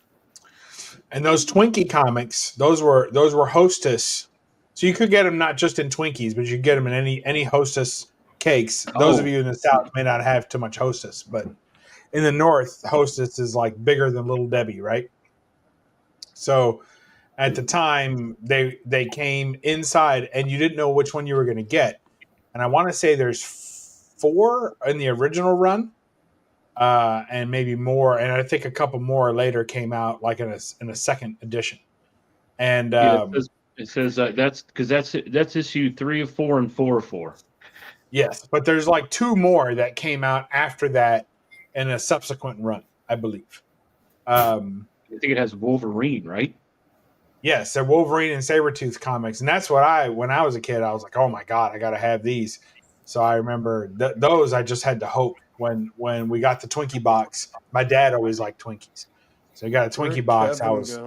And those Twinkie comics, those were Hostess. So you could get them not just in Twinkies, but you could get them in any Hostess cakes. Those of you in the South may not have too much Hostess, but in the North, Hostess is like bigger than Little Debbie, right? So at the time, they came inside, and you didn't know which one you were going to get. And I want to say there's 4 in the original run. And maybe more, and I think a couple more later came out, like in a second edition. And it says that's because that's issue 3 of 4 and 4 of 4. Yes, but there's like 2 more that came out after that in a subsequent run, I believe. I think it has Wolverine, right? Yes, they're Wolverine and Sabretooth comics, and that's what when I was a kid, I was like, oh my god, I got to have these. So I remember those. I just had to hope. When we got the Twinkie box, my dad always liked Twinkies. So he got a Twinkie box. I was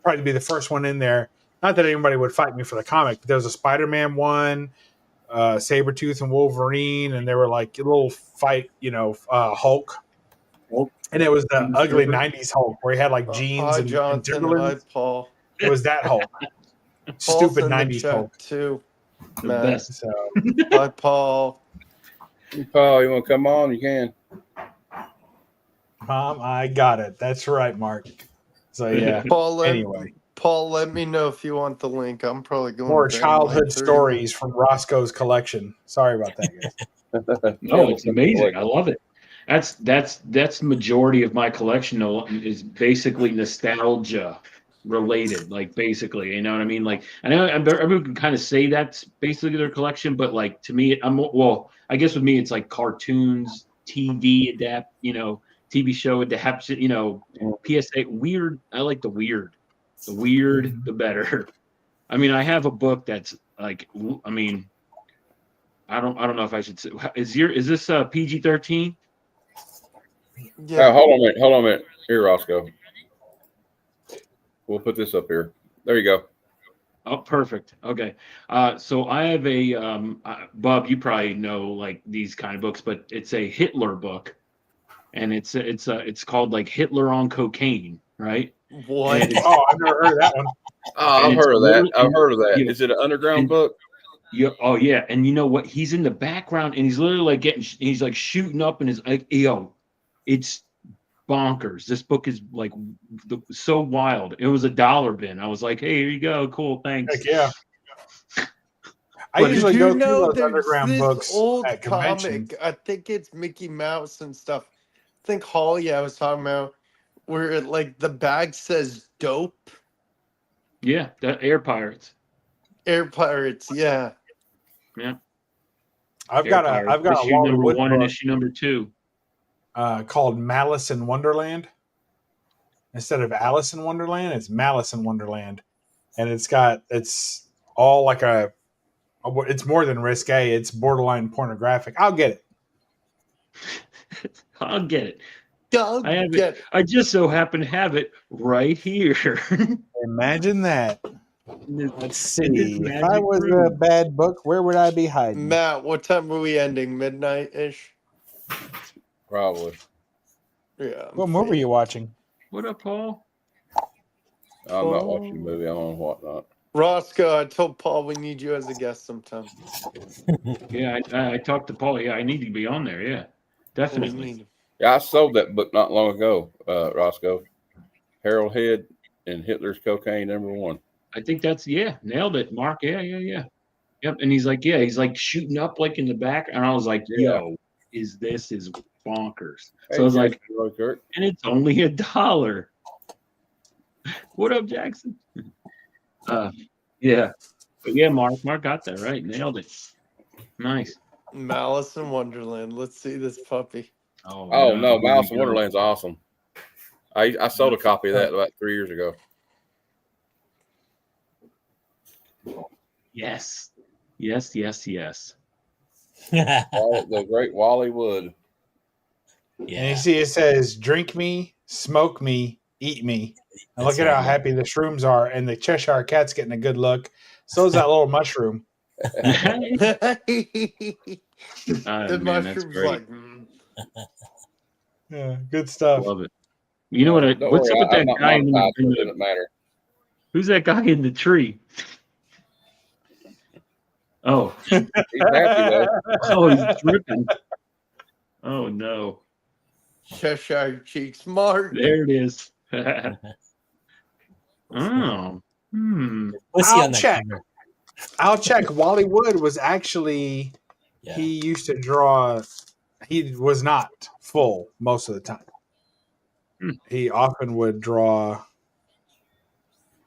probably be the first one in there. Not that anybody would fight me for the comic, but there was a Spider-Man one, Sabretooth and Wolverine, and they were like a little fight, Hulk. And it was the ugly 90s Hulk where he had like jeans and Timberlands. Paul. It was that Hulk. Stupid 90s Hulk. Too. Man. So. Hi, Paul. Paul, you want to come on? You can. Mom, I got it. That's right, Mark. So yeah. Paul, let me know if you want the link. I'm probably going more childhood stories from Roscoe's collection. Sorry about that, guys. No, it's amazing. I love it. That's majority of my collection though, is basically nostalgia related, like basically, you know what I mean? Like I know everyone can kind of say that's basically their collection, but like to me, I guess with me it's like cartoons, TV TV show adaptation, PSA weird. I like the weird. The weird, the better. I mean, I have a book that's like, I mean, I don't know if I should say. Is this PG-13? Yeah. Hold on a minute. Here, Roscoe. We'll put this up here. There you go. Oh, perfect. Okay. So I have a Bob. You probably know like these kind of books, but it's a Hitler book, and it's called like Hitler on Cocaine, right? What? I've never heard of that one. Oh, I've heard of that. Is it an underground book? Yeah. Oh, yeah. And you know what? He's in the background, and he's literally like he's like shooting up, and his like, it's bonkers. This book is like so wild. It was $1 bin. I was like, hey, here you go. Cool, thanks. Heck yeah. I usually go through those underground books old at conventions. comic. I think it's Mickey Mouse and stuff. I think Holly I was talking about where like the bag says dope. Yeah, that Air Pirates. Air Pirates, yeah. Yeah. I've got a issue number 1 and issue number 2. Called Malice in Wonderland. Instead of Alice in Wonderland, it's Malice in Wonderland. And it's all like a It's more than risque. It's borderline pornographic. I'll get it. I'll get it. I'll I have get it. I just so happen to have it right here. Imagine that. Let's In this see. If I magic was a room. bad book, where would I be hiding? Matt, what time are we ending? Midnight-ish? Probably. Yeah. What movie are you watching? What up, Paul? I'm not watching the movie. I'm on whatnot. Roscoe, I told Paul we need you as a guest sometime. Yeah, I talked to Paul. Yeah, I need to be on there. Yeah, definitely. Yeah, I sold that book not long ago, Roscoe. Harold Head and Hitler's Cocaine #1. I think that's nailed it, Mark. Yeah. Yep. And he's like shooting up like in the back, and I was like, yo, this is bonkers. So I was like, and it's only $1. What up, Jackson? Yeah. But yeah, Mark got that right. Nailed it. Nice. Malice in Wonderland. Let's see this puppy. Oh no, Malice in Wonderland's awesome. I sold a copy of that about 3 years ago. Yes. The great Wally Wood. And you see it says, drink me, smoke me, eat me. And look at how happy the shrooms are. And the Cheshire Cat's getting a good look. So is that little mushroom. The mushroom's like, Yeah, good stuff. Love it. You know what? What's up with that guy in the doesn't matter. Who's that guy in the tree? Oh. He's happy though. Oh, he's dripping. Oh no. Cheshire Cheeks Mark. There it is. Oh. I'll check. Wally Wood was actually he used to draw. He was not full most of the time. He often would draw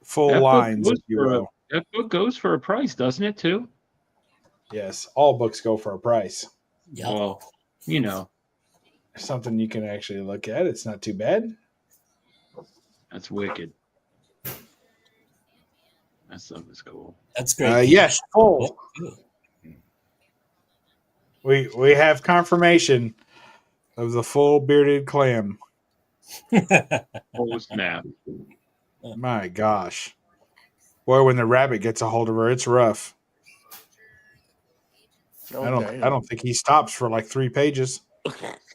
full That book lines, goes if you for a- will. That book goes for a price, doesn't it, too? Yes, all books go for a price. Yeah. Well, you know, something you can actually look at. It's not too bad. That's wicked. That stuff is cool. That's great. Yes, full. We have confirmation of the full bearded clam. Oh snap! My gosh, boy! When the rabbit gets a hold of her, it's rough. I don't think he stops for like 3 pages. It's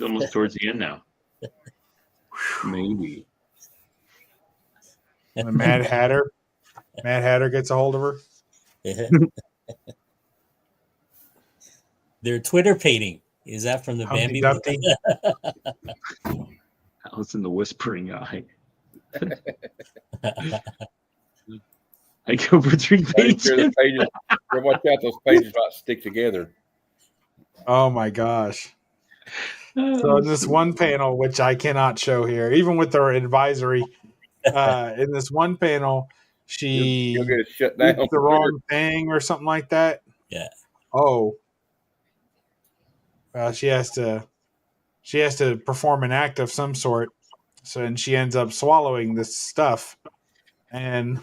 almost towards the end now. Maybe. The Mad Hatter gets a hold of her. They're Twitter painting. Is that from the Humpty Bambi? Dumpty. Alice in the Whispering Eye. I go for 3 pages. Watch out, those pages about stick together. Oh my gosh. So in this one panel, which I cannot show here, even with their advisory, in this one panel, You'll get it shut did down. the wrong thing or something like that. Yeah. Oh. She has to perform an act of some sort. So and she ends up swallowing this stuff. And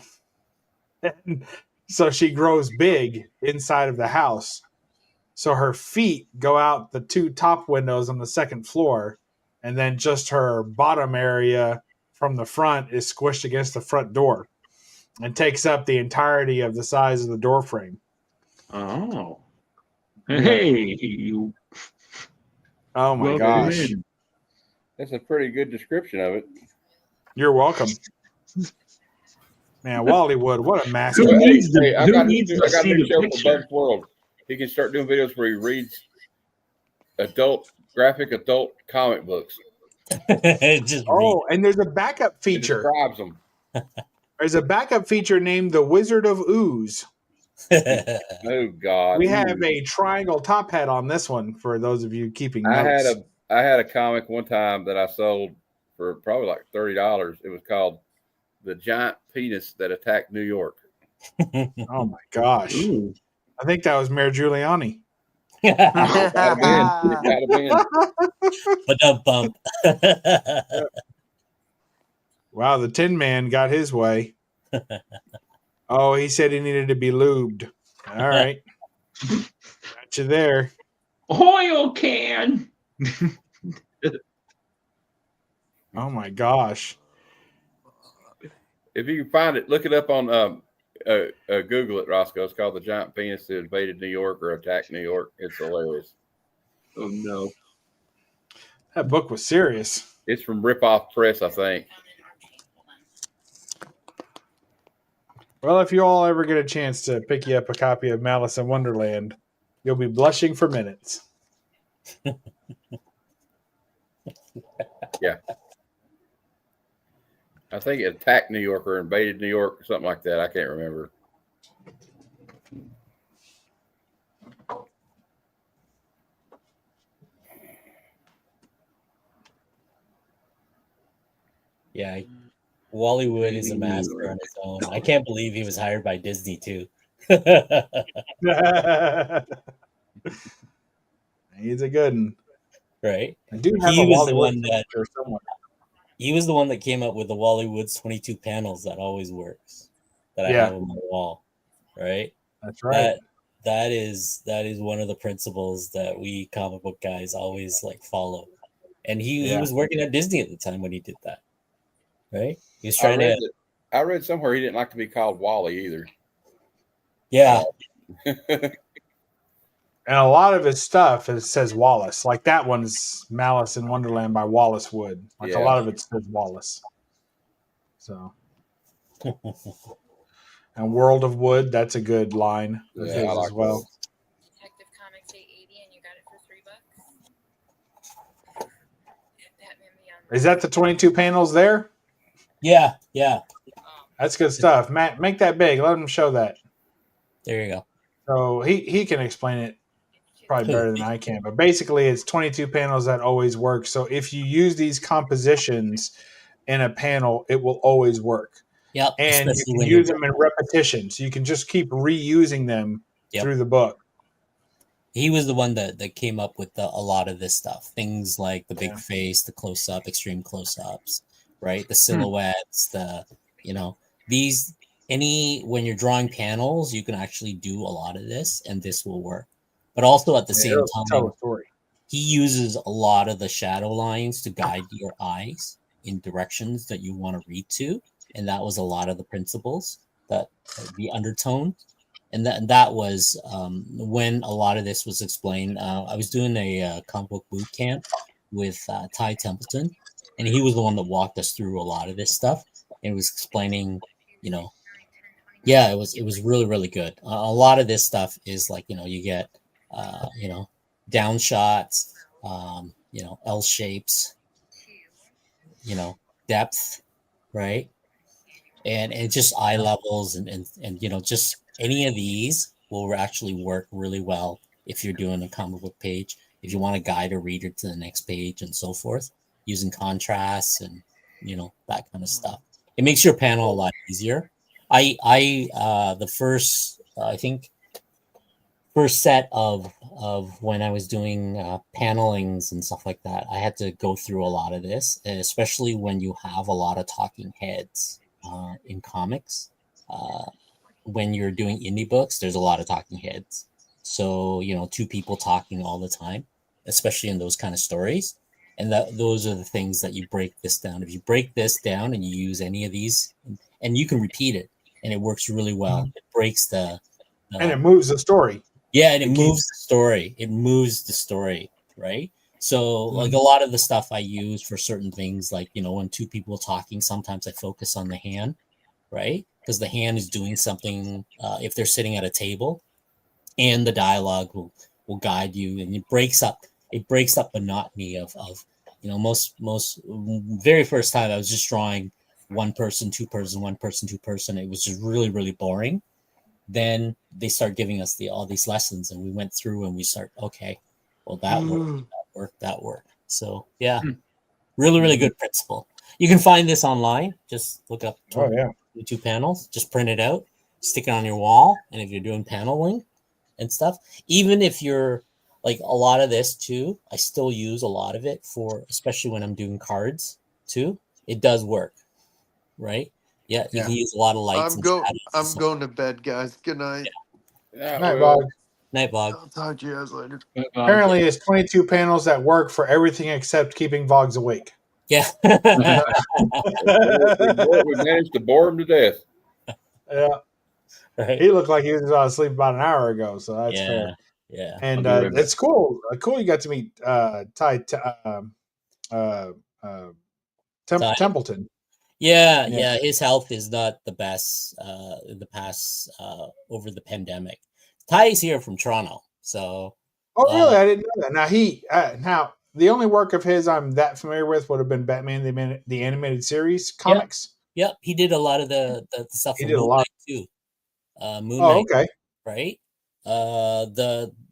so she grows big inside of the house. So her feet go out the 2 top windows on the 2nd floor, and then just her bottom area from the front is squished against the front door and takes up the entirety of the size of the door frame. Oh. Hey, you. Oh my Well, gosh. man. That's a pretty good description of it. You're welcome. Man, Wally Wood, what a master. Who needs Hey, I got a to new see the show for picture? Bugs World. He can start doing videos where he reads graphic adult comic books. Just Oh, and there's a backup He feature. describes them. There's a backup feature named The Wizard of Ooze. Oh God! We have a triangle top hat on this one for those of you keeping I notes. had a comic one time that I sold for probably like $30. It was called "The Giant Penis That Attacked New York." Oh my gosh. Ooh. I think that was Mayor Giuliani. It might have been. Ba-dum-bump. Wow, the Tin Man got his way. Oh, he said he needed to be lubed. All right. Got you there. Oil can. Oh my gosh. If you can find it, look it up on Google it, Roscoe. It's called The Giant Penis That Invaded New York or Attacked New York. It's hilarious. Oh no. That book was serious. It's from Ripoff Press, I think. Well, if you all ever get a chance to pick you up a copy of Malice in Wonderland, you'll be blushing for minutes. Yeah. I think it attacked New York or invaded New York or something like that. I can't remember. Yeah, Wally Wood is a master on his own. I can't believe he was hired by Disney too. He's a good one. Right? I do have He a was the Wally one Wood that picture somewhere. he was the one that came up with the Wally Wood's 22 panels that always works. That I Yeah. have on my wall. Right? That's right. That is one of the principles that we comic book guys always like follow. And he Yeah. was working at Disney at the time when he did that. Right? He was trying to I read somewhere he didn't like to be called Wally either. Yeah. And a lot of his stuff says Wallace. Like that one's Malice in Wonderland by Wallace Wood. Like Yeah. a lot of it says Wallace. So and World of Wood, that's a good line of Yeah, his I like as well. Detective Comics 880 and you got it for $3. Batman Beyond. Is that the 22 panels there? Yeah. That's good stuff. Matt, make that big. Let him show that. There you go. So he can explain it probably better than I can. But basically, it's 22 panels that always work. So if you use these compositions in a panel, it will always work. Yep. And you especially can when use you're- them in repetition. So you can just keep reusing them Yep. through the book. He was the one that came up with a lot of this stuff. Things like the big face, the close up, extreme close ups, right? The silhouettes, when you're drawing panels, you can actually do a lot of this and this will work. But also at the same it'll tell time, a story. he uses a lot of the shadow lines to guide your eyes in directions that you want to read to. And that was a lot of the principles that the undertone. And that was when a lot of this was explained. I was doing a comic book boot camp with Ty Templeton, and he was the one that walked us through a lot of this stuff and was explaining, it was really, really good. A lot of this stuff is like, you get, down shots, L shapes, depth, right? And just eye levels and just any of these will actually work really well if you're doing a comic book page, if you want to guide a reader to the next page and so forth, using contrasts and that kind of stuff. It makes your panel a lot easier. The first set of when I was doing panelings and stuff like that, I had to go through a lot of this, especially when you have a lot of talking heads in comics. When you're doing indie books, there's a lot of talking heads. So, two people talking all the time, especially in those kind of stories. And those are the things that you break this down. If you break this down and you use any of these, and you can repeat it, and it works really well. It breaks and it moves the story. Yeah, and it moves the story. It moves the story, right? So, like a lot of the stuff I use for certain things, like, when two people are talking, sometimes I focus on the hand, right? Because the hand is doing something if they're sitting at a table, and the dialogue will guide you, and it breaks up monotony of most very first time I was just drawing one person, two person, one person, two person. It was just really, really boring. Then they start giving us all these lessons, and we went through and we start, okay, well, that worked. So yeah, really, really good principle. You can find this online. Just look up 22 panels, just print it out, stick it on your wall. And if you're doing paneling and stuff, even if you're like a lot of this too, I still use a lot of it for, especially when I'm doing cards too. It does work, right? Yeah, you Yeah. can use a lot of lights and shadows. I'm going to bed, guys. Good night. Night, Bog. Night, Bog. I'll talk to you guys later. Apparently, it's 22 panels that work for everything except keeping Vogs awake. Yeah. We managed to bore him to death. Yeah. Right. He looked like he was asleep about an hour ago, so that's Yeah. fair. Yeah. And I'll be right back. it's cool. Cool you got to meet Ty Templeton. Yeah, Yeah. yeah, his health is not the best in the past over the pandemic. Ty is here from Toronto, so Oh, really? I didn't know that. Now now the only work of his I'm that familiar with would have been Batman the animated series comics. Yep, he did a lot of the stuff He for did a Moon lot. Knight too. Moon Oh, Knight, okay. right?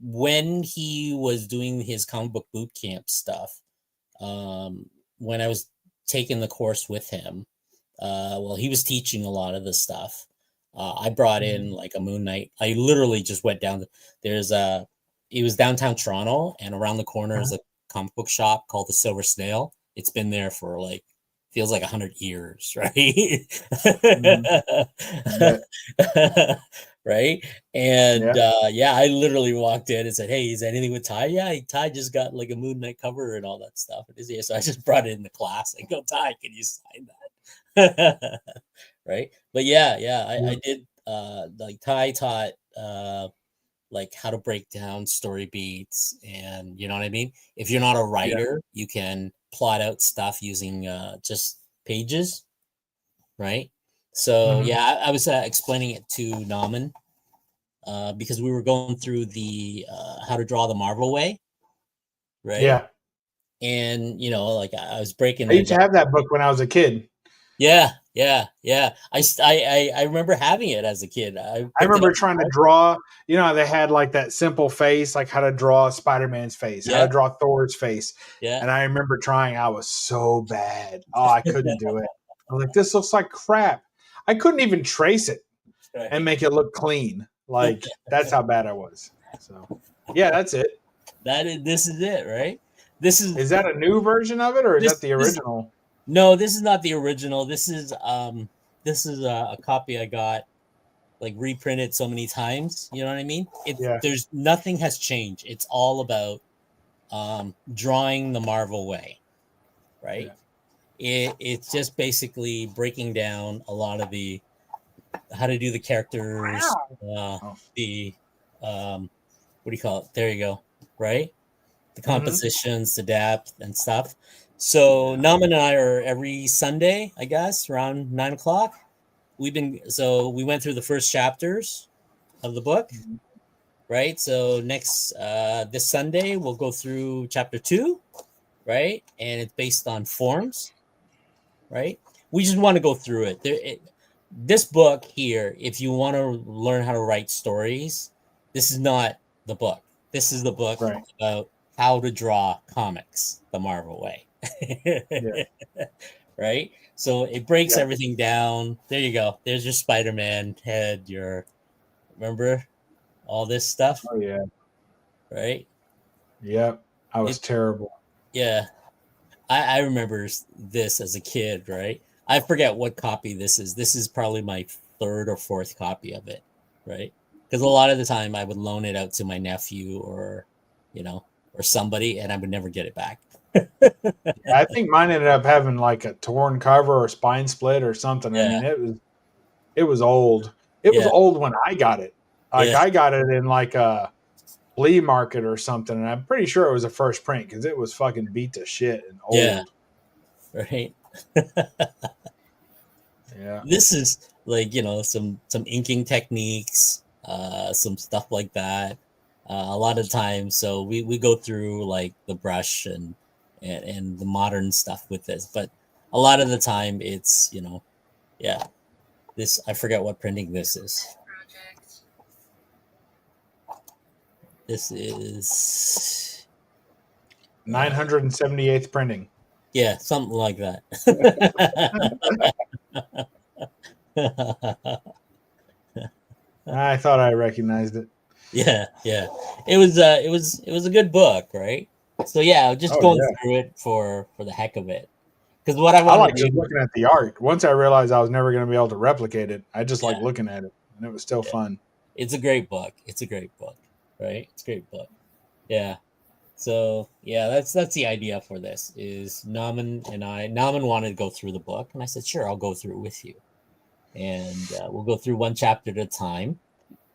When he was doing his comic book boot camp stuff, when I was taking the course with him, well, he was teaching a lot of the stuff. I brought in like a Moon Knight. I literally just went down. It was downtown Toronto, and around the corner is a comic book shop called the Silver Snail. It's been there for like feels like 100 years, right? Right? And I literally walked in and said, "Hey, is anything with Ty?" Yeah, Ty just got like a Moon Knight cover and all that stuff. So I just brought it in the class and go, "Ty, can you sign that?" Right? But I did like Ty taught like how to break down story beats, and you know what I mean? If you're not a writer, you can plot out stuff using just pages, right? So I was explaining it to Nauman because we were going through the how to draw the Marvel way, right? Yeah. And you know, like I was breaking I used to have that book when I was a kid. Yeah. I remember having it as a kid. I remember trying to draw, you know, they had like that simple face, like how to draw Spider-Man's face, how to draw Thor's face. Yeah. And I remember trying, I was so bad. Oh, I couldn't do it. I was like, this looks like crap. I couldn't even trace it and make it look clean. Like that's how bad I was. So yeah, that's it. This is it, right? Is that a new version of it, or is that the original? No, this is not the original. This is a copy I got like reprinted so many times. You know what I mean? There's nothing has changed. It's all about drawing the Marvel way, right? It's just basically breaking down a lot of the how to do the characters, the what do you call it? There you go, right? The compositions, the depth and stuff. So Nauman and I are every Sunday, I guess, around 9:00. We went through the first chapters of the book, right? So next this Sunday we'll go through chapter 2, right? And it's based on forms, right? We just want to go through it. This book here, if you want to learn how to write stories, this is not the book. This is the book about how to draw comics the Marvel way. Right? So it breaks everything down. There you go. There's your Spider-Man head, remember all this stuff? Oh yeah. Right? Yep. I was terrible. Yeah. I remember this as a kid, right? I forget what copy this is. This is probably my 3rd or 4th copy of it, right? Because a lot of the time I would loan it out to my nephew or somebody, and I would never get it back. I think mine ended up having like a torn cover or spine split or something. I mean, it was old. It was old when I got it. Like I got it in like a flea market or something, and I'm pretty sure it was a first print because it was fucking beat to shit and old. Yeah. Right. Yeah. This is like, some inking techniques, some stuff like that. A lot of times, so we go through like the brush and the modern stuff with this, but a lot of the time it's this, I forget what printing this is. This is 978th printing. Yeah, something like that. I thought I recognized it. Yeah. It was a good book, right? So just going through it for the heck of it, Because what I I want like to just do, looking at the art. Once I realized I was never going to be able to replicate it, I just like looking at it, and it was still fun. it's a great book. It's a great book, right? It's a great book. Yeah. So yeah, that's the idea for this. Is Naman wanted to go through the book, and I said, sure, I'll go through it with you, and we'll go through one chapter at a time.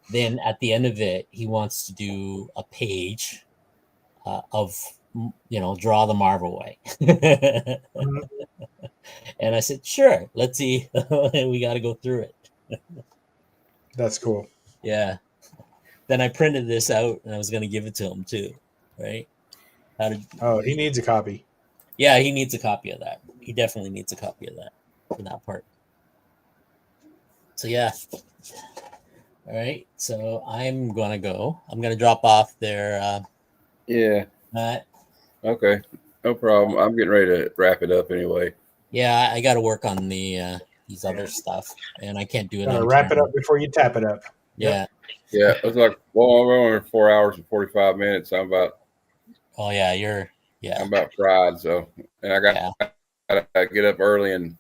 Then at the end of it, he wants to do a page of draw the Marvel way. And I said, sure, let's see. We got to go through it. That's cool. Yeah. Then I printed this out, and I was going to give it to him too, right? He needs a copy. Yeah, he needs a copy of that. He definitely needs a copy of that for that part. So yeah. All right. So I'm gonna go. I'm gonna drop off there. Yeah. Matt. Okay. No problem. I'm getting ready to wrap it up anyway. Yeah, I got to work on the these other stuff, and I can't do it. Gotta wrap it up before you tap it up. Yeah. Yeah. It's like, well, we're only 4 hours and 45 minutes. I'm about. Oh yeah, I'm about fried. So, and I gotta get up early and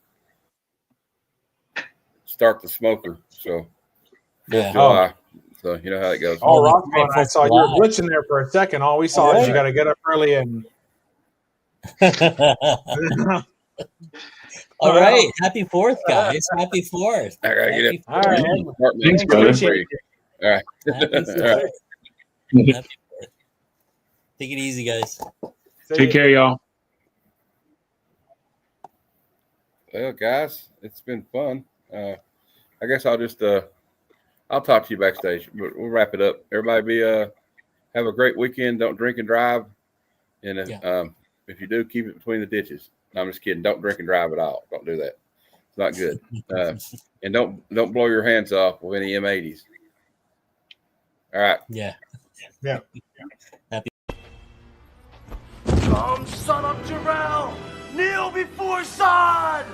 start the smoker. So, 4th of July. So you know how it goes. Oh, Roscoe and I saw you were glitching there for a second. All we saw is you got to get up early and. All right. Happy 4th, guys. Happy 4th. I gotta get up. All right. Thanks, brother. All right. Happy All 4th. right. Happy 4th. Take it easy, guys. Take care, y'all. Well, guys, it's been fun. I guess I'll just I'll talk to you backstage, but we'll wrap it up. Everybody have a great weekend. Don't drink and drive. And if you do, keep it between the ditches. No, I'm just kidding. Don't drink and drive at all. Don't do that. It's not good. And don't blow your hands off with any M80s. All right. Yeah. Yeah. Happy. Come, son of Jarrell! Kneel before Zod!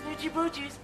Snitchy boochies.